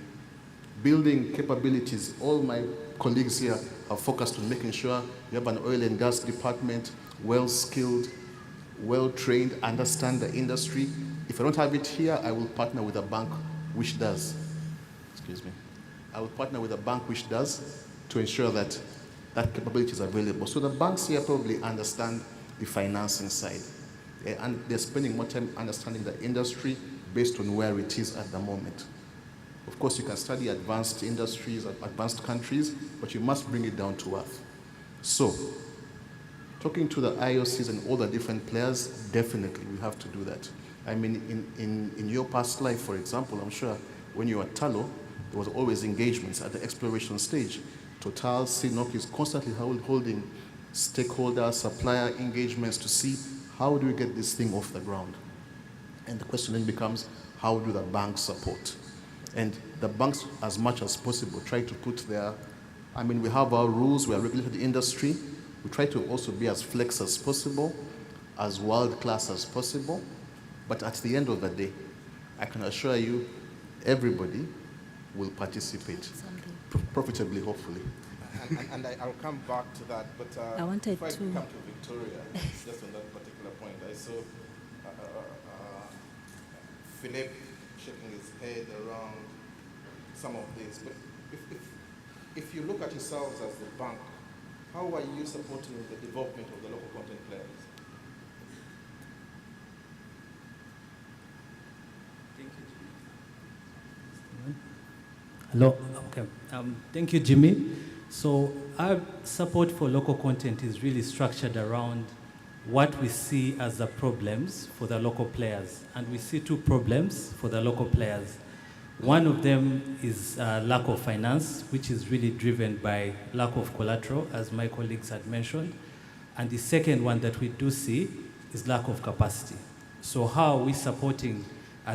Building capabilities. All my colleagues here have focused on making sure you have an oil and gas department, well-skilled, well-trained, understand the industry. If I don't have it here, I will partner with a bank which does. Excuse me. I will partner with a bank which does to ensure that that capability is available. So the banks here probably understand the financing side. And they're spending more time understanding the industry based on where it is at the moment. Of course, you can study advanced industries, advanced countries, but you must bring it down to earth. So, talking to the IOCs and all the different players, definitely we have to do that. I mean, in your past life, for example, I'm sure when you were at Talo, there was always engagements at the exploration stage. Total, CNOC is constantly holding stakeholder, supplier engagements to see how do we get this thing off the ground? And the question then becomes, how do the banks support? And the banks, as much as possible, try to put their, I mean, we have our rules, we are regulated industry. We try to also be as flex as possible, as world-class as possible. But at the end of the day, I can assure you, everybody will participate profitably, hopefully. And I'll come back to that, but I wanted if I to come to Victoria, just on that particular point, I saw Philip shaking his head around some of this. But if you look at yourselves as the bank, how are you supporting the development of the local content players? Hello. Okay. Thank you, Jimmy. So our support for local content is really structured around what we see as the problems for the local players. And we see two problems for the local players. One of them is lack of finance, which is really driven by lack of collateral, as my colleagues had mentioned. And the second one that we do see is lack of capacity. So how are we supporting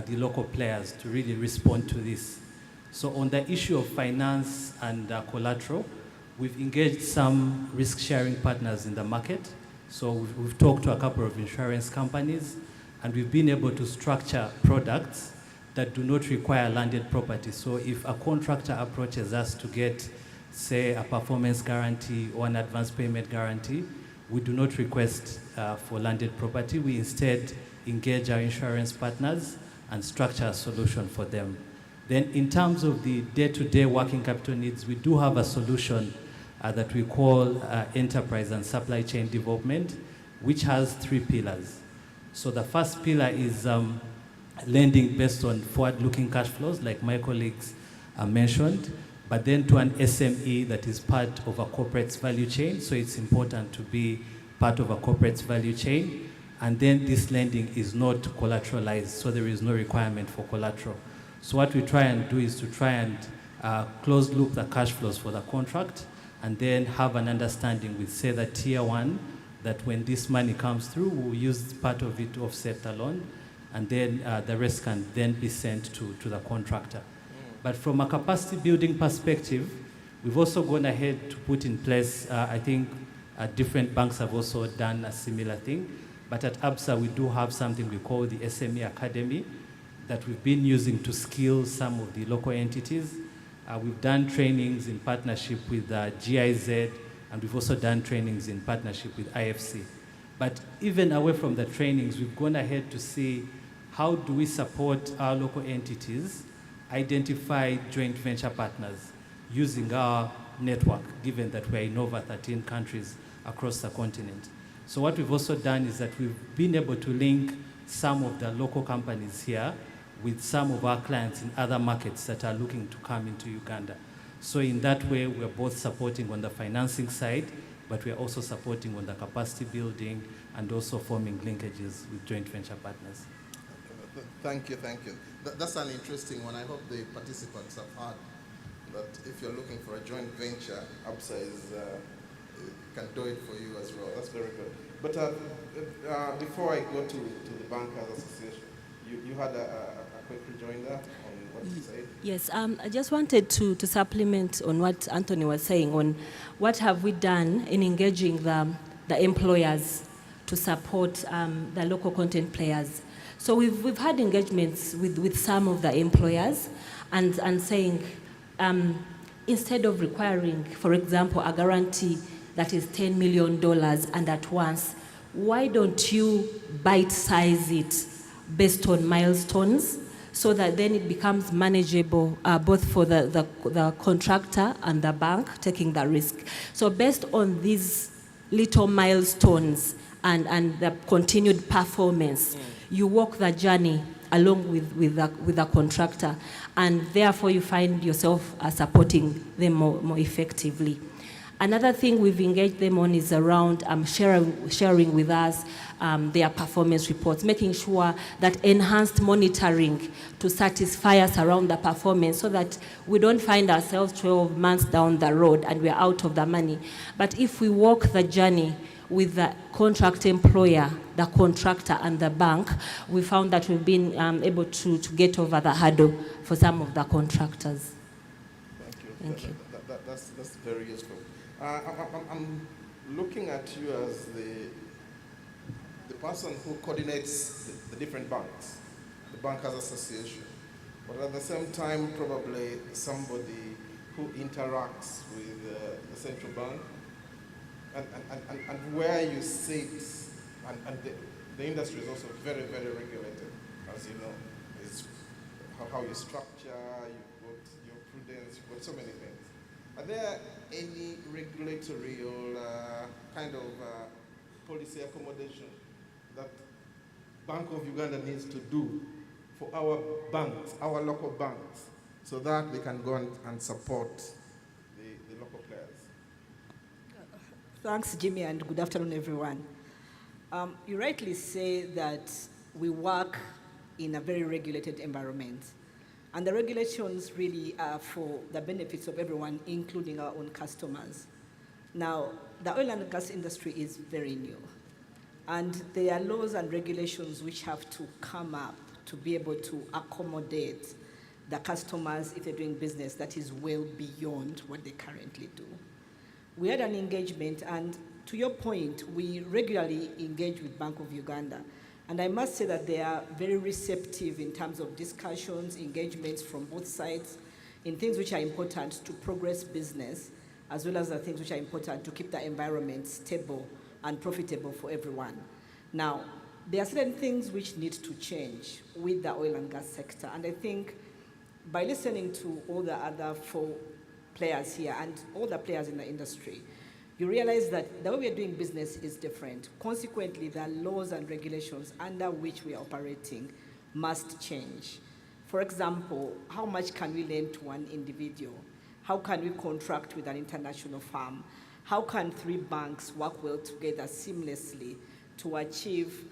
the local players to really respond to this? So on the issue of finance and collateral, we've engaged some risk-sharing partners in the market. So we've talked to a couple of insurance companies, and we've been able to structure products that do not require landed property. So if a contractor approaches us to get, say, a performance guarantee or an advance payment guarantee, we do not request for landed property. We instead engage our insurance partners and structure a solution for them. Then in terms of the day-to-day working capital needs, we do have a solution that we call enterprise and supply chain development, which has 3 pillars. So the first pillar is lending based on forward-looking cash flows, like my colleagues mentioned, but then to an SME that is part of a corporate's value chain. So it's important to be part of a corporate's value chain. And then this lending is not collateralized, so there is no requirement for collateral. So what we try and do is to try and close loop the cash flows for the contract, and then have an understanding with, say, the tier 1, that when this money comes through, we'll use part of it to offset the loan, and then the rest can then be sent to the contractor. But from a capacity building perspective, we've also gone ahead to put in place, I think different banks have also done a similar thing, but at ABSA we do have something we call the SME Academy that we've been using to skill some of the local entities. We've done trainings in partnership with GIZ, and we've also done trainings in partnership with IFC. But even away from the trainings, we've gone ahead to see how do we support our local entities identify joint venture partners using our network, given that we're in over 13 countries across the continent. So what we've also done is that we've been able to link some of the local companies here with some of our clients in other markets that are looking to come into Uganda. So in that way, we're both supporting on the financing side, but we're also supporting on the capacity building and also forming linkages with joint venture partners. Thank you, thank you. That's an interesting one. I hope the participants have heard that if you're looking for a joint venture, ABSA can do it for you as well. That's very good. But before I go to the Bankers Association, you had a quick rejoinder on what you said? Yes, I just wanted to supplement on what Anthony was saying on what have we done in engaging the employers to support the local content players. So we've had engagements with some of the employers and saying, instead of requiring, for example, a guarantee that is $10 million and at once, why don't you bite-size it based on milestones so that then it becomes manageable both for the contractor and the bank taking the risk. So based on these little milestones and the continued performance, you walk the journey along with the contractor, and therefore you find yourself supporting them more effectively. Another thing we've engaged them on is around sharing with us their performance reports, making sure that enhanced monitoring to satisfy us around the performance so that we don't find ourselves 12 months down the road and we're out of the money. But if we walk the journey with the contract employer, the contractor, and the bank, we found that we've been able to get over the hurdle for some of the contractors. Thank you. That's very useful. I'm looking at you as the person who coordinates the different banks, the Bankers Association, but at the same time, probably somebody who interacts with the central bank, and where you sit, and the industry is also very, very regulated, as you know. It's how you structure, you've got your prudence, you've got so many things. Are there any regulatory or kind of policy accommodation that Bank of Uganda needs to do for our banks, our local banks, so that we can go and support the local players? Thanks, Jimmy, and good afternoon, everyone. You rightly say that we work in a very regulated environment. And the regulations really are for the benefits of everyone, including our own customers. Now, the oil and gas industry is very new. And there are laws and regulations which have to come up to be able to accommodate the customers if they're doing business that is well beyond what they currently do. We had an engagement, and to your point, we regularly engage with Bank of Uganda. And I must say that they are very receptive in terms of discussions, engagements from both sides in things which are important to progress business, as well as the things which are important to keep the environment stable and profitable for everyone. Now, there are certain things which need to change with the oil and gas sector. And I think by listening to all the other four players here and all the players in the industry, you realize that the way we're doing business is different. Consequently, the laws and regulations under which we are operating must change. For example, how much can we lend to one individual? How can we contract with an international firm? How can three banks work well together seamlessly to achieve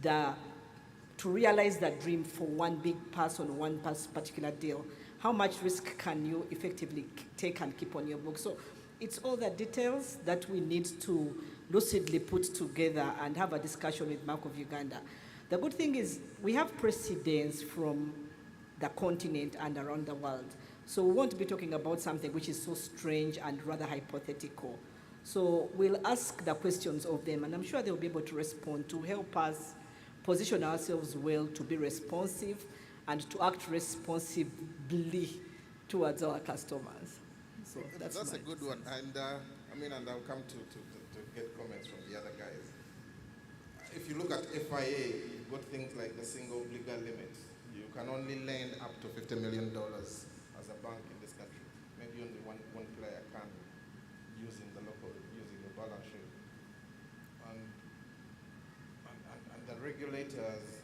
to realize that dream for one big person, one particular deal? How much risk can you effectively take and keep on your book? So it's all the details that we need to lucidly put together and have a discussion with Bank of Uganda. The good thing is we have precedents from the continent and around the world. So we won't be talking about something which is so strange and rather hypothetical. So we'll ask the questions of them, and I'm sure they'll be able to respond to help us position ourselves well to be responsive and to act responsibly towards our customers. So that's a good one, and and I'll come to get comments from the other guys. If you look at FIA, you've got things like the single legal limit. You can only lend up to $50 million as a bank in this country. Maybe only one player can, using your balance sheet. And the regulators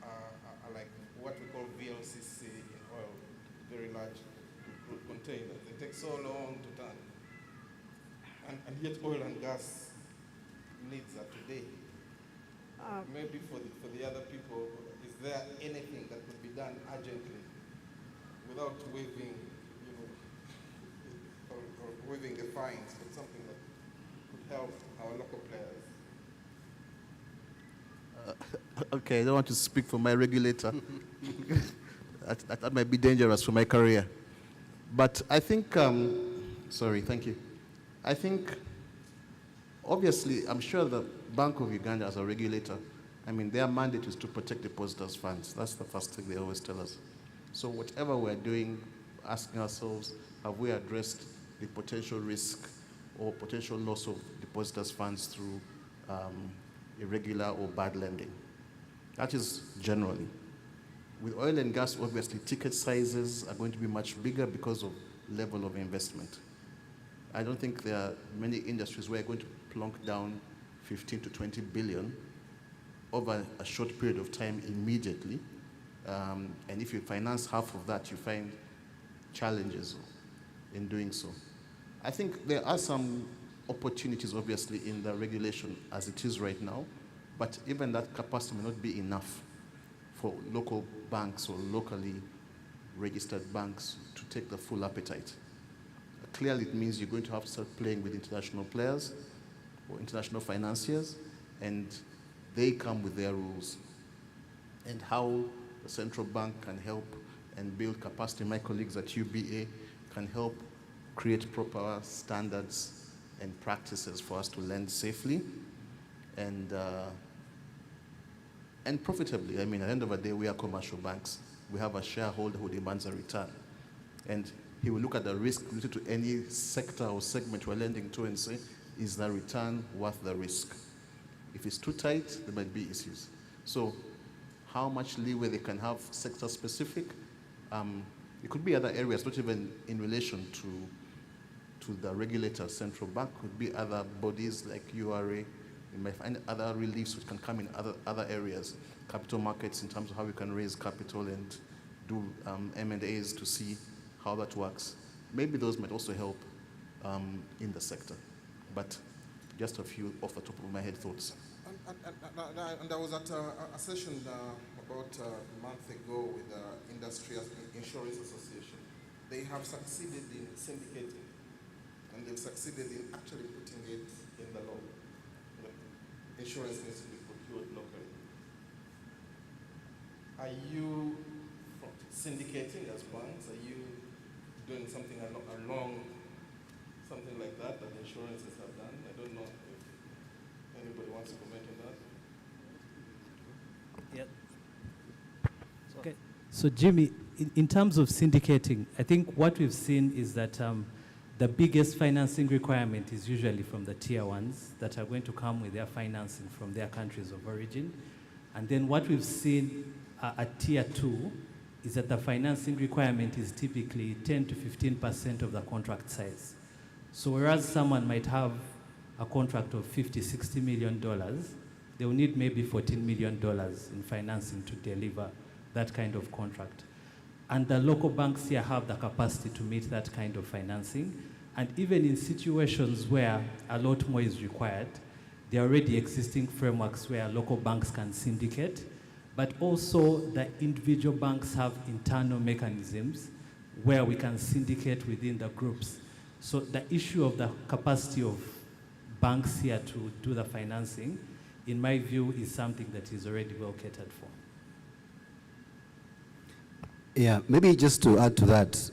are like what we call VLCC in oil, very large containers. They take so long to turn. And yet oil and gas needs are today. Maybe for the other people, is there anything that could be done urgently without waiving, or waiving the fines, but something that could help our local players? Okay, I don't want to speak for my regulator. that might be dangerous for my career. But I think, sorry, thank you. I think, obviously, I'm sure the Bank of Uganda as a regulator, their mandate is to protect depositors' funds. That's the first thing they always tell us. So whatever we're doing, asking ourselves, have we addressed the potential risk or potential loss of depositors' funds through irregular or bad lending? That is generally. With oil and gas, obviously, ticket sizes are going to be much bigger because of level of investment. I don't think there are many industries where you're going to plunk down 15 to 20 billion over a short period of time immediately. And if you finance half of that, you find challenges in doing so. I think there are some opportunities, obviously, in the regulation as it is right now, but even that capacity may not be enough for local banks or locally registered banks to take the full appetite. Clearly, it means you're going to have to start playing with international players, or international financiers, and they come with their rules. And how the central bank can help and build capacity. My colleagues at UBA can help create proper standards and practices for us to lend safely and profitably. I mean, at the end of the day, we are commercial banks. We have a shareholder who demands a return. And he will look at the risk related to any sector or segment we're lending to and say, is the return worth the risk? If it's too tight, there might be issues. So how much leeway they can have sector specific? It could be other areas, not even in relation to the regulator, central bank, could be other bodies like URA. You might find other reliefs which can come in other areas. Capital markets in terms of how we can raise capital and do M&As to see how that works. Maybe those might also help in the sector. But just a few off the top of my head thoughts. And I was at a session about a month ago with the Industry Insurance Association. They have succeeded in syndicating, and they've succeeded in actually putting it in the law. Insurance needs to be procured locally. Are you syndicating as banks? Are you doing something along something like that insurances have done? I don't know if anybody wants to comment on that. Yeah. Okay. So Jimmy, in terms of syndicating, I think what we've seen is that the biggest financing requirement is usually from the tier ones that are going to come with their financing from their countries of origin. And then what we've seen at tier two is that the financing requirement is typically 10 to 15% of the contract size. So whereas someone might have a contract of $50, $60 million, they will need maybe $14 million in financing to deliver that kind of contract. And the local banks here have the capacity to meet that kind of financing. And even in situations where a lot more is required, there are already existing frameworks where local banks can syndicate, but also the individual banks have internal mechanisms where we can syndicate within the groups. So the issue of the capacity of banks here to do the financing, in my view, is something that is already well catered for. Yeah, maybe just to add to that,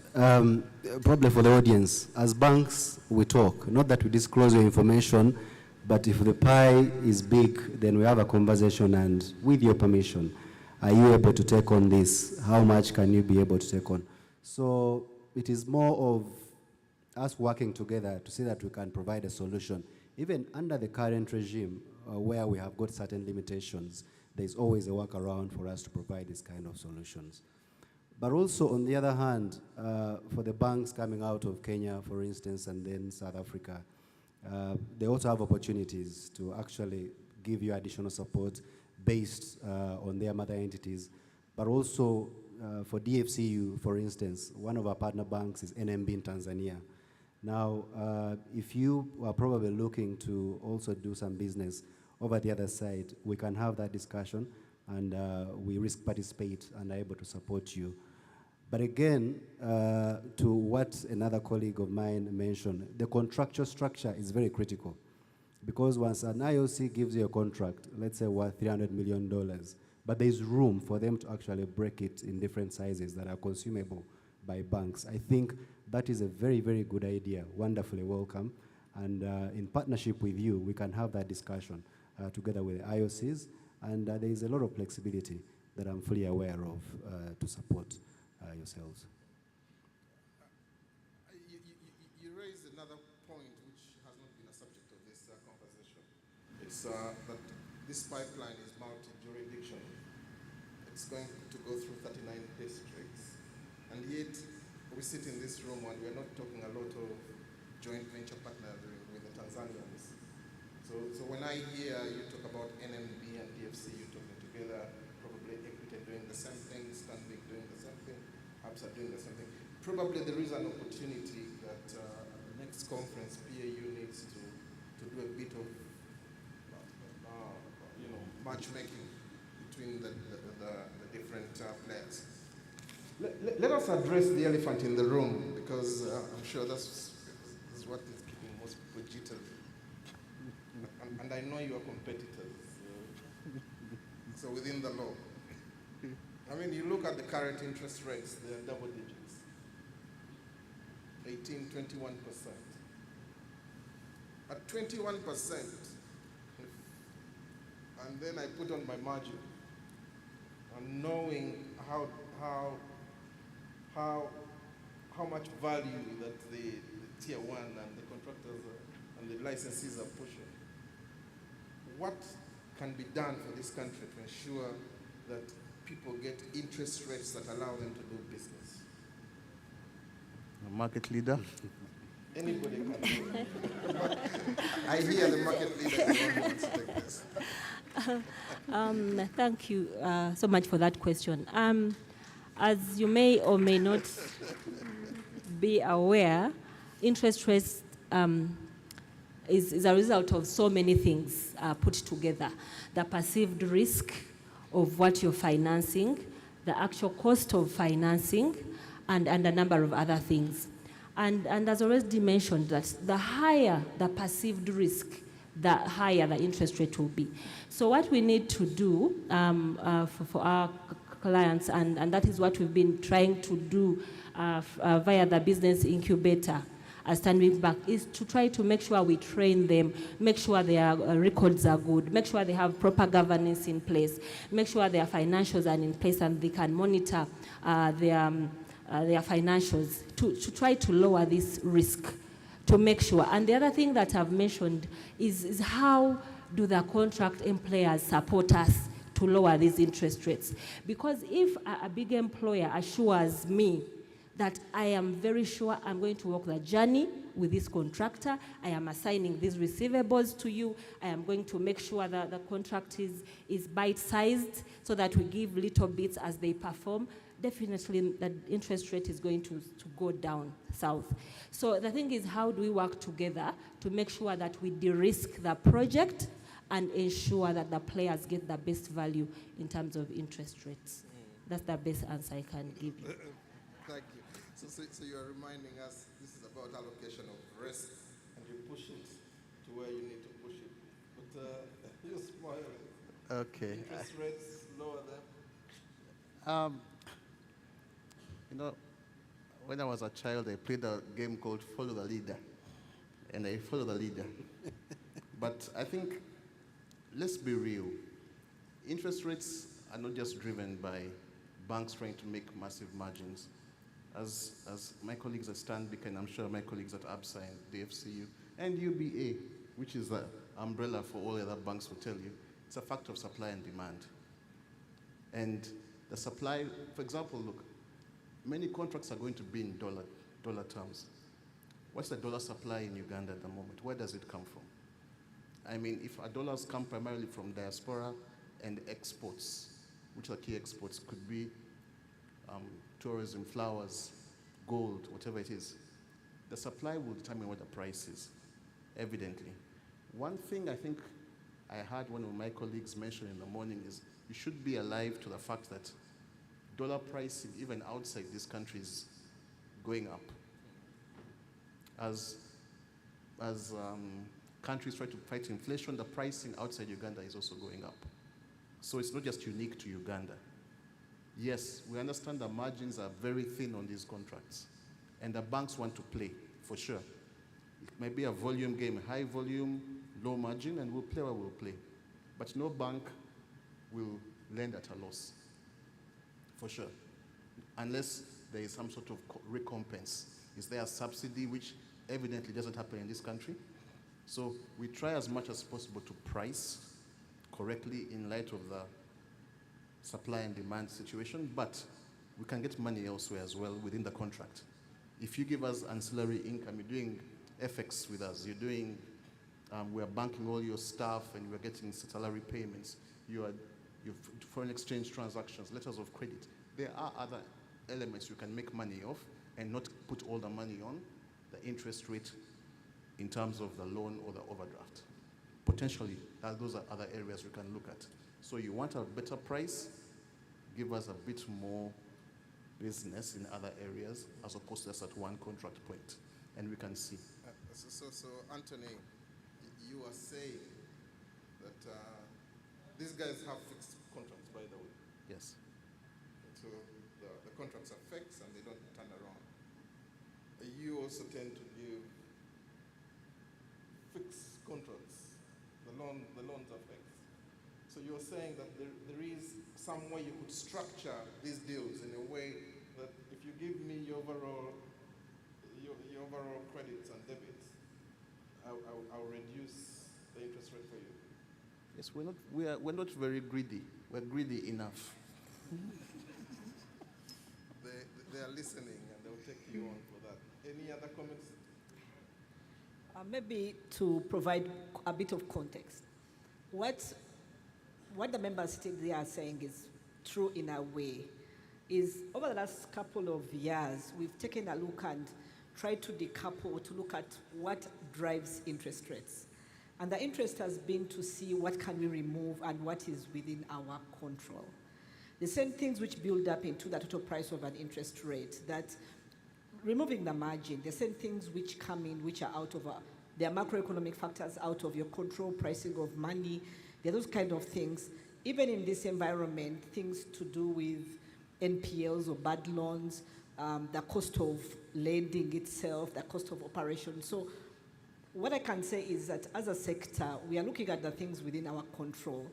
probably for the audience, as banks, we talk, not that we disclose your information, but if the pie is big, then we have a conversation, and with your permission, are you able to take on this? How much can you be able to take on? So it is more of us working together to see that we can provide a solution. Even under the current regime, where we have got certain limitations, there's always a workaround for us to provide this kind of solutions. But also, on the other hand, for the banks coming out of Kenya, for instance, and then South Africa, they also have opportunities to actually give you additional support based on their mother entities. But also, for DFCU, for instance, one of our partner banks is NMB in Tanzania. Now, if you are probably looking to also do some business over the other side, we can have that discussion, and we risk participate and are able to support you. But again, to what another colleague of mine mentioned, the contractual structure is very critical. Because once an IOC gives you a contract, let's say worth $300 million, but there's room for them to actually break it in different sizes that are consumable by banks. I think that is a very, very good idea, wonderfully welcome. And in partnership with you, we can have that discussion together with the IOCs. And there is a lot of flexibility that I'm fully aware of to support yourselves. You raised another point which has not been a subject of this conversation. It's that this pipeline is multi-jurisdiction. It's going to go through 39 districts. And yet, we sit in this room and we're not talking a lot of joint venture partnering with the Tanzanians. So when I hear you talk about NMB and DFC, you're talking together, probably Equity doing the same thing, Stanbic doing the same thing, ABSA doing the same thing. Probably there is an opportunity that at the next conference, PAU needs to do a bit of matchmaking between the different players. Let us address the elephant in the room, because I'm sure that's what is keeping most people jittery. and I know you are competitors. So within the law. I mean, you look at the current interest rates, they are double digits. 18, 21%. At 21%, and then I put on my margin, and knowing how much value that the tier one and the contractors and the licensees are pushing. What can be done for this country to ensure that people get interest rates that allow them to do business? A market leader? Anybody can do it. I hear the market leader wants to take this. Thank you so much for that question. As you may or may not be aware, interest rates is a result of so many things put together. The perceived risk of what you're financing, the actual cost of financing, and a number of other things. And as already mentioned, that the higher the perceived risk, the higher the interest rate will be. So what we need to do for our clients, and that is what we've been trying to do via the business incubator as Stanbic Bank, is to try to make sure we train them, make sure their records are good, make sure they have proper governance in place, make sure their financials are in place and they can monitor their financials to try to lower this risk, to make sure. And the other thing that I've mentioned is how do the contract employers support us to lower these interest rates? Because if a big employer assures me that I am very sure I'm going to walk the journey with this contractor, I am assigning these receivables to you, I am going to make sure that the contract is bite-sized so that we give little bits as they perform, definitely the interest rate is going to go down south. So the thing is, how do we work together to make sure that we de-risk the project and ensure that the players get the best value in terms of interest rates? That's the best answer I can give you. Thank you. So you are reminding us this is about allocation of risk, and you push it to where you need to push it. But you're smiling. Okay. Interest rates, lower them. You know, when I was a child, I played a game called Follow the Leader, and I follow the leader. But I think, let's be real. Interest rates are not just driven by banks trying to make massive margins. As my colleagues at Stanbic, and I'm sure my colleagues at ABSA and the FCU, and UBA, which is the umbrella for all other banks, will tell you, it's a factor of supply and demand. And the supply, for example, look, many contracts are going to be in dollar terms. What's the dollar supply in Uganda at the moment? Where does it come from? I mean, if our dollars come primarily from diaspora and exports, which are key exports, could be tourism, flowers, gold, whatever it is, the supply will determine what the price is, evidently. One thing I think I heard one of my colleagues mention in the morning is you should be alive to the fact that dollar pricing, even outside this country, is going up. As countries try to fight inflation, the pricing outside Uganda is also going up. So it's not just unique to Uganda. Yes, we understand the margins are very thin on these contracts, and the banks want to play, for sure. It may be a volume game, high volume, low margin, and we'll play where we'll play. But no bank will lend at a loss, for sure, unless there is some sort of recompense. Is there a subsidy, which evidently doesn't happen in this country? So we try as much as possible to price correctly in light of the supply and demand situation, but we can get money elsewhere as well within the contract. If you give us ancillary income, you're doing FX with us, you're doing, we're banking all your staff and we're getting salary payments, your foreign exchange transactions, letters of credit. There are other elements you can make money off and not put all the money on the interest rate in terms of the loan or the overdraft. Potentially, those are other areas we can look at. So you want a better price, give us a bit more business in other areas as opposed to just at one contract point, and we can see. So Anthony, you are saying that these guys have fixed contracts, by the way. Yes. So the contracts are fixed and they don't turn around. You also tend to give fixed contracts. The loans are fixed. So you're saying that there is some way you could structure these deals in a way that if you give me your overall credits and debits, I'll reduce the interest rate for you. Yes, we're not very greedy. We're greedy enough. They are listening and they'll take you on for that. Any other comments? Maybe to provide a bit of context. What the members they are saying is true in a way, is over the last couple of years, we've taken a look and tried to decouple, to look at what drives interest rates. And the interest has been to see what can we remove and what is within our control. The same things which build up into the total price of an interest rate, that removing the margin, the same things which come in which are out of there are macroeconomic factors out of your control, pricing of money, there are those kind of things. Even in this environment, things to do with NPLs or bad loans, the cost of lending itself, the cost of operation. So what I can say is that as a sector, we are looking at the things within our control,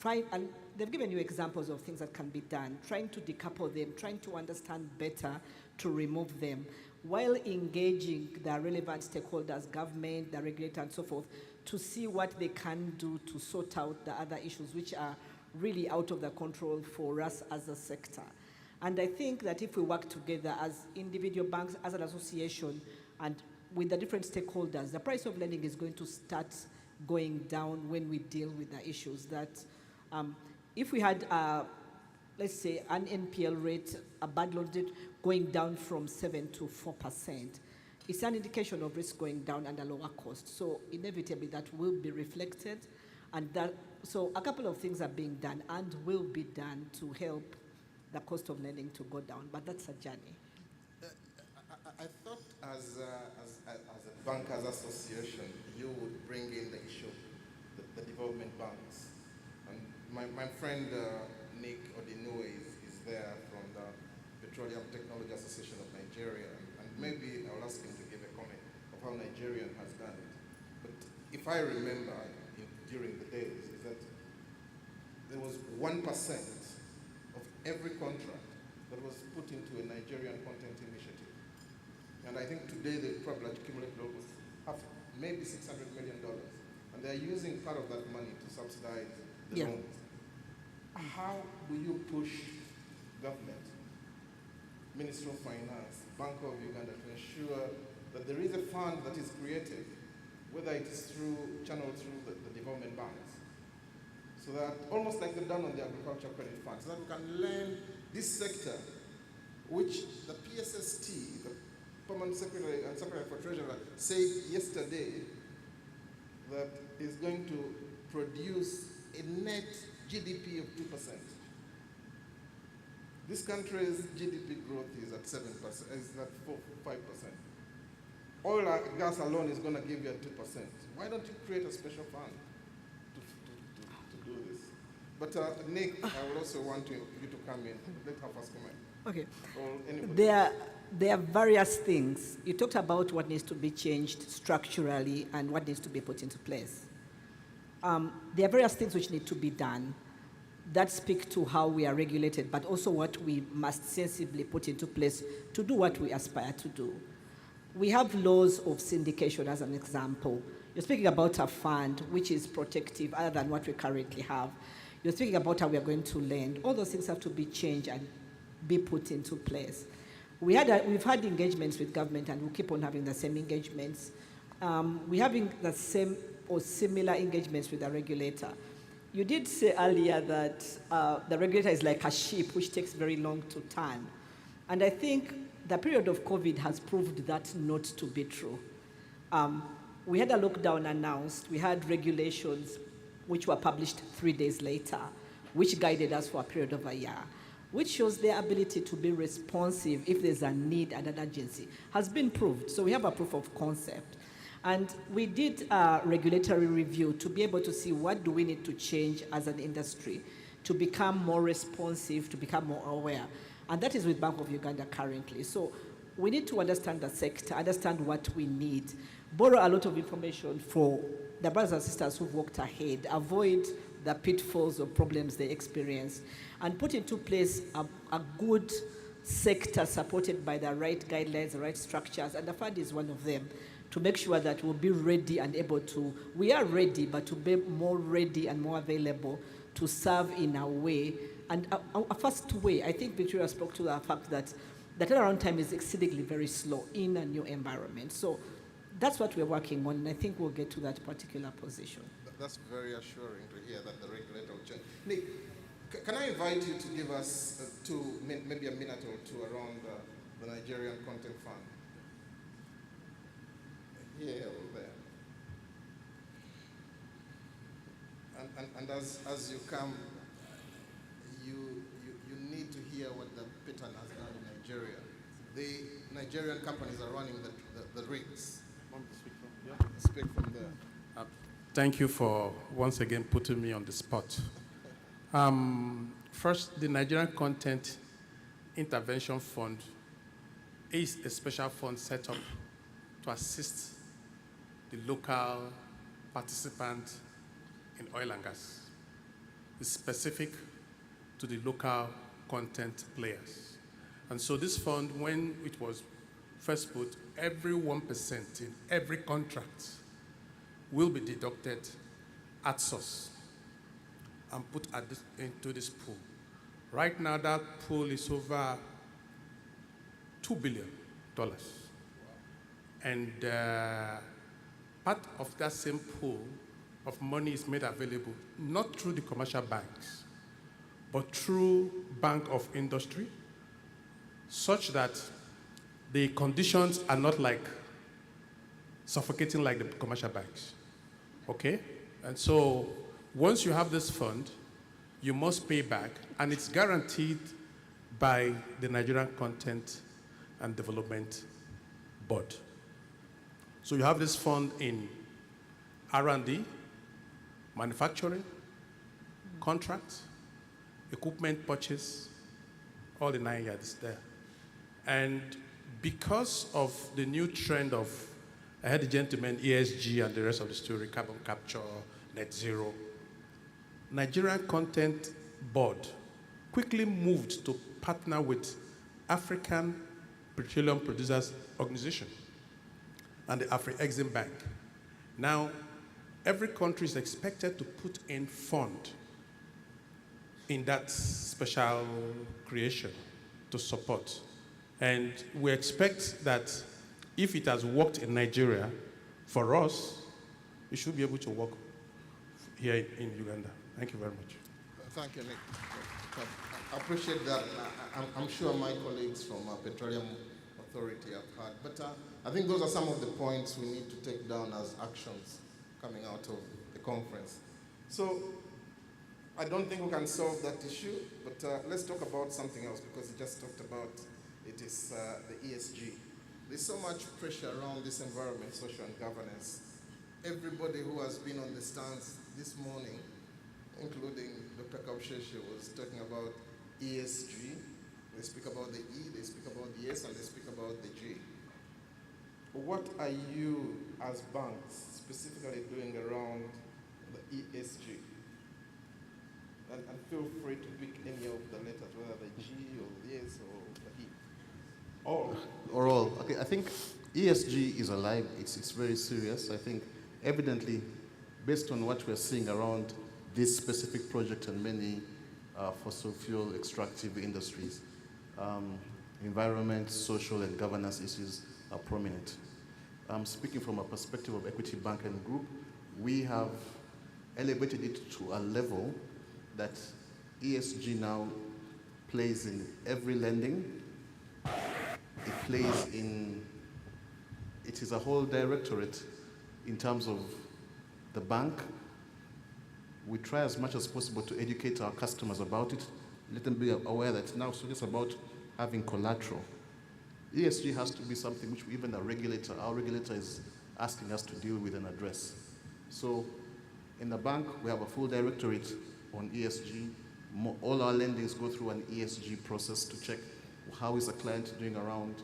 and they've given you examples of things that can be done, trying to decouple them, trying to understand better to remove them, while engaging the relevant stakeholders, government, the regulator, and so forth, to see what they can do to sort out the other issues which are really out of the control for us as a sector. And I think that if we work together as individual banks, as an association, and with the different stakeholders, the price of lending is going to start going down when we deal with the issues. That if we had, let's say, an NPL rate, a bad loan rate going down from 7 to 4%, it's an indication of risk going down and a lower cost. So inevitably that will be reflected, and so a couple of things are being done and will be done to help the cost of lending to go down, but that's a journey. I thought as a bankers association, you would bring in the issue of the development banks. And my friend Nick Odinue is there from the Petroleum Technology Association of Nigeria, and maybe I'll ask him to give a comment of how Nigeria has done it. But if I remember during the days, is that there was 1% of every contract that was put into a Nigerian content initiative. And I think today they probably accumulated almost maybe $600 million. And they're using part of that money to subsidize the loans. How do you push government, Ministry of Finance, Bank of Uganda to ensure that there is a fund that is created, whether it is channeled through the development banks, so that almost like they've done on the agriculture credit fund, so that we can learn this sector, which the PSST, the Permanent Secretary and Secretary for Treasurer, said yesterday that is going to produce a net GDP of 2%. This country's GDP growth is at 7%, is at 5%. Oil and gas alone is going to give you a 2%. Why don't you create a special fund to do this? But Nick, I would also want you to come in. Let her first comment. Okay. Or anybody. There are various things. You talked about what needs to be changed structurally and what needs to be put into place. There are various things which need to be done that speak to how we are regulated, but also what we must sensibly put into place to do what we aspire to do. We have laws of syndication as an example. You're speaking about a fund which is protective other than what we currently have. You're speaking about how we are going to lend. All those things have to be changed and be put into place. We've had engagements with government, and we'll keep on having the same engagements. We're having the same or similar engagements with the regulator. You did say earlier that the regulator is like a ship which takes very long to turn. And I think the period of COVID has proved that not to be true. We had a lockdown announced. We had regulations which were published 3 days later, which guided us for a period of a year, which shows their ability to be responsive if there's a need and an urgency, has been proved. So we have a proof of concept. And we did a regulatory review to be able to see what do we need to change as an industry to become more responsive, to become more aware. And that is with Bank of Uganda currently. So we need to understand the sector, understand what we need, borrow a lot of information for the brothers and sisters who've walked ahead, avoid the pitfalls or problems they experience, and put into place a good sector supported by the right guidelines, the right structures, and the fund is one of them, to make sure that we'll be ready and able to, we are ready, but to be more ready and more available to serve in a way. And a first way, I think Victoria spoke to the fact that the turnaround time is exceedingly very slow in a new environment. So that's what we're working on, and I think we'll get to that particular position. That's very assuring to hear that the regulator will change. Nick, can I invite you to give us maybe a minute or two around the Nigerian Content Fund? Here or there. And as you come, you need to hear what the pattern has done in Nigeria. The Nigerian companies are running the rigs. Want to speak from here? Speak from there. Thank you for once again putting me on the spot. First, the Nigerian Content Intervention Fund is a special fund set up to assist the local participants in oil and gas. It's specific to the local content players. And so this fund, when it was first put, every 1% in every contract will be deducted at source and put into this pool. Right now, that pool is over $2 billion. And part of that same pool of money is made available not through the commercial banks, but through Bank of Industry, such that the conditions are not like suffocating like the commercial banks. Okay? And so once you have this fund, you must pay back, and it's guaranteed by the Nigerian Content and Development Board. So you have this fund in R&D, manufacturing, contracts, equipment purchase, all the 9 yards there. And because of the new trend of, I heard the gentleman, ESG and the rest of the story, carbon capture, net zero, Nigerian Content Board quickly moved to partner with African Petroleum Producers Organization and the Afri-Exim Bank. Now, every country is expected to put in fund in that special creation to support. And we expect that if it has worked in Nigeria, for us, it should be able to work here in Uganda. Thank you very much. Thank you, Nick. I appreciate that. I'm sure my colleagues from Petroleum Authority have heard. But I think those are some of the points we need to take down as actions coming out of the conference. So I don't think we can solve that issue, but let's talk about something else, because you just talked about it is the ESG. There's so much pressure around this environment, social and governance. Everybody who has been on the stands this morning, including Dr. Kingfisher, was talking about ESG. They speak about the E, they speak about the S, and they speak about the G. What are you, as banks, specifically doing around the ESG? And feel free to pick any of the letters, whether the G or the S or the E. All. Or all. Okay, I think ESG is alive. It's very serious. I think evidently, based on what we're seeing around this specific project and many fossil fuel extractive industries, environment, social, and governance issues are prominent. Speaking from a perspective of Equity Bank and Group, we have elevated it to a level that ESG now plays in every lending. It plays in, it is a whole directorate in terms of the bank. We try as much as possible to educate our customers about it, let them be aware that now it's just about having collateral. ESG has to be something which even our regulator is asking us to deal with and address. So in the bank, we have a full directorate on ESG. All our lendings go through an ESG process to check how is the client doing around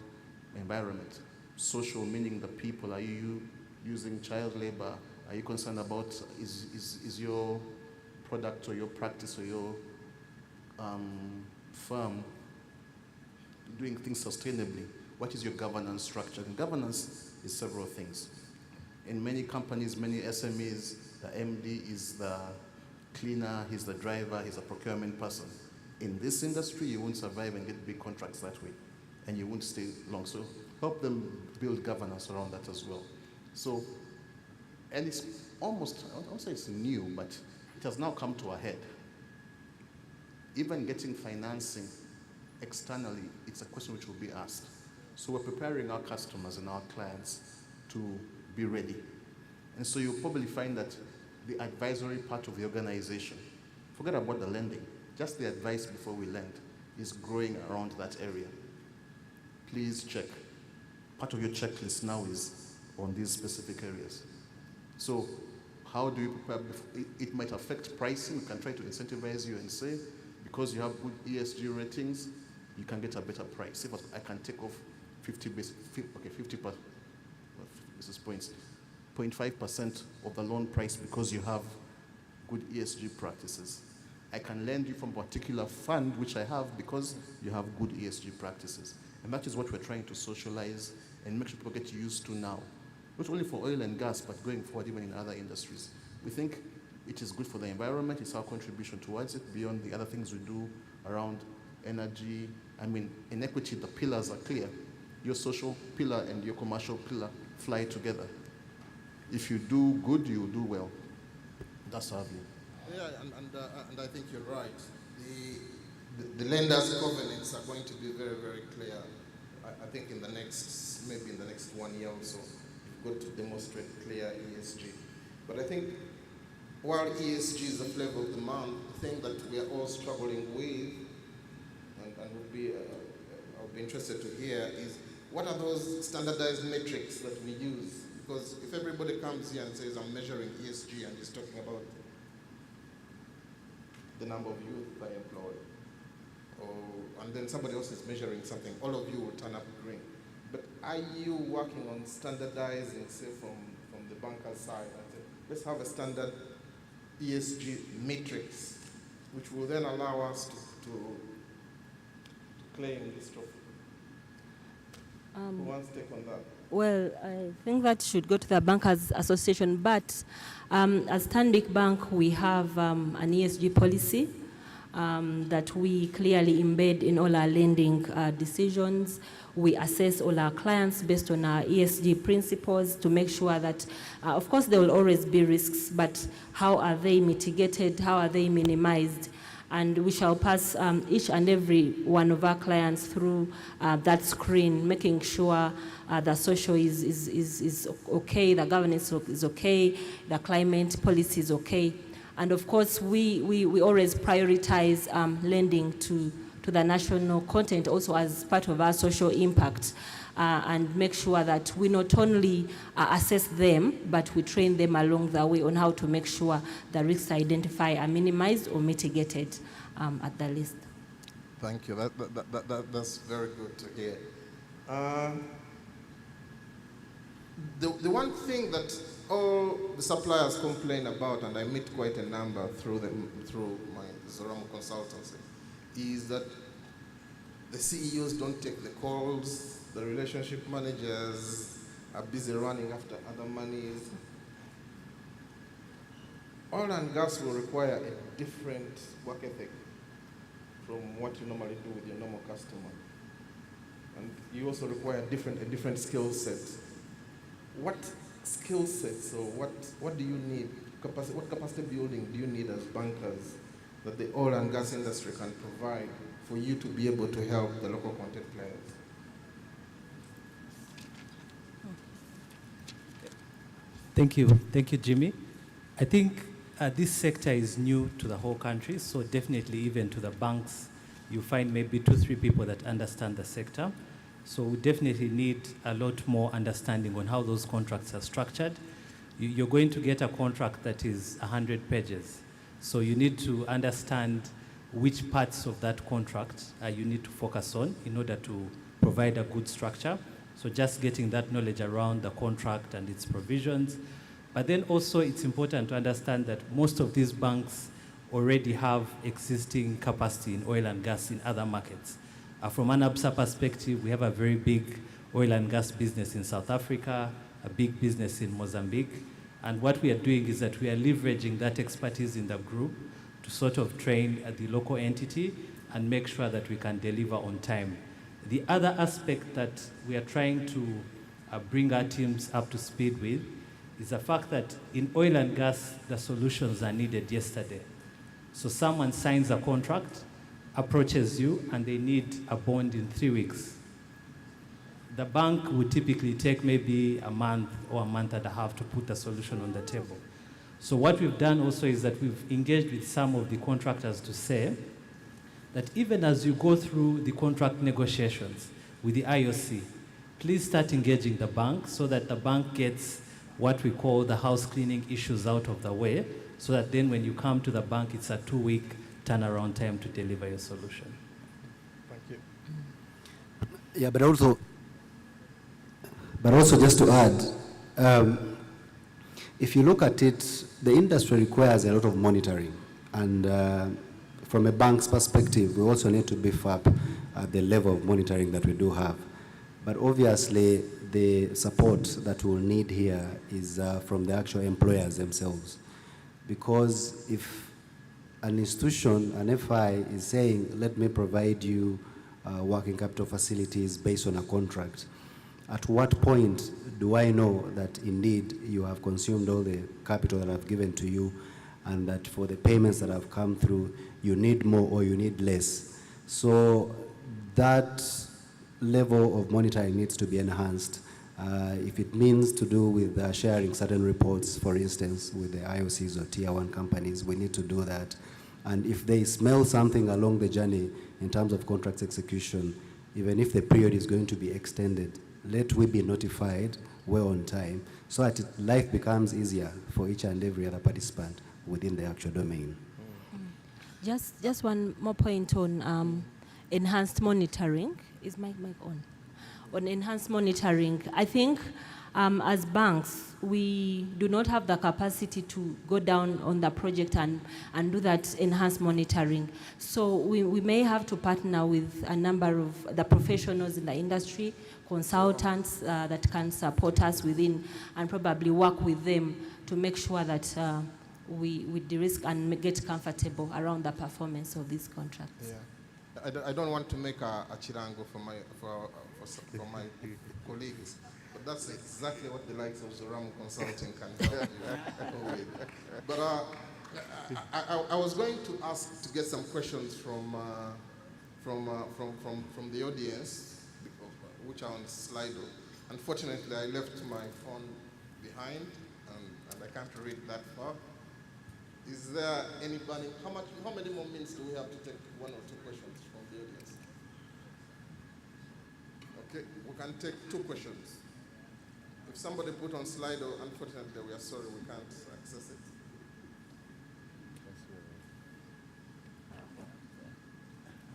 environment. Social, meaning the people. Are you using child labor? Are you concerned about, is your product or your practice or your firm doing things sustainably? What is your governance structure? And governance is several things. In many companies, many SMEs, the MD is the cleaner, he's the driver, he's a procurement person. In this industry, you won't survive and get big contracts that way, and you won't stay long. So help them build governance around that as well. So, and it's almost, I don't say it's new, but it has now come to a head. Even getting financing externally, it's a question which will be asked. So we're preparing our customers and our clients to be ready. And so you'll probably find that the advisory part of the organization, forget about the lending, just the advice before we lend is growing around that area. Please check. Part of your checklist now is on these specific areas. So how do you prepare? It might affect pricing. We can try to incentivize you and say, because you have good ESG ratings, you can get a better price. If I can take off 50 basis points, 0.5% of the loan price because you have good ESG practices. I can lend you from a particular fund, which I have because you have good ESG practices. And that is what we're trying to socialize and make sure people get used to now. Not only for oil and gas, but going forward even in other industries. We think it is good for the environment, it's our contribution towards it, beyond the other things we do around energy. I mean, in equity, the pillars are clear. Your social pillar and your commercial pillar fly together. If you do good, you do well. That's our view. Yeah, and I think you're right. The lenders' covenants are going to be very, very clear. I think in the next, maybe in the next 1 year or so, you've got to demonstrate clear ESG. But I think while ESG is the flavor of the month, the thing that we are all struggling with, and would be, I'll be interested to hear, is what are those standardized metrics that we use? Because if everybody comes here and says, I'm measuring ESG, and is talking about the number of youth I employ, and then somebody else is measuring something, all of you will turn up green. But are you working on standardizing, say, from the banker's side, and say, let's have a standard ESG matrix, which will then allow us to claim this trophy? Who wants to take on that? Well, I think that should go to the Bankers Association, but as Stanbic Bank, we have an ESG policy that we clearly embed in all our lending decisions. We assess all our clients based on our ESG principles to make sure that, of course, there will always be risks, but how are they mitigated, how are they minimized? And we shall pass each and every one of our clients through that screen, making sure the social is okay, the governance is okay, the climate policy is okay. And of course, we always prioritize lending to the national content also as part of our social impact, and make sure that we not only assess them, but we train them along the way on how to make sure the risks identified are minimized or mitigated at the least. Thank you. That's very good to hear. The one thing that all the suppliers complain about, and I meet quite a number through my Zoramo consultancy, is that the CEOs don't take the calls, the relationship managers are busy running after other monies. Oil and gas will require a different work ethic from what you normally do with your normal customer. And you also require a different skill set. What skill sets or what do you need? What capacity building do you need as bankers that the oil and gas industry can provide for you to be able to help the local content players? Thank you, Jimmy. I think this sector is new to the whole country, so definitely even to the banks, you find maybe 2-3 people that understand the sector. So we definitely need a lot more understanding on how those contracts are structured. You're going to get a contract that is 100 pages. So you need to understand which parts of that contract you need to focus on in order to provide a good structure. So just getting that knowledge around the contract and its provisions. But then also it's important to understand that most of these banks already have existing capacity in oil and gas in other markets. From an ABSA perspective, we have a very big oil and gas business in South Africa, a big business in Mozambique. And what we are doing is that we are leveraging that expertise in the group to sort of train the local entity and make sure that we can deliver on time. The other aspect that we are trying to bring our teams up to speed with is the fact that in oil and gas, the solutions are needed yesterday. So someone signs a contract, approaches you, and they need a bond in 3 weeks. The bank would typically take maybe a month or a month and a half to put a solution on the table. So what we've done also is that we've engaged with some of the contractors to say that even as you go through the contract negotiations with the IOC, please start engaging the bank so that the bank gets what we call the house cleaning issues out of the way, so that then when you come to the bank, it's a 2-week turnaround time to deliver your solution. Thank you. Yeah, but also just to add, if you look at it, the industry requires a lot of monitoring. And from a bank's perspective, we also need to beef up the level of monitoring that we do have. But obviously, the support that we'll need here is from the actual employers themselves. Because if an institution, an FI, is saying, let me provide you working capital facilities based on a contract, at what point do I know that indeed you have consumed all the capital that I've given to you, and that for the payments that have come through, you need more or you need less? So that level of monitoring needs to be enhanced. If it means to do with sharing certain reports, for instance, with the IOCs or Tier 1 companies, we need to do that. And if they smell something along the journey in terms of contract execution, even if the period is going to be extended, let we be notified well on time so that life becomes easier for each and every other participant within the actual domain. Just one more point on enhanced monitoring. Is my mic on? On enhanced monitoring, I think as banks, we do not have the capacity to go down on the project and do that enhanced monitoring. So we may have to partner with a number of the professionals in the industry, consultants that can support us within, and probably work with them to make sure that we de-risk and get comfortable around the performance of these contracts. Yeah. I don't want to make a chirango for my colleagues, but that's exactly what the likes of Zoramu Consulting can help you with. But I was going to ask to get some questions from the audience, which are on Slido. Unfortunately, I left my phone behind, and I can't read that far. Is there anybody? How many more minutes do we have to take 1 or 2 questions from the audience? Okay, we can take 2 questions. If somebody put on Slido, unfortunately, we are sorry, we can't access it.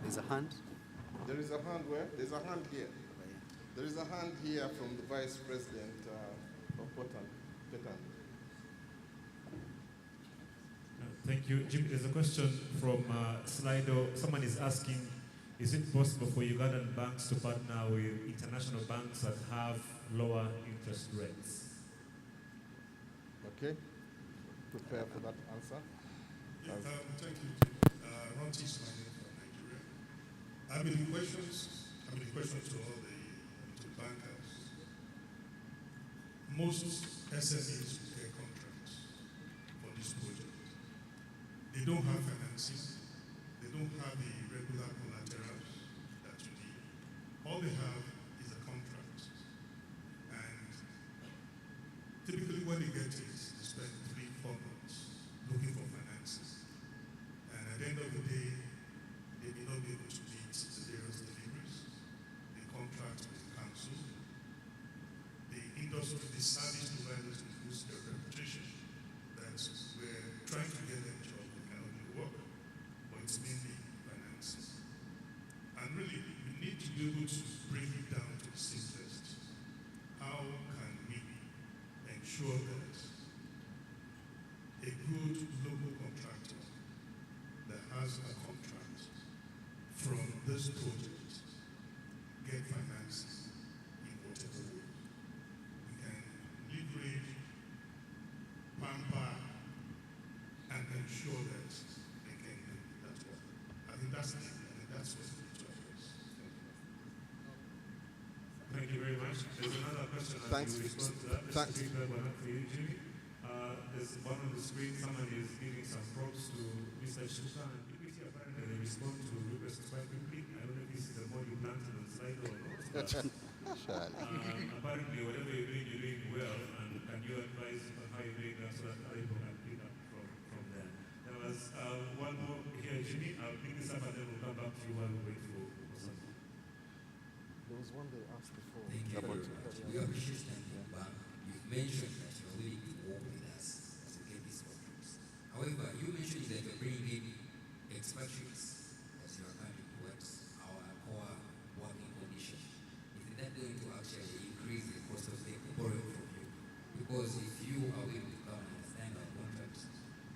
There's a hand? There is a hand where? There's a hand here. There is a hand here from the Vice President of Petan. Thank you. Jim, there's a question from Slido. Someone is asking, is it possible for Ugandan banks to partner with international banks that have lower interest rates? Okay. Prepare for that answer. Yeah, thank you, Jim. Ron T. Slido from Nigeria. I have any questions to all the bankers. Most SMEs will get contracts for this project. They don't have financing. They don't have the regular collaterals that you need. All they have is a contract. And typically when they get it, they spend 3-4 months looking for finances. And at the end of the day, they may not be able to meet the various deliveries. The contract will able to break it down to the simplest, how can we ensure that a good local contractor that has a contract from this project get financing in whatever way? We can leverage, pamper, and ensure that they can do that work. I think that's what we need to address. Thank you very much. There's another question that Thanks. you respond to that. Let's take that one up for you, Jimmy. There's one on the screen. Someone is giving some props to Mr. Shuka and PPT. Apparently, they respond to requests quite quickly. I don't know if this is the more you planted on slide or not. But, apparently, whatever you're doing well. And can you advise on how you're doing that so that other people can pick up from there? There was one more here, Jimmy. I'll pick this up and then we'll come back to you while we wait for something. There was one they asked before. Thank you very much. We appreciate Stanbic Bank. You've mentioned that you're willing to work with us as we get these contracts. However, you mentioned that you're bringing in expatriates as you are coming towards our core working condition. Is that going to actually increase the cost of the borrowing from you? Because if you are willing to come and understand our contracts,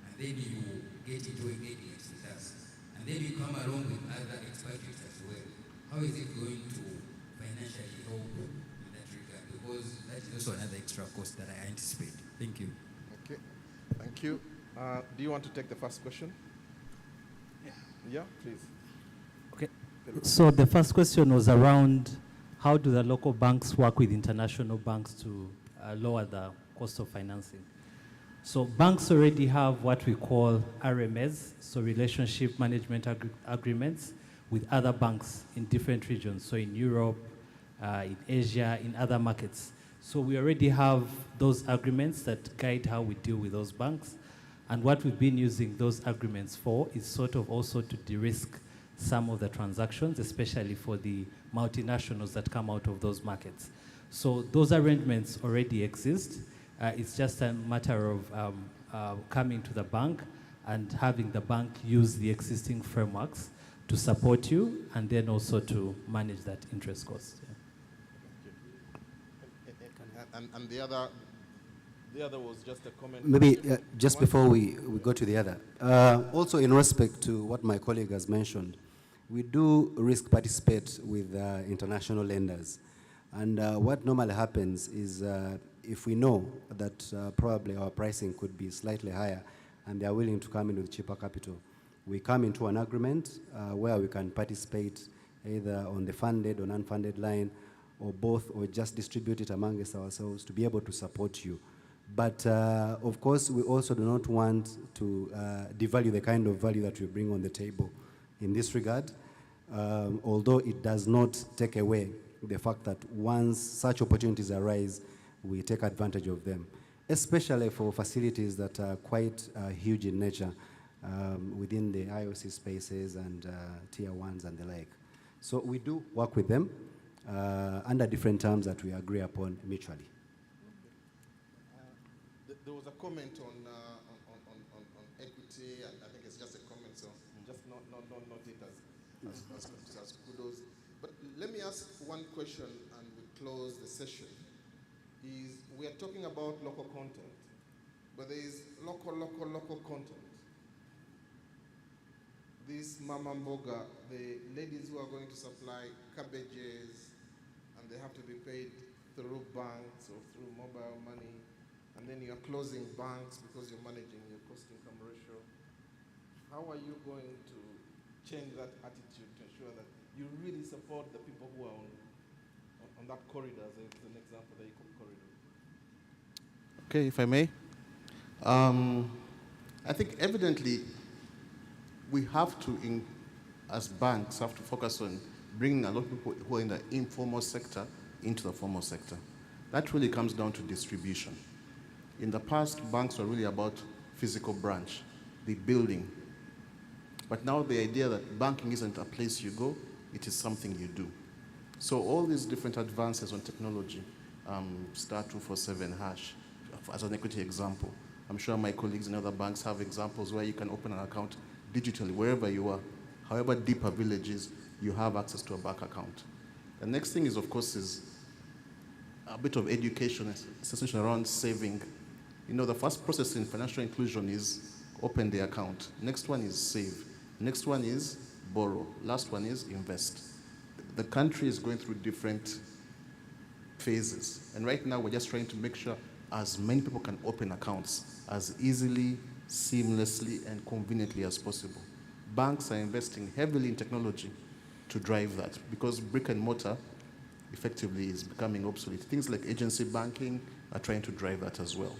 and then you get into engagement with us, and then you come along with other expatriates as well, how is it going to financially help in that regard? Because that is also another extra cost that I anticipate. Thank you. Okay, thank you. Do you want to take the first question? Yeah, please. Okay. So the first question was around how do the local banks work with international banks to lower the cost of financing? So banks already have what we call RMS, so relationship management agreements with other banks in different regions, so in Europe, in Asia, in other markets. So we already have those agreements that guide how we deal with those banks. And what we've been using those agreements for is sort of also to de-risk some of the transactions, especially for the multinationals that come out of those markets. So those arrangements already exist. It's just a matter of coming to the bank and having the bank use the existing frameworks to support you and then also to manage that interest cost. Yeah. And the other was just a comment. Maybe just before we go to the other. Also in respect to what my colleague has mentioned, we do risk participate with international lenders. And what normally happens is if we know that probably our pricing could be slightly higher and they are willing to come in with cheaper capital, we come into an agreement where we can participate either on the funded or unfunded line or both, or just distribute it amongst ourselves to be able to support you. But of course, we also do not want to devalue the kind of value that we bring on the table in this regard, although it does not take away the fact that once such opportunities arise, we take advantage of them, especially for facilities that are quite huge in nature within the IOC spaces and tier ones and the like. So we do work with them under different terms that we agree upon mutually. There was a comment on equity, and I think it's just a comment, so just not it as kudos. But let me ask one question, and we close the session. We are talking about local content, but there is local content. This Mama Mboga, the ladies who are going to supply cabbages, and they have to be paid through banks or through mobile money, and then you're closing banks because you're managing your cost-income ratio. How are you going to change that attitude to ensure that you really support the people who are on that corridor, as an example, the EACOP corridor? Okay, if I may. I think evidently we have to, as banks, have to focus on bringing a lot of people who are in the informal sector into the formal sector. That really comes down to distribution. In the past, banks were really about physical branch, the building. But now the idea that banking isn't a place you go, it is something you do. So all these different advances on technology, star 247 hash, as an equity example. I'm sure my colleagues in other banks have examples where you can open an account digitally, wherever you are. However deep a village is, you have access to a bank account. The next thing is, of course, is a bit of education, especially around saving. You know, the first process in financial inclusion is open the account. Next one is save. Next one is borrow. Last one is invest. The country is going through different phases. And right now, we're just trying to make sure as many people can open accounts as easily, seamlessly, and conveniently as possible. Banks are investing heavily in technology to drive that, because brick and mortar effectively is becoming obsolete. Things like agency banking are trying to drive that as well.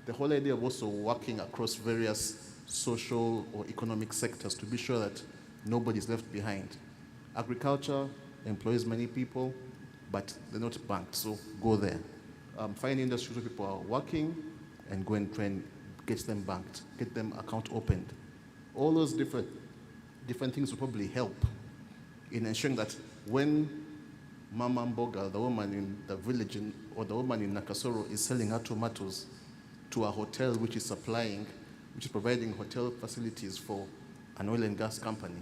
The whole idea of also working across various social or economic sectors to be sure that nobody's left behind. Agriculture employs many people, but they're not banked, so go there. Find industries where people are working and go and try and get them banked, get them account opened. All those different things will probably help in ensuring that when Mama Mboga, the woman in the village, or the woman in Nakasoro is selling her tomatoes to a hotel which is supplying, which is providing hotel facilities for an oil and gas company,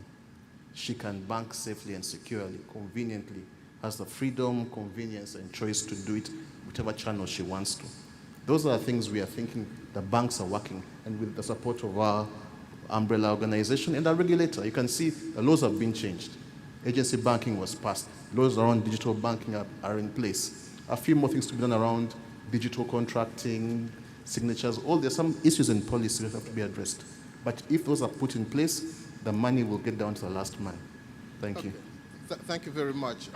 she can bank safely and securely, conveniently, has the freedom, convenience, and choice to do it whichever channel she wants to. Those are the things we are thinking the banks are working, and with the support of our umbrella organization and our regulator. You can see the laws have been changed. Agency banking was passed. Laws around digital banking are in place. A few more things to be done around digital contracting, signatures. There's some issues in policy that have to be addressed. But if those are put in place, the money will get down to the last man. Thank you. Thank you very much.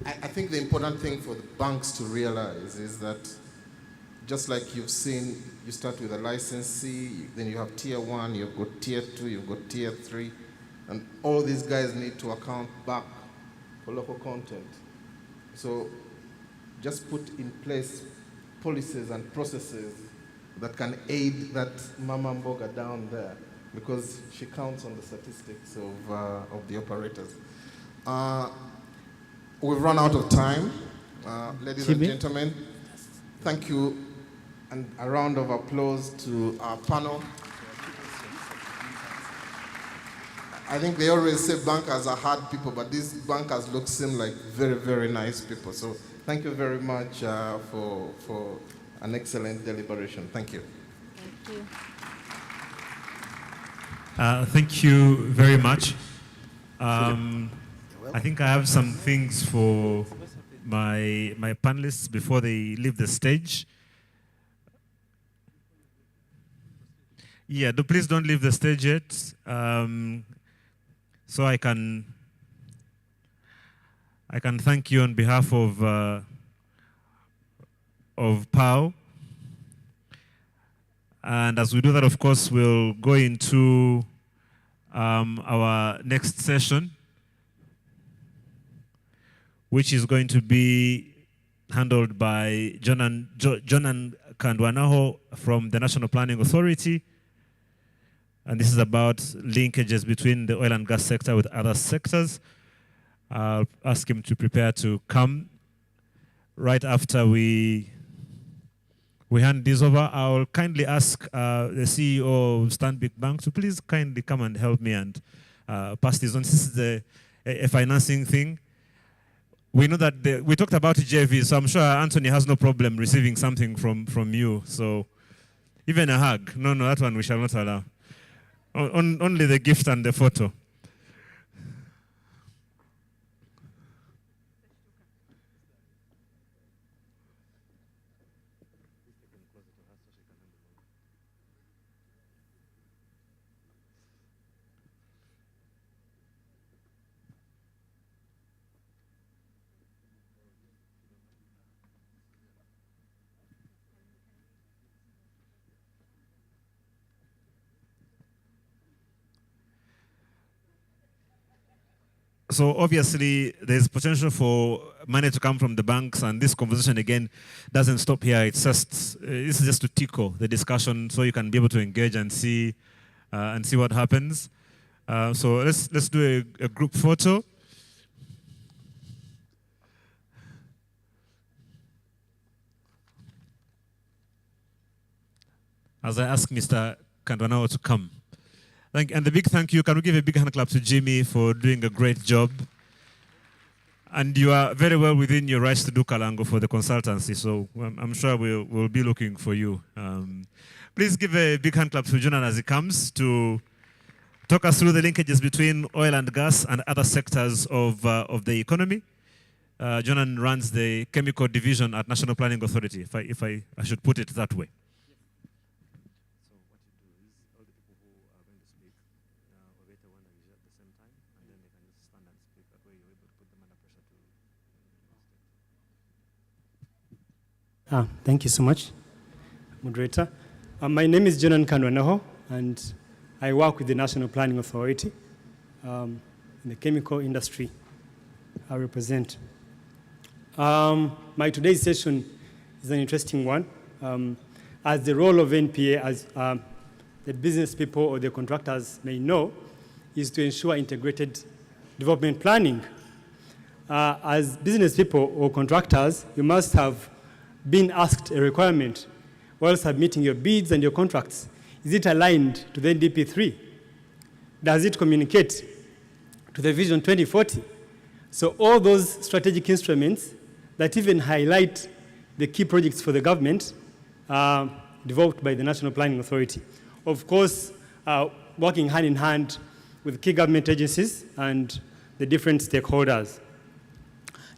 I think the important thing for the banks to realize is that just like you've seen, you start with a licensee, then you have tier 1, you've got tier 2, you've got tier 3, and all these guys need to account back for local content. So just put in place policies and processes that can aid that Mama Mboga down there, because she counts on the statistics of the operators. We've run out of time. Ladies and gentlemen, thank you, and a round of applause to our panel. I think they always say bankers are hard people, but these bankers seem like very, very nice people. So thank you very much for an excellent deliberation. Thank you. Thank you. Thank you very much. I think I have some things for my panelists before they leave the stage. Yeah, please don't leave the stage yet. So I can thank you on behalf of PAO. And as we do that, of course, we'll go into our next session, which is going to be handled by Jonan Kandwanaho from the National Planning Authority. And this is about linkages between the oil and gas sector with other sectors. I'll ask him to prepare to come right after we hand this over. I'll kindly ask the CEO of Stanbic Bank to please kindly come and help me and pass this on. This is a financing thing. We know that we talked about JV, so I'm sure Anthony has no problem receiving something from you. So even a hug. No, that one we shall not allow. Only the gift and the photo. So obviously, there's potential for money to come from the banks, and this conversation again doesn't stop here. It's just this is just to tickle the discussion, so you can be able to engage and see what happens. So let's do a group photo. As I ask Mr. Kandwanao to come. And the big thank you, can we give a big hand clap to Jimmy for doing a great job? And you are very well within your rights to do Kalango for the consultancy, so I'm sure we'll be looking for you. Please give a big hand clap to Jonan as he comes to talk us through the linkages between oil and gas and other sectors of the economy. Jonan runs the chemical division at National Planning Authority, if I should put it that way. Thank you so much, moderator. My name is Jonan Kanwanaho, and I work with the National Planning Authority in the chemical industry I represent. My today's session is an interesting one, as the role of NPA, as the business people or the contractors may know, is to ensure integrated development planning. As business people or contractors, you must have been asked a requirement while submitting your bids and your contracts. Is it aligned to the NDP3? Does it communicate to the Vision 2040? So all those strategic instruments that even highlight the key projects for the government are developed by the National Planning Authority. Of course, working hand in hand with key government agencies and the different stakeholders.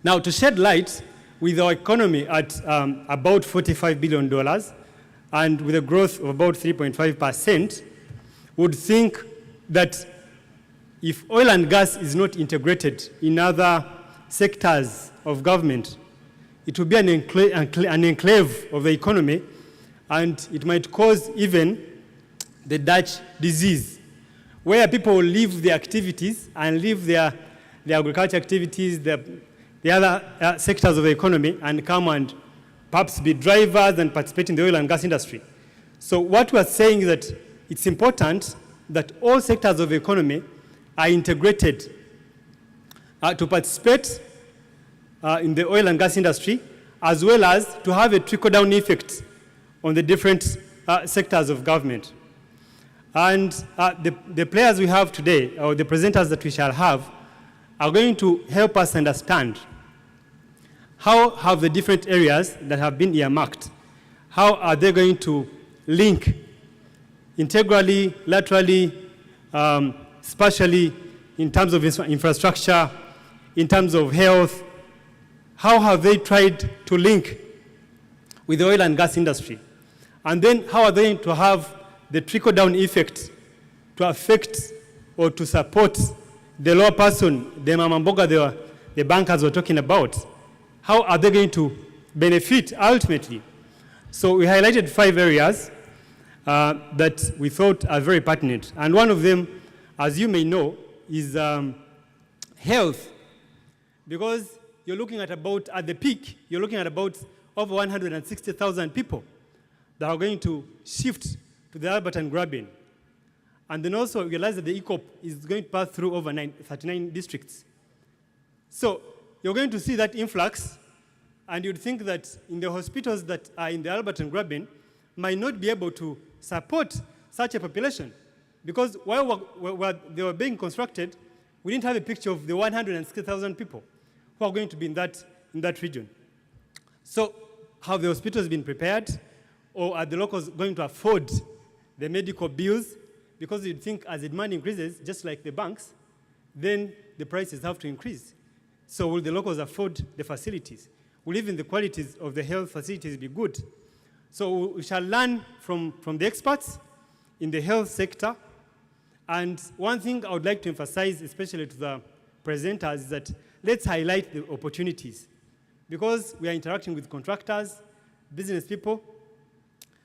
Now, to shed light, with our economy at about $45 billion and with a growth of about 3.5%, would think that if oil and gas is not integrated in other sectors of government, it will be an enclave of the economy, and it might cause even the Dutch disease, where people will leave their activities and leave their agriculture activities, the other sectors of the economy, and come and perhaps be drivers and participate in the oil and gas industry. So what we're saying is that it's important that all sectors of the economy are integrated to participate in the oil and gas industry, as well as to have a trickle-down effect on the different sectors of government. And the players we have today, or the presenters that we shall have, are going to help us understand how have the different areas that have been earmarked, how are they going to link integrally, laterally, spatially, in terms of infrastructure, in terms of health. How have they tried to link with the oil and gas industry? And then how are they going to have the trickle-down effect to affect or to support the lower person, the mamamboga the bankers were talking about? How are they going to benefit ultimately? So we highlighted 5 areas that we thought are very pertinent. And one of them, as you may know, is health. Because you're looking at about, at the peak, you're looking at about over 160,000 people that are going to shift to the Albert and Graben. And then also realize that the EACOP is going to pass through over 39 districts. So you're going to see that influx, and you'd think that in the hospitals that are in the Albert and Graben might not be able to support such a population. Because while they were being constructed, we didn't have a picture of the 160,000 people who are going to be in that region. So have the hospitals been prepared, or are the locals going to afford the medical bills? Because you'd think as the demand increases, just like the banks, then the prices have to increase. So will the locals afford the facilities? Will even the qualities of the health facilities be good? So we shall learn from the experts in the health sector. And one thing I would like to emphasize, especially to the presenters, is that let's highlight the opportunities. Because we are interacting with contractors, business people,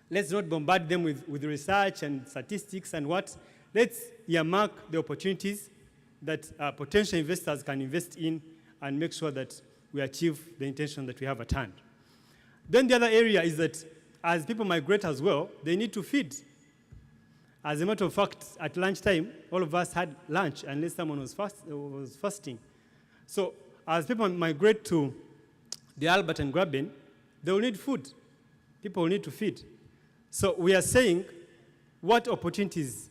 let's not bombard them with research and statistics and what. Let's earmark the opportunities that potential investors can invest in and make sure that we achieve the intention that we have at hand. Then the other area is that as people migrate as well, they need to feed. As a matter of fact, at lunchtime, all of us had lunch unless someone was fasting. So as people migrate to the Albert and Graben, they will need food. People will need to feed. So we are saying, what opportunities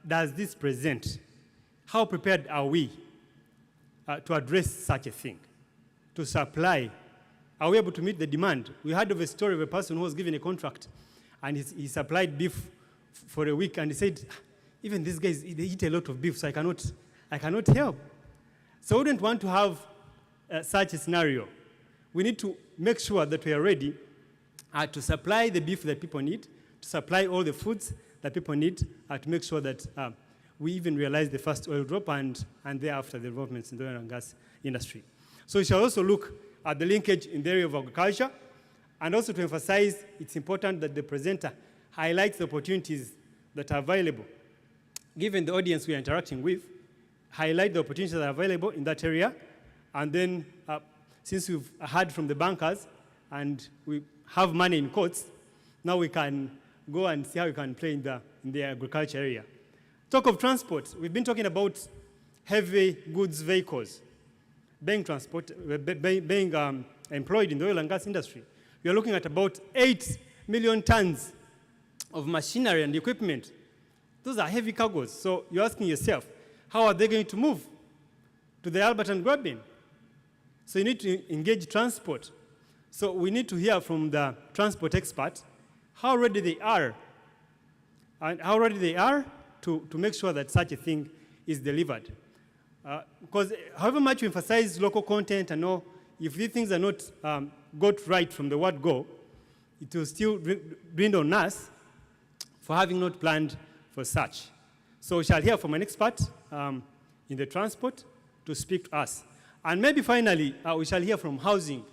does this present? How prepared are we to address such a thing? to supply? Are we able to meet the demand? We heard of a story of a person who was given a contract, and he supplied beef for a week, and he said, even these guys, they eat a lot of beef, so I cannot help. So we don't want to have such a scenario. We need to make sure that we are ready to supply the beef that people need, to supply all the foods that people need, to make sure that we even realize the first oil drop and thereafter the developments in the oil and gas industry. So we shall also look at the linkage in the area of agriculture, and also to emphasize it's important that the presenter highlights the opportunities that are available. Given the audience we are interacting with, highlight the opportunities that are available in that area, and then since we've heard from the bankers and we have money in quotes, now we can go and see how we can play in the agriculture area. Talk of transport, we've been talking about heavy goods vehicles being employed in the oil and gas industry. We are looking at about 8 million tons of machinery and equipment. Those are heavy cargoes. So you're asking yourself, how are they going to move to the Alberton Graben? So you need to engage transport. So we need to hear from the transport expert how ready they are, and how ready they are to make sure that such a thing is delivered. Because however much we emphasize local content and all, if these things are not got right from the word go, it will still bring on us for having not planned for such. So we shall hear from an expert in the transport to speak to us. And maybe finally, we shall hear from housing,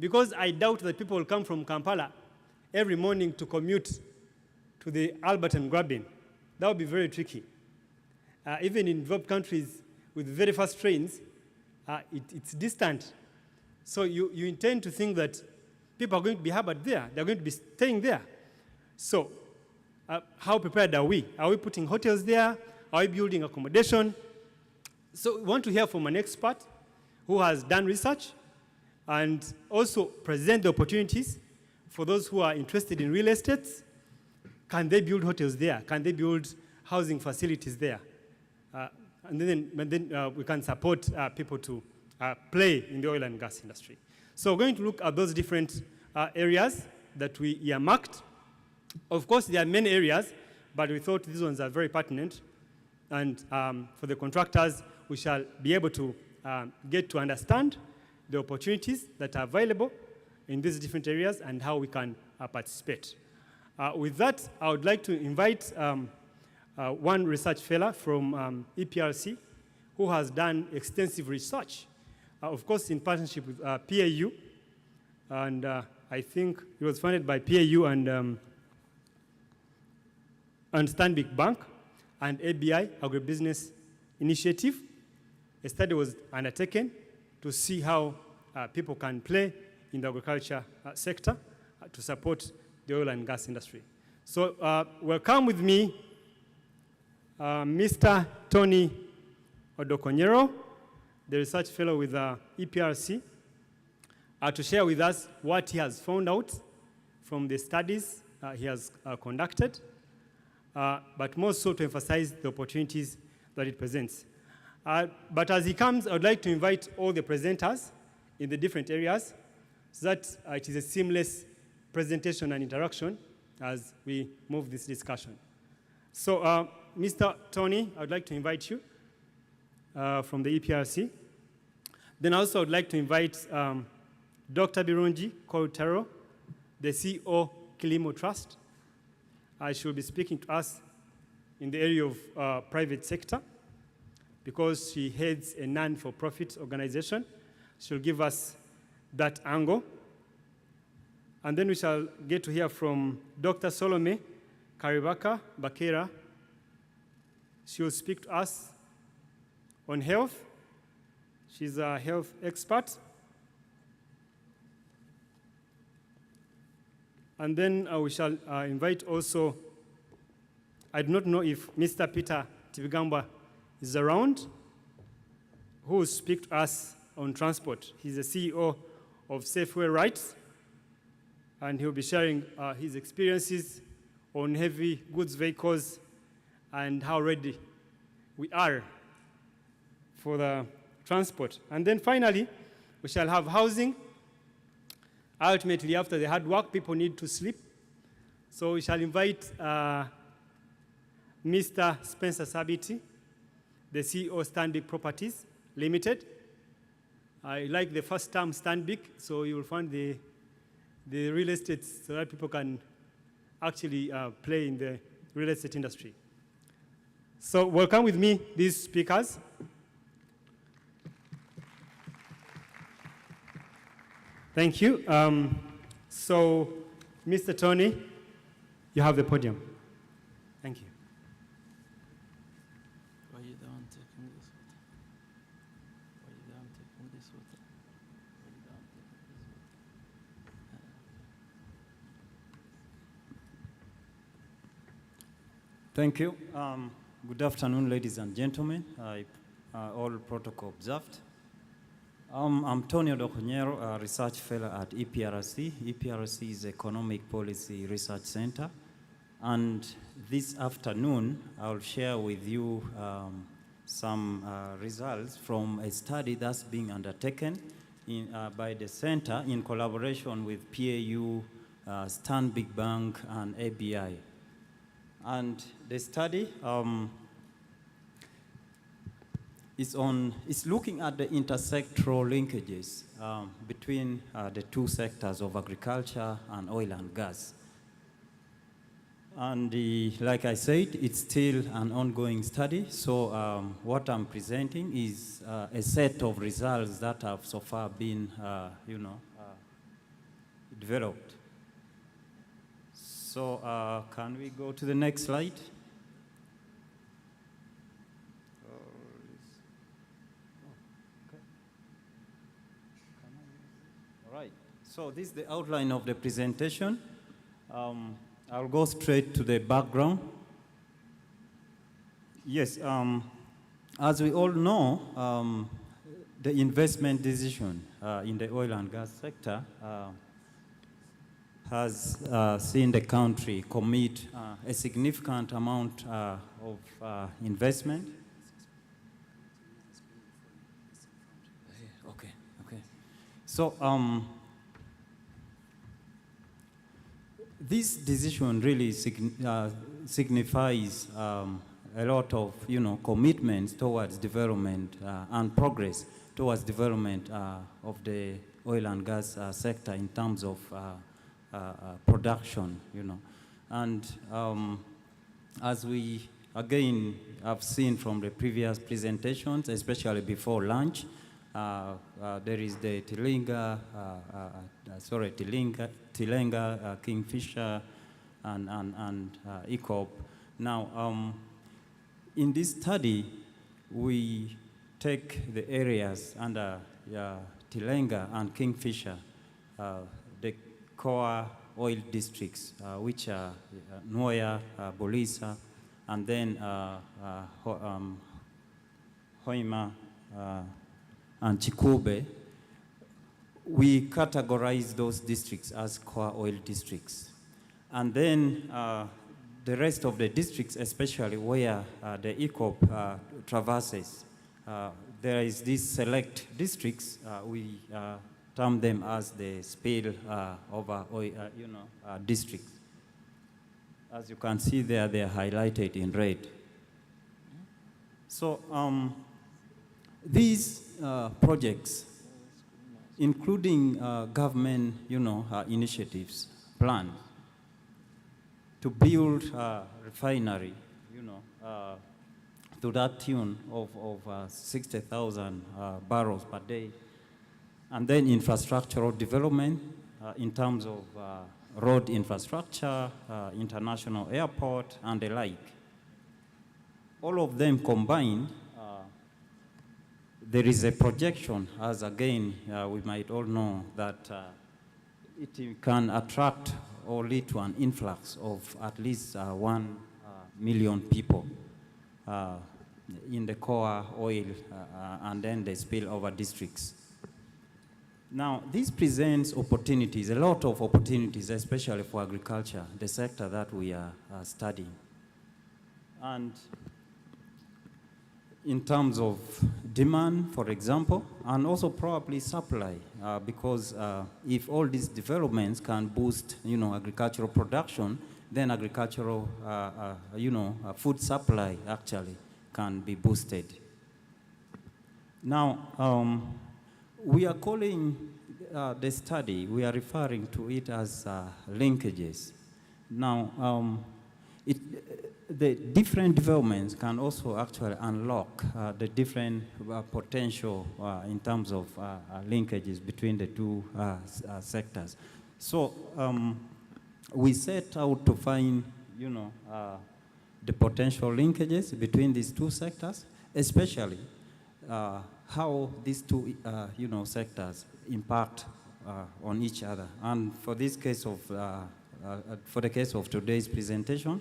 because I doubt that people will come from Kampala every morning to commute to the Alberton Graben. That would be very tricky. Even in developed countries with very fast trains, it's distant. So you intend to think that people are going to be harbored there. They're going to be staying there. So how prepared are we? Are we putting hotels there? Are we building accommodation? So we want to hear from an expert who has done research and also present the opportunities for those who are interested in real estate. Can they build hotels there? Can they build housing facilities there? And then we can support people to play in the oil and gas industry. So we're going to look at those different areas that we earmarked. Of course, there are many areas, but we thought these ones are very pertinent. And for the contractors, we shall be able to get to understand the opportunities that are available in these different areas and how we can participate. With that, I would like to invite one research fellow from EPRC who has done extensive research, of course in partnership with PAU, and I think it was funded by PAU and Stanbic Bank and ABI, Agribusiness Initiative. A study was undertaken to see how people can play in the agriculture sector to support the oil and gas industry. So welcome with me Mr. Tony Odokonyero, the research fellow with EPRC, to share with us what he has found out from the studies he has conducted, but more so to emphasize the opportunities that it presents. But as he comes, I would like to invite all the presenters in the different areas so that it is a seamless presentation and interaction as we move this discussion. So, Mr. Tony, I would like to invite you from the EPRC. Then also I would like to invite Dr. Birungi Koutaro, the CEO, Kilimo Trust. She will be speaking to us in the area of private sector because she heads a non-for-profit organization. She'll give us that angle. And then we shall get to hear from Dr. Salome Karibaka Bakera. She will speak to us on health. She's a health expert. And then we shall invite also, I do not know if Mr. Peter Tibigamba is around, who will speak to us on transport. He's the CEO of Safeway Rights, and he'll be sharing his experiences on heavy goods vehicles and how ready we are for the transport. And then finally, We shall have housing. Ultimately, after the hard work, people need to sleep. So we shall invite Mr. Spencer Sabiti, the CEO of Stanbic Properties Limited. I like the first term Stanbic, so you will find the real estate so that people can actually play in the real estate industry. So welcome with me these speakers. Thank you. So, Mr. Tony, you have the podium. Thank you. Why you don't taking this water? Why you don't taking this water? Why you don't taking this water? Thank you. Good afternoon, ladies and gentlemen. All protocol observed. I'm Tony Odokunyero, a research fellow at EPRC. EPRC is Economic Policy Research Center. And this afternoon, I'll share with you some results from a study that's being undertaken by the center in collaboration with PAU, Stanbic Bank, and ABI. And the study is looking at the intersectoral linkages between the two sectors of agriculture and oil and gas. And like I said, it's still an ongoing study. So what I'm presenting is a set of results that have so far been, developed. So can we go to the next slide? All right. So this is the outline of the presentation. I'll go straight to the background. Yes, as we all know, the investment decision in the oil and gas sector has seen the country commit a significant amount of investment. Okay. So this decision really signifies a lot of commitments towards development and progress towards development of the oil and gas sector in terms of production, And as we, again, have seen from the previous presentations, especially before lunch, there is the Tilenga, Kingfisher, and EACOP. Now, in this study, we take the areas under Tilenga and Kingfisher, the core oil districts, which are Nwoya, Bolisa, and then Hoima and Chikube. We categorize those districts as core oil districts. And then the rest of the districts, especially where the EACOP traverses, there is these select districts, we term them as the spill over oil, districts. As you can see there, they are highlighted in red. So these projects, including government, initiatives, planned to build a refinery, to that tune of 60,000 barrels per day, and then infrastructural development in terms of road infrastructure, international airport, and the like. All of them combined, there is a projection, as again, we might all know, that it can attract or lead to an influx of at least 1 million people in the core oil and then the spillover districts. Now, this presents opportunities, a lot of opportunities, especially for agriculture, the sector that we are studying. And in terms of demand, for example, and also probably supply, because if all these developments can boost, agricultural production, then agricultural, food supply actually can be boosted. Now, we are calling the study, we are referring to it as linkages. Now, the different developments can also actually unlock the different potential in terms of linkages between the two sectors. So we set out to find, the potential linkages between these two sectors, especially how these two, sectors impact on each other. And for this case of, for the case of today's presentation,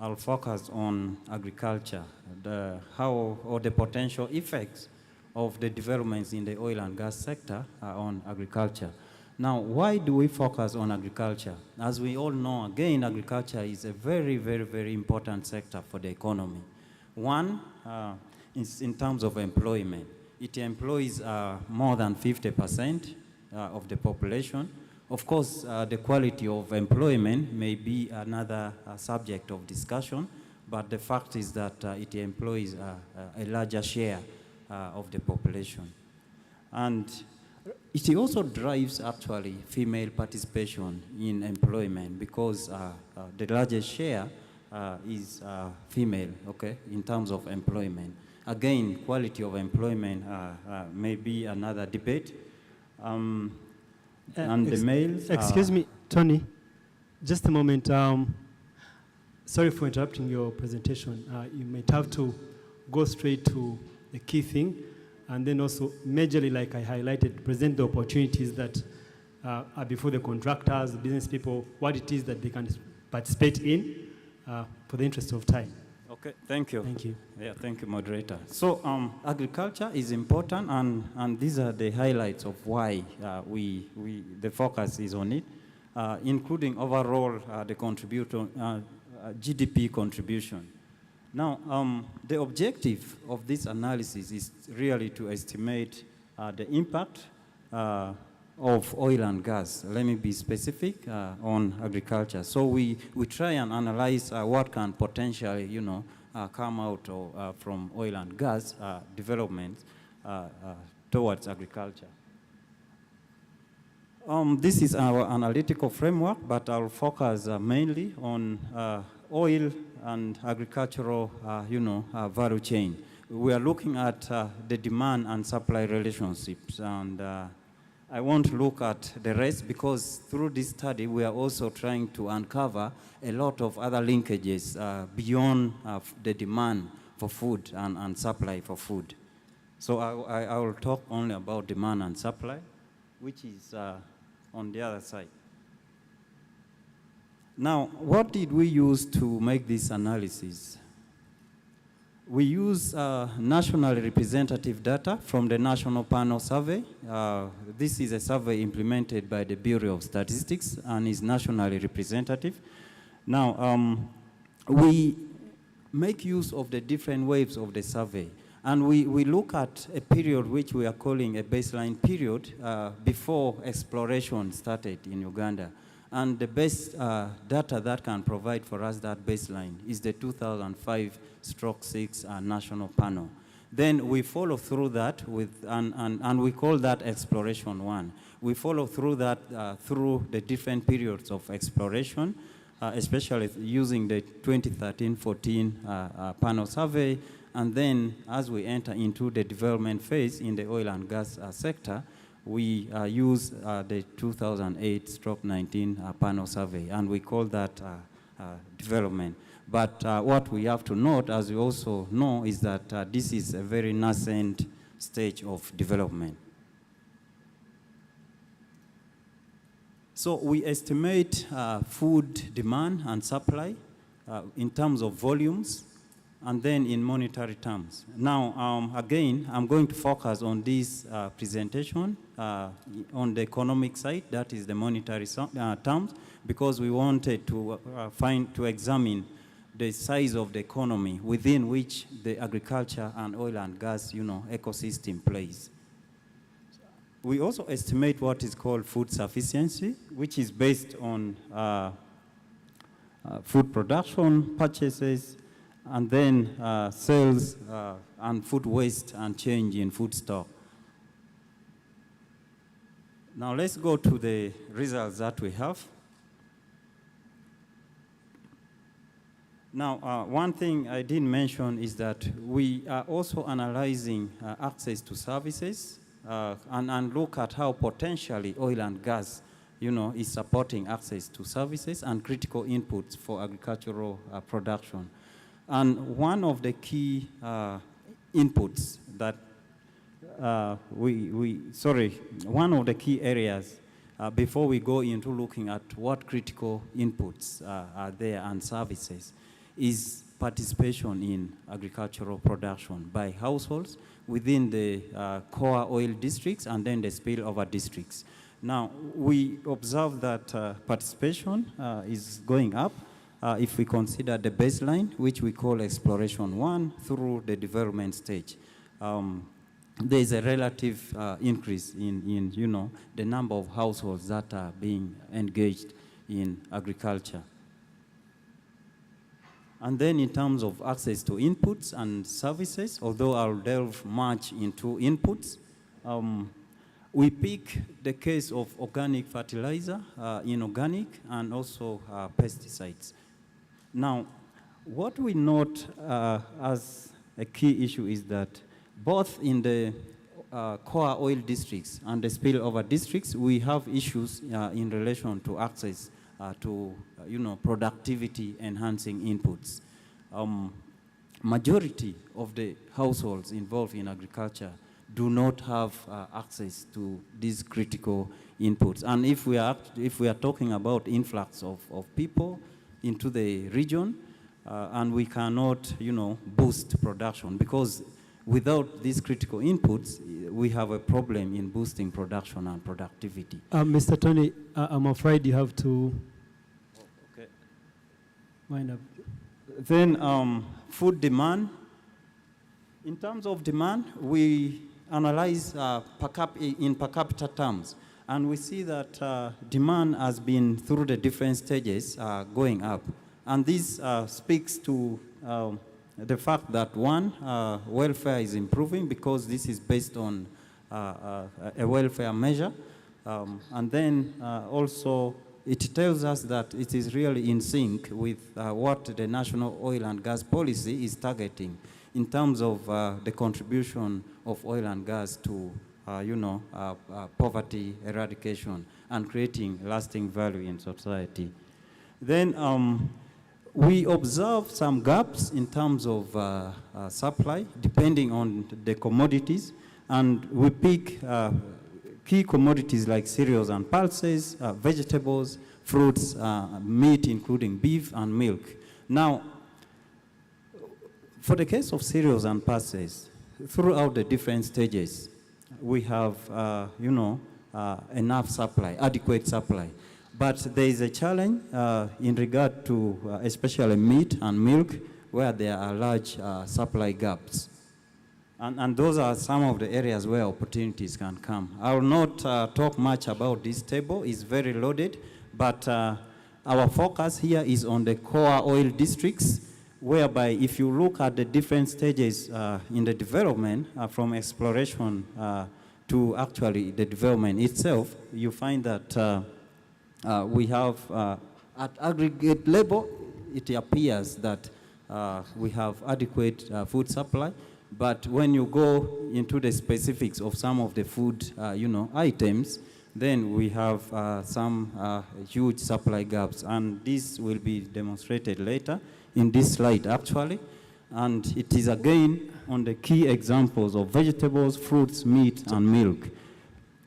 I'll focus on agriculture, the potential effects of the developments in the oil and gas sector on agriculture. Now, why do we focus on agriculture? As we all know, again, agriculture is a very, very, very important sector for the economy. One, is in terms of employment. It employs more than 50% of the population. Of course, the quality of employment may be another subject of discussion, but the fact is that it employs a larger share of the population. And it also drives actually female participation in employment because the largest share is female, okay, in terms of employment. Again, quality of employment may be another debate. And the males. Excuse me, Tony, just a moment. Sorry for interrupting your presentation. You might have to go straight to the key thing, and then also majorly, like I highlighted, present the opportunities that are before the contractors, the business people, what it is that they can participate in for the interest of time. Okay, thank you. Thank you. Yeah, thank you, moderator. So agriculture is important, and these are the highlights of why the focus is on it, including overall the GDP contribution. Now, the objective of this analysis is really to estimate the impact of oil and gas. Let me be specific on agriculture. So we try and analyze what can potentially, come out from oil and gas development towards agriculture. This is our analytical framework, but I'll focus mainly on oil and agricultural, value chain. We are looking at the demand and supply relationships, and I won't look at the rest because through this study we are also trying to uncover a lot of other linkages beyond the demand for food and supply for food. So I will talk only about demand and supply, which is on the other side. Now, what did we use to make this analysis? We use nationally representative data from the National Panel Survey. This is a survey implemented by the Bureau of Statistics and is nationally representative. Now, we make use of the different waves of the survey. And we look at a period which we are calling a baseline period before exploration started in Uganda. And the best data that can provide for us that baseline is the 2005/6 national panel. Then we follow through that and we call that exploration 1. We follow through that through the different periods of exploration, especially using the 2013-14 panel survey. And then as we enter into the development phase in the oil and gas sector, we use the 2008/19 panel survey, and we call that development. But what we have to note, as you also know, is that this is a very nascent stage of development. So we estimate food demand and supply in terms of volumes, and then in monetary terms. Now, again, I'm going to focus on this presentation on the economic side, that is the monetary terms, because we wanted to examine the size of the economy within which the agriculture and oil and gas, ecosystem plays. We also estimate what is called food sufficiency, which is based on food production, purchases, and then sales and food waste and change in food stock. Now let's go to the results that we have. Now, one thing I didn't mention is that we are also analyzing access to services and look at how potentially oil and gas, is supporting access to services and critical inputs for agricultural production. And one of the key inputs that one of the key areas before we go into looking at what critical inputs are there and services is participation in agricultural production by households within the core oil districts and then the spillover districts. Now, we observe that participation is going up if we consider the baseline, which we call exploration 1 through the development stage. There is a relative increase in the number of households that are being engaged in agriculture. And then in terms of access to inputs and services, although I'll delve much into inputs, we pick the case of organic fertilizer, inorganic, and also pesticides. Now, what we note as a key issue is that both in the core oil districts and the spillover districts, we have issues in relation to access to productivity enhancing inputs. Majority of the households involved in agriculture do not have access to these critical inputs. And if we are talking about influx of people into the region, and we cannot boost production, because without these critical inputs, we have a problem in boosting production and productivity. Mr. Tony, I'm afraid you have to wind up. Then food demand. In terms of demand, we analyze in per capita terms, and we see that demand has been through the different stages going up. And this speaks to the fact that one, welfare is improving because this is based on a welfare measure. And then also it tells us that it is really in sync with what the National Oil and Gas Policy is targeting in terms of the contribution of oil and gas to, poverty eradication and creating lasting value in society. Then we observe some gaps in terms of supply, depending on the commodities, and we pick key commodities like cereals and pulses, vegetables, fruits, meat, including beef and milk. Now, for the case of cereals and pulses, throughout the different stages, we have, enough supply, adequate supply. But there is a challenge in regard to especially meat and milk, where there are large supply gaps. And those are some of the areas where opportunities can come. I will not talk much about this table. It's very loaded, but our focus here is on the core oil districts, whereby if you look at the different stages in the development, from exploration to actually the development itself, you find that we have, at aggregate level, it appears that we have adequate food supply. But when you go into the specifics of some of the food, items, then we have some huge supply gaps. And this will be demonstrated later in this slide, actually. And it is again on the key examples of vegetables, fruits, meat, and milk.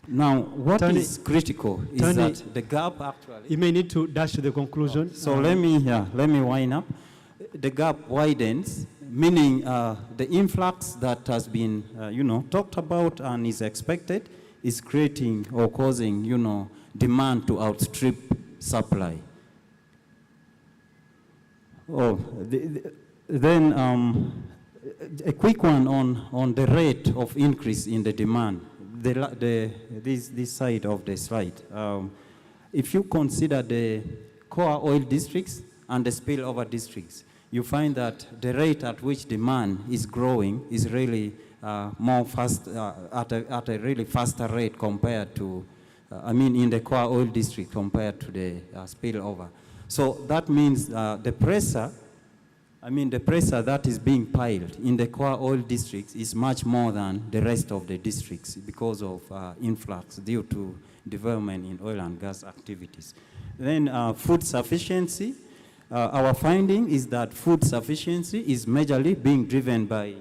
Now, what is critical is that the gap actually... You may need to dash to the conclusion. So let me wind up. The gap widens, meaning the influx that has been, talked about and is expected is creating or causing, demand to outstrip supply. Then a quick one on the rate of increase in the demand. This side of the slide. If you consider the core oil districts and the spillover districts, you find that the rate at which demand is growing is really more fast, at a really faster rate compared to, in the core oil district compared to the spillover. So that means the pressure that is being piled in the core oil districts is much more than the rest of the districts because of influx due to development in oil and gas activities. Then food sufficiency. Our finding is that food sufficiency is majorly being driven by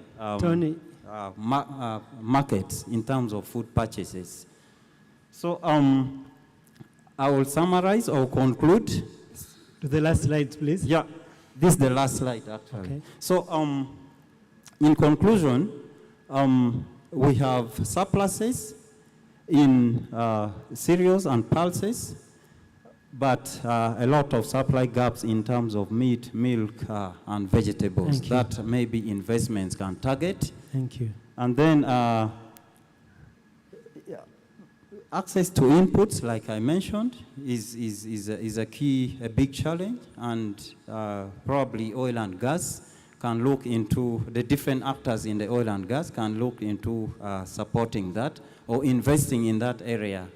markets in terms of food purchases. So I will summarize or conclude. To the last slide, please. Yeah, this is the last slide, actually. Okay. So in conclusion, we have surpluses in cereals and pulses, but a lot of supply gaps in terms of meat, milk, and vegetables that maybe investments can target. Thank you. And then access to inputs, like I mentioned, is a big challenge, and probably oil and gas can look into, the different actors in the oil and gas can look into supporting that or investing in that area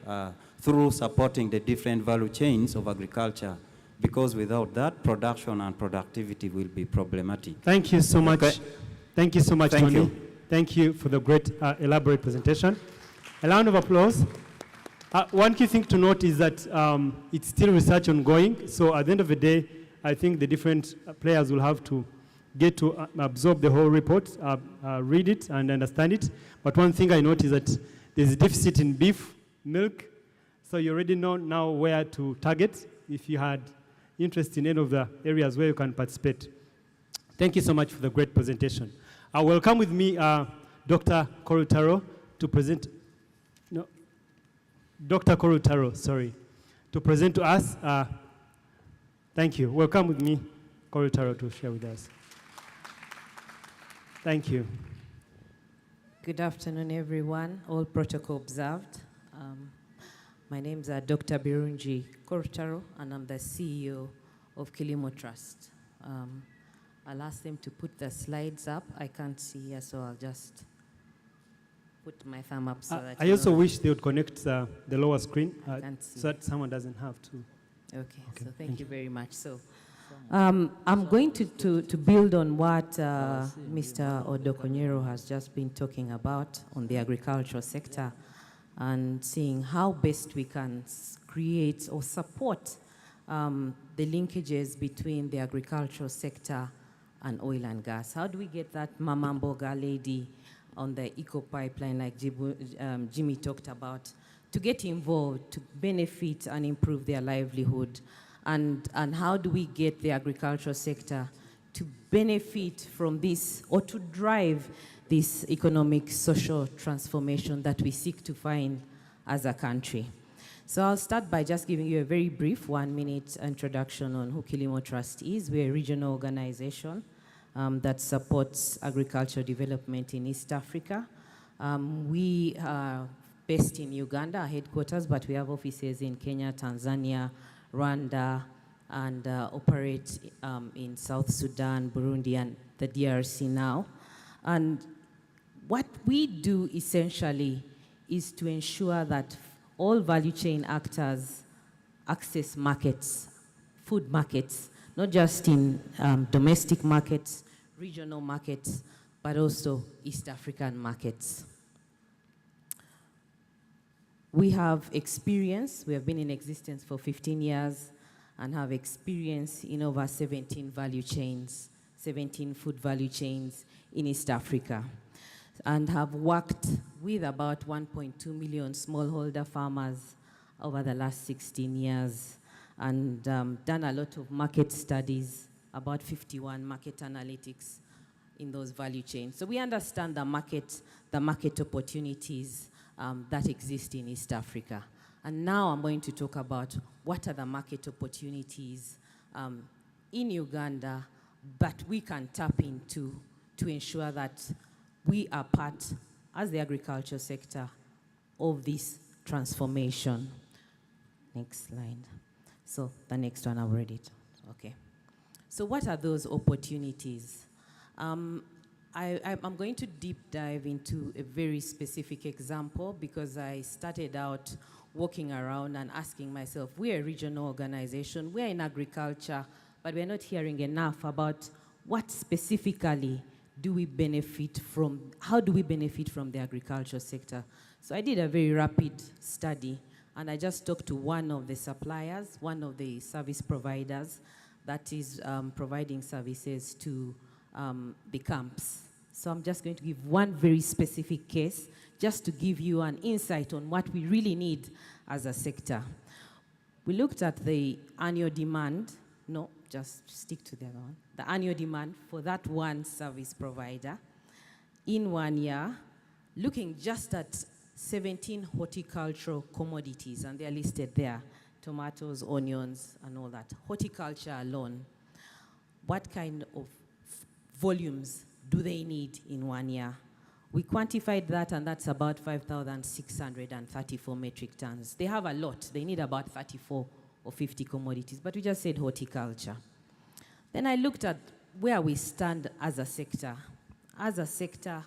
through supporting the different value chains of agriculture, because without that, production and productivity will be problematic. Thank you so much. Okay. Thank you so much, Thank Tony. you. Thank you for the great, elaborate presentation. A round of applause. One key thing to note is that it's still research ongoing, so at the end of the day, I think the different players will have to get to absorb the whole report, read it, and understand it. But one thing I noticed is that there's a deficit in beef, milk, so you already know now where to target if you had interest in any of the areas where you can participate. Thank you so much for the great presentation. I welcome with me Dr. Korutaro to present. No, Dr. Korutaro, sorry, to present to us. Thank you. Welcome with me, Korutaro, to share with us. Thank you. Good afternoon, everyone. All protocol observed. My name is Dr. Birungi Korutaro, and I'm the CEO of Kilimo Trust. I'll ask them to put the slides up. I can't see here, so I'll just put my thumb up so that I also wish they would connect the lower screen so that someone doesn't have to. Okay, so thank you very much. So I'm going to build on what Mr. Odokonyero has just been talking about on the agricultural sector and seeing how best we can create or support the linkages between the agricultural sector and oil and gas. How do we get that Mama Mboga lady on the eco pipeline like Jimmy talked about to get involved, to benefit and improve their livelihood? And how do we get the agricultural sector to benefit from this or to drive this economic, social transformation that we seek to find as a country? So I'll start by just giving you a very brief 1-minute introduction on who Kilimo Trust is. We're a regional organization that supports agricultural development in East Africa. We are based in Uganda, our headquarters, but we have offices in Kenya, Tanzania, Rwanda, and operate in South Sudan, Burundi, and the DRC now. And what we do essentially is to ensure that all value chain actors access markets, food markets, not just in domestic markets, regional markets, but also East African markets. We have experience. We have been in existence for 15 years and have experience in over 17 value chains, 17 food value chains in East Africa, and have worked with about 1.2 million smallholder farmers over the last 16 years and done a lot of market studies, about 51 market analytics in those value chains. So we understand the market opportunities that exist in East Africa. And now I'm going to talk about what are the market opportunities in Uganda but we can tap into to ensure that we are part, as the agriculture sector, of this transformation. Next slide. So the next one I've read it. Okay. So what are those opportunities? I'm going to deep dive into a very specific example because I started out walking around and asking myself, we're a regional organization, we're in agriculture, but we're not hearing enough about what specifically do we benefit from, how do we benefit from the agriculture sector? So I did a very rapid study, and I just talked to one of the suppliers, one of the service providers that is providing services to the camps. So I'm just going to give one very specific case just to give you an insight on what we really need as a sector. We looked at the annual demand. No, just stick to the other one. The annual demand for that one service provider in 1 year, looking just at 17 horticultural commodities, and they're listed there, tomatoes, onions, and all that. Horticulture alone, what kind of volumes do they need in 1 year? We quantified that, and that's about 5,634 metric tons. They have a lot. They need about 34 or 50 commodities, but we just said horticulture. Then I looked at where we stand as a sector. As a sector,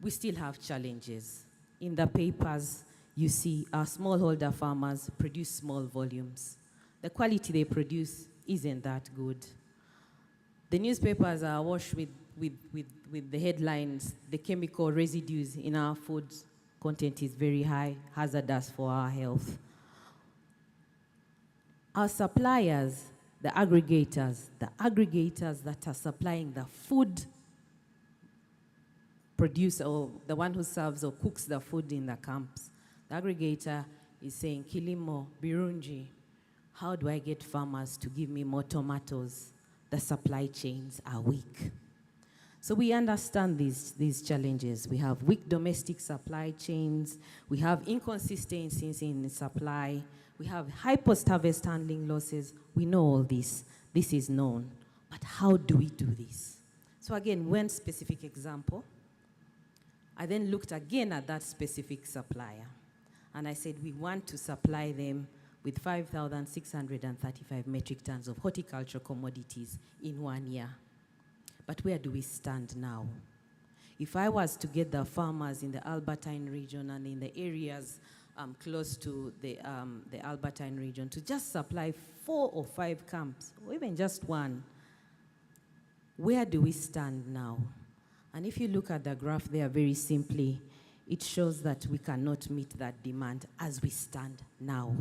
we still have challenges. In the papers, you see our smallholder farmers produce small volumes. The quality they produce isn't that good. The newspapers are awash with the headlines, the chemical residues in our food content is very high, hazardous for our health. Our suppliers, the aggregators that are supplying the food producer, or the one who serves or cooks the food in the camps, the aggregator is saying, Kilimo, Birunji, how do I get farmers to give me more tomatoes? The supply chains are weak. So we understand these challenges. We have weak domestic supply chains. We have inconsistencies in supply. We have high post-harvest handling losses. We know all this. This is known. But how do we do this? So again, one specific example. I then looked again at that specific supplier. And I said, we want to supply them with 5,635 metric tons of horticultural commodities in 1 year. But where do we stand now? If I was to get the farmers in the Albertine region and in the areas close to the Albertine region to just supply 4 or 5 camps, or even just one, where do we stand now? And if you look at the graph there very simply, it shows that we cannot meet that demand as we stand now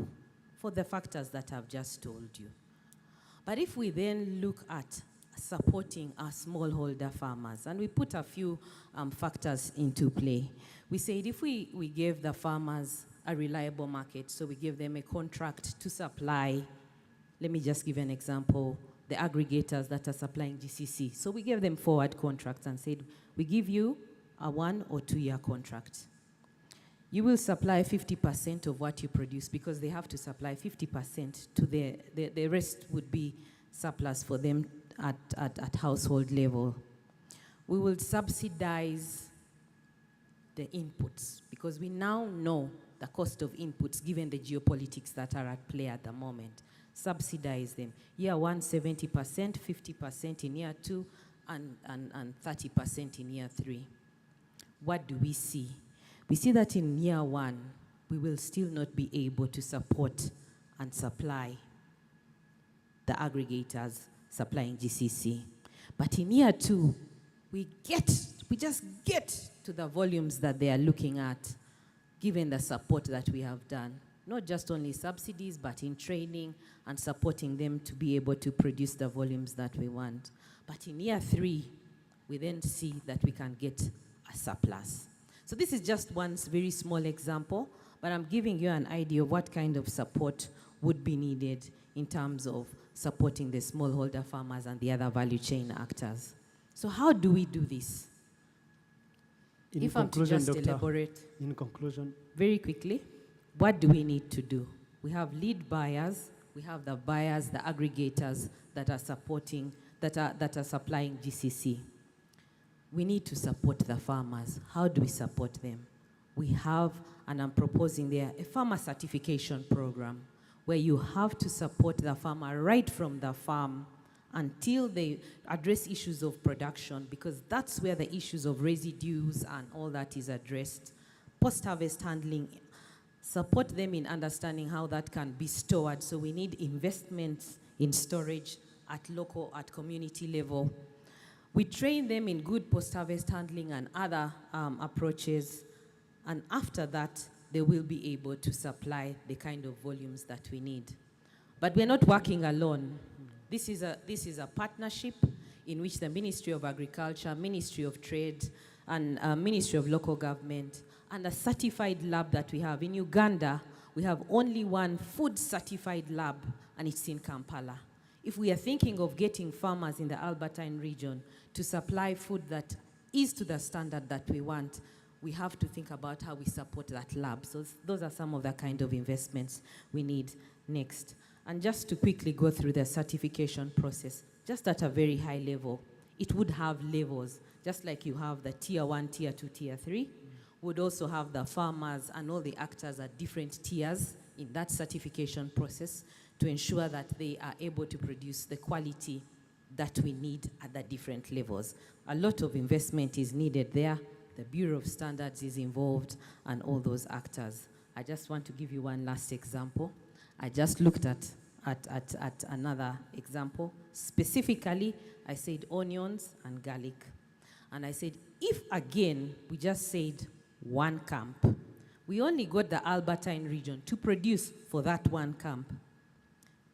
for the factors that I've just told you. But if we then look at supporting our smallholder farmers, and we put a few factors into play. We said if we gave the farmers a reliable market, so we give them a contract to supply, let me just give an example, the aggregators that are supplying GCC. So we gave them forward contracts and said, we give you a 1 or 2 year contract. You will supply 50% of what you produce because they have to supply 50% to the rest would be surplus for them at household level. We will subsidize the inputs because we now know the cost of inputs given the geopolitics that are at play at the moment. Subsidize them. Year 1, 70%, 50% in year 2, and 30% in year 3. What do we see? We see that in year 1, we will still not be able to support and supply the aggregators supplying GCC. But in year 2, we just get to the volumes that they are looking at, given the support that we have done. Not just only subsidies, but in training and supporting them to be able to produce the volumes that we want. But in year 3, we then see that we can get a surplus. So this is just one very small example, but I'm giving you an idea of what kind of support would be needed in terms of supporting the smallholder farmers and the other value chain actors. So how do we do this? In conclusion, very quickly, what do we need to do? We have lead buyers, we have the buyers, the aggregators that are supporting that are supplying GCC. We need to support the farmers. How do we support them? We have, and I'm proposing there, a farmer certification program where you have to support the farmer right from the farm until they address issues of production, because that's where the issues of residues and all that is addressed. Post-harvest handling, support them in understanding how that can be stored. So we need investments in storage at local, at community level. We train them in good post-harvest handling and other approaches, and after that, they will be able to supply the kind of volumes that we need. But we're not working alone. This is a partnership in which the Ministry of Agriculture, Ministry of Trade, and Ministry of Local Government, and a certified lab that we have. In Uganda, we have only one food certified lab, and it's in Kampala. If we are thinking of getting farmers in the Albertine region to supply food that is to the standard that we want, we have to think about how we support that lab. So those are some of the kind of investments we need next. And just to quickly go through the certification process, just at a very high level, it would have levels, just like you have the tier 1, tier 2, tier 3, would also have the farmers and all the actors at different tiers in that certification process to ensure that they are able to produce the quality that we need at the different levels. A lot of investment is needed there. The Bureau of Standards is involved and all those actors. I just want to give you one last example. I just looked at another example. Specifically, I said onions and garlic. And I said, if again, we just said one camp, we only got the Albertine region to produce for that one camp.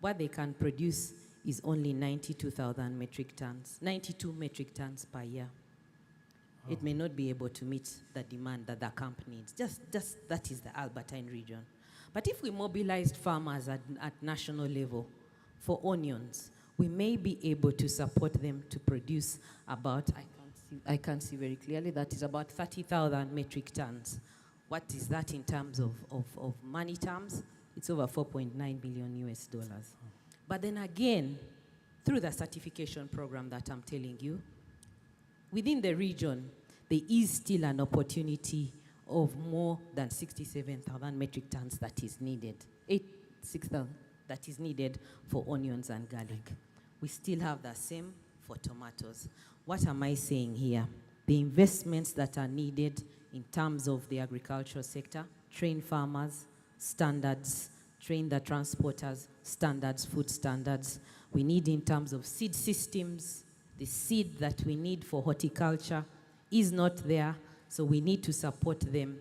What they can produce is only 92,000 metric tons, 92 metric tons per year. Oh. It may not be able to meet the demand that the camp needs. Just that is the Albertine region. But if we mobilized farmers at national level for onions, we may be able to support them to produce about, I can't see very clearly, that is about 30,000 metric tons. What is that in terms of money terms? It's over $4.9 billion US. But then again, through the certification program that I'm telling you, within the region, there is still an opportunity of more than 67,000 metric tons that is needed, 6,000 that is needed for onions and garlic. We still have the same for tomatoes. What am I saying here? The investments that are needed in terms of the agricultural sector, train farmers, standards, train the transporters, standards, food standards. We need in terms of seed systems, the seed that we need for horticulture is not there, so we need to support them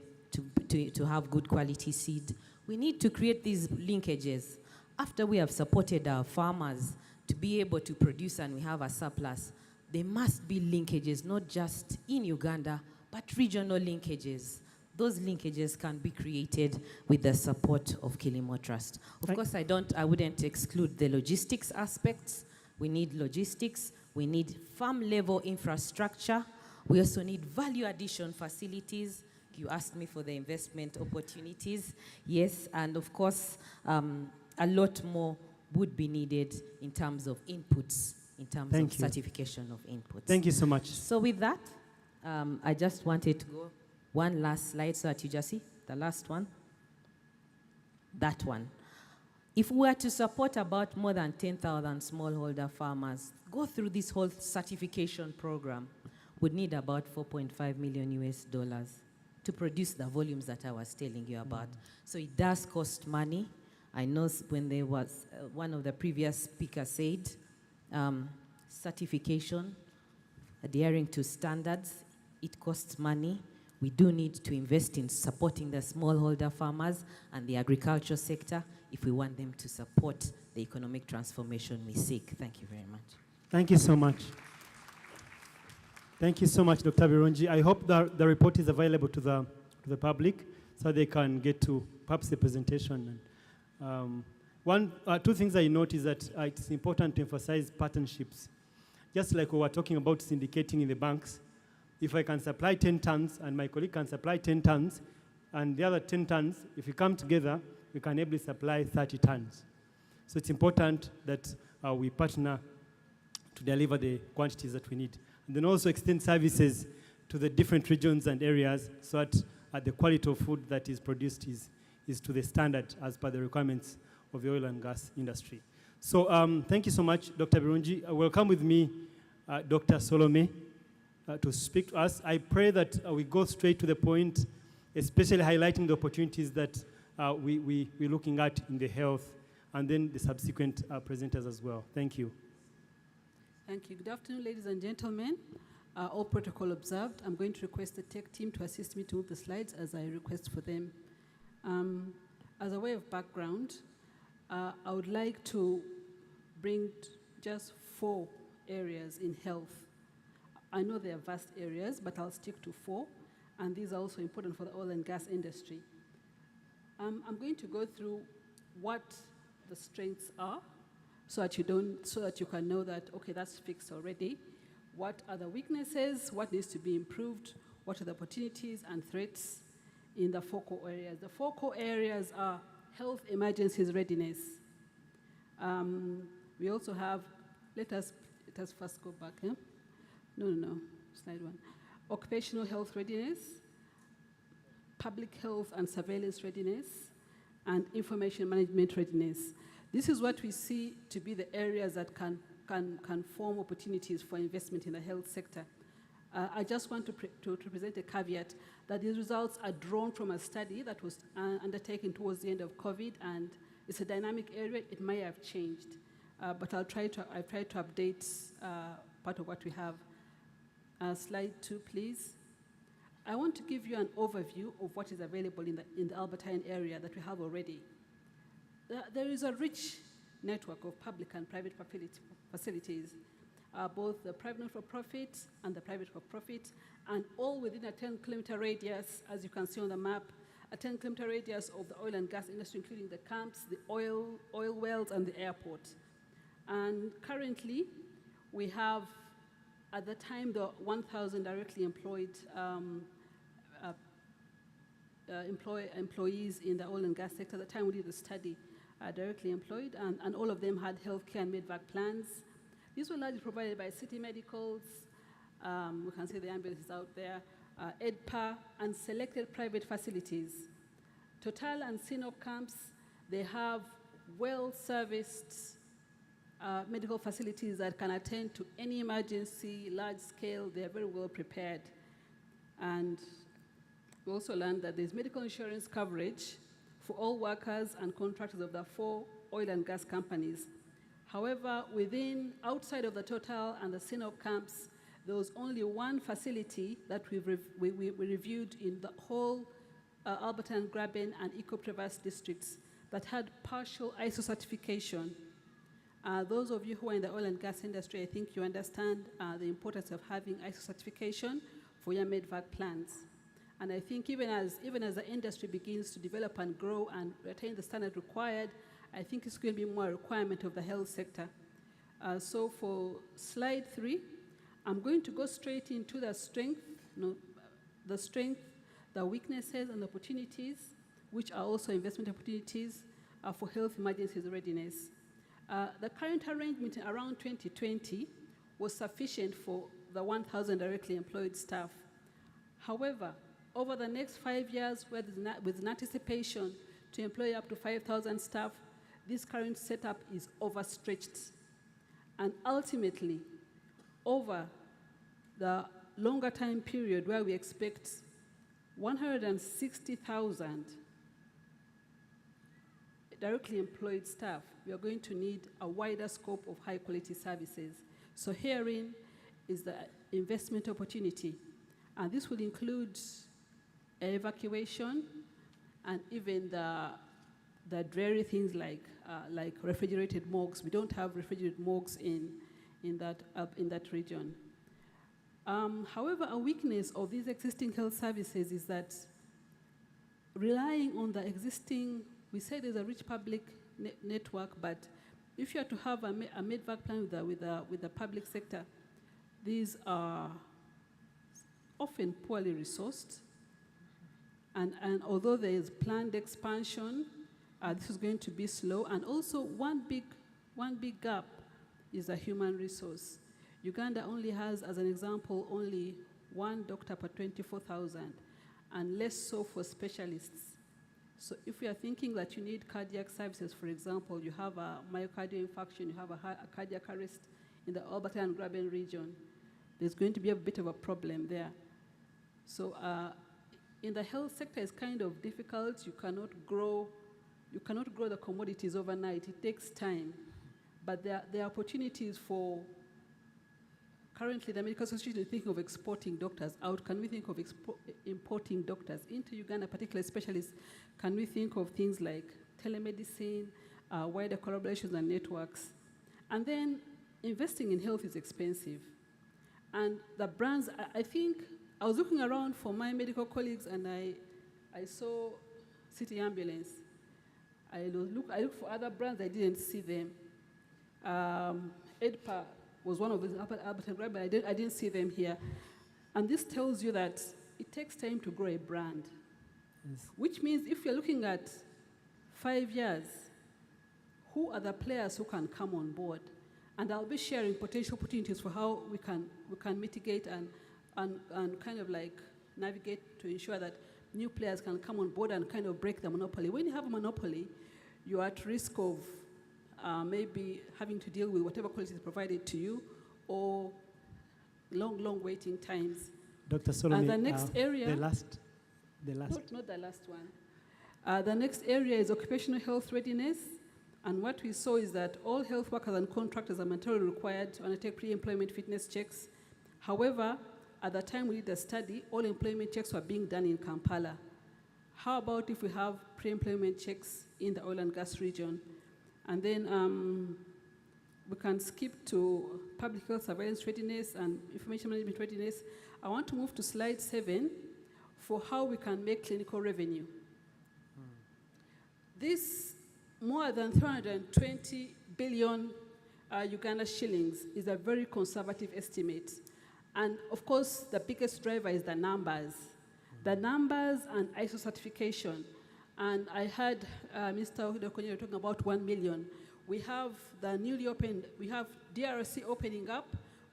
to have good quality seed. We need to create these linkages. After we have supported our farmers to be able to produce and we have a surplus, there must be linkages, not just in Uganda, but regional linkages. Those linkages can be created with the support of Kilimo Trust. Of course, I wouldn't exclude the logistics aspects. We need logistics. We need farm-level infrastructure. We also need value addition facilities. You asked me for the investment opportunities. Yes, and of course, a lot more would be needed in terms of inputs, in terms of certification of inputs. Thank you so much. So with that, I just wanted to go one last slide so that you just see the last one. That one. If we were to support about more than 10,000 smallholder farmers, go through this whole certification program, would need about $4.5 million US to produce the volumes that I was telling you about. So it does cost money. I know when there was, one of the previous speakers said, certification, adhering to standards, it costs money. We do need to invest in supporting the smallholder farmers and the agriculture sector if we want them to support the economic transformation we seek. Thank you very much. Thank you so much. Thank you so much, Dr. Birungi. I hope that the report is available to the public so they can get to perhaps the presentation. Two things I note is that it's important to emphasize partnerships. Just like we were talking about syndicating in the banks, if I can supply 10 tons and my colleague can supply 10 tons, and the other 10 tons, if we come together, we can able to supply 30 tons. So it's important that we partner to deliver the quantities that we need. And then also extend services to the different regions and areas so that the quality of food that is produced is to the standard as per the requirements of the oil and gas industry. So thank you so much, Dr. Birungi. Welcome with me, Dr. Solome, to speak to us. I pray that we go straight to the point, especially highlighting the opportunities that we're looking at in the health, and then the subsequent presenters as well. Thank you. Thank you. Good afternoon, ladies and gentlemen. All protocol observed. I'm going to request the tech team to assist me to move the slides as I request for them. As a way of background, I would like to bring just 4 areas in health. I know they are vast areas, but I'll stick to 4, and these are also important for the oil and gas industry. I'm going to go through what the strengths are, so that you can know that, okay, that's fixed already. What are the weaknesses? What needs to be improved? What are the opportunities and threats in the 4 core areas? The 4 core areas are health emergencies readiness. We also have, let us first go back. Eh? No, slide 1. Occupational health readiness, public health and surveillance readiness, and information management readiness. This is what we see to be the areas that can form opportunities for investment in the health sector. I just want to present a caveat that these results are drawn from a study that was undertaken towards the end of COVID, and it's a dynamic area. It may have changed, but I've tried to update part of what we have. Slide 2, please. I want to give you an overview of what is available in the Albertine area that we have already. There is a rich network of public and private facilities, both the private not-for-profit and the private for-profit, and all within a 10-kilometer radius, as you can see on the map, a 10-kilometer radius of the oil and gas industry, including the camps, the oil wells, and the airport. And currently, we have, at the time, the 1,000 directly employed employees in the oil and gas sector. At the time we did the study, directly employed, and all of them had healthcare and medvac plans. These were largely provided by city medicals. We can see the ambulances out there, EDPA, and selected private facilities. Total and CNOC camps, they have well-serviced medical facilities that can attend to any emergency, large scale. They are very well prepared. And we also learned that there's medical insurance coverage for all workers and contractors of the 4 oil and gas companies. However, outside of the Total and the CNOC camps, there was only 1 facility that we reviewed in the whole Albertine, Graben, and EACOP Traverse districts that had partial ISO certification. Those of you who are in the oil and gas industry, I think you understand the importance of having ISO certification for your medvac plans. And I think even as the industry begins to develop and grow and attain the standard required, I think it's going to be more a requirement of the health sector. So for slide 3, I'm going to go straight into the strength, the weaknesses and opportunities, which are also investment opportunities for health emergencies readiness. The current arrangement around 2020 was sufficient for the 1,000 directly employed staff. However, over the next 5 years, with an anticipation to employ up to 5,000 staff, this current setup is overstretched. And ultimately, over the longer time period where we expect 160,000 directly employed staff, we are going to need a wider scope of high-quality services. So herein is the investment opportunity. And this will include evacuation and even the dreary things like refrigerated morgues. We don't have refrigerated morgues in that region. However, a weakness of these existing health services is that relying on the existing, we say there's a rich public network, but if you are to have a medvac plan with the public sector, these are often poorly resourced. And although there is planned expansion, this is going to be slow. And also one big gap is the human resource. Uganda only has, as an example, only 1 doctor per 24,000, and less so for specialists. So if you are thinking that you need cardiac services, for example, you have a myocardial infarction, you have a cardiac arrest in the Alberta and Graben region, there's going to be a bit of a problem there. So in the health sector, it's kind of difficult. You cannot grow the commodities overnight. It takes time. But there are opportunities for, currently the Medical Association is thinking of exporting doctors out. Can we think of importing doctors into Uganda, particularly specialists? Can we think of things like telemedicine, wider collaborations and networks? And then investing in health is expensive. And the brands, I think, I was looking around for my medical colleagues and I saw City Ambulance. I looked for other brands, I didn't see them. EDPA was one of the Albert and Graben, but I didn't see them here. And this tells you that it takes time to grow a brand. Yes. Which means if you're looking at 5 years, who are the players who can come on board? And I'll be sharing potential opportunities for how we can mitigate and kind of like navigate to ensure that new players can come on board and kind of break the monopoly. When you have a monopoly, you're at risk of maybe having to deal with whatever quality is provided to you, or long waiting times. Dr. Solomon, the next area... The last. Not the last one. The next area is occupational health readiness. And what we saw is that all health workers and contractors are mandatorily required to undertake pre-employment fitness checks. However, at the time we did the study, all employment checks were being done in Kampala. How about if we have pre-employment checks in the oil and gas region? And then we can skip to public health surveillance readiness and information management readiness. I want to move to slide 7 for how we can make clinical revenue. This more than 320 billion Uganda shillings is a very conservative estimate. And of course, the biggest driver is the numbers. The numbers and ISO certification. And I heard Mr. Odokonyo talking about 1 million. We have the newly opened, we have DRC opening up,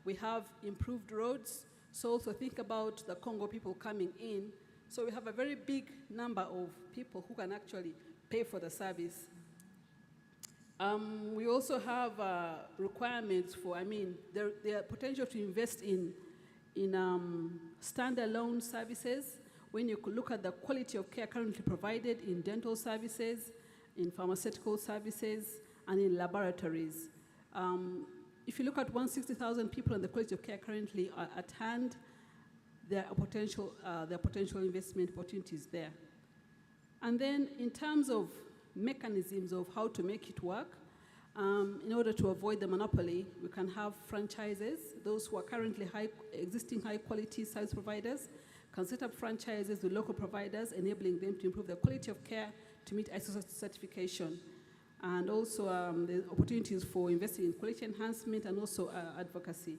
we have improved roads. So also think about the Congo people coming in. So we have a very big number of people who can actually pay for the service. We also have requirements for, there are potential to invest in standalone services. When you could look at the quality of care currently provided in dental services, in pharmaceutical services, and in laboratories. If you look at 160,000 people and the quality of care currently at hand, there are potential investment opportunities there. And then in terms of mechanisms of how to make it work, in order to avoid the monopoly, we can have franchises. Those who are currently existing high-quality service providers can set up franchises with local providers, enabling them to improve the quality of care to meet ISO certification. And also the opportunities for investing in quality enhancement and also advocacy.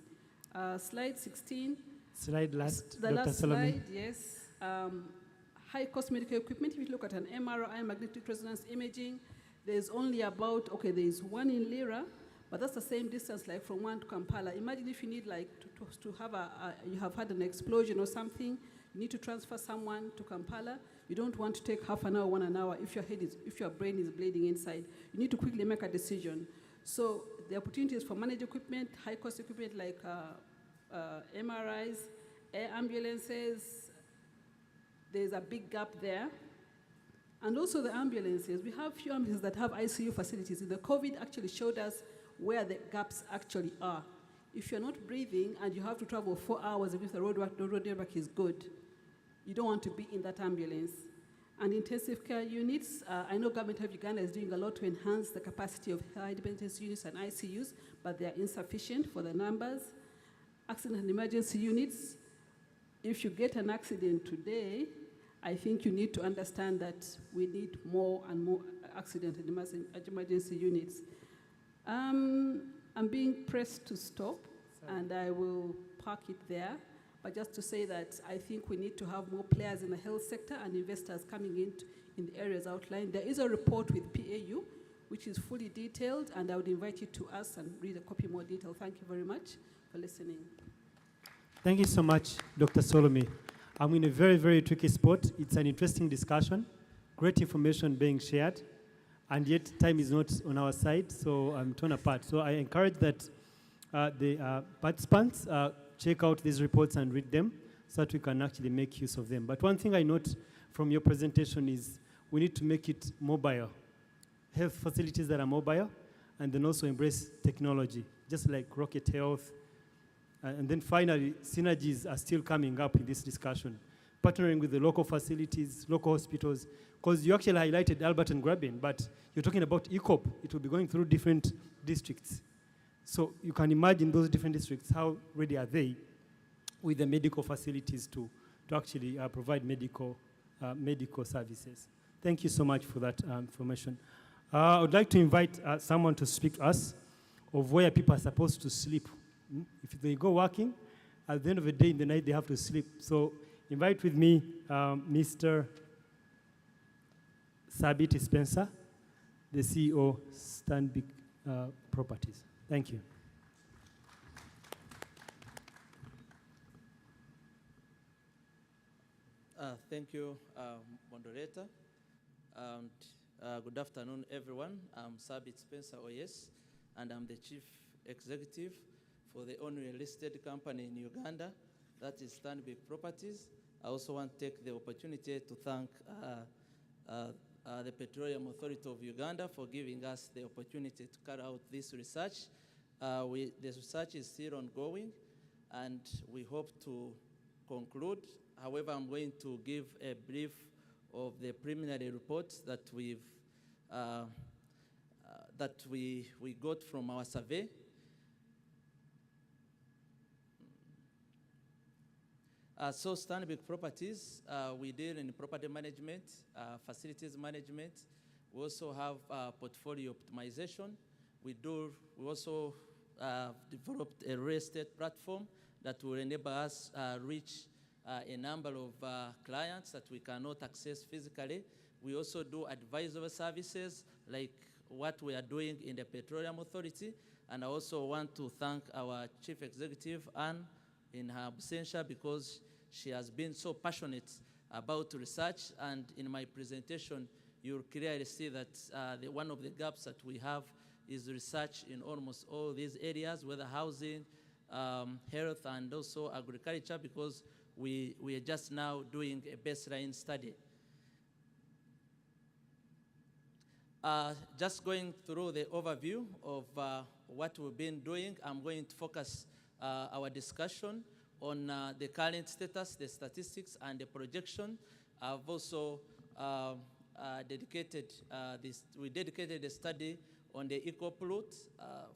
Slide 16. Slide last, the Dr. last Solomon. slide, yes. High-cost medical equipment. If you look at an MRI, magnetic resonance imaging, there's only about, there is one in Lira, but that's the same distance like from one to Kampala. Imagine if you need like to have you have had an explosion or something, you need to transfer someone to Kampala. You don't want to take half an hour, 1 hour if your brain is bleeding inside. You need to quickly make a decision. So the opportunities for managed equipment, high-cost equipment like MRIs, air ambulances, there's a big gap there. And also the ambulances. We have few ambulances that have ICU facilities. The COVID actually showed us where the gaps actually are. If you're not breathing and you have to travel 4 hours, if the road network is good, you don't want to be in that ambulance. And intensive care units, I know Government of Uganda is doing a lot to enhance the capacity of high dependency units and ICUs, but they're insufficient for the numbers. Accident and emergency units, if you get an accident today, I think you need to understand that we need more and more accident and emergency units. I'm being pressed to stop, and I will park it there. But just to say that I think we need to have more players in the health sector and investors coming in the areas outlined. There is a report with PAU, which is fully detailed, and I would invite you to us and read a copy more detail. Thank you very much for listening. Thank you so much, Dr. Solomon. I'm in a very, very tricky spot. It's an interesting discussion, great information being shared, and yet time is not on our side, so I'm torn apart. So I encourage that the participants check out these reports and read them so that we can actually make use of them. But one thing I note from your presentation is we need to make it mobile. Health facilities that are mobile, and then also embrace technology, just like Rocket Health. And then finally, synergies are still coming up in this discussion, partnering with the local facilities, local hospitals, because you actually highlighted Albert and Graben, but you're talking about EACOP. It will be going through different districts. So you can imagine those different districts, how ready are they with the medical facilities to actually provide medical services. Thank you so much for that information. I would like to invite someone to speak to us of where people are supposed to sleep. If they go working, at the end of the day, in the night, they have to sleep. So invite with me Mr. Sabiti Spencer, the CEO, Stanbic Properties. Thank you. Thank you, moderator. And good afternoon, everyone. I'm Sabit Spencer OS, and I'm the Chief Executive for the only listed company in Uganda, that is Stanbic Properties. I also want to take the opportunity to thank the Petroleum Authority of Uganda for giving us the opportunity to carry out this research. The research is still ongoing, and we hope to conclude. However, I'm going to give a brief of the preliminary reports that we got from our survey. So Stanbic Properties, we deal in property management, facilities management. We also have portfolio optimization. We also developed a real estate platform that will enable us reach a number of clients that we cannot access physically. We also do advisory services like what we are doing in the Petroleum Authority. And I also want to thank our Chief Executive, Anne, in her absentia, because she has been so passionate about research. And in my presentation, you'll clearly see that one of the gaps that we have is research in almost all these areas, whether housing, health, and also agriculture, because we are just now doing a baseline study. Just going through the overview of what we've been doing, I'm going to focus our discussion on the current status, the statistics, and the projection. I've also dedicated a study on the EACOP route,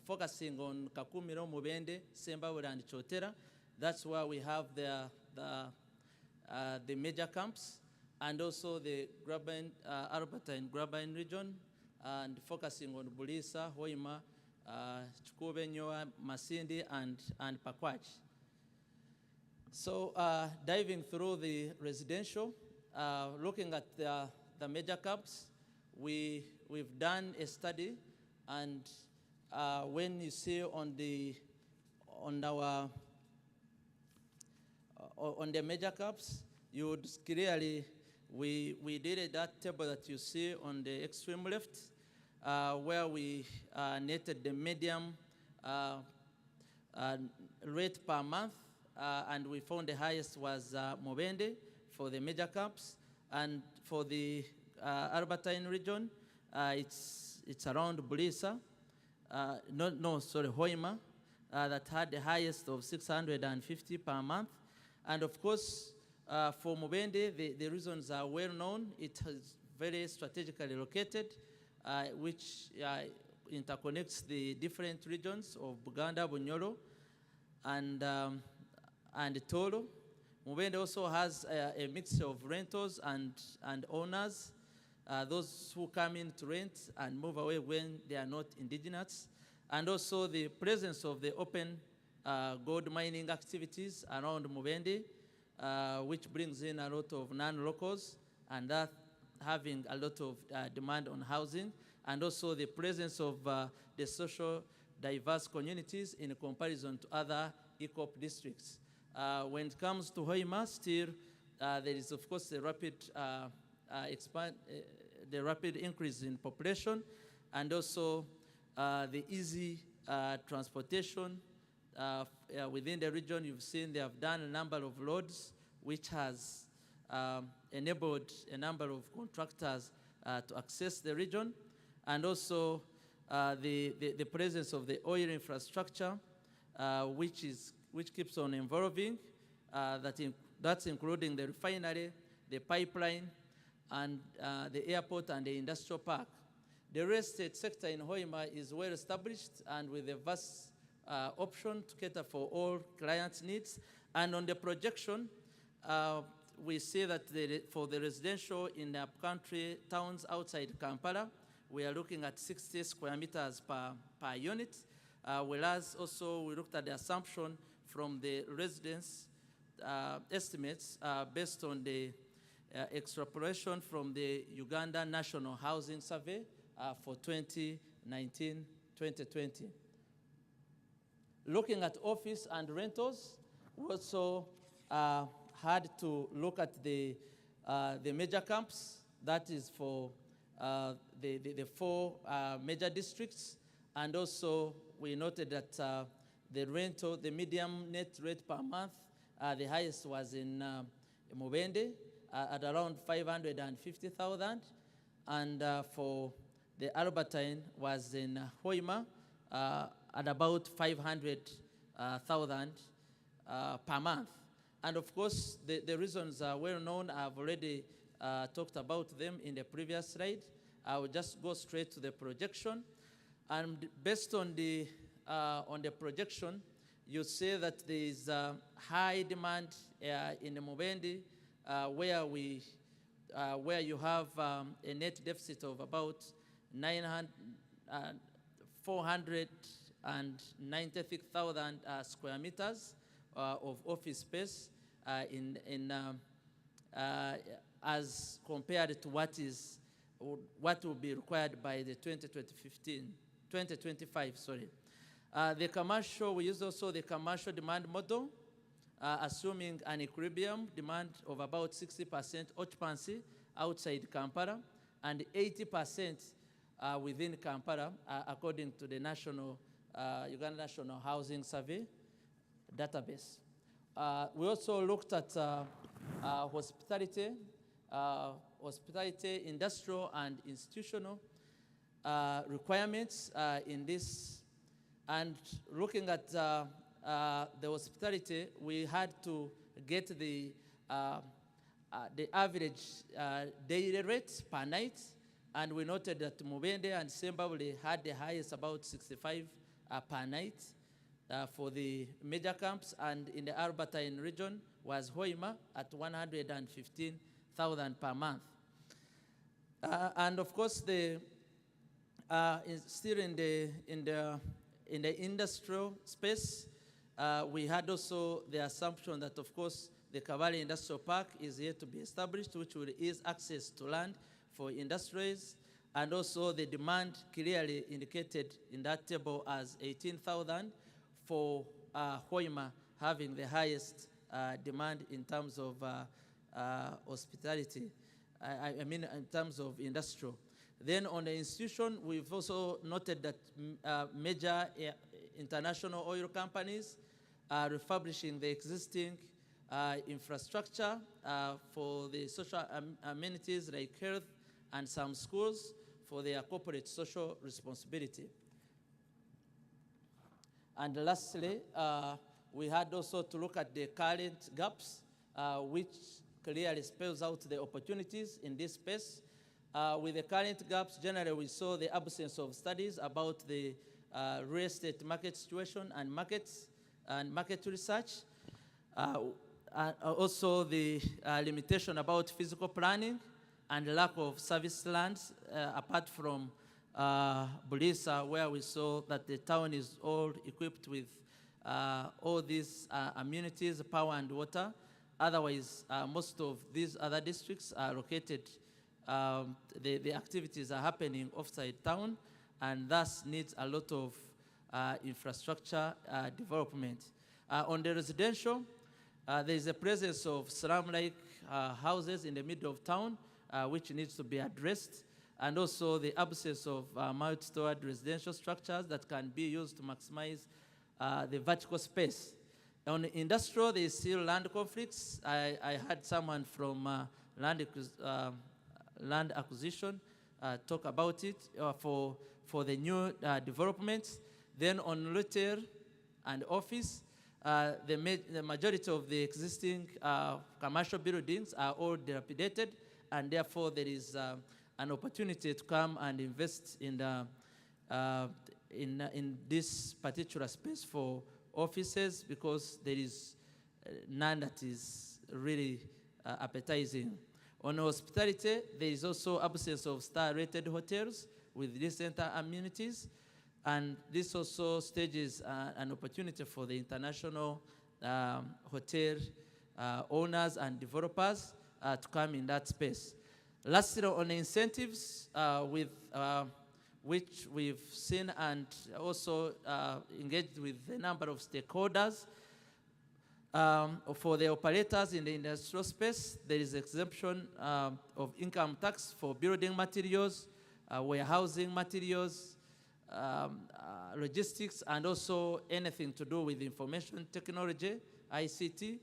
focusing on Kakumiro, Mubende, Sembabule, and Chotera. That's where we have the major camps, and also the Alberta and Graben region, and focusing on Bulisa, Hoima, Chukube, Nyoa, Masindi, and Pakwach. So diving through the residential, looking at the major camps, we've done a study, and when you see on the major caps, you would clearly, we did that table that you see on the extreme left, where we netted the medium rate per month, and we found the highest was Mubende for the major caps, and for the Albertine region, it's around Bulisa, Hoima, that had the highest of 650 per month. And of course, for Mubende, the reasons are well known. It is very strategically located, which interconnects the different regions of Buganda, Bunyoro, and Toro. Mubende also has a mix of rentals and owners, those who come in to rent and move away when they are not indigenous, and also the presence of the open gold mining activities around Mubende, which brings in a lot of non-locals, and that having a lot of demand on housing. and also the presence of the social diverse communities in comparison to other EACOP districts. When it comes to Hoima, still there is of course the rapid increase in population, and also the easy transportation within the region. You've seen they have done a number of roads, which has enabled a number of contractors to access the region, and also the presence of the oil infrastructure, which keeps on evolving. That's including the refinery, the pipeline, and the airport and the industrial park. The real estate sector in Hoima is well established and with a vast option to cater for all clients' needs. And on the projection, we see that for the residential in the upcountry towns outside Kampala, we are looking at 60 square meters per unit, whereas also we looked at the assumption from the residents' estimates based on the extrapolation from the Uganda National Housing Survey for 2019-2020. Looking at office and rentals, we also had to look at the major camps, that is for the 4 major districts, and also we noted that the rental, the medium net rate per month, the highest was in Mubende at around 550,000, and for the Albertine was in Hoima at about 500,000 per month. And of course, the reasons are well known. I've already talked about them in the previous slide. I will just go straight to the projection. And based on the projection, you see that there is high demand in the Mubende, where you have a net deficit of about 496,000 square meters of office space as compared to what will be required by the 2025. The commercial, we use also the commercial demand model, assuming an equilibrium demand of about 60% occupancy outside Kampala and 80% within Kampala, according to the Uganda National Housing Survey database. We also looked at hospitality, industrial and institutional requirements in this. And looking at the hospitality, we had to get the average daily rate per night, and we noted that Mubende and Sembabule had the highest, about 65 per night for the major camps, and in the Albertine region was Hoima at 115,000 per month. And of course, still in the industrial space, we had also the assumption that, of course, the Kavali Industrial Park is yet to be established, which will ease access to land for industries, and also the demand clearly indicated in that table as 18,000 for Hoima having the highest demand in terms of hospitality, I mean in terms of industrial. Then on the institution, we've also noted that major international oil companies are refurbishing the existing infrastructure for the social amenities like health and some schools for their corporate social responsibility. And lastly, we had also to look at the current gaps, which clearly spells out the opportunities in this space. With the current gaps, generally we saw the absence of studies about the real estate market situation and markets and market research. Also the limitation about physical planning and lack of service lands, apart from Bulisa, where we saw that the town is all equipped with all these amenities, power and water. Otherwise, most of these other districts are located the activities are happening offside town, and thus needs a lot of infrastructure development. On the residential, there is a presence of slum-like houses in the middle of town, which needs to be addressed, and also the absence of multi-stored residential structures that can be used to maximize the vertical space. On the industrial, there is still land conflicts. I had someone from land acquisition talk about it for the new developments. Then on retail and office, the majority of the existing commercial buildings are all dilapidated, and therefore there is an opportunity to come and invest in this particular space for offices, because there is none that is really appetizing. On hospitality, there is also absence of star-rated hotels with decent amenities, and this also stages an opportunity for the international hotel owners and developers to come in that space. Lastly, on the incentives, which we've seen and also engaged with a number of stakeholders. For the operators in the industrial space, there is exemption of income tax for building materials, warehousing materials, logistics, and also anything to do with information technology, ICT,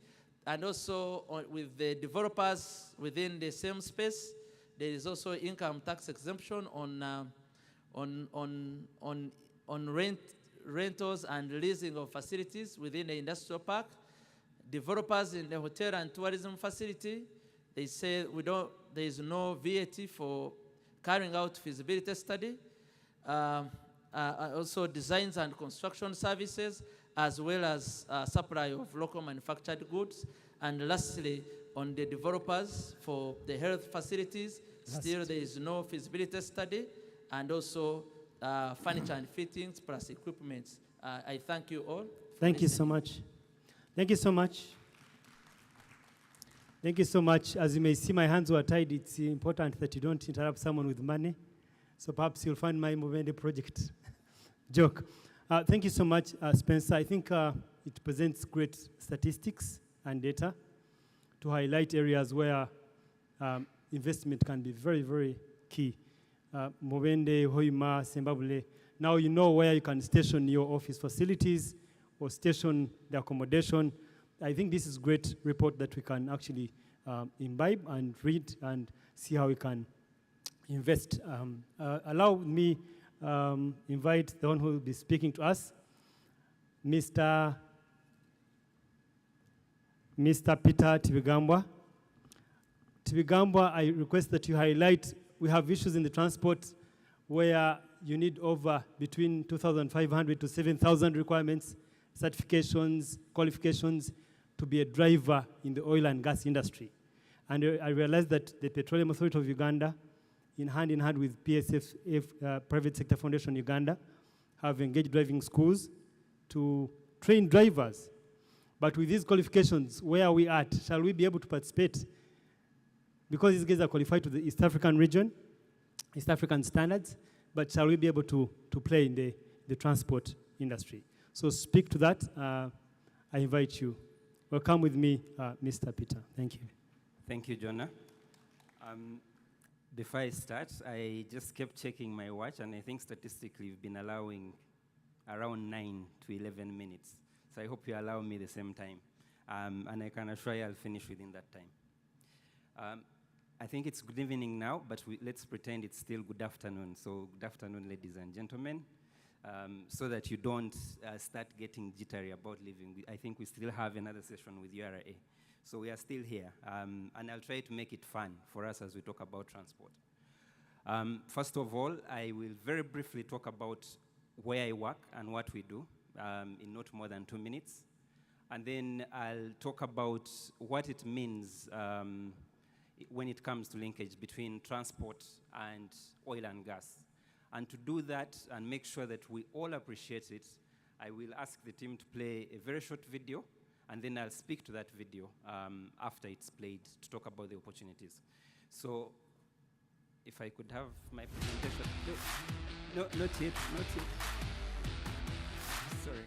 and also with the developers within the same space. There is also income tax exemption on rentals and leasing of facilities within the industrial park. Developers in the hotel and tourism facility, they say there is no VAT for carrying out feasibility study. Also designs and construction services, as well as supply of local manufactured goods. And lastly, on the developers for the health facilities, still there is no feasibility study, and also furniture and fittings plus equipment. I thank you all. Thank you so much. Thank you so much. Thank you so much. As you may see, my hands were tied. It's important that you don't interrupt someone with money. So perhaps you'll find my Movende project joke. Thank you so much, Spencer. I think it presents great statistics and data to highlight areas where investment can be very, very key. Movende, Hoima, Zimbabwe. Now you know where you can station your office facilities or station the accommodation. I think this is a great report that we can actually imbibe and read and see how we can invest. Allow me invite the one who will be speaking to us, Mr. Peter Tibigambwa. Tibigambwa, I request that you highlight, we have issues in the transport where you need over between 2,500 to 7,000 requirements, certifications, qualifications to be a driver in the oil and gas industry. And I realized that the Petroleum Authority of Uganda, in hand with PSF, Private Sector Foundation Uganda, have engaged driving schools to train drivers. But with these qualifications, where are we at? Shall we be able to participate? Because these guys are qualified to the East African region, East African standards, but shall we be able to play in the transport industry? So speak to that. I invite you. Welcome with me, Mr. Peter. Thank you. Thank you, Jonah. Before I start, I just kept checking my watch, and I think statistically we've been allowing around 9 to 11 minutes. So I hope you allow me the same time. And I can assure you I'll finish within that time. I think it's good evening now, but let's pretend it's still good afternoon. So good afternoon, ladies and gentlemen. So that you don't start getting jittery about leaving. I think we still have another session with URA. So we are still here. And I'll try to make it fun for us as we talk about transport. First of all, I will very briefly talk about where I work and what we do in not more than 2 minutes. And then I'll talk about what it means when it comes to linkage between transport and oil and gas. And to do that and make sure that we all appreciate it, I will ask the team to play a very short video, and then I'll speak to that video after it's played to talk about the opportunities. So If I could have my presentation. No, not yet, not yet. Sorry.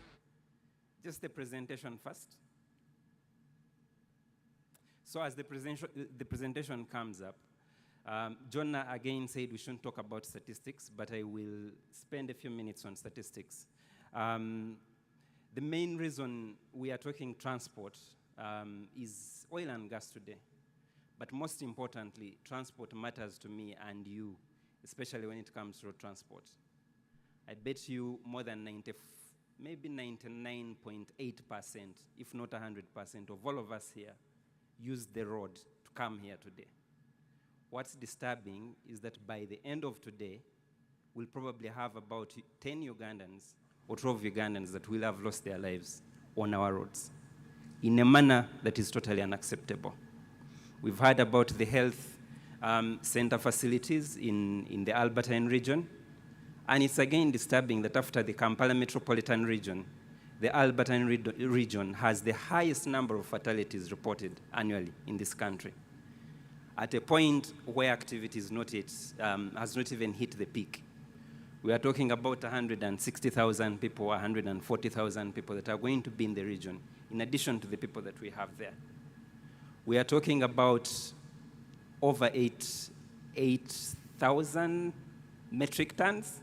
Just the presentation first. So as the presentation comes up, John again said we shouldn't talk about statistics, but I will spend a few minutes on statistics. The main reason we are talking transport is oil and gas today. But most importantly, transport matters to me and you, especially when it comes to road transport. I bet you more than maybe 99.8%, if not 100% of all of us here use the road to come here today. What's disturbing is that by the end of today, we'll probably have about 10 Ugandans or 12 Ugandans that will have lost their lives on our roads in a manner that is totally unacceptable. We've heard about the health center facilities in the Albertine region, and it's again disturbing that after the Kampala metropolitan region, the Albertine region has the highest number of fatalities reported annually in this country, at a point where activity is not yet, has not even hit the peak. We are talking about 160,000 people, 140,000 people that are going to be in the region, in addition to the people that we have there. We are talking about over 8,000 metric tons,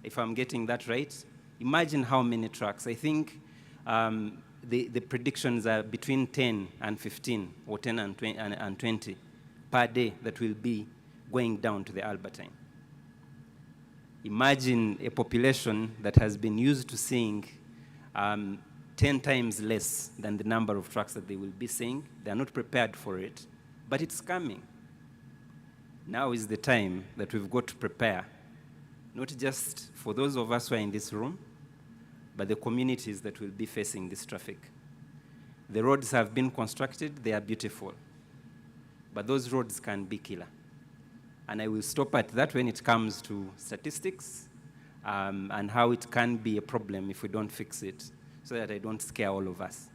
if I'm getting that right. Imagine how many trucks. I think the predictions are between 10 and 15, or 10 and 20 per day that will be going down to the Albertine. Imagine a population that has been used to seeing 10 times less than the number of trucks that they will be seeing. They're not prepared for it, but it's coming. Now is the time that we've got to prepare, not just for those of us who are in this room, but the communities that will be facing this traffic. The roads have been constructed, they are beautiful, but those roads can be killer. And I will stop at that when it comes to statistics and how it can be a problem if we don't fix it, so that I don't scare all of us.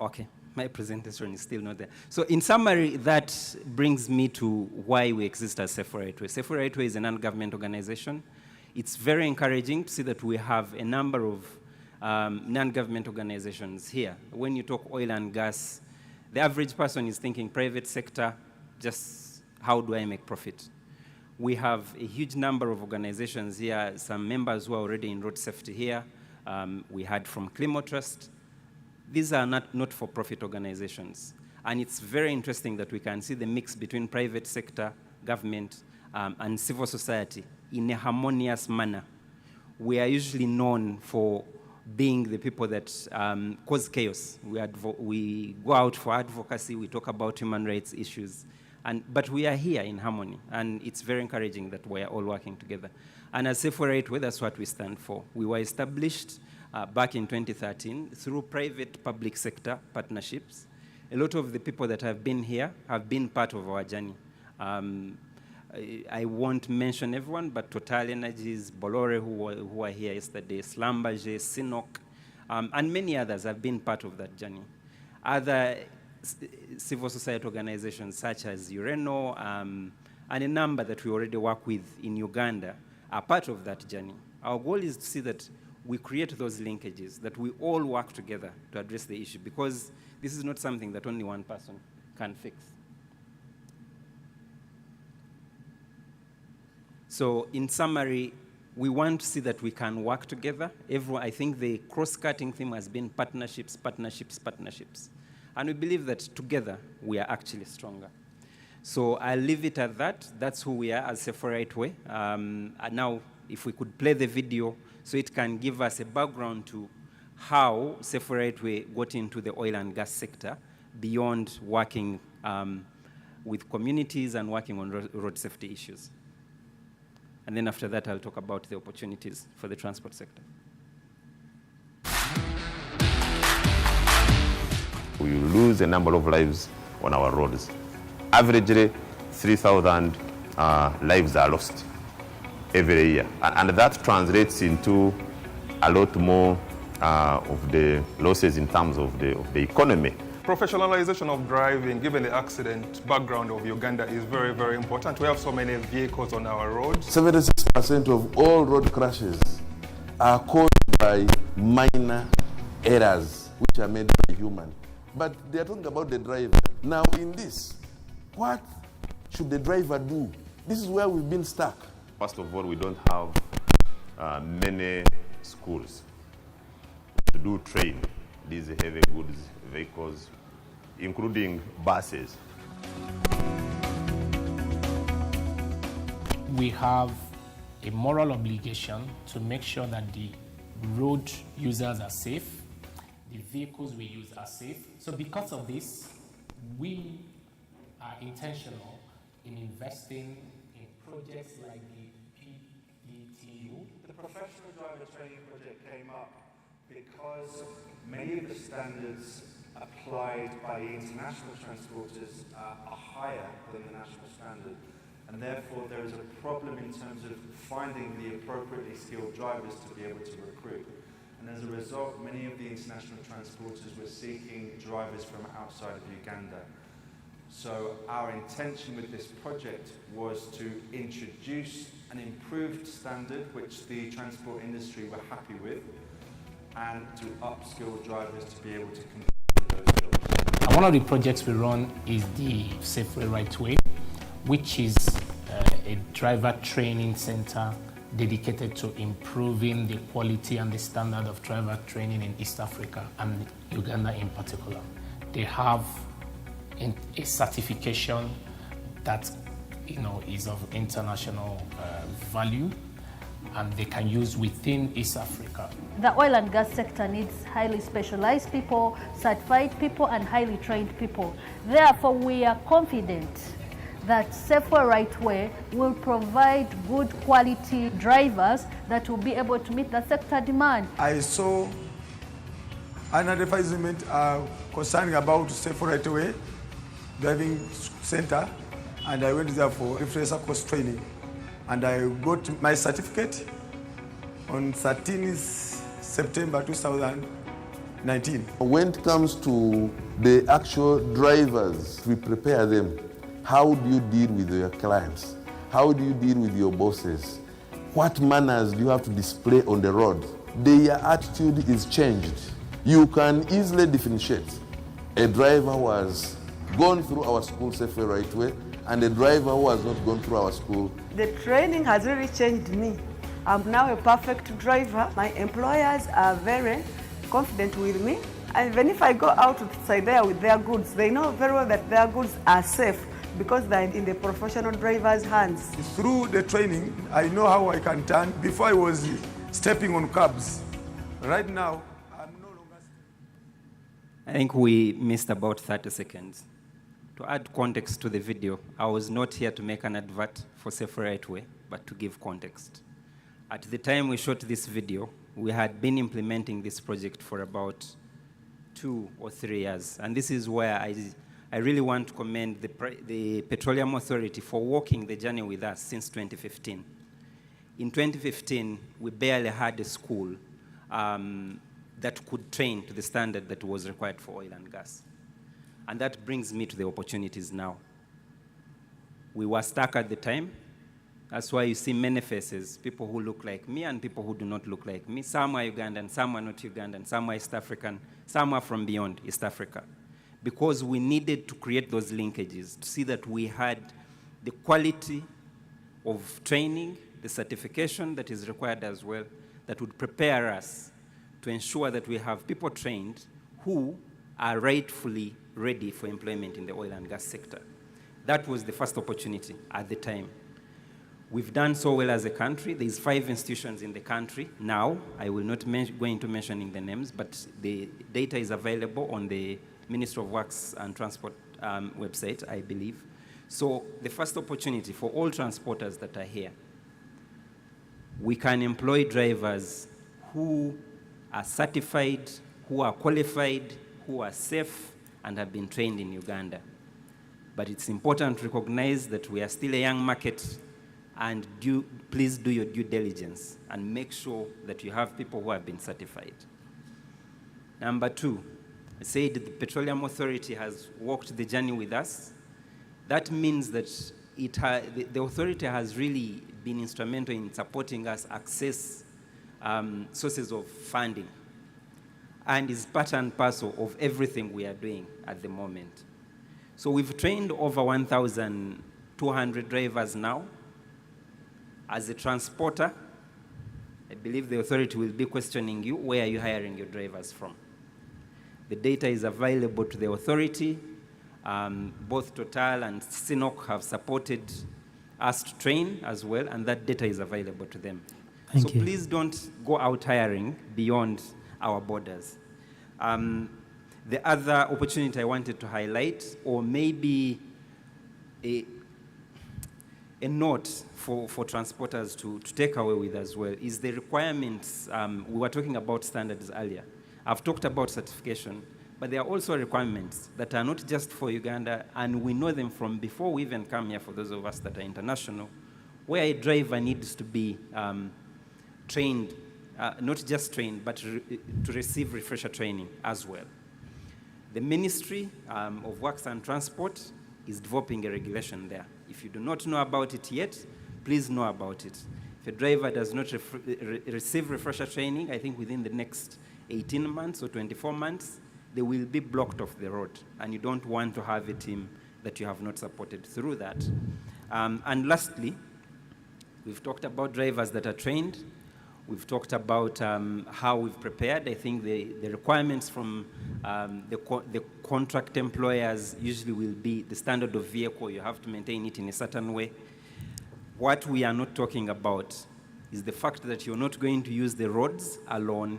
Okay, my presentation is still not there. So in summary, that brings me to why we exist as Safe Rightway. Safe Rightway is a non-government organization. It's very encouraging to see that we have a number of non-government organizations here. When you talk oil and gas, the average person is thinking private sector, just how do I make profit? We have a huge number of organizations here, some members who are already in road safety here. We had from Climo Trust. These are not-for-profit organizations. And it's very interesting that we can see the mix between private sector, government, and civil society in a harmonious manner. We are usually known for being the people that cause chaos. We go out for advocacy, we talk about human rights issues, but we are here in harmony, and it's very encouraging that we are all working together. And as Safe Rightway, that's what we stand for. We were established back in 2013 through private-public sector partnerships. A lot of the people that have been here have been part of our journey. I won't mention everyone, but TotalEnergies, Parole, who were here yesterday, Linkages, Sinok, and many others have been part of that journey. Other civil society organizations such as Serena and a number that we already work with in Uganda are part of that journey. Our goal is to see that we create those linkages, that we all work together to address the issue, because this is not something that only one person can fix. So in summary, we want to see that we can work together. I think the cross-cutting theme has been partnerships, partnerships, partnerships. And we believe that together, we are actually stronger. So I'll leave it at that. That's who we are as Safe Rightway. And now, if we could play the video so it can give us a background to how Safe Rightway got into the oil and gas sector beyond working with communities and working on road safety issues. And then after that, I'll talk about the opportunities for the transport sector. We lose a number of lives on our roads. Averagely, 3,000 lives are lost every year. And that translates into a lot more of the losses in terms of the economy. Professionalization of driving, given the accident background of Uganda, is very, very important. We have so many vehicles on our roads. 76% of all road crashes are caused by minor errors which are made by human. But they are talking about the driver. Now in this, what should the driver do? This is where we've been stuck. First of all, we don't have many schools to do train these heavy goods vehicles, including buses. We have a moral obligation to make sure that the road users are safe, the vehicles we use are safe. So because of this, we are intentional in investing in projects like the PDTU. The Professional Driver Training Project came up because many of the standards applied by international transporters are higher than the national standard, and therefore there is a problem in terms of finding the appropriately skilled drivers to be able to recruit. And as a result, many of the international transporters were seeking drivers from outside of Uganda. So our intention with this project was to introduce an improved standard, which the transport industry were happy with, and to upskill drivers to be able to complete those jobs. One of the projects we run is the Safeway Right Way, which is a driver training center dedicated to improving the quality and the standard of driver training in East Africa and Uganda in particular. They have a certification that is of international value, and they can use within East Africa. The oil and gas sector needs highly specialized people, certified people, and highly trained people. Therefore, we are confident that Safeway Right Way will provide good quality drivers that will be able to meet the sector demand. I saw an advertisement concerning about Safeway Right Way driving center, and I went there for refresher course training, and I got my certificate on 13th September 2019. When it comes to the actual drivers, we prepare them. How do you deal with your clients? How do you deal with your bosses? What manners do you have to display on the road? Their attitude is changed. You can easily differentiate a driver who has gone through our school Safeway Right Way and a driver who has not gone through our school. The training has really changed me. I'm now a perfect driver. My employers are very confident with me. And even if I go out outside there with their goods, they know very well that their goods are safe because they're in the professional driver's hands. Through the training, I know how I can turn. Before I was stepping on cabs. Right now, I'm no longer. I think we missed about 30 seconds. To add context to the video, I was not here to make an advert for Safeway Right Way, but to give context. At the time we shot this video, we had been implementing this project for about 2 or 3 years. And this is where I really want to commend the Petroleum Authority for walking the journey with us since 2015. In 2015, we barely had a school that could train to the standard that was required for oil and gas. And that brings me to the opportunities now. We were stuck at the time. That's why you see many faces, people who look like me and people who do not look like me. Some are Ugandan, some are not Ugandan, some are East African, some are from beyond East Africa. Because we needed to create those linkages to see that we had the quality of training, the certification that is required as well, that would prepare us to ensure that we have people trained who are rightfully ready for employment in the oil and gas sector. That was the first opportunity at the time. We've done so well as a country. There's 5 institutions in the country now. I will not go into mentioning the names, but the data is available on the Ministry of Works and Transport website, I believe. So the first opportunity for all transporters that are here, we can employ drivers who are certified, who are qualified, who are safe, and have been trained in Uganda. But it's important to recognize that we are still a young market, and please do your due diligence and make sure that you have people who have been certified. Number 2, said the Petroleum Authority has walked the journey with us. That means that the authority has really been instrumental in supporting us access sources of funding, and is part and parcel of everything we are doing at the moment. So we've trained over 1,200 drivers now. As a transporter, I believe the authority will be questioning you, where are you hiring your drivers from? The data is available to the authority. Both Total and CNOC have supported us to train as well, and that data is available to them. So please don't go out hiring beyond our borders. The other opportunity I wanted to highlight, or maybe a note for transporters to take away with as well, is the requirements. We were talking about standards earlier. I've talked about certification, but there are also requirements that are not just for Uganda, and we know them from before we even come here, for those of us that are international, where a driver needs to be trained, not just trained, but to receive refresher training as well. The Ministry of Works and Transport is developing a regulation there. If you do not know about it yet, please know about it. If a driver does not receive refresher training, I think within the next 18 months or 24 months, they will be blocked off the road, and you don't want to have a team that you have not supported through that. And lastly, we've talked about drivers that are trained. We've talked about how we've prepared. I think the requirements from the contract employers usually will be the standard of vehicle. You have to maintain it in a certain way. What we are not talking about is the fact that you're not going to use the roads alone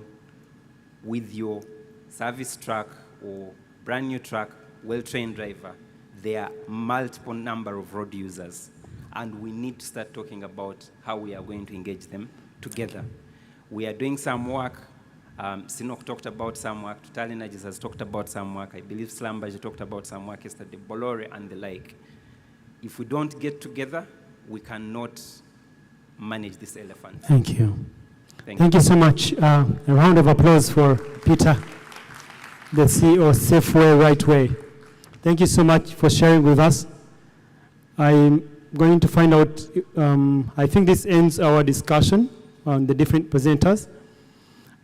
with your service truck or brand new truck, well-trained driver. There are multiple number of road users, and we need to start talking about how we are going to engage them together. We are doing some work. CNOC talked about some work. TotalEnergies has talked about some work. I believe Stanbic talked about some work yesterday, Parole and the like. If we don't get together, we cannot manage this elephant. Thank you. Thank you so much. A round of applause for Peter, the CEO of Safeway Right Way. Thank you so much for sharing with us. I'm going to find out, I think this ends our discussion on the different presenters.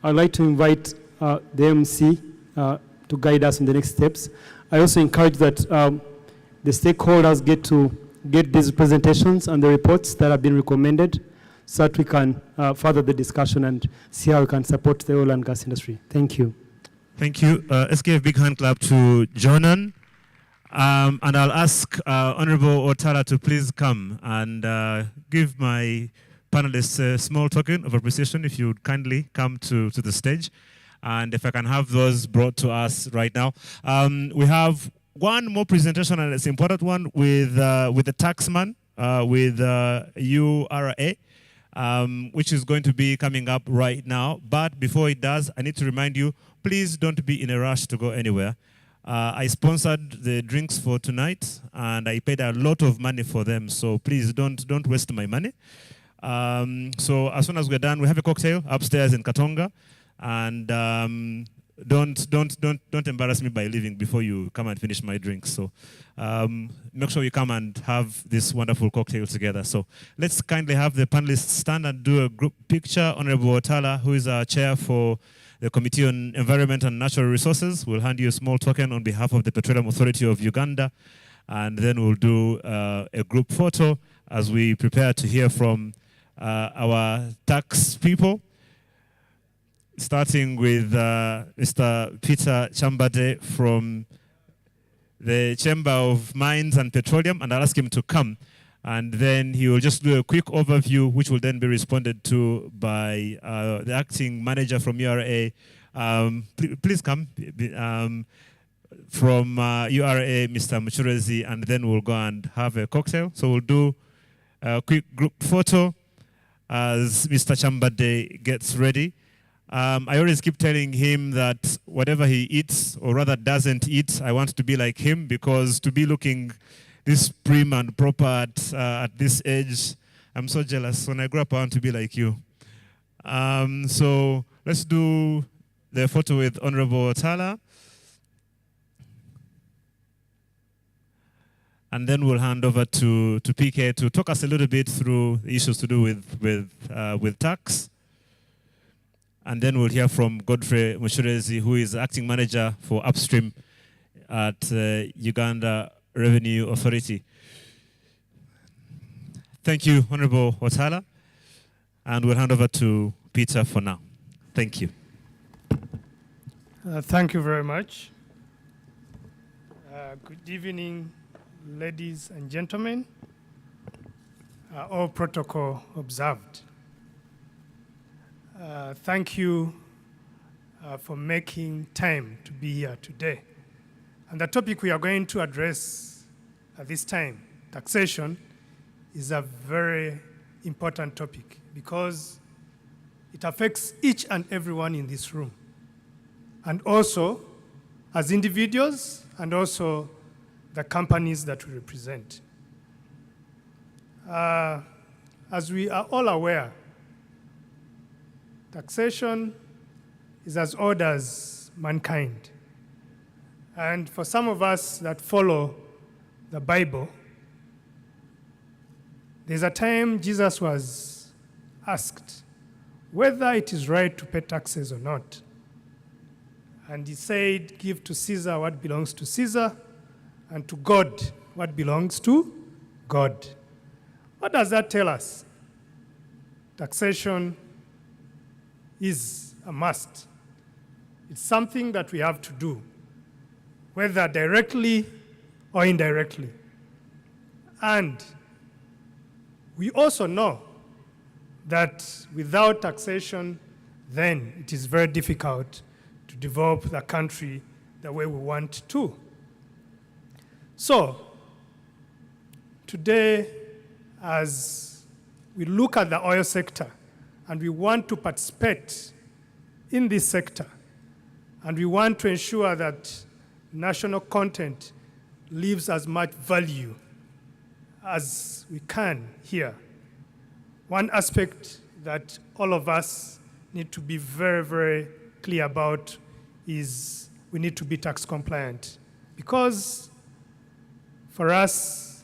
I'd like to invite the MC to guide us in the next steps. I also encourage that the stakeholders get these presentations and the reports that have been recommended, so that we can further the discussion and see how we can support the oil and gas industry. Thank you. Thank you. Let's give a big hand clap to Jonan. And I'll ask Honorable Otala to please come and give my panelists a small token of appreciation, if you would kindly come to the stage. And if I can have those brought to us right now. We have one more presentation, and it's an important one, with the taxman, with URA, which is going to be coming up right now. But before it does, I need to remind you, please don't be in a rush to go anywhere. I sponsored the drinks for tonight, and I paid a lot of money for them, so please don't waste my money. So as soon as we're done, we have a cocktail upstairs in Katonga, and don't embarrass me by leaving before you come and finish my drinks. So make sure you come and have this wonderful cocktail together. So let's kindly have the panelists stand and do a group picture. Honorable Otala, who is our chair for the Committee on Environment and Natural Resources, will hand you a small token on behalf of the Petroleum Authority of Uganda, and then we'll do a group photo as we prepare to hear from our tax people, starting with Mr. Peter Chambade from the Chamber of Mines and Petroleum, and I'll ask him to come. And then he will just do a quick overview, which will then be responded to by the acting manager from URA. Please come. From URA, Mr. Muchurezi, and then we'll go and have a cocktail. So we'll do a quick group photo as Mr. Chambade gets ready. I always keep telling him that whatever he eats, or rather doesn't eat, I want to be like him, because to be looking this prim and proper at this age, I'm so jealous. When I grow up, I want to be like you. So let's do the photo with Honorable Otala. And then we'll hand over to PK to talk us a little bit through the issues to do with tax. And then we'll hear from Godfrey Mushurezi, who is acting manager for upstream at Uganda Revenue Authority. Thank you, Honorable Watala. And we'll hand over to Peter for now. Thank you. Thank you very much. Good evening, ladies and gentlemen. All protocol observed. Thank you for making time to be here today. And the topic we are going to address at this time, taxation, is a very important topic because it affects each and everyone in this room. And also, as individuals, and also the companies that we represent. As we are all aware, taxation is as old as mankind. And for some of us that follow the Bible, there's a time Jesus was asked whether it is right to pay taxes or not. And he said, give to Caesar what belongs to Caesar, and to God what belongs to God. What does that tell us? Taxation is a must. It's something that we have to do, whether directly or indirectly. And we also know that without taxation, then it is very difficult to develop the country the way we want to. So, today, as we look at the oil sector and we want to participate in this sector, and we want to ensure that national content leaves as much value as we can here, one aspect that all of us need to be very, very clear about is we need to be tax compliant. Because for us,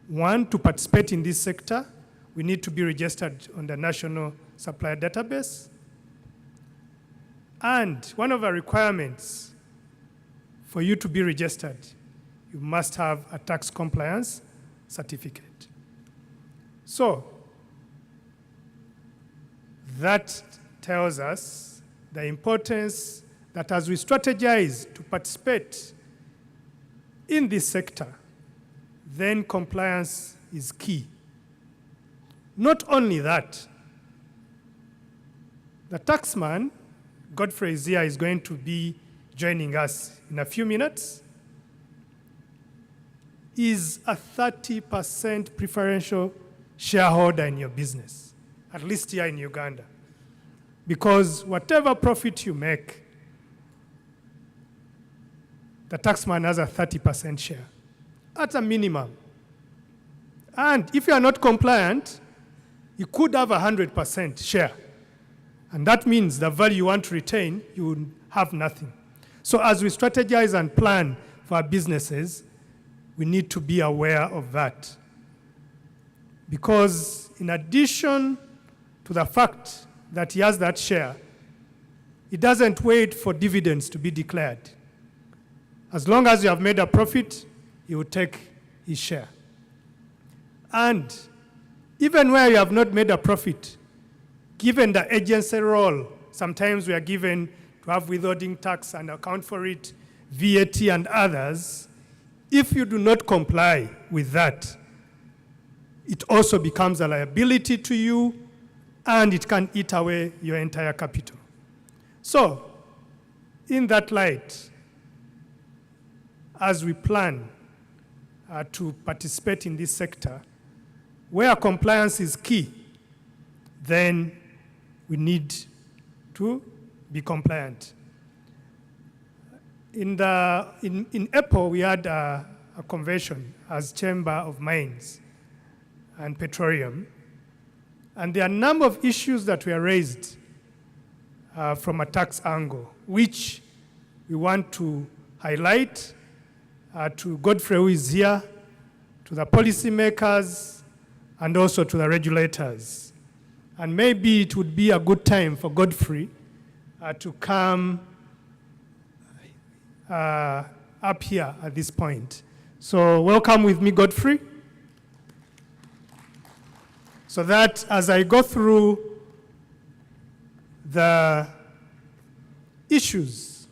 one, to participate in this sector, we need to be registered on the National Supplier Database. And one of the requirements for you to be registered, you must have a tax compliance certificate. So that tells us the importance that as we strategize to participate in this sector, then compliance is key. Not only that, the taxman, Godfrey Zia, is going to be joining us in a few minutes, is a 30% preferential shareholder in your business, at least here in Uganda. Because whatever profit you make, the taxman has a 30% share, at a minimum. And if you are not compliant, you could have 100% share. And that means the value you want to retain, you will have nothing. So as we strategize and plan for our businesses, we need to be aware of that. Because in addition to the fact that he has that share, he doesn't wait for dividends to be declared. As long as you have made a profit, he will take his share. And even where you have not made a profit, given the agency role, sometimes we are given to have withholding tax and account for it, VAT and others. If you do not comply with that, it also becomes a liability to you, and it can eat away your entire capital. So, in that light, as we plan to participate in this sector, where compliance is key, then we need to be compliant. In April, we had a convention as Chamber of Mines and Petroleum, and there are a number of issues that were raised from a tax angle, which we want to highlight to Godfrey, who is here, to the policymakers, and also to the regulators. And maybe it would be a good time for Godfrey to come up here at this point. So welcome with me, Godfrey. So that as I go through the issues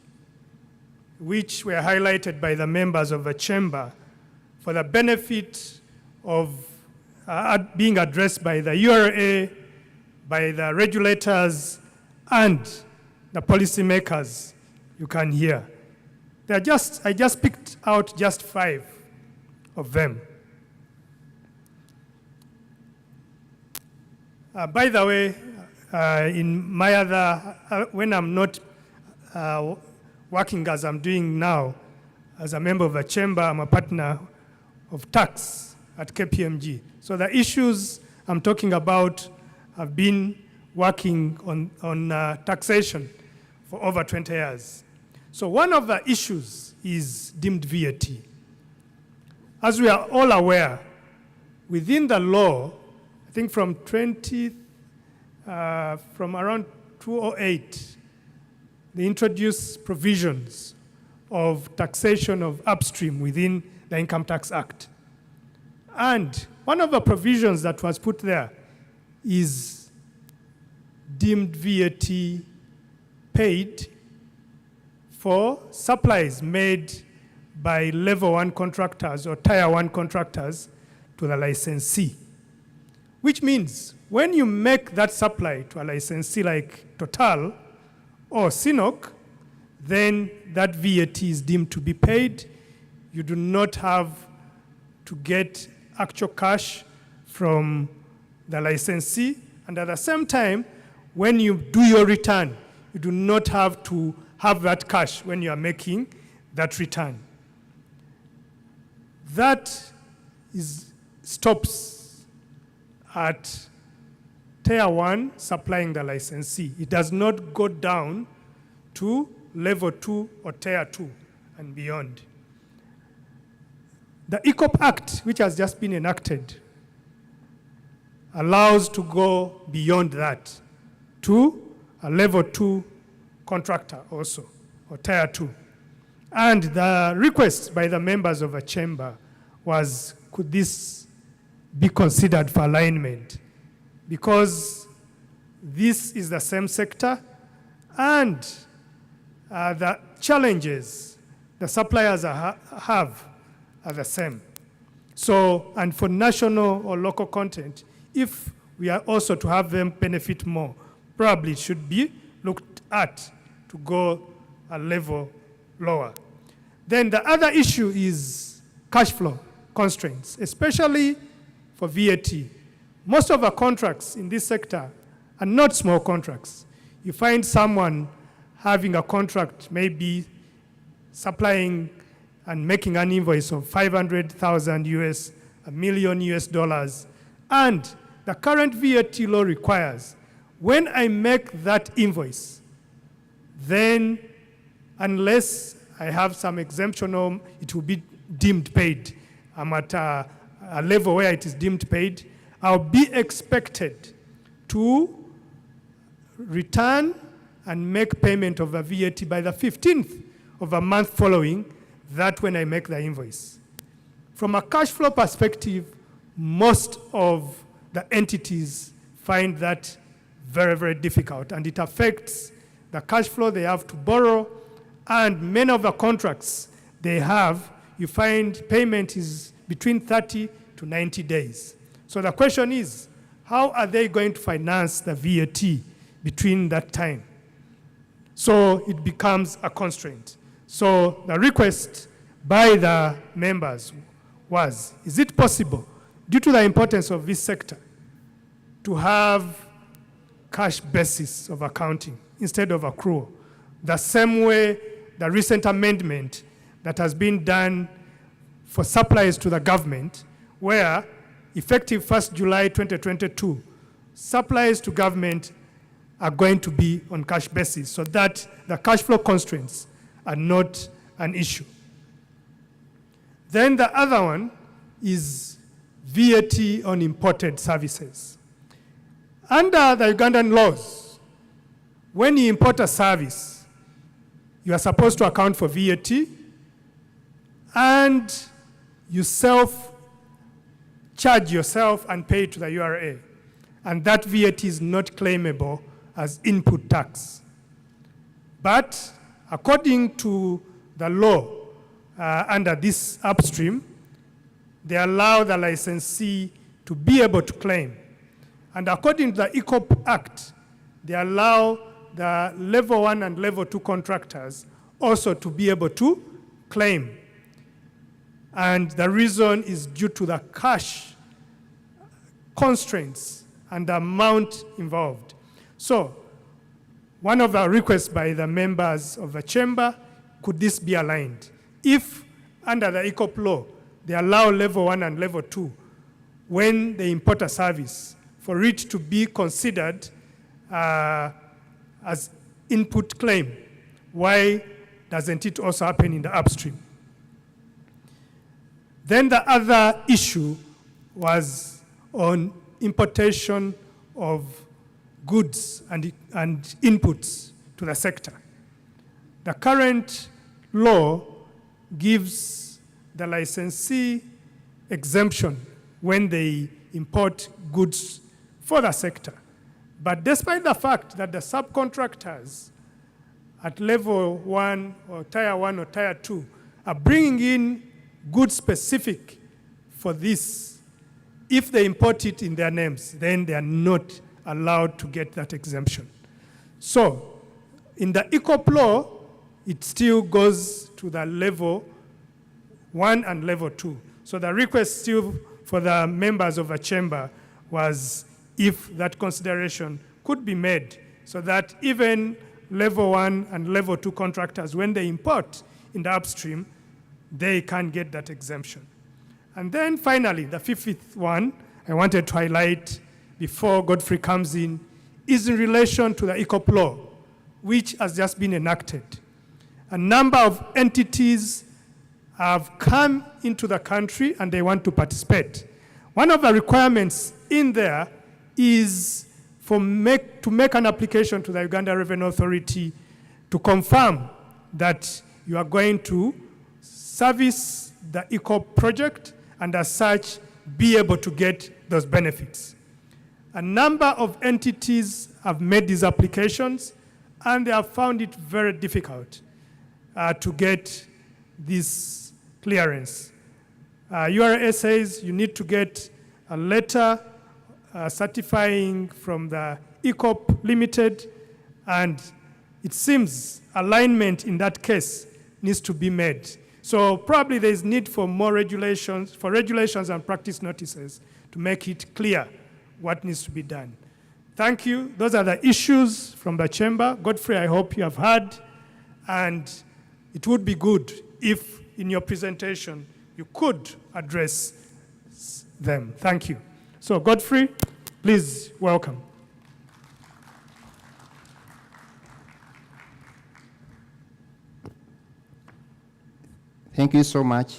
which were highlighted by the members of the chamber for the benefit of being addressed by the URA, by the regulators, and the policymakers, you can hear. I just picked out just 5 of them. By the way, in my other, when I'm not working as I'm doing now, as a member of the chamber, I'm a partner of tax at KPMG. So the issues I'm talking about have been working on taxation for over 20 years. So one of the issues is deemed VAT. As we are all aware, within the law, I think from around 2008, they introduced provisions of taxation of upstream within the Income Tax Act. And one of the provisions that was put there is deemed VAT paid for supplies made by level 1 contractors or tier 1 contractors to the licensee. Which means when you make that supply to a licensee like Total or CNOC, then that VAT is deemed to be paid. You do not have to get actual cash from the licensee. And at the same time, when you do your return, you do not have to have that cash when you are making that return. That stops at tier 1 supplying the licensee. It does not go down to level 2 or tier 2 and beyond. The EACOP Act, which has just been enacted, allows to go beyond that to a level 2 contractor also, or tier 2. And the request by the members of the chamber was, could this be considered for alignment? Because this is the same sector, and the challenges the suppliers have are the same. So, and for national or local content, if we are also to have them benefit more, probably it should be looked at to go a level lower. Then the other issue is cash flow constraints, especially for VAT. Most of our contracts in this sector are not small contracts. You find someone having a contract, maybe supplying and making an invoice of 500,000 US, $1 million US, and the current VAT law requires when I make that invoice, then unless I have some exemption, it will be deemed paid. I'm at a level where it is deemed paid. I'll be expected to return and make payment of a VAT by the 15th of a month following that when I make the invoice. From a cash flow perspective, most of the entities find that very, very difficult, and it affects the cash flow they have to borrow, and many of the contracts they have, you find payment is between 30 to 90 days. So the question is, how are they going to finance the VAT between that time? So it becomes a constraint. So the request by the members was, is it possible, due to the importance of this sector, to have cash basis of accounting instead of accrual? The same way the recent amendment that has been done for supplies to the government, where effective 1st July 2022, supplies to government are going to be on cash basis so that the cash flow constraints are not an issue. Then the other one is VAT on imported services. Under the Ugandan laws, when you import a service, you are supposed to account for VAT, and you self-charge yourself and pay it to the URA. And that VAT is not claimable as input tax. But according to the law under this upstream, they allow the licensee to be able to claim. And according to the EACOP Act, they allow the level 1 and level 2 contractors also to be able to claim. And the reason is due to the cash constraints and the amount involved. So, one of the requests by the members of the chamber, could this be aligned? If under the EACOP law, they allow level 1 and level 2, when they import a service, for it to be considered as input claim, why doesn't it also happen in the upstream? Then the other issue was on importation of goods and inputs to the sector. The current law gives the licensee exemption when they import goods for the sector. But despite the fact that the subcontractors at level 1 or tier 1 or tier 2 are bringing in goods specific for this, if they import it in their names, then they are not allowed to get that exemption. So, in the EACOP law, it still goes to the level 1 and level 2. So the request still for the members of the chamber was if that consideration could be made so that even level 1 and level 2 contractors, when they import in the upstream, they can get that exemption. And then finally, the fifth one I wanted to highlight before Godfrey comes in is in relation to the EACOP law, which has just been enacted. A number of entities have come into the country and they want to participate. One of the requirements in there is to make an application to the Uganda Revenue Authority to confirm that you are going to service the EACOP project and as such be able to get those benefits. A number of entities have made these applications and they have found it very difficult to get this clearance. URA says you need to get a letter certifying from the EACOP Limited, and it seems alignment in that case needs to be made. So probably there is need for more regulations, and practice notices to make it clear what needs to be done. Thank you. Those are the issues from the chamber. Godfrey, I hope you have heard, and it would be good if in your presentation you could address them. Thank you. So Godfrey, please welcome. Thank you so much.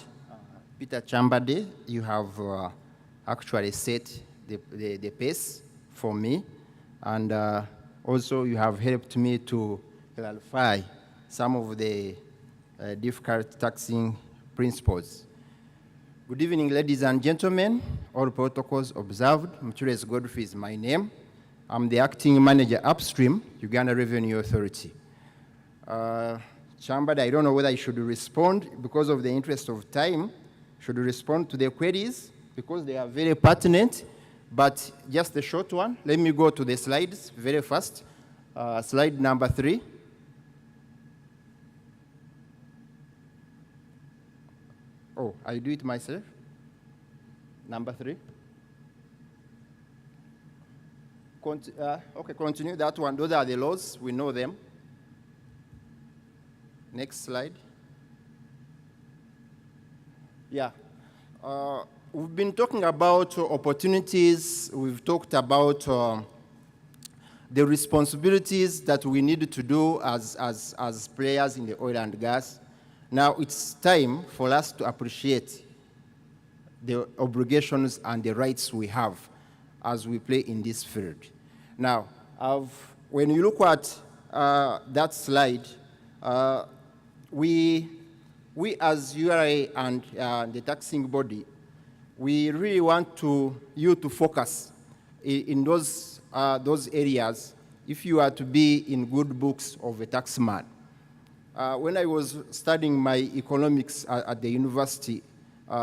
Peter Chambade, you have actually set the pace for me, and also you have helped me to clarify some of the difficult taxing principles. Good evening, ladies and gentlemen. All protocols observed. Mutures Godfrey is my name. I'm the acting manager upstream, Uganda Revenue Authority. Chambade, I don't know whether I should respond because of the interest of time. Should respond to the queries because they are very pertinent, but just a short one. Let me go to the slides very fast. Slide number 3. Oh, I do it myself. Number 3. Okay, continue that one. Those are the laws. We know them. Next slide. Yeah. We've been talking about opportunities. We've talked about the responsibilities that we need to do as players in the oil and gas. Now it's time for us to appreciate the obligations and the rights we have as we play in this field. Now, when you look at that slide, we as URA and the taxing body, we really want you to focus in those areas if you are to be in good books of a taxman. When I was studying my economics at the university,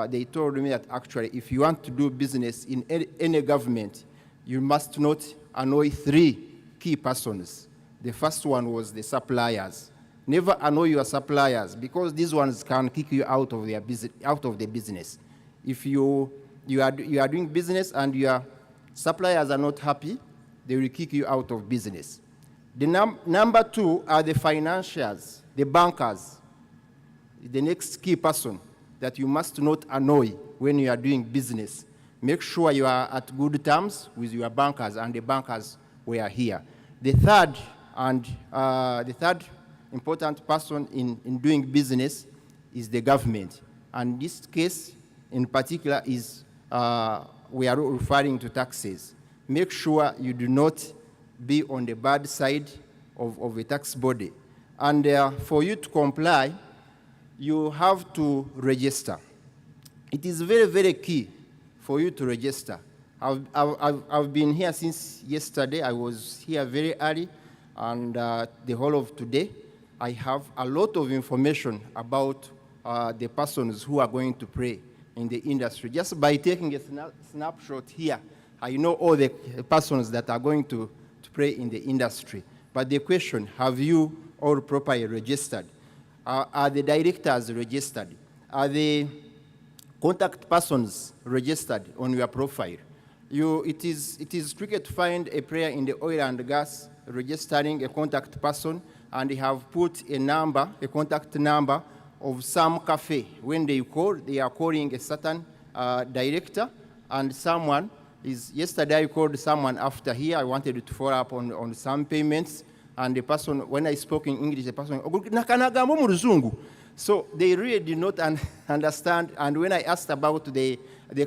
they told me that actually if you want to do business in any government, you must not annoy 3 key persons. The first one was the suppliers. Never annoy your suppliers because these ones can kick you out of the business. If you are doing business and your suppliers are not happy, they will kick you out of business. The number 2 are the financiers, the bankers, the next key person that you must not annoy when you are doing business. Make sure you are at good terms with your bankers, and the bankers were here. The third important person in doing business is the government. And this case in particular is, we are referring to taxes. Make sure you do not be on the bad side of a tax body. And for you to comply, you have to register. It is very, very key for you to register. I've been here since yesterday. I was here very early, and the whole of today, I have a lot of information about the persons who are going to play in the industry. Just by taking a snapshot here, I know all the persons that are going to play in the industry. But the question, have you all properly registered? Are the directors registered? Are the contact persons registered on your profile? It is tricky to find a player in the oil and gas registering a contact person, and they have put a contact number of some cafe. When they call, they are calling a certain director, and someone yesterday I called someone after here. I wanted to follow up on some payments, and the person, when I spoke in English, the person, so they really did not understand, and when I asked about the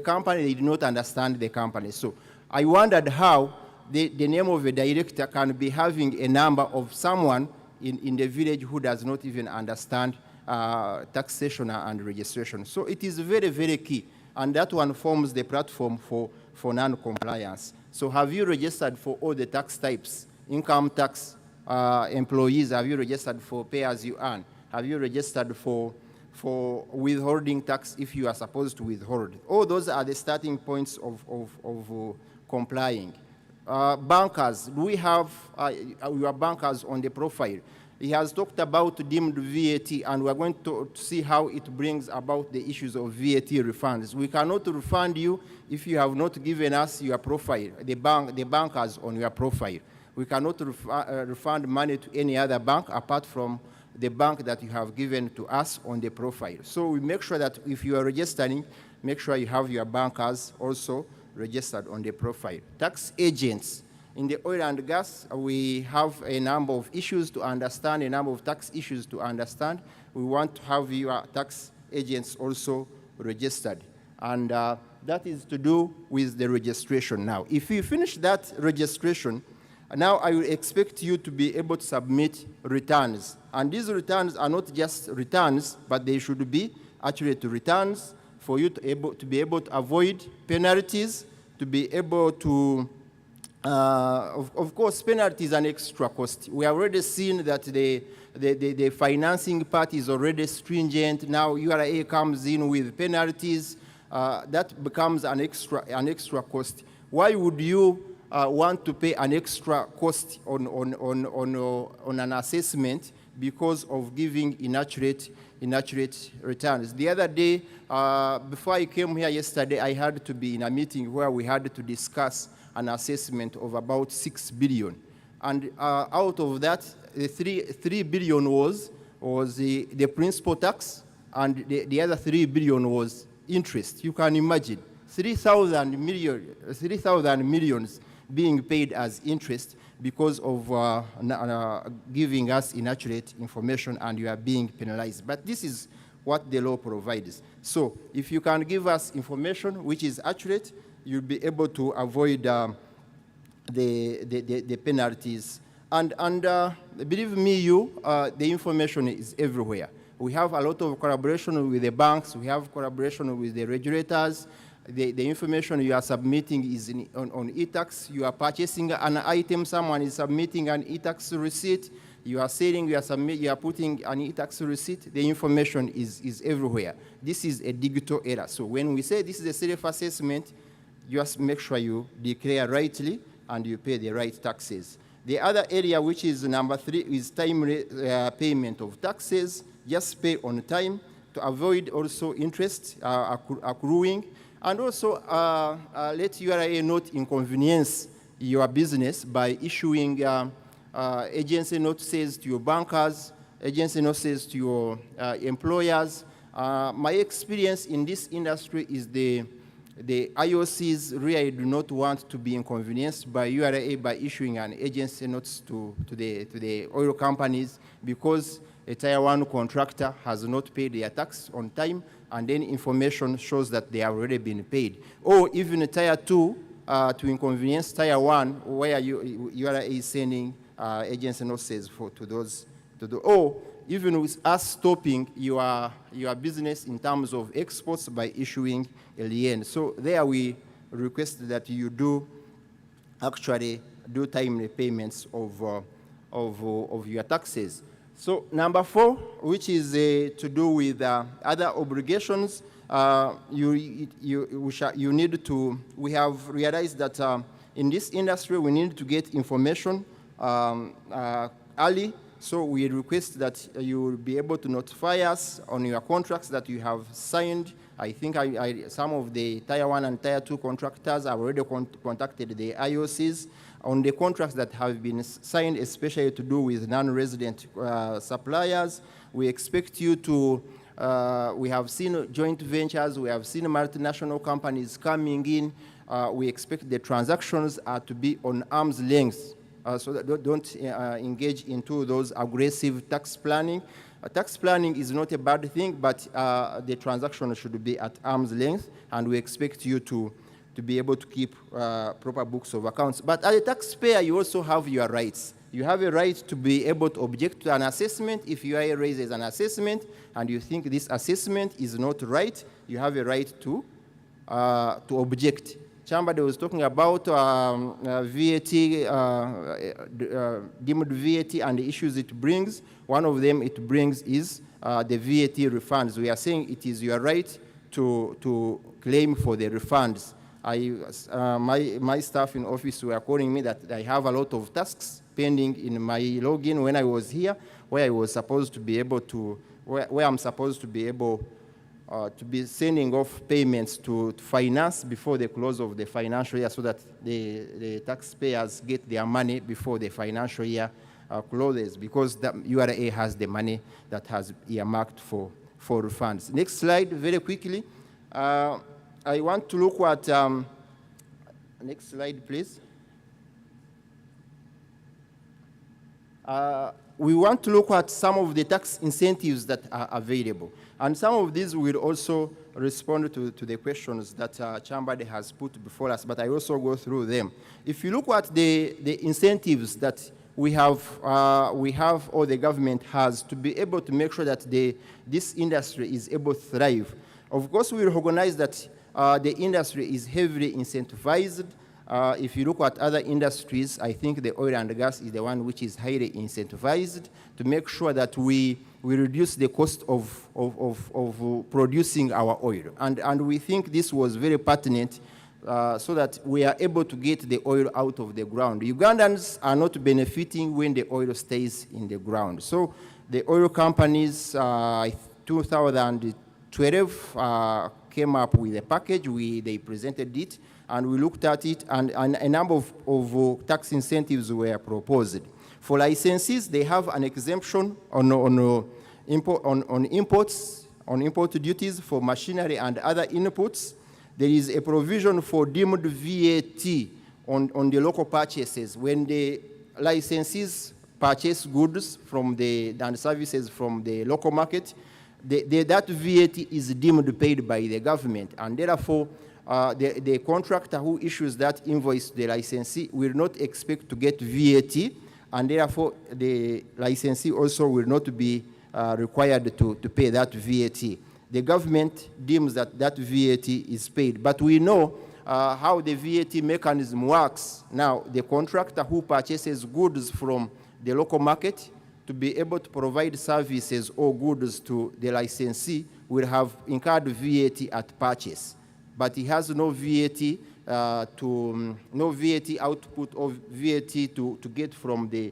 company, they did not understand the company. So I wondered how the name of a director can be having a number of someone in the village who does not even understand taxation and registration. So it is very, very key, and that one forms the platform for non-compliance. So have you registered for all the tax types? Income tax, employees, have you registered for pay-as-you-earn? Have you registered for withholding tax if you are supposed to withhold? All those are the starting points of complying. Bankers, do we have your bankers on the profile? He has talked about deemed VAT, and we're going to see how it brings about the issues of VAT refunds. We cannot refund you if you have not given us your profile, the bankers on your profile. We cannot refund money to any other bank apart from the bank that you have given to us on the profile. So we make sure that if you are registering, make sure you have your bankers also registered on the profile. Tax agents. In the oil and gas, we have a number of issues to understand, a number of tax issues to understand. We want to have your tax agents also registered. And that is to do with the registration now. If you finish that registration, now I will expect you to be able to submit returns. And these returns are not just returns, but they should be actually returns for you to be able to avoid penalties, to be able to, of course, penalties are an extra cost. We have already seen that the financing part is already stringent. Now URA comes in with penalties. That becomes an extra cost. Why would you want to pay an extra cost on an assessment because of giving inaccurate returns? The other day, before I came here yesterday, I had to be in a meeting where we had to discuss an assessment of about 6 billion. And out of that, the 3 billion was the principal tax, and the other 3 billion was interest. You can imagine 3,000 millions being paid as interest because of giving us inaccurate information, and you are being penalized. But this is what the law provides. So if you can give us information which is accurate, you'll be able to avoid the penalties. And believe me, the information is everywhere. We have a lot of collaboration with the banks. We have collaboration with the regulators. The information you are submitting is on e-tax. You are purchasing an item, someone is submitting an e-tax receipt. You are selling, you are putting an e-tax receipt. The information is everywhere. This is a digital era. So when we say this is a self-assessment, you just make sure you declare rightly and you pay the right taxes. The other area, which is number 3, is timely payment of taxes. Just pay on time to avoid also interest accruing. And also let URA not inconvenience your business by issuing agency notices to your bankers, agency notices to your employers. My experience in this industry is the IOCs really do not want to be inconvenienced by URA by issuing an agency notice to the oil companies, because a Tier 1 contractor has not paid their tax on time, and then information shows that they have already been paid. Or even a Tier 2 to inconvenience Tier 1, where URA is sending agency notices to those. Or even with us stopping your business in terms of exports by issuing a lien. So there we request that you do actually do timely payments of your taxes. So number 4, which is to do with other obligations, we have realized that in this industry we need to get information early. So we request that you will be able to notify us on your contracts that you have signed. I think some of the Tier 1 and Tier 2 contractors have already contacted the IOCs on the contracts that have been signed, especially to do with non-resident suppliers. We expect you to, we have seen joint ventures, we have seen multinational companies coming in. We expect the transactions to be on arm's length. So that don't engage into those aggressive tax planning. Tax planning is not a bad thing, but the transaction should be at arm's length, and we expect you to be able to keep proper books of accounts. But as a taxpayer, you also have your rights. You have a right to be able to object to an assessment. If URA raises an assessment and you think this assessment is not right, you have a right to object. Somebody was talking about VAT, deemed VAT and the issues it brings. One of them it brings is the VAT refunds. We are saying it is your right to claim for the refunds. My staff in office were calling me that I have a lot of tasks pending in my login when I was here, where I was supposed to be able to, where I'm supposed to be able to be sending off payments to finance before the close of the financial year, so that the taxpayers get their money before the financial year closes, because the URA has the money that has earmarked for refunds. Next slide, very quickly. I want to look at, next slide, please. We want to look at some of the tax incentives that are available. And some of these will also respond to the questions that Chambade has put before us, but I also go through them. If you look at the incentives that we have or the government has to be able to make sure that this industry is able to thrive, of course we recognize that the industry is heavily incentivized. If you look at other industries, I think the oil and gas is the one which is highly incentivized to make sure that we reduce the cost of producing our oil. And we think this was very pertinent so that we are able to get the oil out of the ground. Ugandans are not benefiting when the oil stays in the ground. So the oil companies, 2012, came up with a package. They presented it, and we looked at it, and a number of tax incentives were proposed. For licenses, they have an exemption on imports, on import duties for machinery and other inputs. There is a provision for deemed VAT on the local purchases. When the licensees purchase goods and services from the local market, that VAT is deemed paid by the government, and therefore the contractor who issues that invoice to the licensee will not expect to get VAT, and therefore the licensee also will not be required to pay that VAT. The government deems that that VAT is paid, but we know how the VAT mechanism works. Now, the contractor who purchases goods from the local market to be able to provide services or goods to the licensee will have incurred VAT at purchase, but he has no VAT no VAT output or VAT to get from the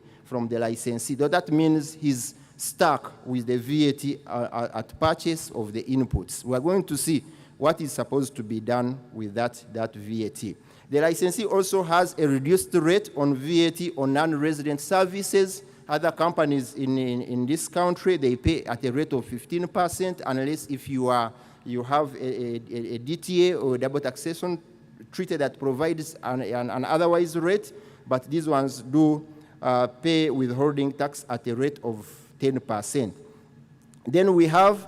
licensee. So that means he's stuck with the VAT at purchase of the inputs. We are going to see what is supposed to be done with that VAT. The licensee also has a reduced rate on VAT on non-resident services. Other companies in this country, they pay at a rate of 15%, unless if you have a DTA or double taxation treaty that provides an otherwise rate, but these ones do pay withholding tax at a rate of 10%. Then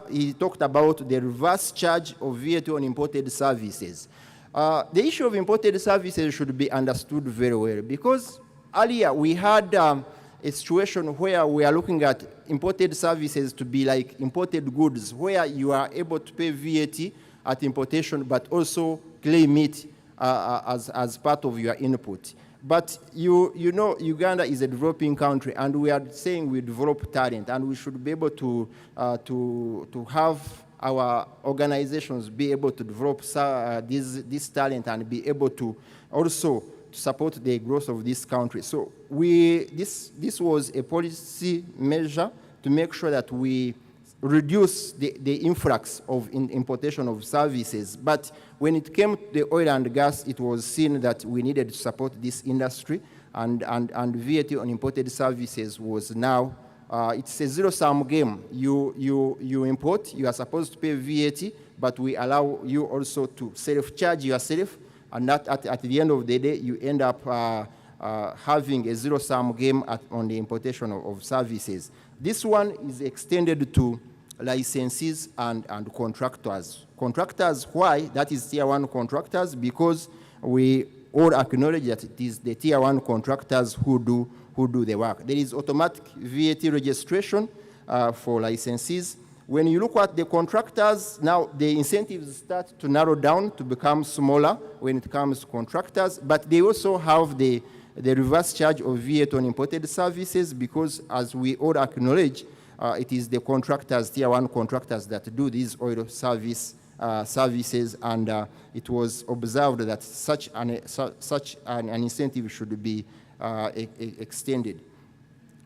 he talked about the reverse charge of VAT on imported services. The issue of imported services should be understood very well, because earlier we had a situation where we are looking at imported services to be like imported goods, where you are able to pay VAT at importation, but also claim it as part of your input. But you know, Uganda is a developing country, and we are saying we develop talent, and we should be able to have our organizations be able to develop this talent and be able to also support the growth of this country. So this was a policy measure to make sure that we reduce the influx of importation of services. But when it came to the oil and gas, it was seen that we needed to support this industry, and VAT on imported services was now, it's a zero-sum game. You import, you are supposed to pay VAT, but we allow you also to self-charge yourself, and that at the end of the day, you end up having a zero-sum game on the importation of services. This one is extended to licensees and contractors. Contractors, why? That is tier 1 contractors, because we all acknowledge that it is the tier 1 contractors who do the work. There is automatic VAT registration for licensees. When you look at the contractors, now the incentives start to narrow down to become smaller when it comes to contractors, but they also have the reverse charge of VAT on imported services, because as we all acknowledge, it is the contractors, tier 1 contractors, that do these oil services, and it was observed that such an incentive should be extended.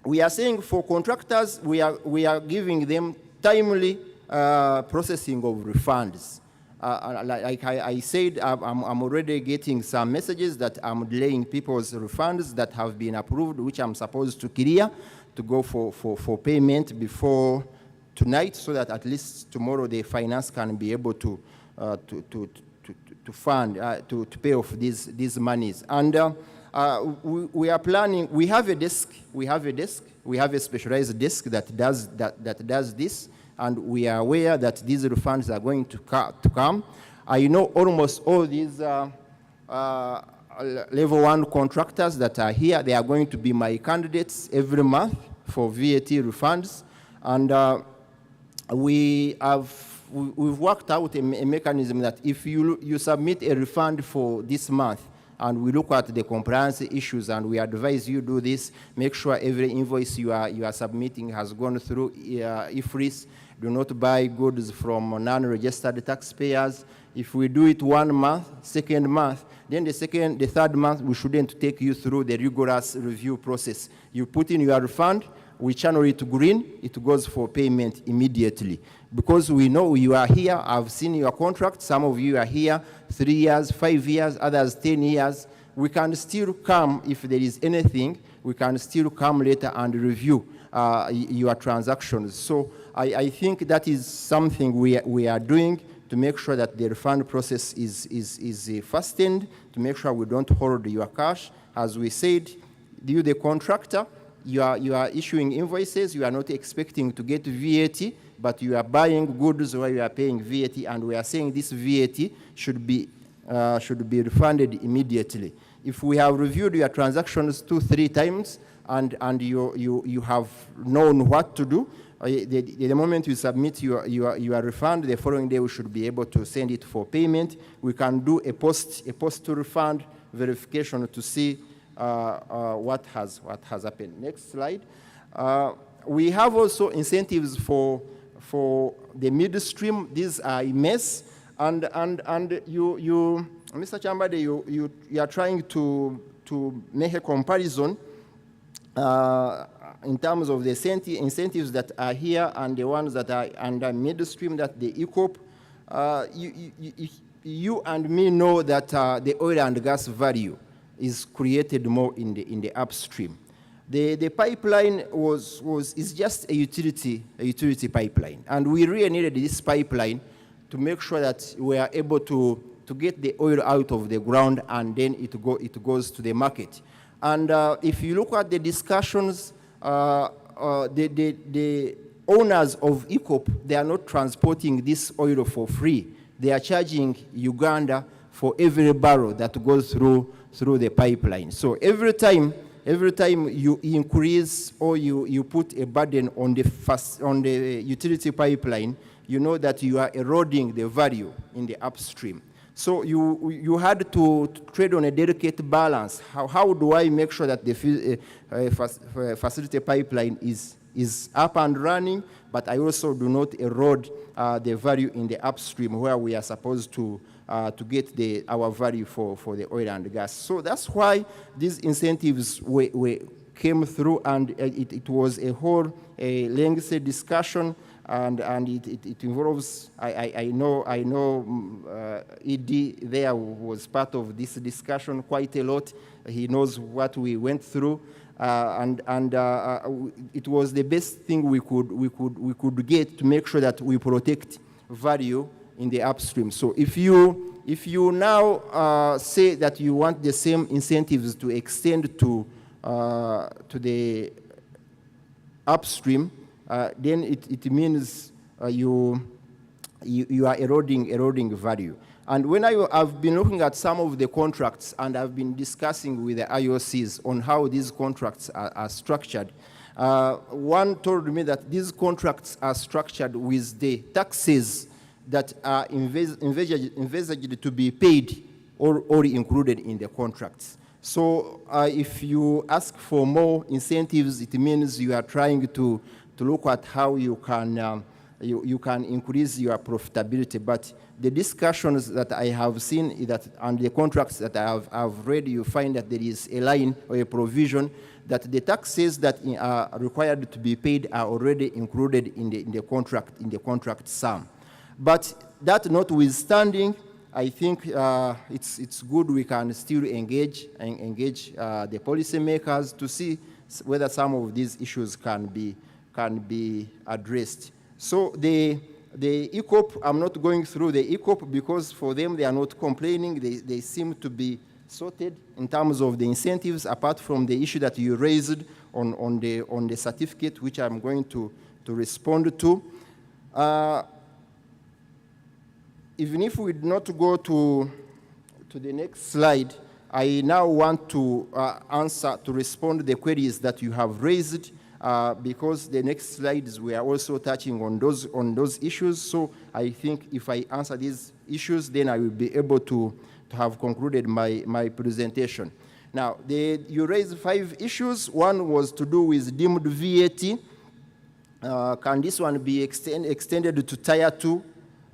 We are saying for contractors, we are giving them timely processing of refunds. Like I said, I'm already getting some messages that I'm delaying people's refunds that have been approved, which I'm supposed to clear to go for payment before tonight, so that at least tomorrow the finance can be able to fund, to pay off these monies. And we are planning, we have a specialized desk that does this, and we are aware that these refunds are going to come. I know almost all these level 1 contractors that are here, they are going to be my candidates every month for VAT refunds. And we've worked out a mechanism that if you submit a refund for this month, and we look at the compliance issues, and we advise you do this, make sure every invoice you are submitting has gone through IFRIS. Do not buy goods from non-registered taxpayers. If we do it 1 month, second month, then the third month, we shouldn't take you through the rigorous review process. You put in your refund, we channel it to green, it goes for payment immediately. Because we know you are here, I've seen your contract, some of you are here 3 years, 5 years, others 10 years. We can still come, if there is anything, we can still come later and review your transactions. So I think that is something we are doing to make sure that the refund process is fastened, to make sure we don't hold your cash. As we said, you, the contractor, you are issuing invoices, you are not expecting to get VAT, but you are buying goods where you are paying VAT, and we are saying this VAT should be refunded immediately. If we have reviewed your transactions 2-3 times and you have known what to do, the moment you submit your refund, the following day we should be able to send it for payment. We can do a post-refund verification to see what has happened. Next slide. We have also incentives for the midstream. These are immense, and you Mr. Chambade, you are trying to make a comparison in terms of the incentives that are here and the ones that are under midstream, that the EACOP. You and me know that the oil and gas value is created more in the upstream. The pipeline is just a utility pipeline, and we really needed this pipeline to make sure that we are able to get the oil out of the ground, and then it goes to the market. And if you look at the discussions, the owners of EACOP, they are not transporting this oil for free. They are charging Uganda for every barrel that goes through the pipeline. So every time you increase or you put a burden on the utility pipeline, you know that you are eroding the value in the upstream. So you had to trade on a delicate balance. How do I make sure that the facility pipeline is up and running, but I also do not erode the value in the upstream where we are supposed to get our value for the oil and gas. So that's why these incentives came through, and it was a whole lengthy discussion, and it involves, I know ED there was part of this discussion quite a lot. He knows what we went through. It was the best thing we could get to make sure that we protect value in the upstream. So if you now say that you want the same incentives to extend to the upstream, then it means you are eroding value. And when I've been looking at some of the contracts, and I've been discussing with the IOCs on how these contracts are structured, one told me that these contracts are structured with the taxes that are envisaged to be paid or included in the contracts. So if you ask for more incentives, it means you are trying to look at how you can increase your profitability. But the discussions that I have seen and the contracts that I've read, you find that there is a line or a provision that the taxes that are required to be paid are already included in the contract sum. But that notwithstanding, I think it's good we can still engage the policymakers to see whether some of these issues can be addressed. So the EACOP, I'm not going through the EACOP because for them they are not complaining. They seem to be sorted in terms of the incentives, apart from the issue that you raised on the certificate, which I'm going to respond to. Even if we do not go to the next slide, I now want to respond to the queries that you have raised, because the next slides we are also touching on those issues. So I think if I answer these issues, then I will be able to have concluded my presentation. Now, you raised 5 issues. One was to do with deemed VAT. Can this one be extended to Tier 2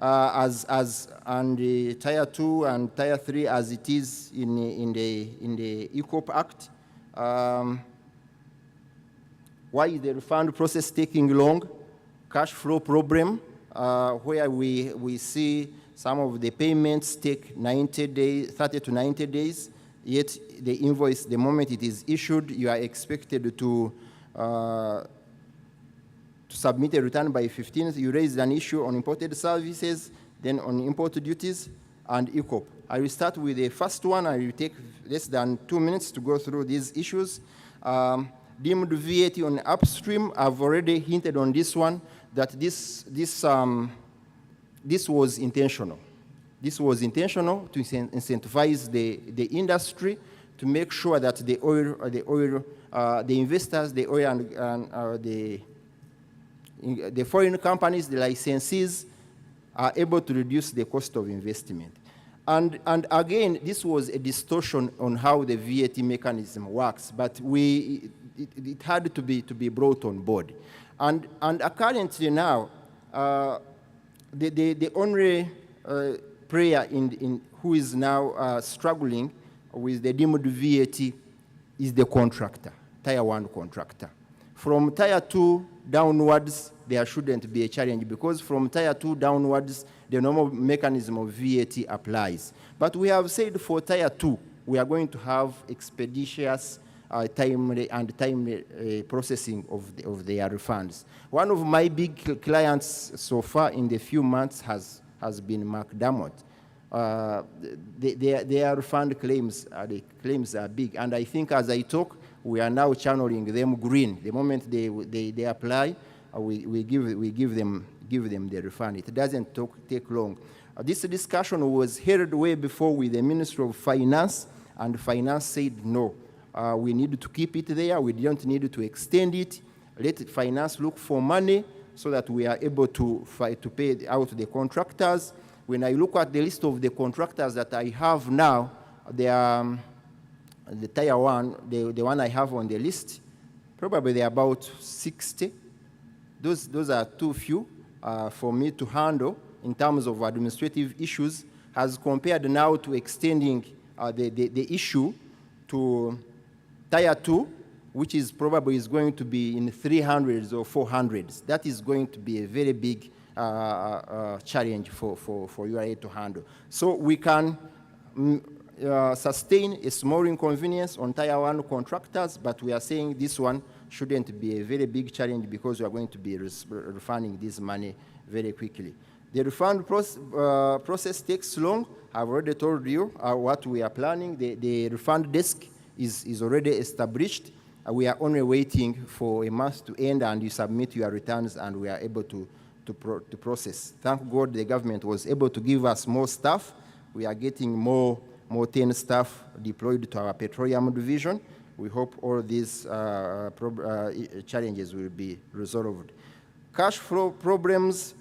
and Tier 2 and Tier 3 as it is in the EACOP Act? Why is the refund process taking long? Cash flow problem, where we see some of the payments take 30 to 90 days, yet the invoice, the moment it is issued, you are expected to submit a return by 15th. You raised an issue on imported services, then on import duties, and EACOP. I will start with the first one. I will take less than 2 minutes to go through these issues. deemed VAT on upstream, I've already hinted on this one, that this was intentional. This was intentional to incentivize the industry to make sure that the investors, the oil and the foreign companies, the licensees, are able to reduce the cost of investment. And again, this was a distortion on how the VAT mechanism works, but it had to be brought on board. And currently now, the only player who is now struggling with the deemed VAT is the contractor, Tier 1 contractor. From Tier 2 downwards, there shouldn't be a challenge, because from Tier 2 downwards, the normal mechanism of VAT applies. But we have said for Tier 2, we are going to have expeditious, timely processing of their refunds. One of my big clients so far in the few months has been McDermott. Their refund claims are big, and I think as I talk, we are now channeling them green. The moment they apply, we give them the refund. It doesn't take long. This discussion was held way before with the Ministry of Finance, and Finance said no. We need to keep it there. We don't need to extend it. Let Finance look for money so that we are able to pay out the contractors. When I look at the list of the contractors that I have now, they are the Tier 1, the one I have on the list, probably they're about 60. Those are too few for me to handle in terms of administrative issues, as compared now to extending the issue to Tier 2, which is probably going to be in 300s or 400s. That is going to be a very big challenge for URA to handle. So we can sustain a small inconvenience on Tier 1 contractors, but we are saying this one shouldn't be a very big challenge, because we are going to be refunding this money very quickly. The refund process takes long. I've already told you what we are planning. The refund desk is already established. We are only waiting for a month to end, and you submit your returns, and we are able to process. Thank God the government was able to give us more staff. We are getting more 10 staff deployed to our petroleum division. We hope all these challenges will be resolved. Cash flow problems,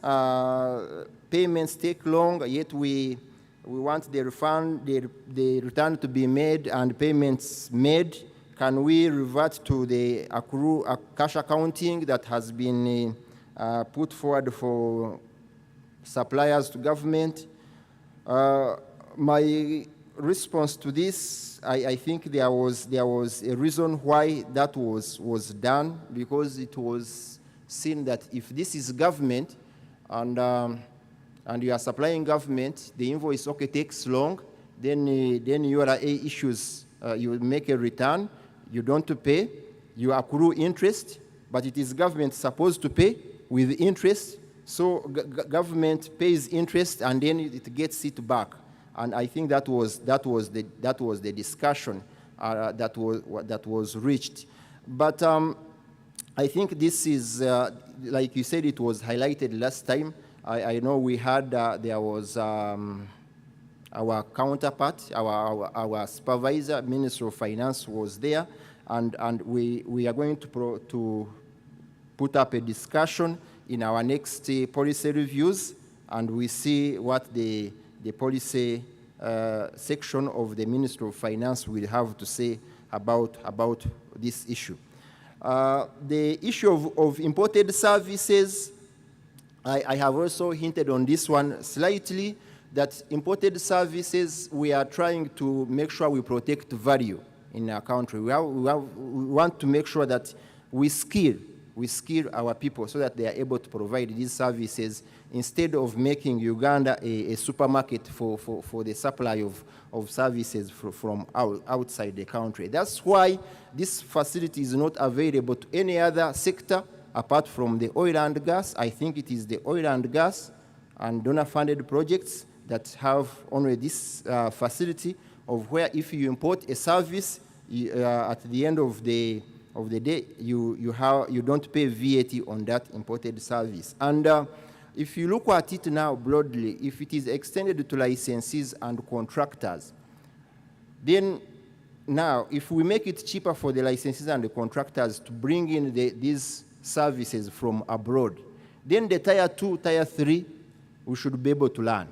payments take long, yet we want the refund, the return to be made and payments made. Can we revert to the cash accounting that has been put forward for suppliers to government? My response to this, I think there was a reason why that was done, because it was seen that if this is government and you are supplying government, the invoice takes long, then URA issues, you make a return, you don't pay, you accrue interest, but it is government supposed to pay with interest, so government pays interest and then it gets it back. And I think that was the discussion that was reached. But I think this is, like you said, it was highlighted last time. I know we had, there was our counterpart, our supervisor, Minister of Finance was there, and we are going to put up a discussion in our next policy reviews, and we see what the policy section of the Ministry of Finance will have to say about this issue. The issue of imported services, I have also hinted on this one slightly, that imported services, we are trying to make sure we protect value in our country. We want to make sure that we skill our people so that they are able to provide these services, instead of making Uganda a supermarket for the supply of services from outside the country. That's why this facility is not available to any other sector apart from the oil and gas. I think it is the oil and gas and donor-funded projects that have only this facility, of where if you import a service, at the end of the day, you don't pay VAT on that imported service. And if you look at it now broadly, if it is extended to licensees and contractors, then now if we make it cheaper for the licensees and the contractors to bring in these services from abroad, then the tier 2, tier 3, we should be able to learn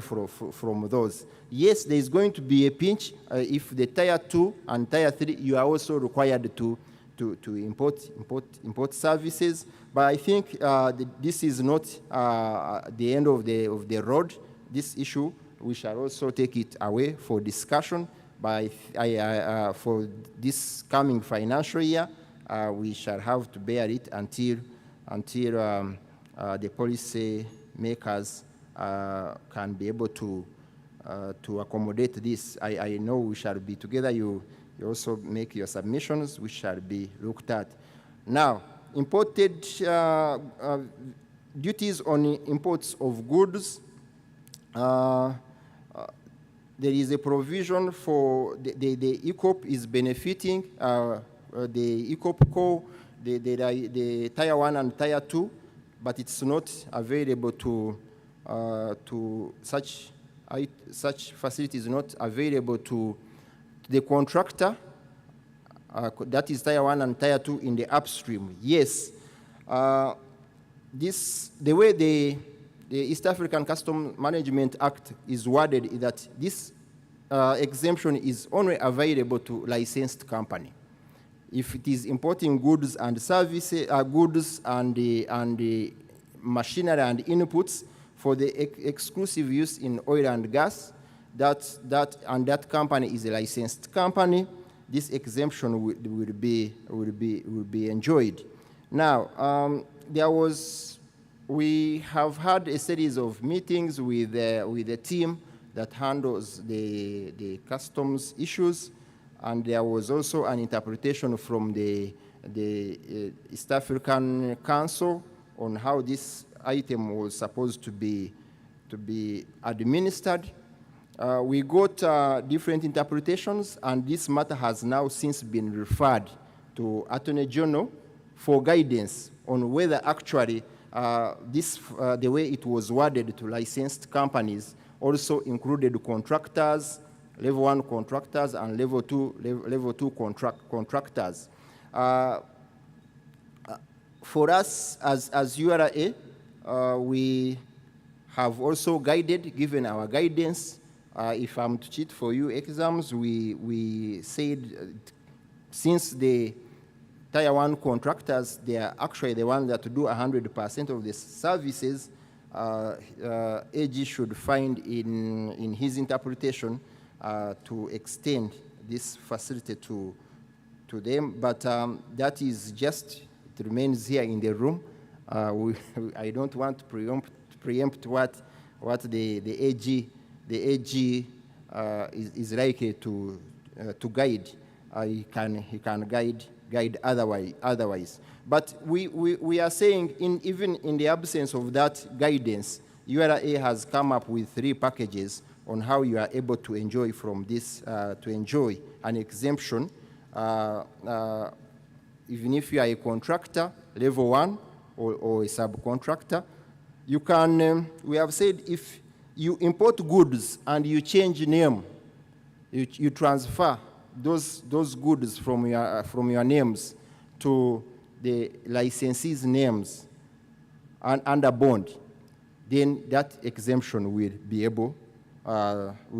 from those. Yes, there is going to be a pinch if the tier 2 and tier 3, you are also required to import services. But I think this is not the end of the road. This issue, we shall also take it away for discussion. For this coming financial year, we shall have to bear it until the policy makers can be able to accommodate this. I know we shall be together. You also make your submissions, which shall be looked at. Now, imported duties on imports of goods. There is a provision for the EACOP is benefiting the EACOP core, the tier 1 and tier 2, but it's not available to such facilities, not available to the contractor, that is tier 1 and tier 2 in the upstream. Yes, the way the East African Customs Management Act is worded is that this exemption is only available to licensed company. If it is importing goods and services, goods and the machinery and inputs for the exclusive use in oil and gas, that company is a licensed company, this exemption will be enjoyed. Now, we have had a series of meetings with the team that handles the customs issues, and there was also an interpretation from the East African Council on how this item was supposed to be administered. We got different interpretations, and this matter has now since been referred to Attorney General for guidance on whether actually the way it was worded to licensed companies also included contractors, level 1 contractors and level 2 contractors. For us as URA, we have also given our guidance. If I'm to cheat for you exams, we said since the tier 1 contractors, they are actually the ones that do 100% of the services, AG should find in his interpretation to extend this facility to them. But that is just, it remains here in the room. I don't want to preempt what the AG is likely to guide. He can guide otherwise. But we are saying even in the absence of that guidance, URA has come up with 3 packages on how you are able to enjoy from this, to enjoy an exemption, even if you are a contractor, level 1, or a subcontractor. You can, we have said if you import goods and you change name, you transfer those goods from your names to the licensee's names and under bond, then that exemption will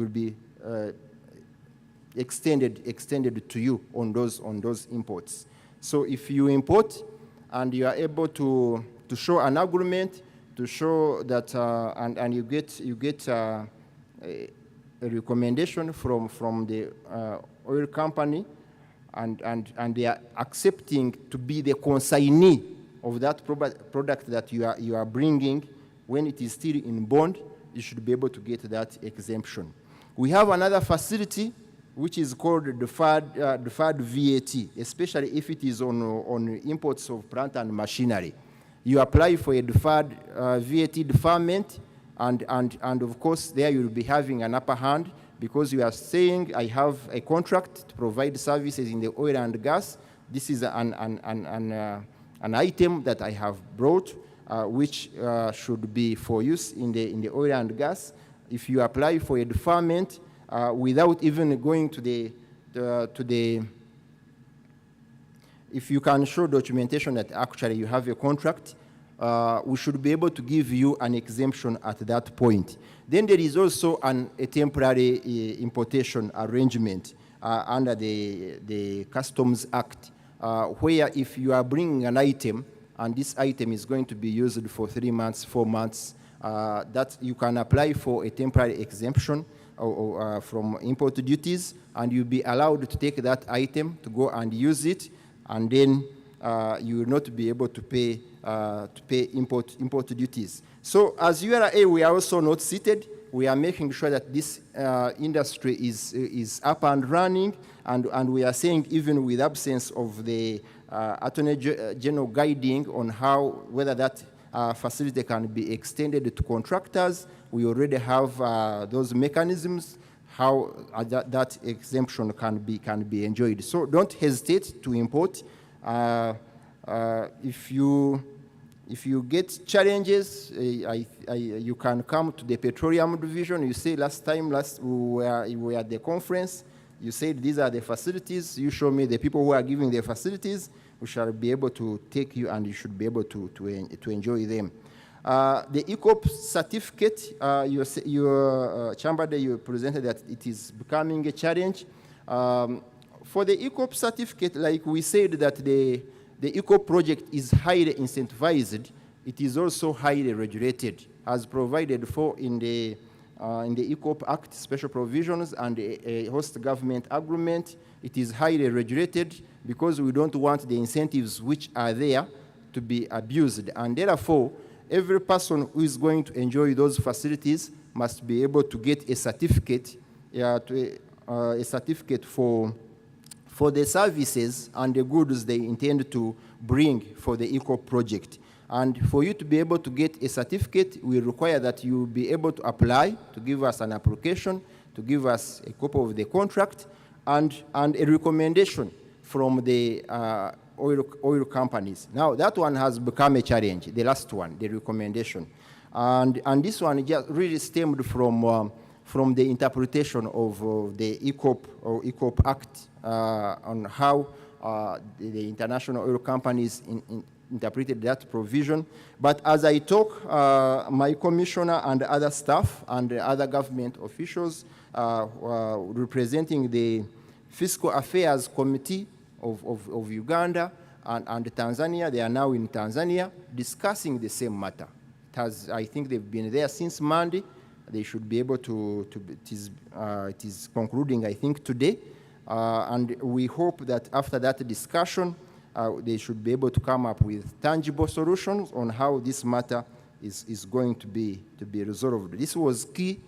be extended to you on those imports. So if you import and you are able to show an agreement, to show that and you get a recommendation from the oil company, and they are accepting to be the consignee of that product that you are bringing, when it is still in bond, you should be able to get that exemption. We have another facility which is called deferred VAT, especially if it is on imports of plant and machinery. You apply for a deferred VAT deferment, and of course there you'll be having an upper hand, because you are saying I have a contract to provide services in the oil and gas, This is an item that I have brought, which should be for use in the oil and gas. If you apply for a deferment without even going to the if you can show documentation that actually you have a contract, we should be able to give you an exemption at that point. Then there is also a temporary importation arrangement under the Customs Act, where if you are bringing an item and this item is going to be used for 3 months, 4 months, that you can apply for a temporary exemption from import duties, and you'll be allowed to take that item to go and use it, and then you will not be able to pay import duties. So as URA, we are also not seated. We are making sure that this industry is up and running, and we are saying even with absence of the Attorney General guiding on whether that facility can be extended to contractors, we already have those mechanisms how that exemption can be enjoyed. So don't hesitate to import. If you get challenges, you can come to the petroleum division. You say last we were at the conference, you said these are the facilities. You show me the people who are giving the facilities. We shall be able to take you, and you should be able to enjoy them. The EACOP certificate, your chamber day, you presented that it is becoming a challenge. For the EACOP certificate, like we said that the EACOP project is highly incentivized. It is also highly regulated, as provided for in the EACOP Act special provisions and a host government agreement. It is highly regulated because we don't want the incentives which are there to be abused, and therefore every person who is going to enjoy those facilities must be able to get a certificate, a certificate for the services and the goods they intend to bring for the EACOP project. And for you to be able to get a certificate, we require that you be able to apply, to give us an application, to give us a copy of the contract, and a recommendation from the oil companies. Now, that one has become a challenge, the last one, the recommendation. And this one just really stemmed from the interpretation of the EACOP or EACOP Act on how the international oil companies interpreted that provision. But as I talk, my commissioner and other staff and other government officials representing the Fiscal Affairs Committee of Uganda and Tanzania, they are now in Tanzania discussing the same matter. I think they've been there since Monday. They should be able to it is concluding, I think, today. And we hope that after that discussion, they should be able to come up with tangible solutions on how this matter is going to be resolved. This was key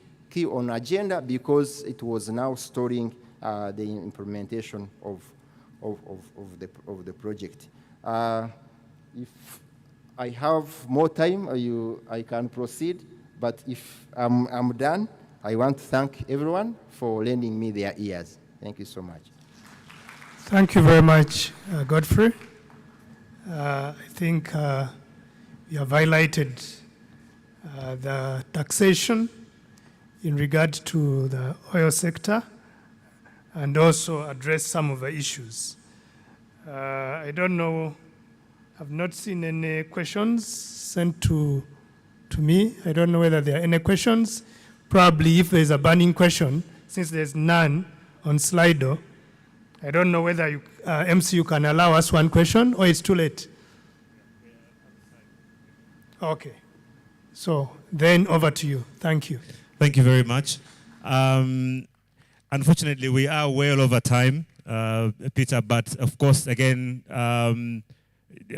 on agenda because it was now stalling the implementation of the project. If I have more time, I can proceed. But if I'm done, I want to thank everyone for lending me their ears. Thank you so much. Thank you very much, Godfrey. I think you have highlighted the taxation in regard to the oil sector and also addressed some of the issues. I don't know, I've not seen any questions sent to me. I don't know whether there are any questions. Probably if there's a burning question, since there's none on Slido, I don't know whether you, MCU can allow us one question or it's too late. Okay. So then over to you. Thank you. Thank you very much. Unfortunately, we are well over time, Peter, but of course, again,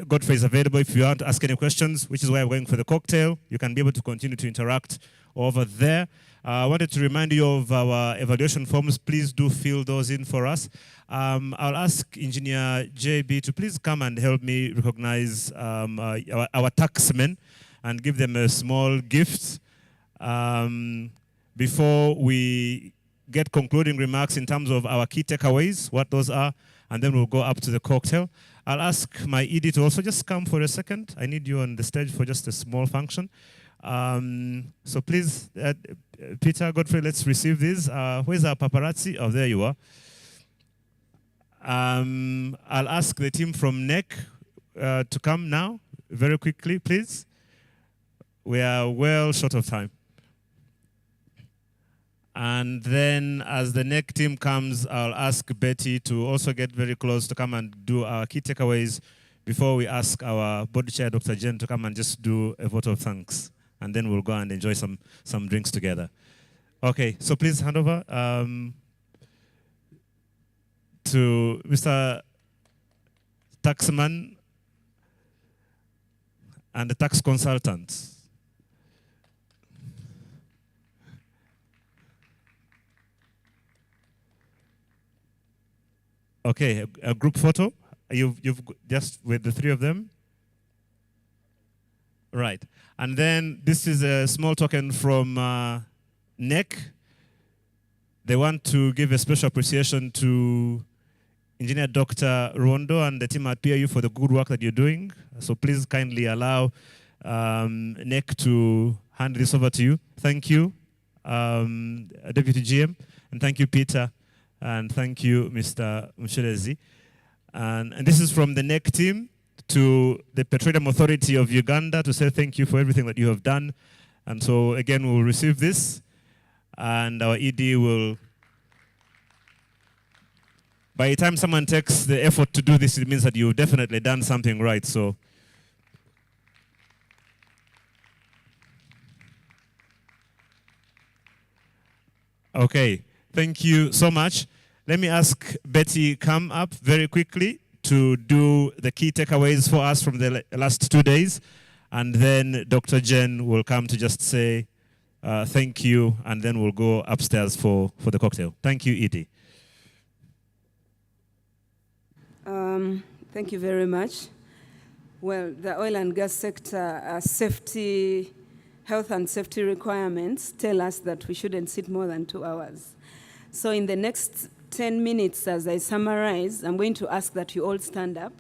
Godfrey is available if you want to ask any questions, which is why we're going for the cocktail. You can be able to continue to interact over there. I wanted to remind you of our evaluation forms. Please do fill those in for us. I'll ask Engineer JB to please come and help me recognize our taxmen and give them a small gift before we get concluding remarks in terms of our key takeaways, what those are, and then we'll go up to the cocktail. I'll ask my ED to also just come for a second. I need you on the stage for just a small function. So please, Peter, Godfrey, let's receive these. Where's our paparazzi? Oh, there you are. I'll ask the team from NEC to come now, very quickly, please. We are well short of time. And then as the NEC team comes, I'll ask Betty to also get very close to come and do our key takeaways before we ask our board chair, Dr. Jen, to come and just do a vote of thanks. And then we'll go and enjoy some drinks together. Okay, so please hand over to Mr. Taxman and the tax consultant. Okay, a group photo. You've just with the three of them. Right, and then this is a small token from NEC. They want to give a special appreciation to Engineer Dr. Rondo and the team at PIU for the good work that you're doing. So please kindly allow NEC to hand this over to you. Thank you, Deputy GM, and thank you, Peter. And thank you, Mr. Mshirezi. And this is from the NEC team to the Petroleum Authority of Uganda to say thank you for everything that you have done. And so, again, we'll receive this. And our ED will, by the time someone takes the effort to do this, it means that you've definitely done something right. So, okay. Thank you so much. Let me ask Betty come up very quickly to do the key takeaways for us from the last 2 days. And then Dr. Jen will come to just say thank you, and then we'll go upstairs for the cocktail. Thank you, Edie. Thank you very much. Well, the oil and gas sector health and safety requirements tell us that we shouldn't sit more than 2 hours. So in the next 10 minutes, as I summarize, I'm going to ask that you all stand up.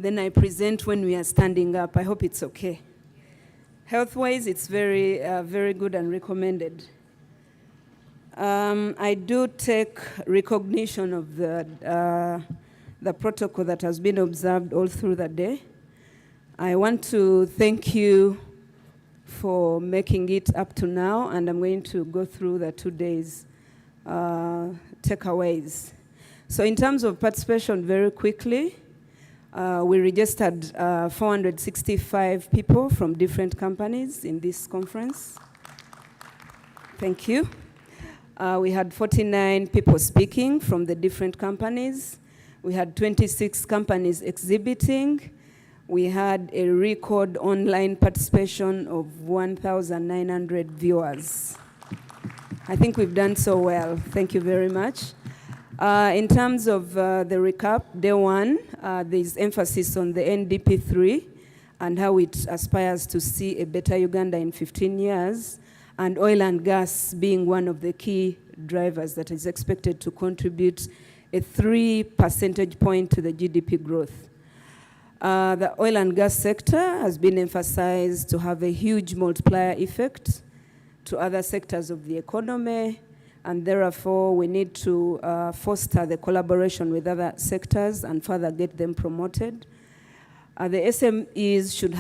Then I present when we are standing up. I hope it's okay. Health-wise, it's very, very good and recommended. I do take recognition of the protocol that has been observed all through the day. I want to thank you for making it up to now, and I'm going to go through the 2 days takeaways. So in terms of participation, very quickly, we registered 465 people from different companies in this conference. Thank you. We had 49 people speaking from the different companies. We had 26 companies exhibiting. We had a record online participation of 1,900 viewers. I think we've done so well. Thank you very much. In terms of the recap, day 1, there's emphasis on the NDP3 and how it aspires to see a better Uganda in 15 years, and oil and gas being one of the key drivers that is expected to contribute a 3 percentage point to the GDP growth. The oil and gas sector has been emphasized to have a huge multiplier effect to other sectors of the economy, and therefore we need to foster the collaboration with other sectors and further get them promoted. The SMEs should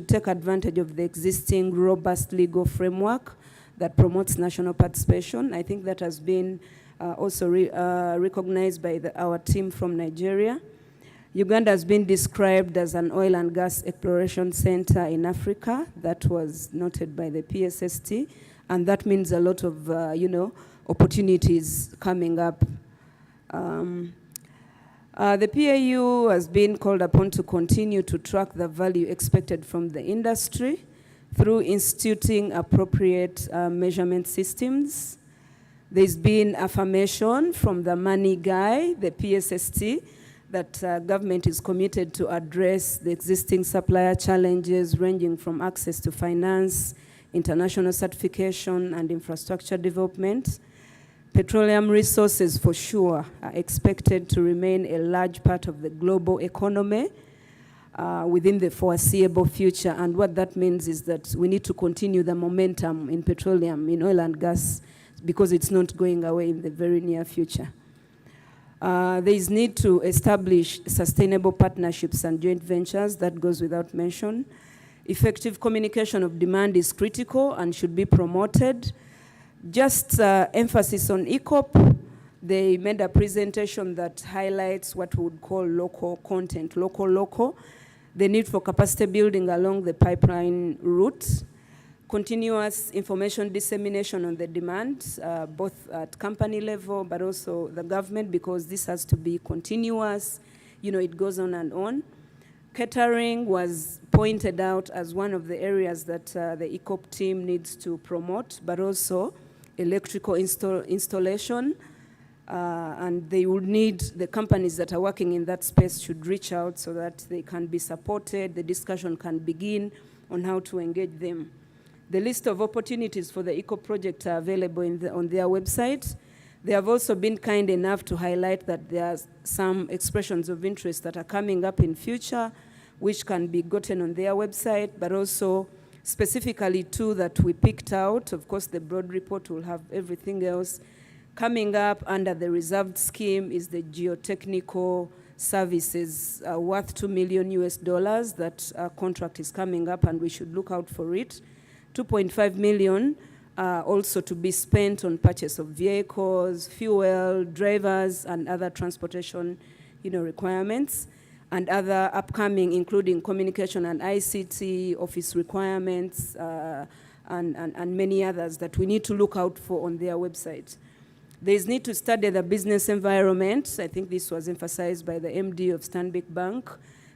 take advantage of the existing robust legal framework that promotes national participation. I think that has been also recognized by our team from Nigeria. Uganda has been described as an oil and gas exploration center in Africa. That was noted by the PSST, and that means a lot of, opportunities coming up. The PIU has been called upon to continue to track the value expected from the industry through instituting appropriate measurement systems. There's been affirmation from the money guy, the PSST, that government is committed to address the existing supplier challenges ranging from access to finance, international certification, and infrastructure development. Petroleum resources, for sure, are expected to remain a large part of the global economy within the foreseeable future. And what that means is that we need to continue the momentum in petroleum, in oil and gas, because it's not going away in the very near future. There is need to establish sustainable partnerships and joint ventures. That goes without mention. Effective communication of demand is critical and should be promoted. Just emphasis on EACOP. They made a presentation that highlights what we would call local content, local, the need for capacity building along the pipeline route, continuous information dissemination on the demand, both at company level, but also the government, because this has to be continuous, it goes on and on. Catering was pointed out as one of the areas that the EACOP team needs to promote, but also electrical installation, and they would need, the companies that are working in that space should reach out so that they can be supported, the discussion can begin on how to engage them. The list of opportunities for the EACOP project are available on their website. They have also been kind enough to highlight that there are some expressions of interest that are coming up in future, which can be gotten on their website, but also specifically two that we picked out. Of course, the broad report will have everything else. Coming up under the reserved scheme is the geotechnical services worth $2 million. That contract is coming up and we should look out for it. 2.5 million also to be spent on purchase of vehicles, fuel, drivers, and other transportation requirements. And other upcoming, including communication and ICT, office requirements, and many others that we need to look out for on their website. There is need to study the business environment. I think this was emphasized by the MD of Stanbic Bank.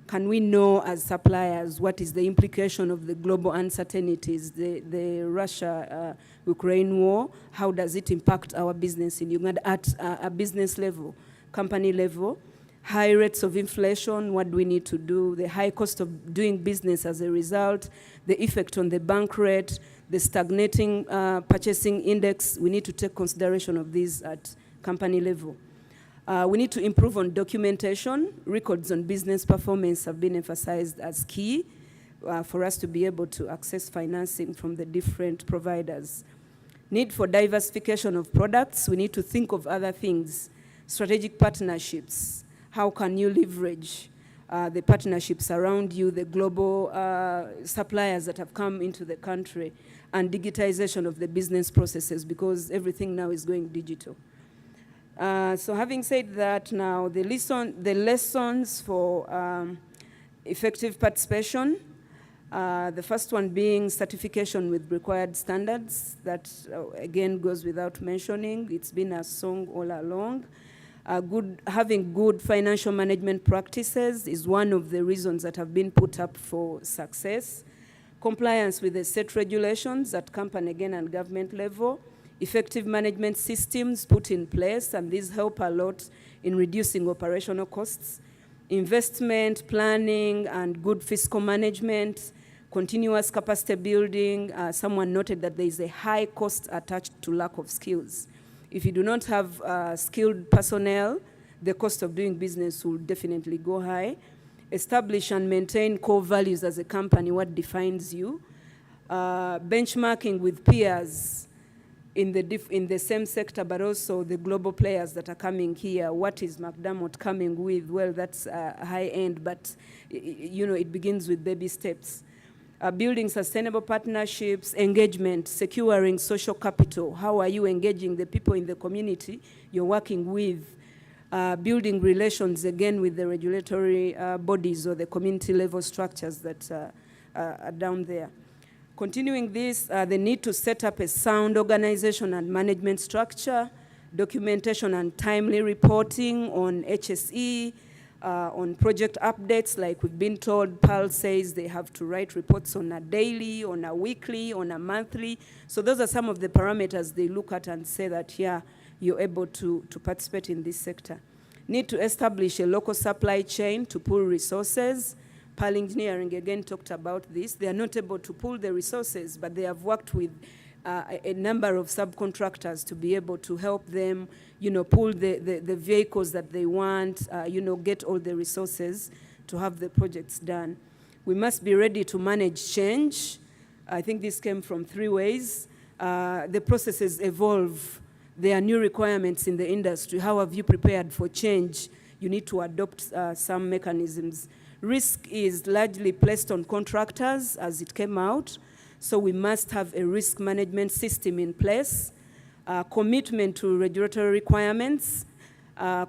Can we know as suppliers what is the implication of the global uncertainties, the Russia-Ukraine war? How does it impact our business in Uganda at a business level, company level? High rates of inflation, what do we need to do? The high cost of doing business as a result, the effect on the bank rate, the stagnating purchasing index. We need to take consideration of these at company level. We need to improve on documentation. Records on business performance have been emphasized as key for us to be able to access financing from the different providers. Need for diversification of products. We need to think of other things. Strategic partnerships. How can you leverage the partnerships around you, the global suppliers that have come into the country, and digitization of the business processes, because everything now is going digital. So having said that, now the lessons for effective participation, the first one being certification with required standards. That again goes without mentioning. It's been a song all along. Having good financial management practices is one of the reasons that have been put up for success. Compliance with the set regulations at company, again, and government level. Effective management systems put in place, and these help a lot in reducing operational costs. Investment, planning, and good fiscal management. Continuous capacity building. Someone noted that there is a high cost attached to lack of skills. If you do not have skilled personnel, the cost of doing business will definitely go high. Establish and maintain core values as a company, what defines you. Benchmarking with peers in the same sector, but also the global players that are coming here. What is McDermott coming with? Well, that's high end, but it begins with baby steps. Building sustainable partnerships, engagement, securing social capital. How are you engaging the people in the community you're working with? Building relations, again, with the regulatory bodies or the community level structures that are down there. Continuing this, the need to set up a sound organization and management structure, documentation and timely reporting on HSE, on project updates. Like we've been told, Parole says they have to write reports on a daily, on a weekly, on a monthly. So those are some of the parameters they look at and say that, yeah, you're able to participate in this sector. Need to establish a local supply chain to pool resources. Parole Engineering again talked about this. They are not able to pool the resources, but they have worked with a number of subcontractors to be able to help them, pull the vehicles that they want, get all the resources to have the projects done. We must be ready to manage change. I think this came from 3 ways. The processes evolve. There are new requirements in the industry. How have you prepared for change? You need to adopt some mechanisms. Risk is largely placed on contractors as it came out. So we must have a risk management system in place, commitment to regulatory requirements.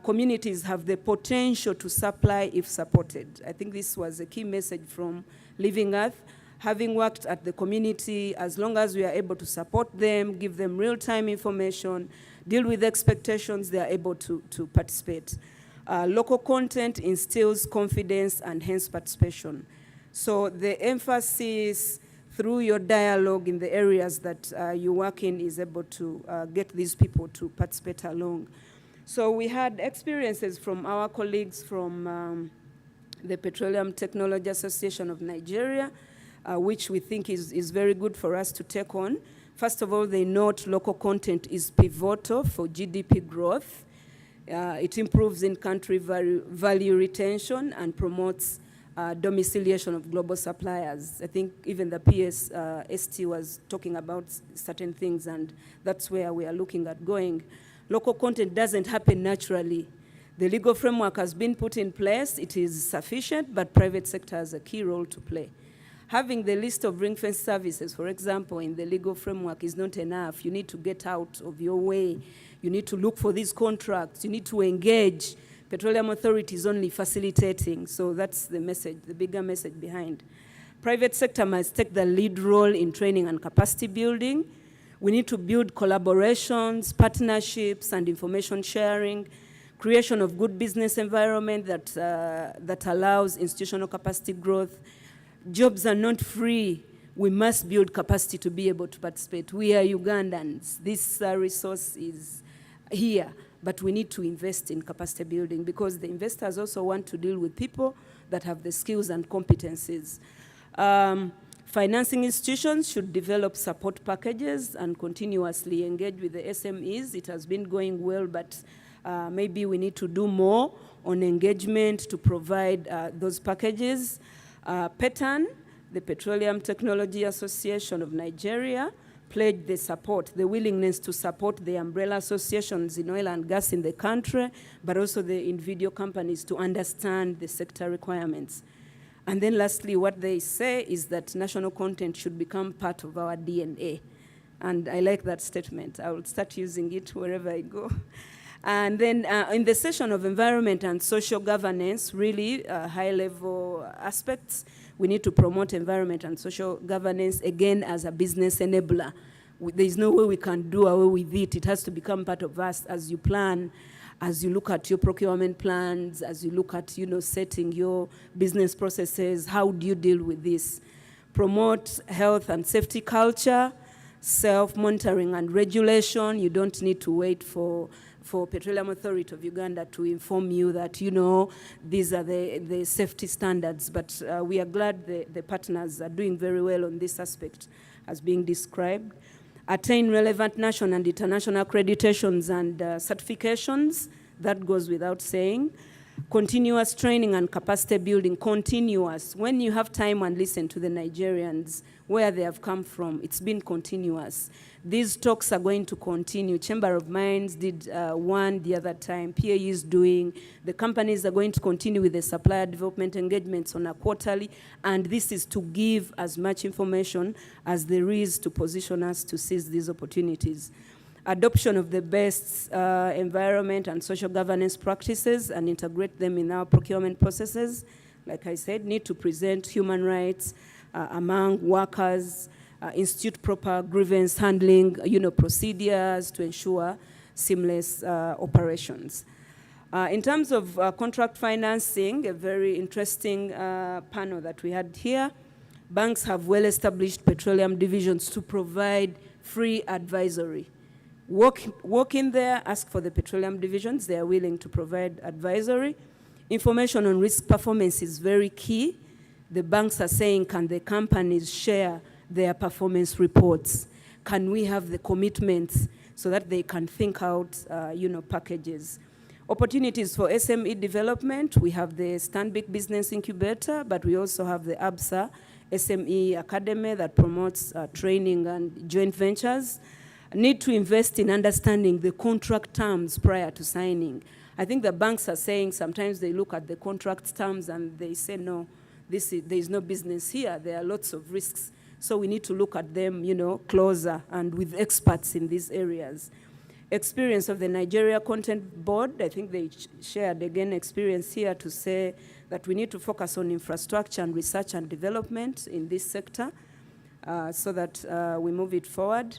Communities have the potential to supply if supported. I think this was a key message from Living Earth. Having worked at the community, as long as we are able to support them, give them real-time information, deal with expectations, they are able to participate. Local content instills confidence and hence participation. So the emphasis through your dialogue in the areas that you work in is able to get these people to participate along. So we had experiences from our colleagues from the Petroleum Technology Association of Nigeria, which we think is very good for us to take on. First of all, they note local content is pivotal for GDP growth. It improves in-country value retention and promotes domiciliation of global suppliers. I think even the PSST was talking about certain things, and that's where we are looking at going. Local content doesn't happen naturally. The legal framework has been put in place. It is sufficient, but private sector has a key role to play. Having the list of ring-fence services, for example, in the legal framework is not enough. You need to get out of your way. You need to look for these contracts. You need to engage. Petroleum Authority is only facilitating. So that's the message, the bigger message behind. Private sector must take the lead role in training and capacity building. We need to build collaborations, partnerships, and information sharing, creation of good business environment that allows institutional capacity growth. Jobs are not free. We must build capacity to be able to participate. We are Ugandans. This resource is here, but we need to invest in capacity building because the investors also want to deal with people that have the skills and competencies. Financing institutions should develop support packages and continuously engage with the SMEs. It has been going well, but maybe we need to do more on engagement to provide those packages. PETAN, the Petroleum Technology Association of Nigeria, pledged the support, the willingness to support the umbrella associations in oil and gas in the country, but also the individual companies to understand the sector requirements. And then lastly, what they say is that national content should become part of our DNA. And I like that statement. I will start using it wherever I go. And then in the session of environment and social governance, really high-level aspects, we need to promote environment and social governance, again, as a business enabler. There's no way we can do away with it. It has to become part of us as you plan, as you look at your procurement plans, as you look at, setting your business processes. How do you deal with this? Promote health and safety culture, self-monitoring and regulation. You don't need to wait for Petroleum Authority of Uganda to inform you that, these are the safety standards. But we are glad the partners are doing very well on this aspect as being described. Attain relevant national and international accreditations and certifications. That goes without saying. Continuous training and capacity building, continuous. When you have time and listen to the Nigerians, where they have come from, it's been continuous. These talks are going to continue. Chamber of Mines did one the other time. PAE is doing. The companies are going to continue with the supplier development engagements on a quarterly, and this is to give as much information as there is to position us to seize these opportunities. Adoption of the best environment and social governance practices and integrate them in our procurement processes. Like I said, need to present human rights among workers, institute proper grievance handling, procedures to ensure seamless operations. In terms of contract financing, a very interesting panel that we had here. Banks have well-established petroleum divisions to provide free advisory. Walk in there, ask for the petroleum divisions. They are willing to provide advisory. Information on risk performance is very key. The banks are saying, can the companies share their performance reports? can we have the commitments so that they can think out, packages. Opportunities for SME development, we have the Stanbic Business Incubator, but we also have the ABSA SME Academy that promotes training and joint ventures. Need to invest in understanding the contract terms prior to signing. I think the banks are saying sometimes they look at the contract terms and they say, no, there is no business here. There are lots of risks. So we need to look at them, closer and with experts in these areas. Experience of the Nigeria Content Board, I think they shared again experience here to say that we need to focus on infrastructure and research and development in this sector so that we move it forward.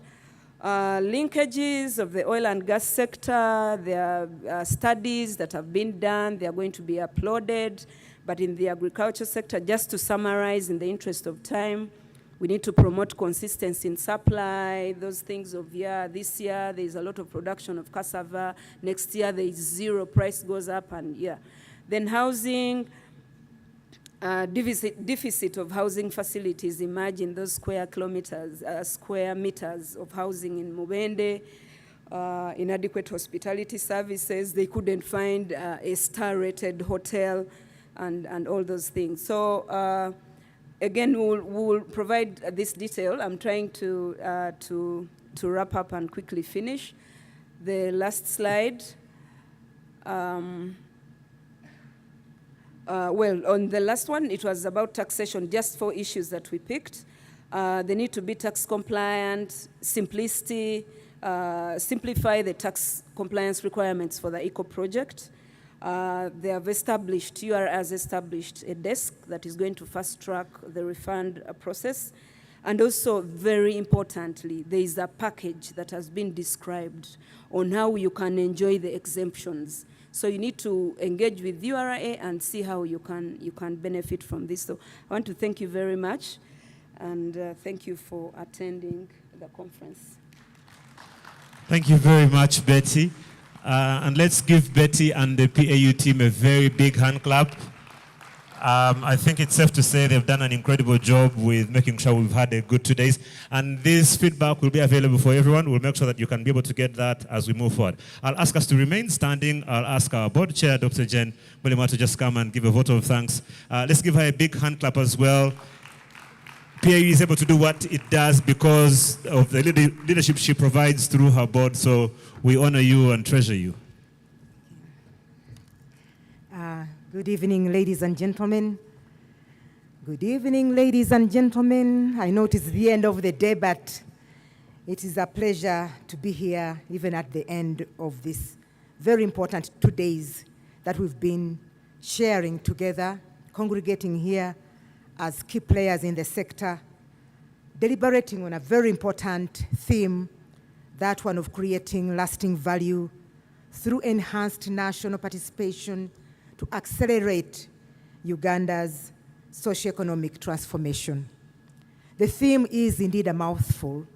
Linkages of the oil and gas sector, there are studies that have been done, they are going to be uploaded, but in the agriculture sector, just to summarize in the interest of time, we need to promote consistency in supply, those things of this year there's a lot of production of cassava, next year there is zero, price goes up, and Then housing, deficit of housing facilities. Imagine those square meters of housing in Mubende, inadequate hospitality services. They couldn't find a star-rated hotel and all those things. So again, we'll provide this detail. I'm trying to wrap up and quickly finish. The last slide. Well, on the last one, it was about taxation, just 4 issues that we picked. They need to be tax compliant, simplicity, simplify the tax compliance requirements for the EACOP project. They have established, UR has established a desk that is going to fast track the refund process. And also, very importantly, there is a package that has been described on how you can enjoy the exemptions. So you need to engage with URA and see how you can benefit from this. So I want to thank you very much, and thank you for attending the conference. Thank you very much, Betty. And let's give Betty and the PAU team a very big hand clap. I think it's safe to say they've done an incredible job with making sure we've had a good 2 days. And this feedback will be available for everyone. We'll make sure that you can be able to get that as we move forward. I'll ask us to remain standing. I'll ask our board chair, Dr. Jen Bulima, to just come and give a vote of thanks. Let's give her a big hand clap as well. PAU is able to do what it does because of the leadership she provides through her board. So we honor you and treasure you. Good evening, ladies and gentlemen. Good evening, ladies and gentlemen. I know it is the end of the day, but it is a pleasure to be here, even at the end of this very important 2 days that we've been sharing together, congregating here as key players in the sector, deliberating on a very important theme, that one of creating lasting value through enhanced national participation to accelerate Uganda's socio-economic transformation. The theme is indeed a mouthful,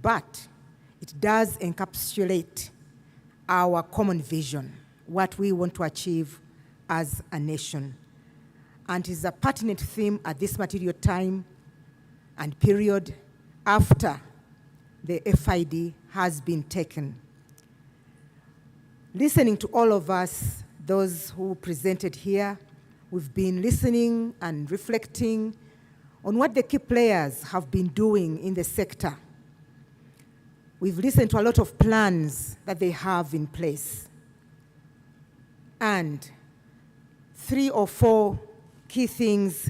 but it does encapsulate our common vision, what we want to achieve as a nation. And is a pertinent theme at this material time and period after the FID has been taken. Listening to all of us, those who presented here, we've been listening and reflecting on what the key players have been doing in the sector. We've listened to a lot of plans that they have in place. And 3 or 4 key things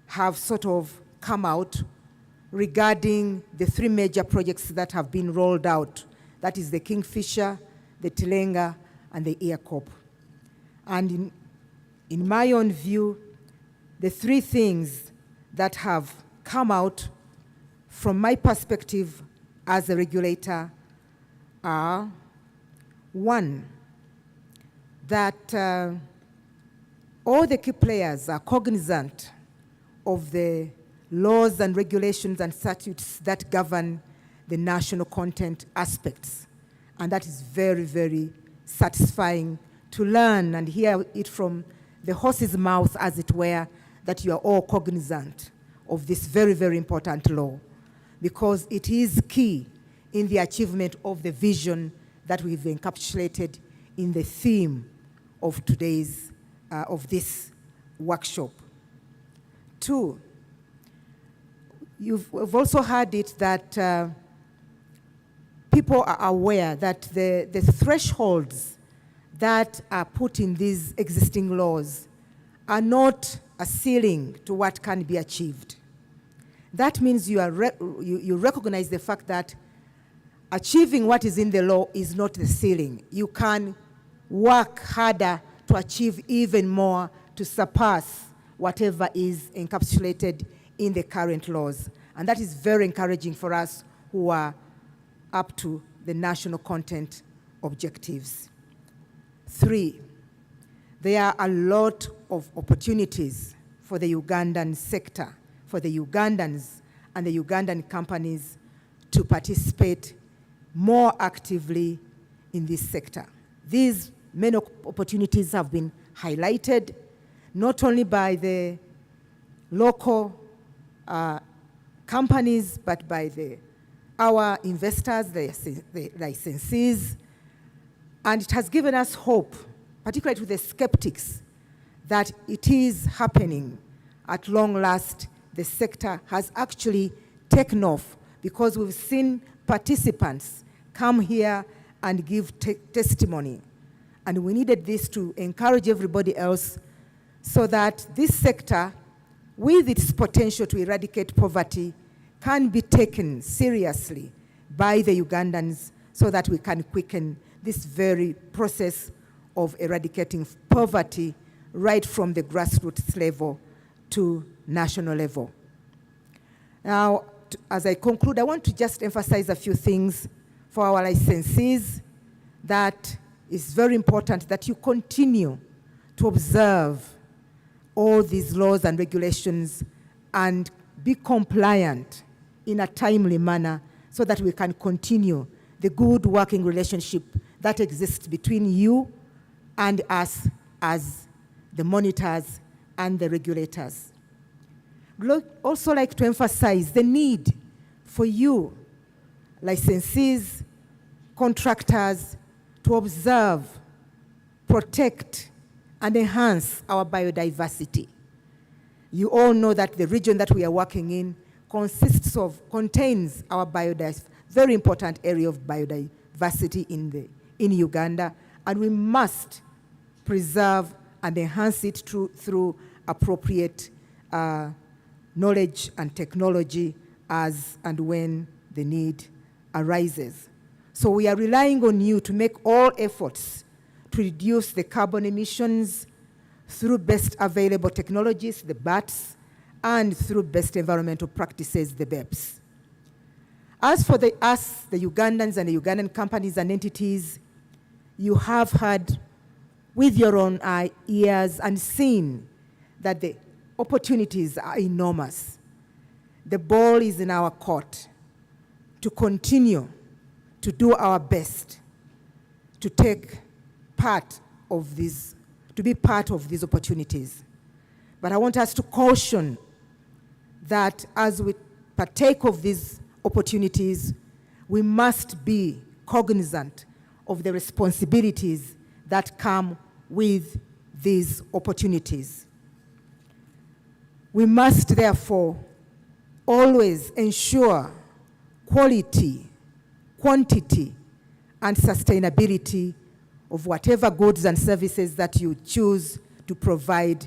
have sort of come out regarding the 3 major projects that have been rolled out. That is the Kingfisher, the Tilenga, and the EACOP. And in my own view, the 3 things that have come out from my perspective as a regulator are, 1, that all the key players are cognizant of the laws and regulations and statutes that govern the national content aspects. And that is very, very satisfying to learn and hear it from the horse's mouth, as it were, that you are all cognizant of this very, very important law. because it is key in the achievement of the vision that we've encapsulated in the theme of today's, of this workshop. 2, we've also heard it that people are aware that the thresholds that are put in these existing laws are not a ceiling to what can be achieved. That means you recognize the fact that achieving what is in the law is not the ceiling. You can work harder to achieve even more, to surpass whatever is encapsulated in the current laws. And that is very encouraging for us who are up to the national content objectives. 3, there are a lot of opportunities for the Ugandan sector, for the Ugandans and the Ugandan companies to participate more actively in this sector. These many opportunities have been highlighted not only by the local companies, but by our investors, the licensees, and it has given us hope, particularly to the skeptics, that it is happening at long last. The sector has actually taken off because we've seen participants come here and give testimony. And we needed this to encourage everybody else so that this sector, with its potential to eradicate poverty, can be taken seriously by the Ugandans so that we can quicken this very process of eradicating poverty right from the grassroots level to national level. Now, as I conclude, I want to just emphasize a few things for our licensees. That is very important that you continue to observe all these laws and regulations and be compliant in a timely manner so that we can continue the good working relationship that exists between you and us as the monitors and the regulators. I'd also like to emphasize the need for you, licensees, contractors, to observe, protect, and enhance our biodiversity. You all know that the region that we are working in contains our very important area of biodiversity in Uganda, and we must preserve and enhance it through appropriate knowledge and technology as and when the need arises. So we are relying on you to make all efforts to reduce the carbon emissions through best available technologies, the BATs, and through best environmental practices, the BEPS. As for the Ugandans and the Ugandan companies and entities, you have heard with your own ears and seen that the opportunities are enormous. The ball is in our court to continue to do our best to take part of these, to be part of these opportunities. But I want us to caution that as we partake of these opportunities, we must be cognizant of the responsibilities that come with these opportunities. We must therefore always ensure quality, quantity, and sustainability of whatever goods and services that you choose to provide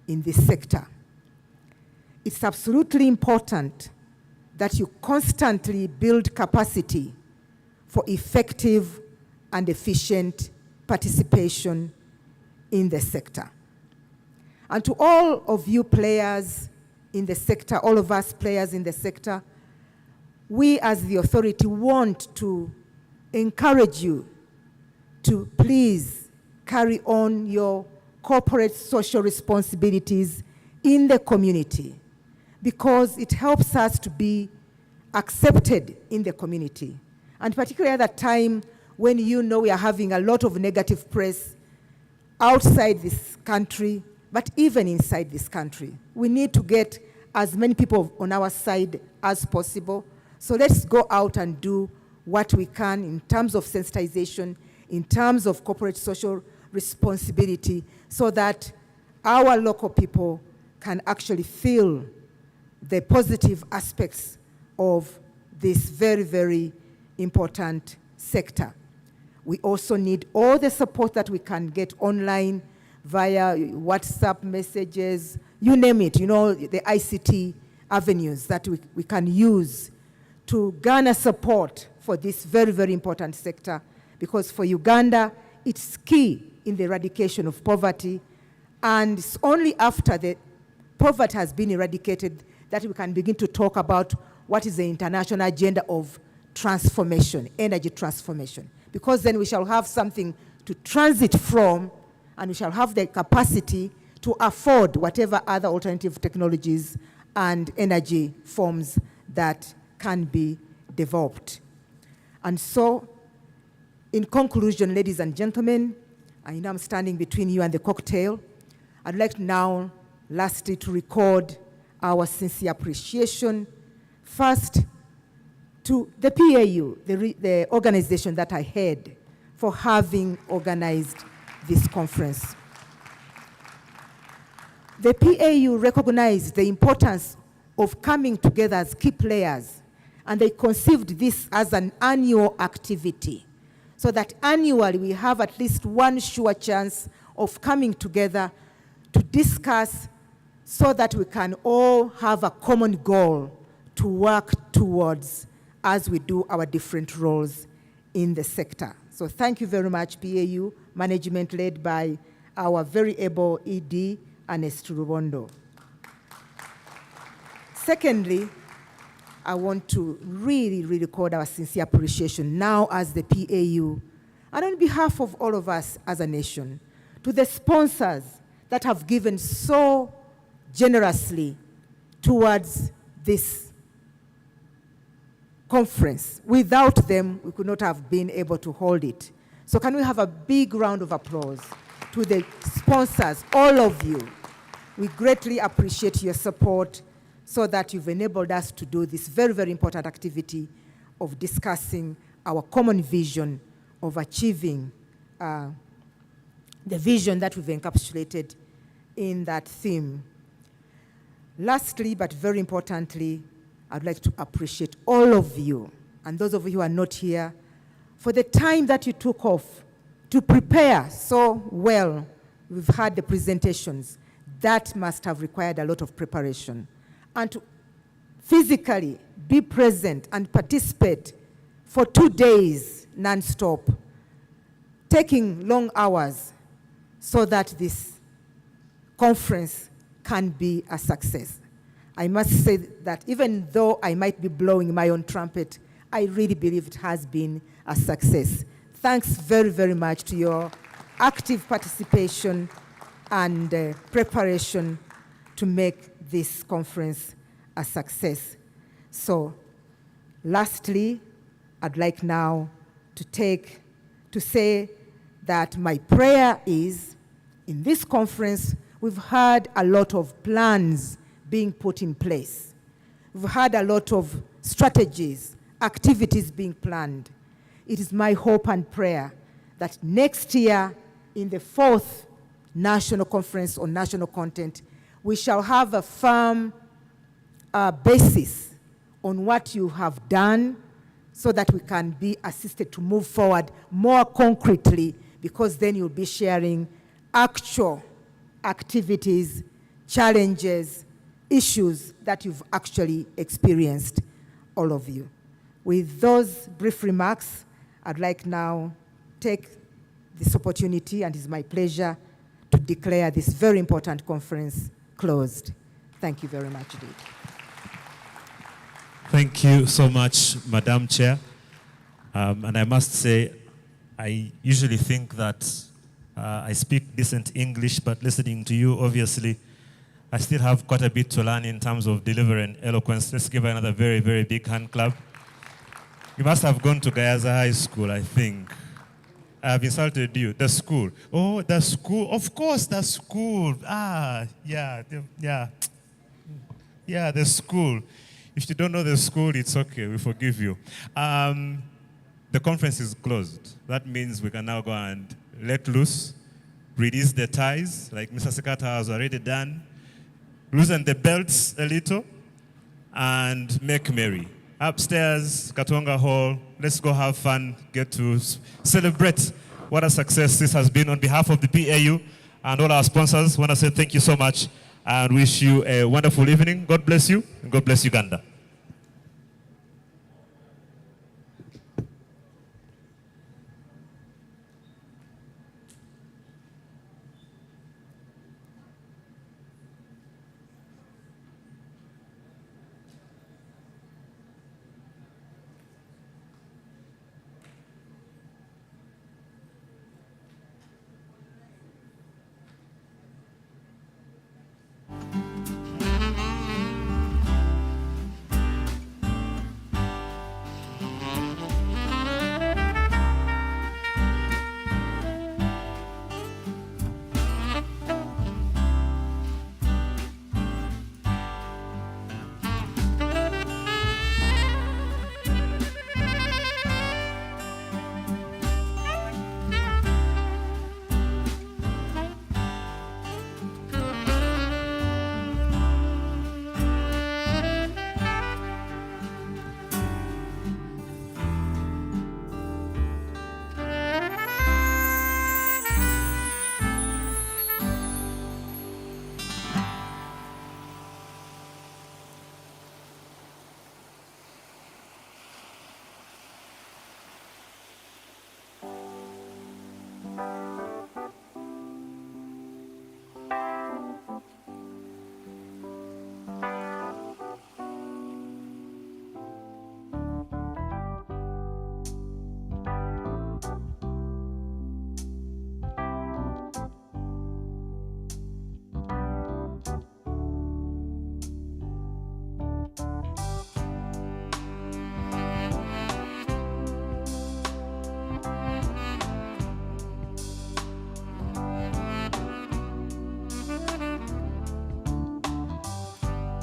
in this sector. It's absolutely important that you constantly build capacity for effective and efficient participation in the sector. And to all of you players in the sector, all of us players in the sector, we as the authority want to encourage you to please carry on your corporate social responsibilities in the community, because it helps us to be accepted in the community. And particularly at that time when you know we are having a lot of negative press outside this country, but even inside this country. We need to get as many people on our side as possible So let's go out and do what we can in terms of sensitization, in terms of corporate social responsibility, so that our local people can actually feel the positive aspects of this very, very important sector. We also need all the support that we can get online via WhatsApp messages, you name it, you know, the ICT avenues that we can use to garner support for this very, very important sector, because for Uganda, it's key in the eradication of poverty, and it's only after the poverty has been eradicated that we can begin to talk about what is the international agenda of transformation, energy transformation, because then we shall have something to transit from, and we shall have the capacity to afford whatever other alternative technologies and energy forms that can be developed. And so, in conclusion, ladies and gentlemen, I know I'm standing between you and the cocktail. I'd like now, lastly, to record our sincere appreciation, first to the PAU, the organization that I head, for having organized this conference. The PAU recognized the importance of coming together as key players, and they conceived this as an annual activity, so that annually we have at least one sure chance of coming together to discuss, so that we can all have a common goal to work towards as we do our different roles in the sector. So thank you very much, PAU, management led by our very able ED, Ernest Rubondo. Secondly, I want to really record our sincere appreciation now as the PAU, and on behalf of all of us as a nation, to the sponsors that have given so generously towards this conference. Without them, we could not have been able to hold it. So can we have a big round of applause to the sponsors, all of you. We greatly appreciate your support, so that you've enabled us to do this very, very important activity of discussing our common vision of achieving the vision that we've encapsulated in that theme. Lastly, but very importantly, I'd like to appreciate all of you, and those of you who are not here, for the time that you took off to prepare so well. We've had the presentations. That must have required a lot of preparation. And to physically be present and participate for 2 days non-stop, taking long hours so that this conference can be a success. I must say that even though I might be blowing my own trumpet, I really believe it has been a success. Thanks very, very much to your active participation and preparation to make this conference a success. So, lastly, I'd like now to say that my prayer is, in this conference, we've had a lot of plans being put in place. We've had a lot of strategies, activities being planned. It is my hope and prayer that next year, in the 4th National Conference on National Content, we shall have a firm basis on what you have done, so that we can be assisted to move forward more concretely, because then you'll be sharing actual activities, challenges, issues that you've actually experienced, all of you. With those brief remarks, I'd like now take this opportunity, and it's my pleasure to declare this very important conference closed. Thank you very much indeed. Thank you so much, Madam Chair. And I must say, I usually think that I speak decent English, but listening to you, obviously, I still have quite a bit to learn in terms of delivery and eloquence. Let's give another very, very big hand clap. You must have gone to Gayaza High School, I think. I have insulted you. The school. Oh, the school. Of course, the school. Ah, yeah, yeah. Yeah, the school. If you don't know the school, it's okay. We forgive you. The conference is closed. That means we can now go and let loose, release the ties, like Mr. Sekata has already done, loosen the belts a little, and make merry. Upstairs, Katonga Hall, let's go have fun, get to celebrate what a success this has been. On behalf of the PAU and all our sponsors, I want to say thank you so much and wish you a wonderful evening. God bless you, and God bless Uganda.